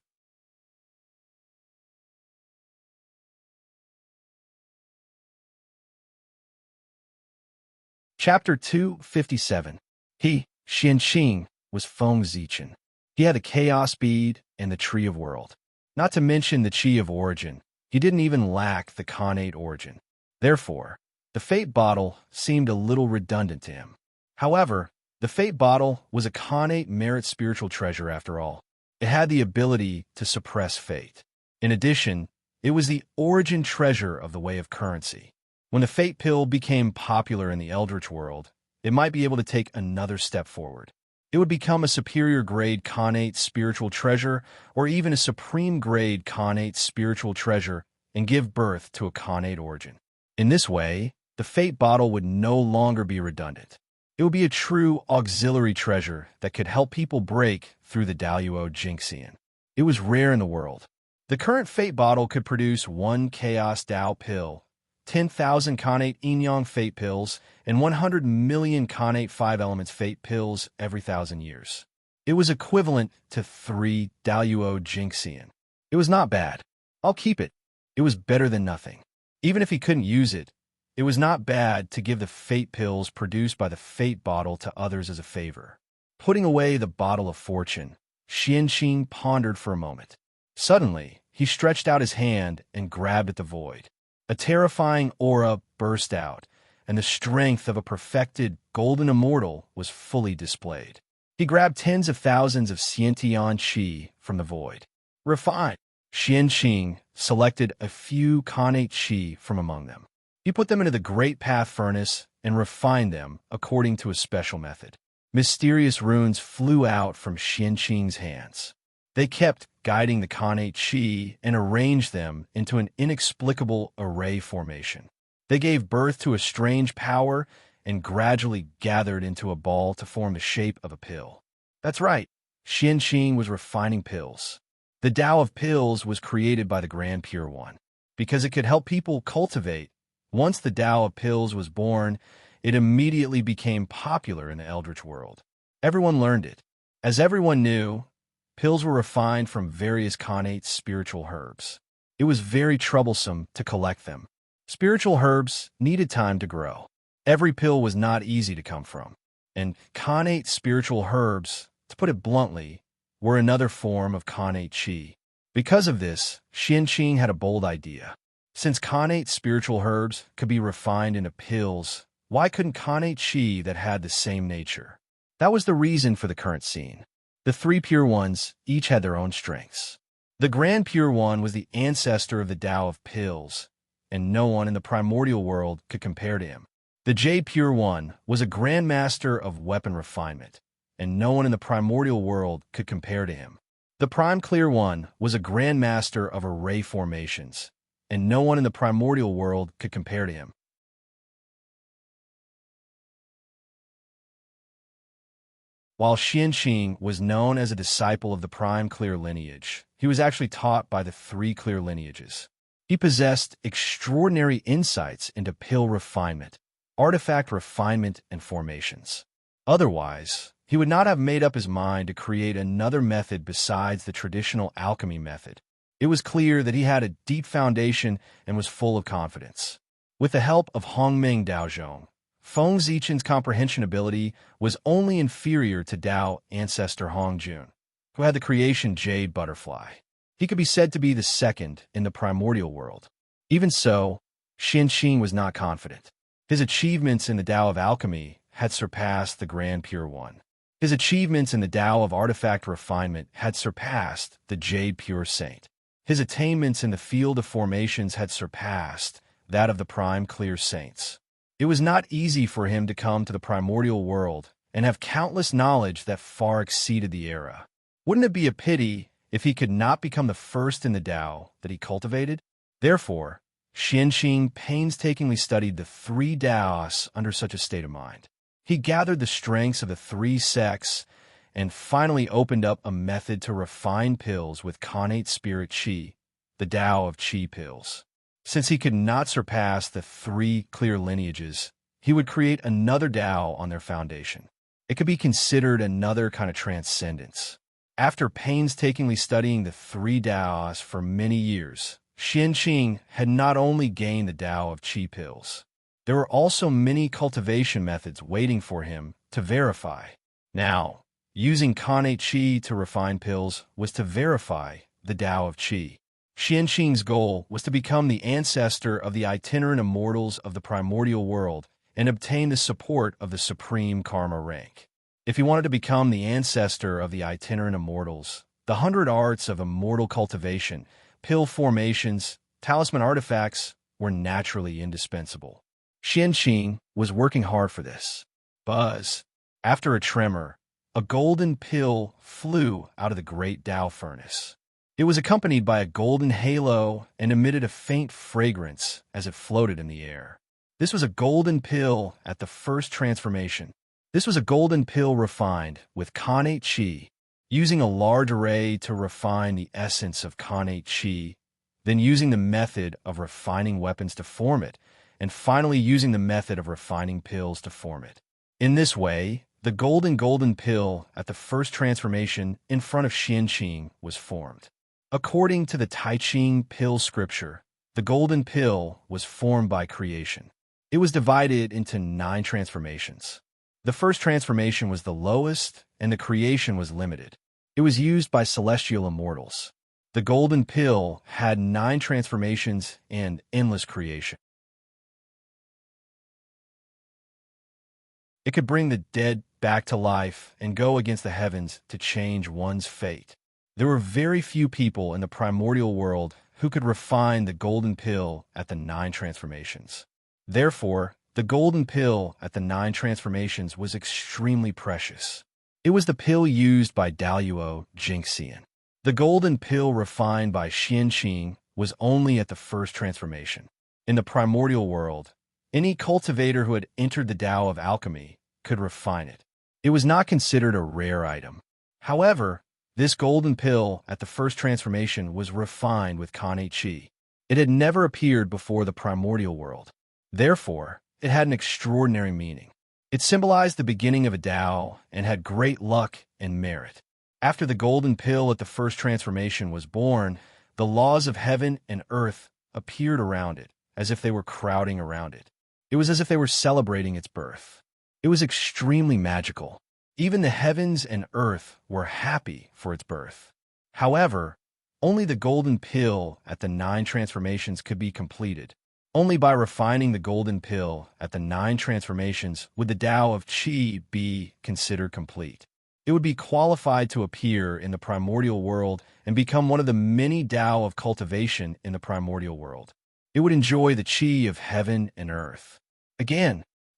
[SPEAKER 1] Chapter 257. Xianqing, was Feng Zichen. He had the Chaos Bead and the Tree of World. Not to mention the Qi of Origin, he didn't even lack the Khanate origin. Therefore, the Fate Bottle seemed a little redundant to him. However, the Fate Bottle was a Khanate merit spiritual treasure after all. It had the ability to suppress fate. In addition, it was the origin treasure of the way of currency. When the Fate Pill became popular in the Eldritch world, it might be able to take another step forward. It would become a superior grade Khanate spiritual treasure or even a supreme grade Khanate spiritual treasure and give birth to a Khanate origin. In this way, the Fate Bottle would no longer be redundant. It would be a true auxiliary treasure that could help people break through the Daluo Jinxian. It was rare in the world. The current Fate Bottle could produce 1 Chaos Dao pill, 10,000 Khanate Yin-Yang Fate pills, and 100 million Khanate 5 Elements Fate pills every 1,000 years. It was equivalent to 3 Daluo Jinxian. It was not bad. I'll keep it. It was better than nothing. Even if he couldn't use it, it was not bad to give the Fate pills produced by the Fate Bottle to others as a favor. Putting away the Bottle of Fortune, Xianqing pondered for a moment. Suddenly, he stretched out his hand and grabbed at the void. A terrifying aura burst out, and the strength of a perfected golden immortal was fully displayed. He grabbed tens of thousands of Xiantian Qi from the void. Refined. Xianqing selected a few Khanate Qi from among them. He put them into the Great Path Furnace and refined them according to a special method. Mysterious runes flew out from Xianqing's hands. They kept guiding the Khanate Qi and arranged them into an inexplicable array formation. They gave birth to a strange power and gradually gathered into a ball to form the shape of a pill. That's right, Xianqing was refining pills. The Tao of pills was created by the Grand Pure One, because it could help people cultivate. Once the Tao of pills was born, it immediately became popular in the Eldritch world. Everyone learned it. As everyone knew, pills were refined from various Khanate spiritual herbs. It was very troublesome to collect them. Spiritual herbs needed time to grow. Every pill was not easy to come from. And Khanate spiritual herbs, to put it bluntly, were another form of Khanate Qi. Because of this, Xianqing had a bold idea. Since Khanate spiritual herbs could be refined into pills, why couldn't Khanate Qi that had the same nature? That was the reason for the current scene. The three Pure Ones each had their own strengths. The Grand Pure One was the ancestor of the Tao of pills, and no one in the primordial world could compare to him. The J Pure One was a Grand Master of weapon refinement, and no one in the primordial world could compare to him. The Prime Clear One was a grandmaster of array formations, and no one in the primordial world could compare to him. While Xianxing was known as a disciple of the Prime Clear lineage, he was actually taught by the three clear lineages. He possessed extraordinary insights into pill refinement, artifact refinement, and formations. Otherwise, he would not have made up his mind to create another method besides the traditional alchemy method. It was clear that he had a deep foundation and was full of confidence. With the help of Hongmeng Daozhong, Feng Zichen's comprehension ability was only inferior to Dao ancestor Hongjun, who had the creation Jade Butterfly. He could be said to be the second in the primordial world. Even so, Xianxing was not confident. His achievements in the Tao of alchemy had surpassed the Grand Pure One. His achievements in the Tao of artifact refinement had surpassed the Jade Pure Saint. His attainments in the field of formations had surpassed that of the Prime Clear Saints. It was not easy for him to come to the primordial world and have countless knowledge that far exceeded the era. Wouldn't it be a pity if he could not become the first in the Tao that he cultivated? Therefore, Xianxing painstakingly studied the three Taos under such a state of mind. He gathered the strengths of the three sects and finally opened up a method to refine pills with connate spirit Qi, the Tao of Qi pills. Since he could not surpass the three clear lineages, he would create another Tao on their foundation. It could be considered another kind of transcendence. After painstakingly studying the three Taos for many years, Xianxing had not only gained the Tao of Qi pills, there were also many cultivation methods waiting for him to verify. Now, using connate Qi to refine pills was to verify the Tao of Qi. Xianxing's goal was to become the ancestor of the itinerant immortals of the primordial world and obtain the support of the supreme karma rank. If he wanted to become the ancestor of the itinerant immortals, the 100 arts of immortal cultivation, pill formations, talisman artifacts were naturally indispensable. Xianxing was working hard for this. Buzz. After a tremor, a golden pill flew out of the great Tao furnace. It was accompanied by a golden halo and emitted a faint fragrance as it floated in the air. This was a golden pill at the first transformation. This was a golden pill refined with connate Qi, using a large array to refine the essence of connate Qi, then using the method of refining weapons to form it, and finally using the method of refining pills to form it. In this way, the golden pill at the first transformation in front of Xianxing was formed. According to the Tai Ching pill scripture, the golden pill was formed by creation. It was divided into 9 transformations. The first transformation was the lowest, and the creation was limited. It was used by celestial immortals. The golden pill had 9 transformations and endless creation. It could bring the dead back to life and go against the heavens to change one's fate. There were very few people in the primordial world who could refine the golden pill at the 9 transformations. Therefore, the golden pill at the 9 transformations was extremely precious. It was the pill used by Daluo Jingxian. The golden pill refined by Xianxing was only at the first transformation. In the primordial world, any cultivator who had entered the Tao of alchemy could refine it. It was not considered a rare item. However, this golden pill at the first transformation was refined with connate Qi. It had never appeared before the primordial world. Therefore, it had an extraordinary meaning. It symbolized the beginning of a Tao and had great luck and merit. After the golden pill at the first transformation was born, the laws of heaven and earth appeared around it, as if they were crowding around it. It was as if they were celebrating its birth. It was extremely magical. Even the heavens and earth were happy for its birth. However, only the golden pill at the 9 transformations could be completed. Only by refining the golden pill at the 9 transformations would the Tao of Qi be considered complete. It would be qualified to appear in the primordial world and become one of the many Tao of cultivation in the primordial world. It would enjoy the Qi of heaven and earth.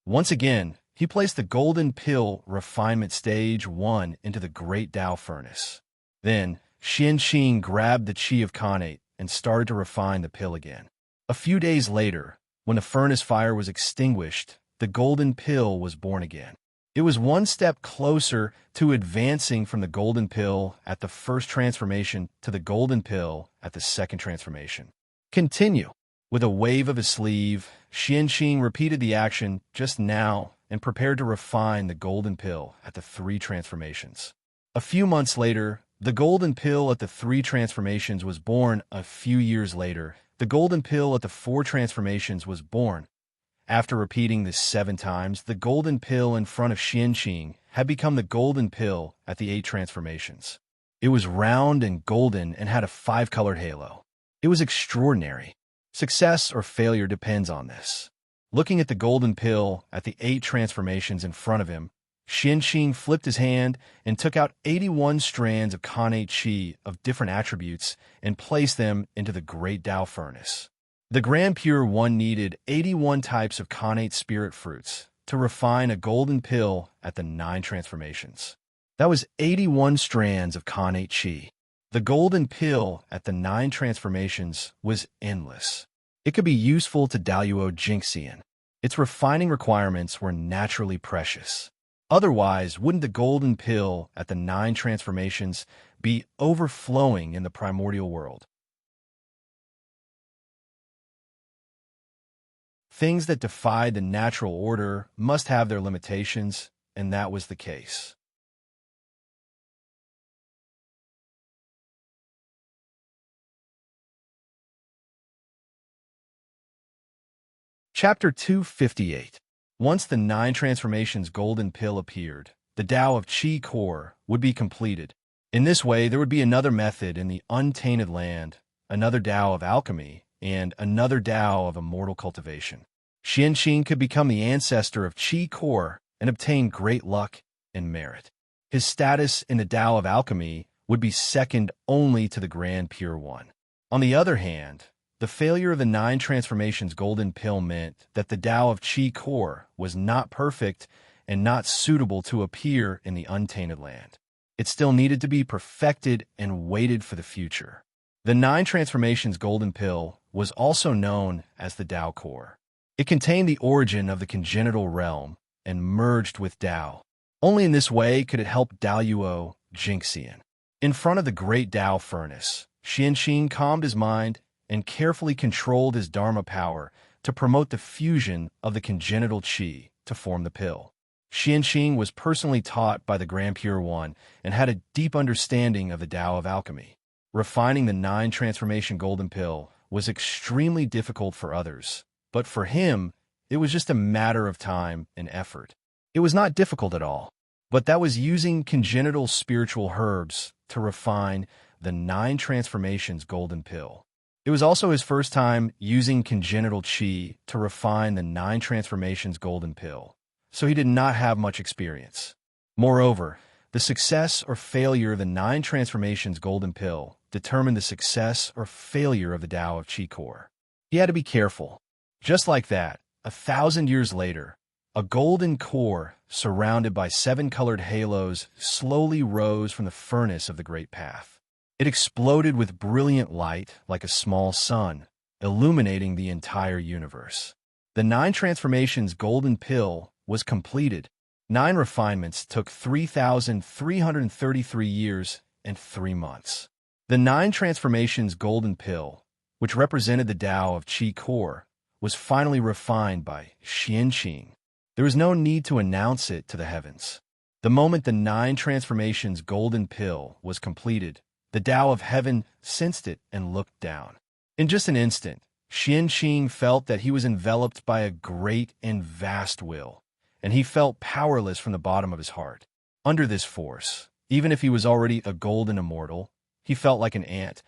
[SPEAKER 1] Once again, he placed the golden pill refinement stage 1 into the great Tao furnace. Then, Xianqing grabbed the chi of Khanate and started to refine the pill again. A few days later, when the furnace fire was extinguished, the golden pill was born again. It was one step closer to advancing from the golden pill at the first transformation to the golden pill at the second transformation. Continue. With a wave of his sleeve, Xianqing repeated the action just now and prepared to refine the golden pill at the 3 transformations. A few months later, the golden pill at the 3 transformations was born. A few years later, the golden pill at the 4 transformations was born. After repeating this 7 times, the golden pill in front of Xianqing had become the golden pill at the 8 transformations. It was round and golden and had a 5-colored halo. It was extraordinary. Success or failure depends on this. Looking at the golden pill at the 8 transformations in front of him, Xianqing flipped his hand and took out 81 strands of Khanate Qi of different attributes and placed them into the great Tao furnace. The Grand Pure One needed 81 types of Khanate spirit fruits to refine a golden pill at the 9 transformations. That was 81 strands of Khanate Qi. The golden pill at the 9 transformations was endless. It could be useful to Daluo Jingxian. Its refining requirements were naturally precious. Otherwise, wouldn't the golden pill at the 9 transformations be overflowing in the primordial world? Things that defy the natural order must have their limitations, and that was the case. Chapter 258. Once the 9 transformations golden pill appeared, the Tao of Qi core would be completed. In this way, there would be another method in the untainted land, another Tao of alchemy, and another Tao of immortal cultivation. Xianqing could become the ancestor of Qi core and obtain great luck and merit. His status in the Tao of alchemy would be second only to the Grand Pure One. On the other hand, the failure of the 9 transformations golden pill meant that the Tao of Qi core was not perfect and not suitable to appear in the untainted land. It still needed to be perfected and waited for the future. The 9 transformations golden pill was also known as the Tao core. It contained the origin of the congenital realm and merged with Tao. Only in this way could it help Daluo Jingxian. In front of the great Tao furnace, Xianqing calmed his mind and carefully controlled his Dharma power to promote the fusion of the congenital Qi to form the pill. Xianqing was personally taught by the Grand Pure One and had a deep understanding of the Tao of alchemy. Refining the 9 transformation golden pill was extremely difficult for others, but for him, it was just a matter of time and effort. It was not difficult at all, but that was using congenital spiritual herbs to refine the 9 transformations golden pill. It was also his first time using congenital Qi to refine the 9 transformations golden pill, so he did not have much experience. Moreover, the success or failure of the 9 transformations golden pill determined the success or failure of the Tao of Qi core. He had to be careful. Just like that, 1,000 years later, a golden core surrounded by 7-colored halos slowly rose from the furnace of the Great Path. It exploded with brilliant light like a small sun, illuminating the entire universe. The 9 transformations golden pill was completed. 9 refinements took 3,333 years and 3 months. The 9 transformations golden pill, which represented the Tao of Qi core, was finally refined by Xianqing. There was no need to announce it to the heavens. The moment the 9 transformations golden pill was completed, the Tao of heaven sensed it and looked down. In just an instant, Xianqing felt that he was enveloped by a great and vast will, and he felt powerless from the bottom of his heart. Under this force, even if he was already a golden immortal, he felt like an ant,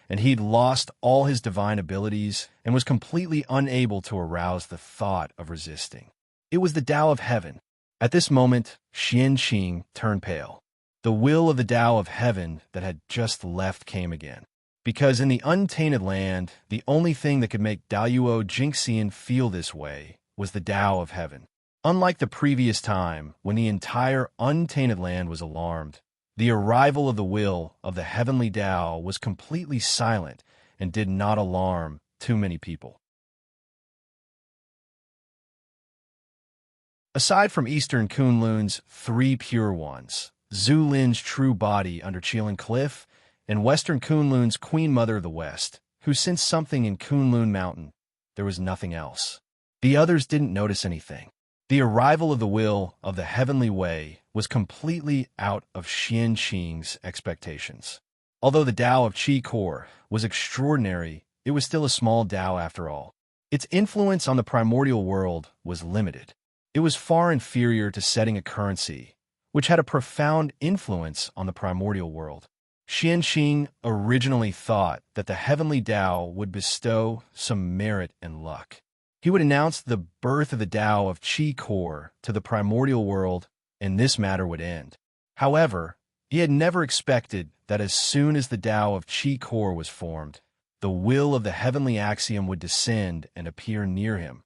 [SPEAKER 1] and he'd lost all his divine abilities and was completely unable to arouse the thought of resisting. It was the Tao of heaven. At this moment, Xianqing turned pale. The will of the Tao of heaven that had just left came again. Because in the untainted land, the only thing that could make Daluo Jingxian feel this way was the Tao of heaven. Unlike the previous time, when the entire untainted land was alarmed, The arrival of the will of the heavenly Tao was completely silent and did not alarm too many people. Aside from Eastern Kunlun's three pure ones, Zhu Lin's true body under Qilin Cliff, and Western Kunlun's Queen Mother of the West, who sensed something in Kunlun Mountain, there was nothing else. The others didn't notice anything. The arrival of the will of the heavenly way was completely out of Xian Qing's expectations. Although the Tao of Qi Core was extraordinary, it was still a small Tao after all. Its influence on the primordial world was limited. It was far inferior to setting a currency, which had a profound influence on the primordial world. Xian Qing originally thought that the heavenly Tao would bestow some merit and luck. He would announce the birth of the Tao of Qi Core to the primordial world, and this matter would end. However, he had never expected that as soon as the Tao of Qi Core was formed, the will of the heavenly axiom would descend and appear near him,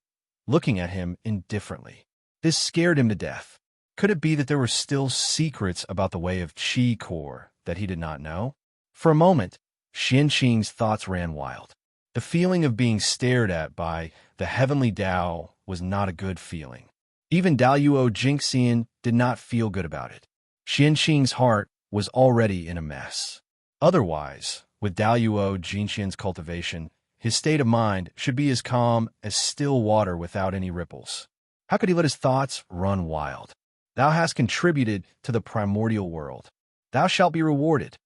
[SPEAKER 1] looking at him indifferently. This scared him to death. Could it be that there were still secrets about the way of Qi Core that he did not know? For a moment, Xian Qing's thoughts ran wild. The feeling of being stared at by the heavenly Tao was not a good feeling. Even Daluo Jingxian did not feel good about it. Xian Qing's heart was already in a mess. Otherwise, with Daluo Jingxian's cultivation, his state of mind should be as calm as still water without any ripples. How could he let his thoughts run wild? Thou hast contributed to the primordial world. Thou shalt be rewarded.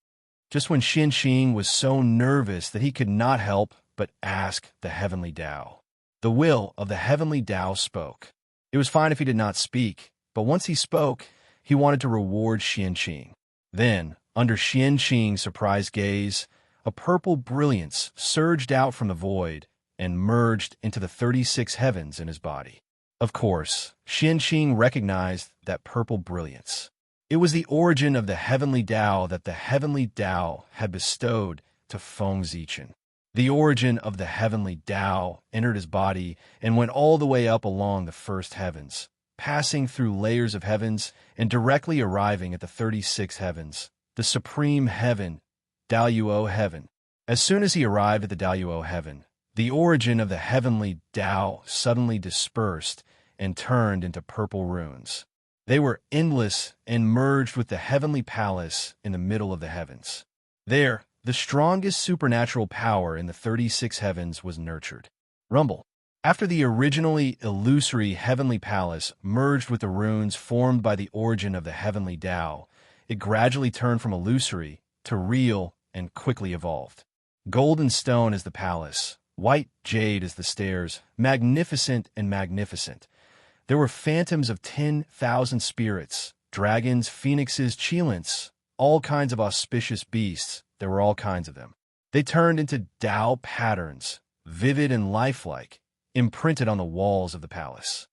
[SPEAKER 1] Just when Xian Qing was so nervous that he could not help but ask the heavenly Tao. The will of the heavenly Tao spoke. It was fine if he did not speak, but once he spoke, he wanted to reward Xian Qing. Then, under Xian Qing's surprised gaze, a purple brilliance surged out from the void and merged into the 36 heavens in his body. Of course, Xian Qing recognized that purple brilliance. It was the origin of the heavenly Tao that the heavenly Tao had bestowed to Feng Zichen. The origin of the heavenly Tao entered his body and went all the way up along the first heavens, passing through layers of heavens and directly arriving at the 36 heavens, the supreme heaven, Daluo heaven. As soon as he arrived at the Daluo heaven, the origin of the heavenly Tao suddenly dispersed and turned into purple runes. They were endless and merged with the heavenly palace in the middle of the heavens. There, the strongest supernatural power in the 36 heavens was nurtured. Rumble. After the originally illusory heavenly palace merged with the runes formed by the origin of the heavenly Tao, it gradually turned from illusory to real and quickly evolved. Golden stone is the palace, white jade is the stairs, magnificent and magnificent. There were phantoms of 10,000 spirits, dragons, phoenixes, Qilins, all kinds of auspicious beasts. There were all kinds of them. They turned into Tao patterns, vivid and lifelike, imprinted on the walls of the palace.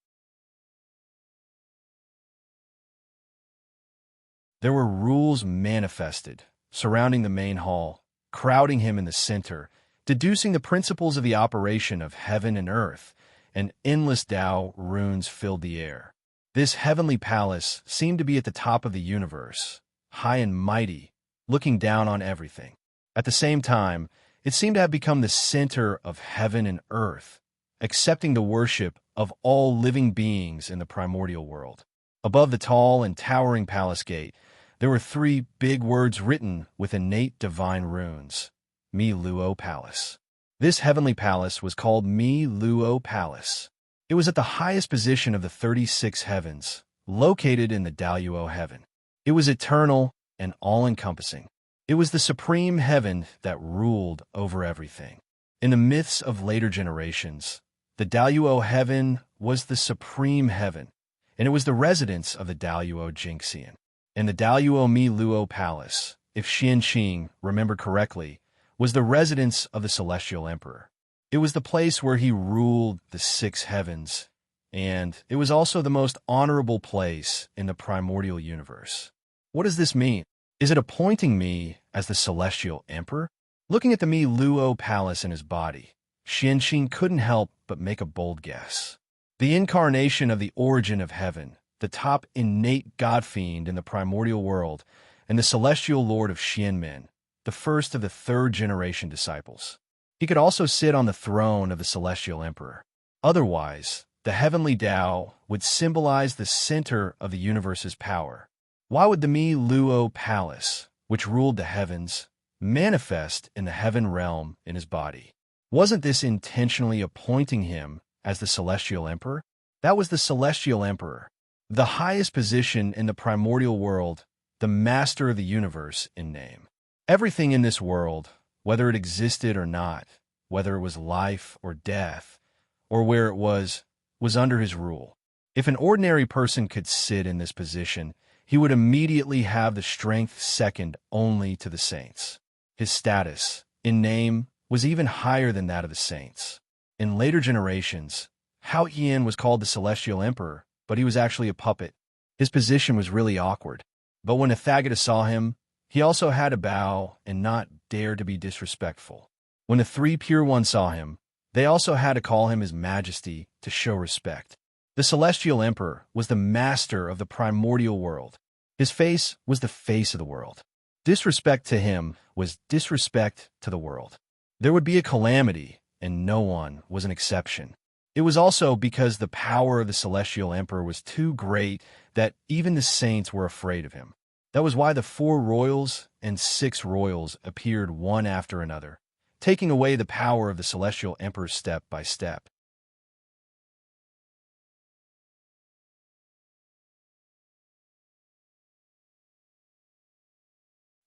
[SPEAKER 1] There were rules manifested, surrounding the main hall, crowding him in the center, deducing the principles of the operation of heaven and earth, and endless Tao runes filled the air. This heavenly palace seemed to be at the top of the universe, high and mighty, looking down on everything. At the same time, it seemed to have become the center of heaven and earth, accepting the worship of all living beings in the primordial world. Above the tall and towering palace gate, there were 3 big words written with innate divine runes: Mi Luo Palace. This heavenly palace was called Mi Luo Palace. It was at the highest position of the 36 heavens, located in the Daluo heaven. It was eternal and all-encompassing. It was the supreme heaven that ruled over everything. In the myths of later generations, the Daluo heaven was the supreme heaven, and it was the residence of the Daluo Jingxian. And the Daluo Mi Luo Palace, if Xian Qing remembered correctly, was the residence of the Celestial Emperor. It was the place where he ruled the 6 heavens, and it was also the most honorable place in the primordial universe. What does this mean? Is it appointing me as the Celestial Emperor? Looking at the Mi Luo Palace in his body, Xian Qing couldn't help but make a bold guess. The incarnation of the origin of heaven, the top innate god-fiend in the primordial world, and the celestial lord of Xianmen, the first of the third-generation disciples. He could also sit on the throne of the celestial emperor. Otherwise, the heavenly Tao would symbolize the center of the universe's power. Why would the Mi Luo palace, which ruled the heavens, manifest in the heaven realm in his body? Wasn't this intentionally appointing him as the celestial emperor? That was the celestial emperor, the highest position in the primordial world, the master of the universe in name. Everything in this world, whether it existed or not, whether it was life or death, or where it was under his rule. If an ordinary person could sit in this position, he would immediately have the strength second only to the saints. His status, in name, was even higher than that of the saints. In later generations, Hao Yin was called the Celestial Emperor, but he was actually a puppet. His position was really awkward. But when Athagata saw him, he also had to bow and not dare to be disrespectful. When the three Pure Ones saw him, they also had to call him His Majesty to show respect. The Celestial Emperor was the master of the primordial world. His face was the face of the world. Disrespect to him was disrespect to the world. There would be a calamity, and no one was an exception. It was also because the power of the Celestial Emperor was too great that even the saints were afraid of him. That was why the 4 royals and 6 royals appeared one after another, taking away the power of the Celestial Emperor step by step.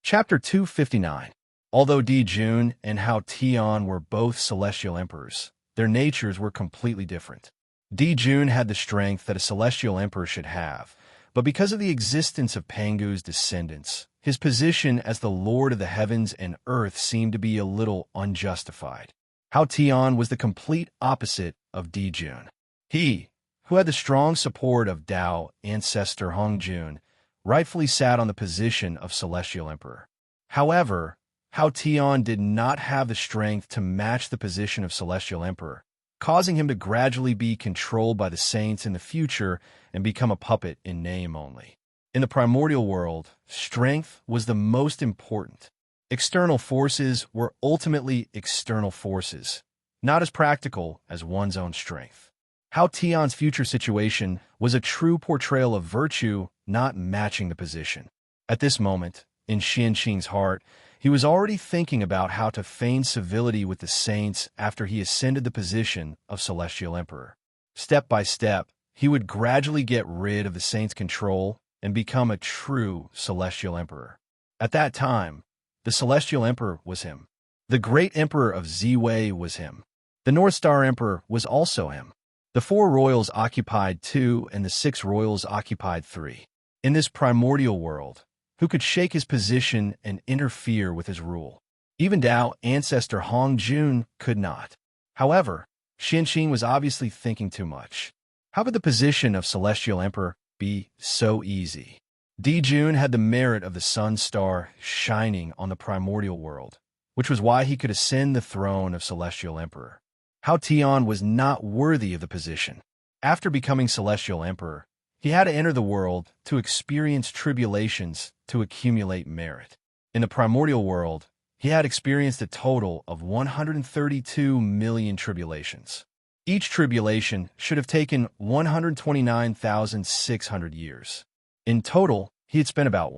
[SPEAKER 1] Chapter 259. Although Di Jun and Hao Tian were both celestial emperors, their natures were completely different. Di Jun had the strength that a celestial emperor should have, but because of the existence of Pangu's descendants, his position as the lord of the heavens and earth seemed to be a little unjustified. Hao Tian was the complete opposite of Di Jun. He, who had the strong support of Tao ancestor Hong Jun, rightfully sat on the position of celestial emperor. However, Hao Tian did not have the strength to match the position of celestial emperor, causing him to gradually be controlled by the saints in the future and become a puppet in name only. In the primordial world, strength was the most important. External forces were ultimately external forces, not as practical as one's own strength. Hao Tian's future situation was a true portrayal of virtue not matching the position. At this moment, in Xianqing's heart, he was already thinking about how to feign civility with the saints after he ascended the position of celestial emperor. Step by step, he would gradually get rid of the saints' control and become a true celestial emperor. At that time, the celestial emperor was him. The great emperor of Ziwei was him. The North Star Emperor was also him. The 4 royals occupied 2 and the 6 royals occupied 3. In this primordial world, who could shake his position and interfere with his rule? Even Tao ancestor Hong Jun could not. However, Xianqing was obviously thinking too much. How could the position of celestial emperor be so easy? Di Jun had the merit of the sun star shining on the primordial world, which was why he could ascend the throne of celestial emperor. Hao Tian was not worthy of the position. After becoming celestial emperor, he had to enter the world to experience tribulations to accumulate merit. In the primordial world, he had experienced a total of 132 million tribulations. Each tribulation should have taken 129,600 years. In total, he had spent about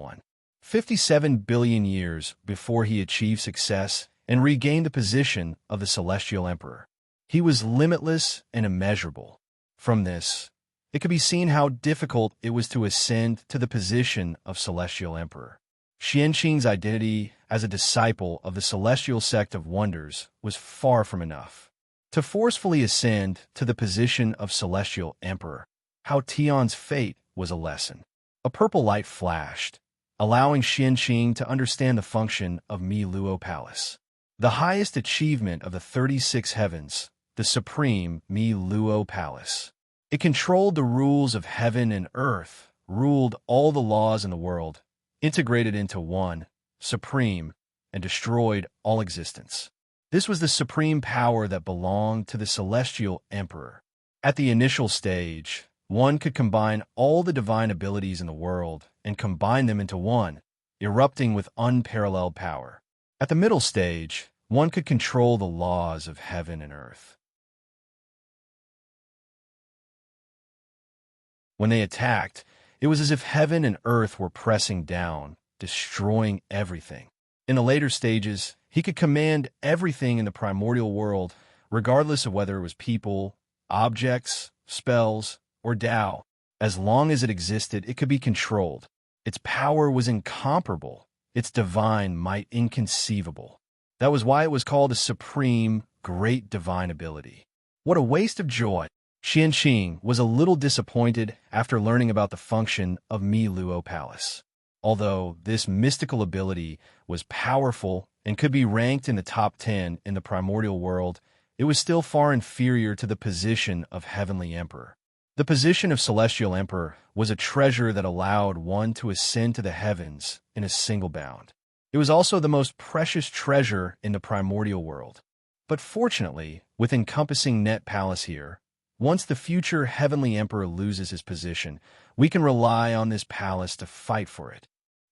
[SPEAKER 1] 57 billion years before he achieved success and regained the position of the celestial emperor. He was limitless and immeasurable. From this, it could be seen how difficult it was to ascend to the position of celestial emperor. Xianqing's identity as a disciple of the celestial sect of wonders was far from enough. To forcefully ascend to the position of celestial emperor, Hao Tian's fate was a lesson. A purple light flashed, allowing Xianqing to understand the function of Mi Luo Palace. The highest achievement of the 36 heavens, the supreme Mi Luo Palace. It controlled the rules of heaven and earth, ruled all the laws in the world, integrated into one, supreme, and destroyed all existence. This was the supreme power that belonged to the celestial emperor. At the initial stage, one could combine all the divine abilities in the world and combine them into one, erupting with unparalleled power. At the middle stage, one could control the laws of heaven and earth. When they attacked, it was as if heaven and earth were pressing down, destroying everything. In the later stages, he could command everything in the primordial world, regardless of whether it was people, objects, spells, or Tao. As long as it existed, it could be controlled. Its power was incomparable, its divine might inconceivable. That was why it was called a supreme, great divine ability. What a waste of joy! Xianqing was a little disappointed after learning about the function of Mi Luo Palace. Although this mystical ability was powerful and could be ranked in the top 10 in the primordial world, it was still far inferior to the position of Heavenly Emperor. The position of Celestial Emperor was a treasure that allowed one to ascend to the heavens in a single bound. It was also the most precious treasure in the primordial world. But fortunately, with encompassing Net Palace here, once the future Heavenly Emperor loses his position, we can rely on this palace to fight for it.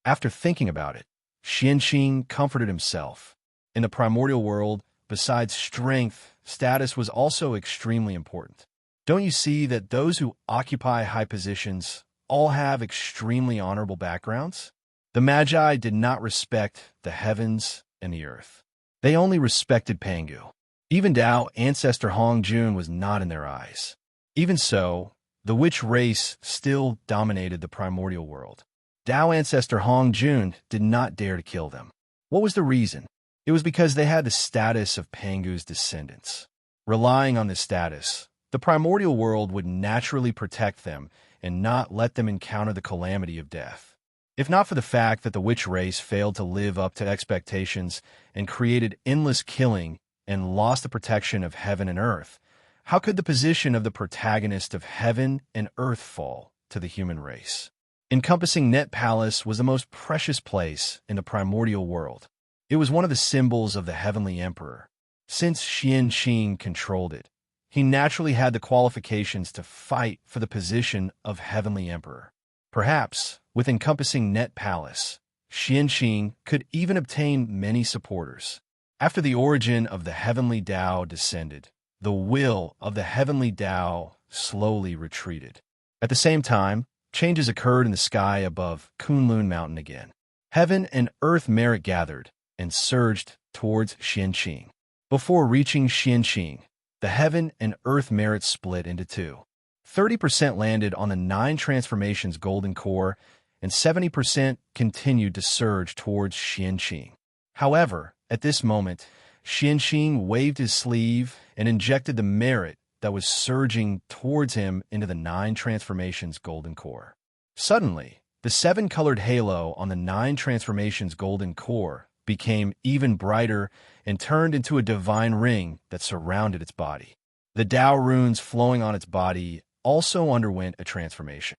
[SPEAKER 1] After thinking about it, Xianqing comforted himself. In the primordial world, besides strength, status was also extremely important. Don't you see that those who occupy high positions all have extremely honorable backgrounds? The Magi did not respect the heavens and the earth. They only respected Pangu. Even Tao ancestor Hongjun was not in their eyes. Even so, the witch race still dominated the primordial world. Tao ancestor Hongjun did not dare to kill them. What was the reason? It was because they had the status of Pangu's descendants. Relying on this status, the primordial world would naturally protect them and not let them encounter the calamity of death. If not for the fact that the witch race failed to live up to expectations and created endless killing and lost the protection of heaven and earth, how could the position of the protagonist of heaven and earth fall to the human race? Encompassing Net Palace was the most precious place in the primordial world. It was one of the symbols of the Heavenly Emperor. Since Xianqing controlled it, he naturally had the qualifications to fight for the position of Heavenly Emperor. Perhaps, with encompassing Net Palace, Xianqing could even obtain many supporters. After the origin of the Heavenly Tao descended, the will of the Heavenly Tao slowly retreated. At the same time, changes occurred in the sky above Kunlun Mountain again. Heaven and earth merit gathered and surged towards Xianqing. Before reaching Xianqing, the heaven and earth merits split into two. 30% landed on the 9 transformations golden core, and 70% continued to surge towards Xianqing. However, at this moment, Xianqing waved his sleeve and injected the merit that was surging towards him into the 9 transformations golden core. Suddenly, the 7-colored halo on the 9 transformations golden core became even brighter and turned into a divine ring that surrounded its body. The Tao runes flowing on its body also underwent a transformation.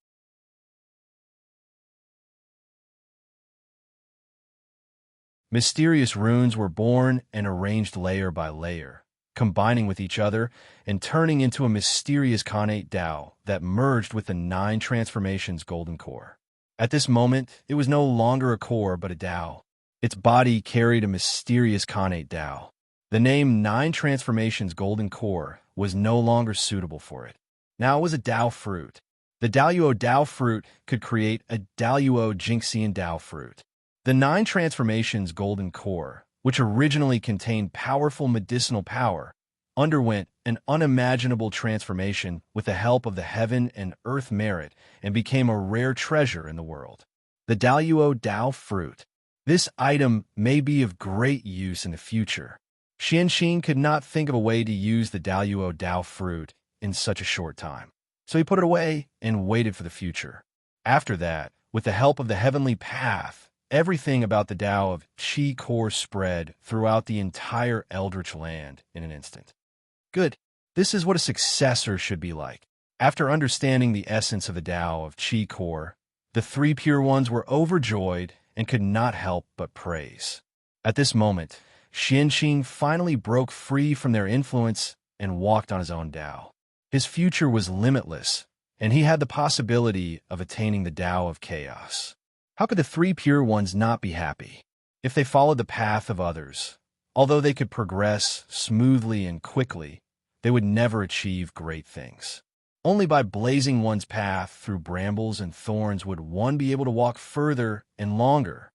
[SPEAKER 1] Mysterious runes were born and arranged layer by layer, combining with each other and turning into a mysterious Khanate Tao that merged with the 9 transformations golden core. At this moment, it was no longer a core but a Tao. Its body carried a mysterious Khanate Tao. The name 9 transformations golden core was no longer suitable for it. Now it was a Tao fruit. The Daluo Tao fruit could create a Daluo Jinxian Tao fruit. The 9 transformations golden core, which originally contained powerful medicinal power, underwent an unimaginable transformation with the help of the heaven and earth merit and became a rare treasure in the world. The Daluo Tao fruit. This item may be of great use in the future. Xianqing could not think of a way to use the Daluo Tao fruit in such a short time, so he put it away and waited for the future. After that, with the help of the heavenly path, everything about the Tao of Qi core spread throughout the entire Eldritch land in an instant. Good. This is what a successor should be like. After understanding the essence of the Tao of Qi core, the 3 pure ones were overjoyed and could not help but praise. At this moment, Xianqing finally broke free from their influence and walked on his own Tao. His future was limitless, and he had the possibility of attaining the Tao of chaos. How could the three pure ones not be happy? If they followed the path of others, although they could progress smoothly and quickly, they would never achieve great things. Only by blazing one's path through brambles and thorns would one be able to walk further and longer.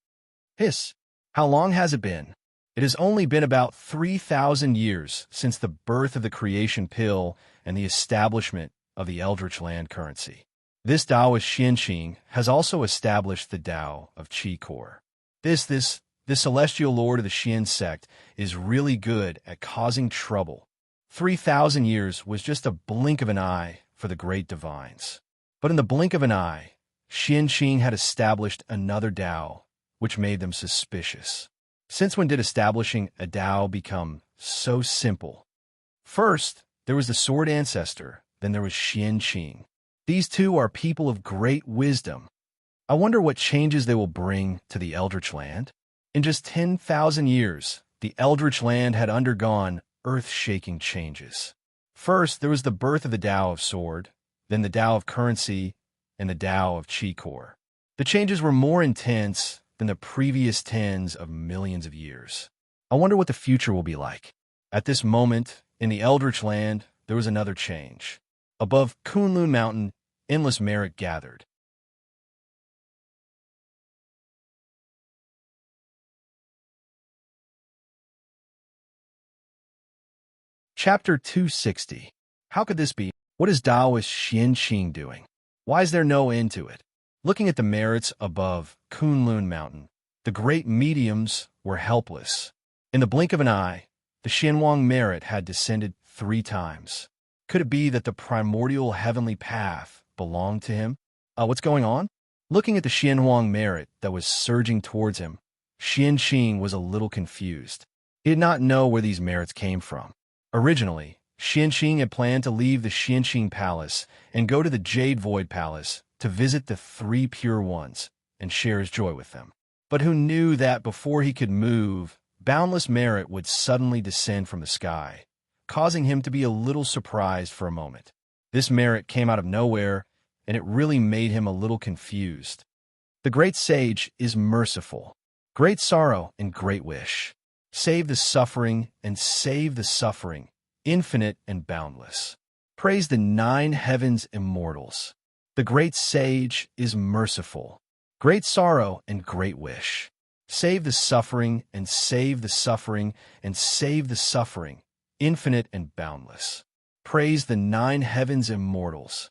[SPEAKER 1] Hiss, how long has it been? It has only been about 3,000 years since the birth of the creation pill and the establishment of the Eldritch Land currency. This Taoist Xianqing has also established the Tao of Qi Core. This celestial lord of the Xian sect is really good at causing trouble. 3,000 years was just a blink of an eye for the great divines. But in the blink of an eye, Xianqing had established another Tao, which made them suspicious. Since when did establishing a Tao become so simple? First, there was the sword ancestor, then there was Xianqing. These two are people of great wisdom. I wonder what changes they will bring to the Eldritch Land. In just 10,000 years, the Eldritch Land had undergone earth-shaking changes. First, there was the birth of the Tao of Sword, then the Tao of Currency, and the Tao of Qi Core. The changes were more intense than the previous tens of millions of years. I wonder what the future will be like. At this moment, in the Eldritch Land, there was another change. Above Kunlun Mountain, endless merit gathered. Chapter 260. How could this be? What is Taoist Xianqing doing? Why is there no end to it? Looking at the merits above Kunlun Mountain, the great mediums were helpless. In the blink of an eye, the Xianwang merit had descended 3 times. Could it be that the primordial heavenly path belonged to him? What's going on? Looking at the Xianwang merit that was surging towards him, Xianqing was a little confused. He did not know where these merits came from. Originally, Xianqing had planned to leave the Xianqing Palace and go to the Jade Void Palace to visit the 3 pure ones and share his joy with them. But who knew that before he could move, boundless merit would suddenly descend from the sky, causing him to be a little surprised for a moment. This merit came out of nowhere, and it really made him a little confused. The great sage is merciful. Great sorrow and great wish. Save the suffering and save the suffering, infinite and boundless. Praise the 9 heavens immortals. The great sage is merciful. Great sorrow and great wish. Save the suffering and save the suffering and save the suffering, infinite and boundless. Praise the 9 heavens immortals.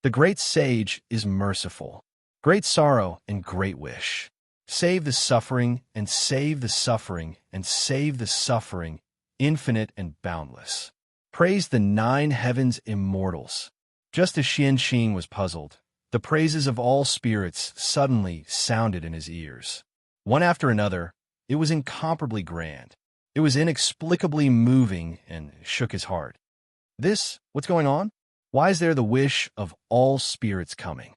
[SPEAKER 1] The great sage is merciful. Great sorrow and great wish. Save the suffering and save the suffering and save the suffering, infinite and boundless. Praise the 9 heavens immortals. Just as Xianqing was puzzled, the praises of all spirits suddenly sounded in his ears. One after another, it was incomparably grand. It was inexplicably moving and shook his heart. What's going on? Why is there the wish of all spirits coming?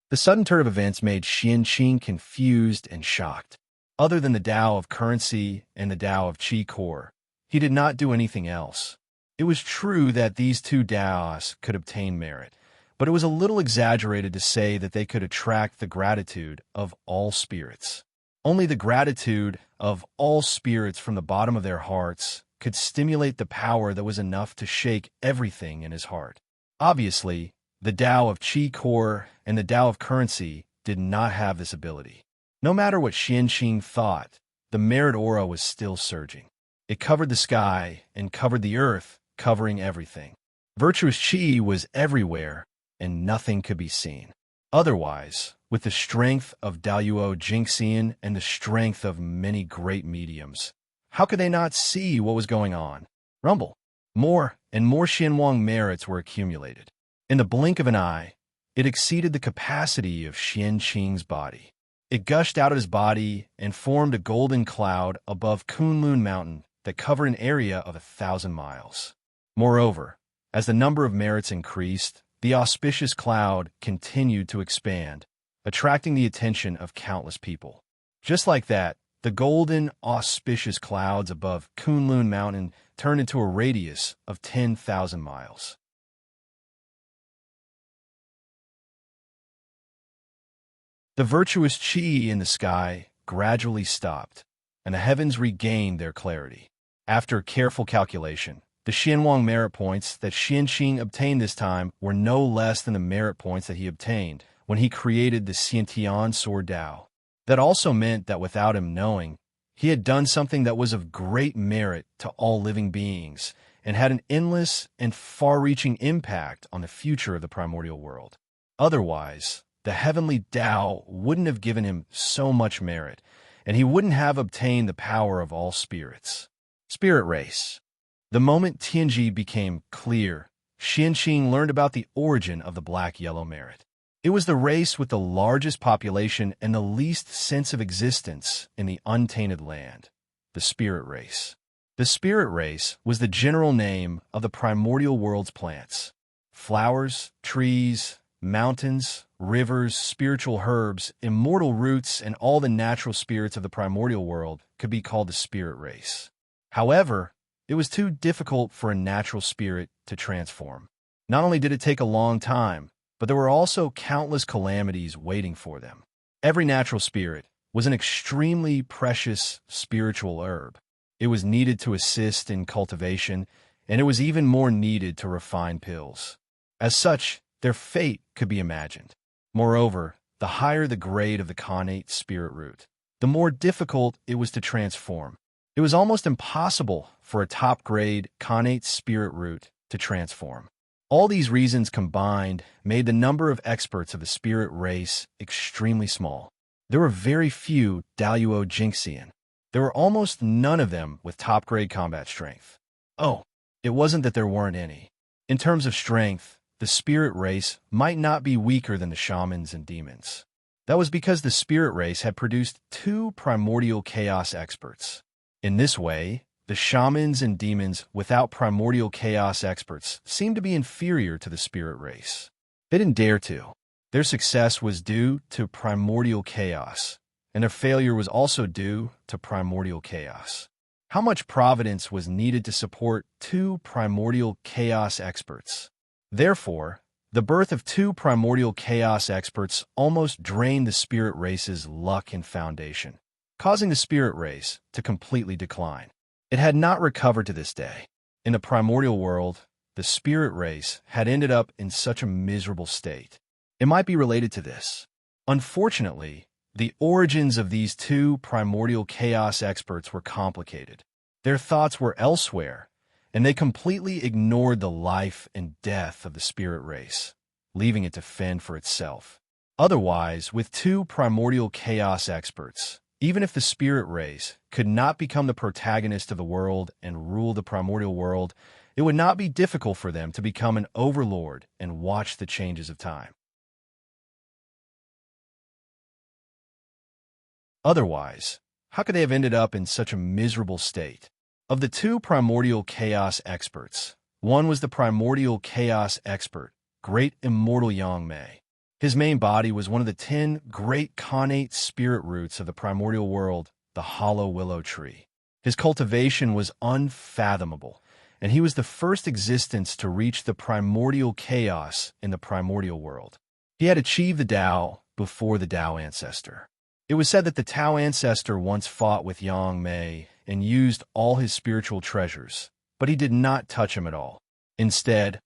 [SPEAKER 1] The sudden turn of events made Xianqing confused and shocked. Other than the Tao of Currency and the Tao of Qi Core, he did not do anything else. It was true that these 2 Taos could obtain merit, but it was a little exaggerated to say that they could attract the gratitude of all spirits. Only the gratitude of all spirits from the bottom of their hearts could stimulate the power that was enough to shake everything in his heart. Obviously, the Tao of Qi Core and the Tao of Currency did not have this ability. No matter what Xianqing thought, the merit aura was still surging. It covered the sky and covered the earth, covering everything. Virtuous Qi was everywhere, and nothing could be seen. Otherwise, with the strength of Daluo Jingxian and the strength of many great mediums, how could they not see what was going on? Rumble. More and more Xianwang merits were accumulated. In the blink of an eye, it exceeded the capacity of Xianqing's body. It gushed out of his body and formed a golden cloud above Kunlun Mountain that covered an area of 1,000 miles. Moreover, as the number of merits increased, the auspicious cloud continued to expand, attracting the attention of countless people. Just like that, the golden, auspicious clouds above Kunlun Mountain turned into a radius of 10,000 miles. The virtuous qi in the sky gradually stopped, and the heavens regained their clarity. After careful calculation, the Xianwang merit points that Xianqing obtained this time were no less than the merit points that he obtained when he created the Xiantian Sword Dao. That also meant that without him knowing, he had done something that was of great merit to all living beings and had an endless and far-reaching impact on the future of the primordial world. Otherwise, the heavenly Tao wouldn't have given him so much merit, and he wouldn't have obtained the power of all spirits. Spirit race. The moment Tianji became clear, Xianqing learned about the origin of the black-yellow merit. It was the race with the largest population and the least sense of existence in the untainted land, the spirit race. The spirit race was the general name of the primordial world's plants. Flowers, trees, mountains, rivers, spiritual herbs, immortal roots, and all the natural spirits of the primordial world could be called the spirit race. However, it was too difficult for a natural spirit to transform. Not only did it take a long time, but there were also countless calamities waiting for them. Every natural spirit was an extremely precious spiritual herb. It was needed to assist in cultivation, and it was even more needed to refine pills. As such, their fate could be imagined. Moreover, the higher the grade of the connate spirit root, the more difficult it was to transform. It was almost impossible for a top-grade connate spirit root to transform. All these reasons combined made the number of experts of the spirit race extremely small. There were very few Daluo Jinxian. There were almost none of them with top-grade combat strength. Oh, it wasn't that there weren't any. In terms of strength, the spirit race might not be weaker than the shamans and demons. That was because the spirit race had produced 2 primordial chaos experts. In this way, the shamans and demons without primordial chaos experts seemed to be inferior to the spirit race. They didn't dare to. Their success was due to primordial chaos, and their failure was also due to primordial chaos. How much providence was needed to support 2 primordial chaos experts? Therefore, the birth of 2 primordial chaos experts almost drained the spirit race's luck and foundation, causing the spirit race to completely decline. It had not recovered to this day. In the primordial world, the spirit race had ended up in such a miserable state. It might be related to this. Unfortunately, the origins of these 2 primordial chaos experts were complicated. Their thoughts were elsewhere, and they completely ignored the life and death of the spirit race, leaving it to fend for itself. Otherwise, with 2 primordial chaos experts, even if the spirit race could not become the protagonist of the world and rule the primordial world, it would not be difficult for them to become an overlord and watch the changes of time. Otherwise, how could they have ended up in such a miserable state? Of the 2 primordial chaos experts, one was the primordial chaos expert, Great Immortal Yang Mei. His main body was one of the 10 great connate spirit roots of the primordial world, the hollow willow tree. His cultivation was unfathomable, and he was the first existence to reach the primordial chaos in the primordial world. He had achieved the Tao before the Tao ancestor. It was said that the Tao ancestor once fought with Yang Mei and used all his spiritual treasures, but he did not touch him at all. Instead,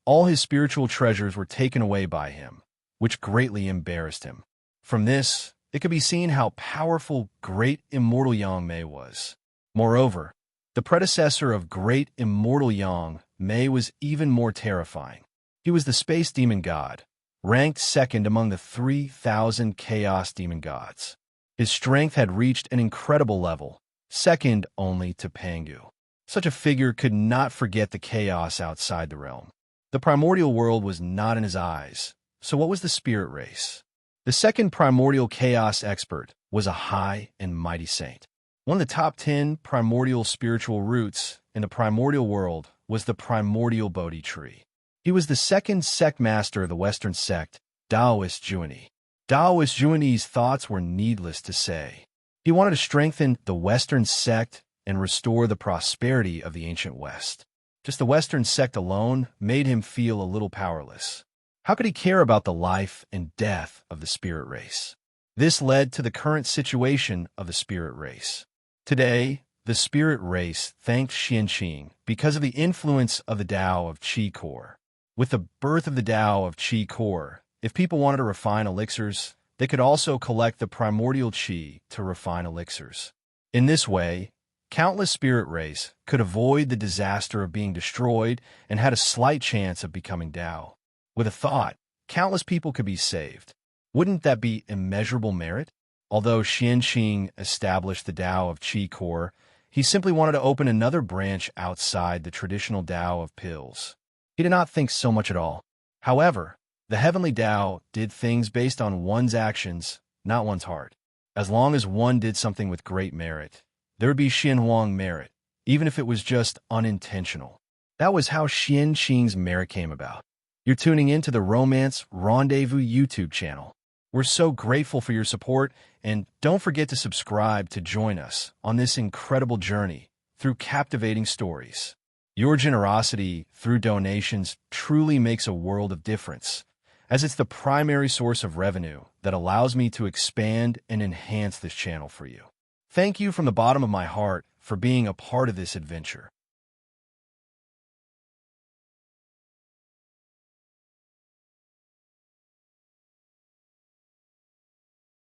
[SPEAKER 1] all his spiritual treasures were taken away by him, which greatly embarrassed him. From this, it could be seen how powerful Great Immortal Yang Mei was. Moreover, the predecessor of Great Immortal Yang Mei was even more terrifying. He was the space demon god, ranked second among the 3,000 chaos demon gods. His strength had reached an incredible level, second only to Pangu. Such a figure could not forget the chaos outside the realm. The primordial world was not in his eyes. So what was the spirit race? The second primordial chaos expert was a high and mighty saint. One of the top 10 primordial spiritual roots in the primordial world was the primordial Bodhi tree. He was the second sect master of the Western sect, Taoist Juani. Taoist Juani's thoughts were needless to say. He wanted to strengthen the Western sect and restore the prosperity of the ancient West. Just the Western sect alone made him feel a little powerless. How could he care about the life and death of the spirit race? This led to the current situation of the spirit race. Today, the spirit race thanked Xianqing because of the influence of the Tao of Qi core. With the birth of the Tao of Qi core, if people wanted to refine elixirs, they could also collect the primordial Qi to refine elixirs. In this way, countless spirit race could avoid the disaster of being destroyed and had a slight chance of becoming Tao. With a thought, countless people could be saved. Wouldn't that be immeasurable merit? Although Xianqing established the Tao of Qi core, he simply wanted to open another branch outside the traditional Tao of pills. He did not think so much at all. However, the heavenly Tao did things based on one's actions, not one's heart. As long as one did something with great merit, there would be Xianhuang merit, even if it was just unintentional. That was how Xianqing's merit came about. You're tuning in to the Romance Rendezvous YouTube channel. We're so grateful for your support, and don't forget to subscribe to join us on this incredible journey through captivating stories. Your generosity through donations truly makes a world of difference, as it's the primary source of revenue that allows me to expand and enhance this channel for you. Thank you from the bottom of my heart for being a part of this adventure.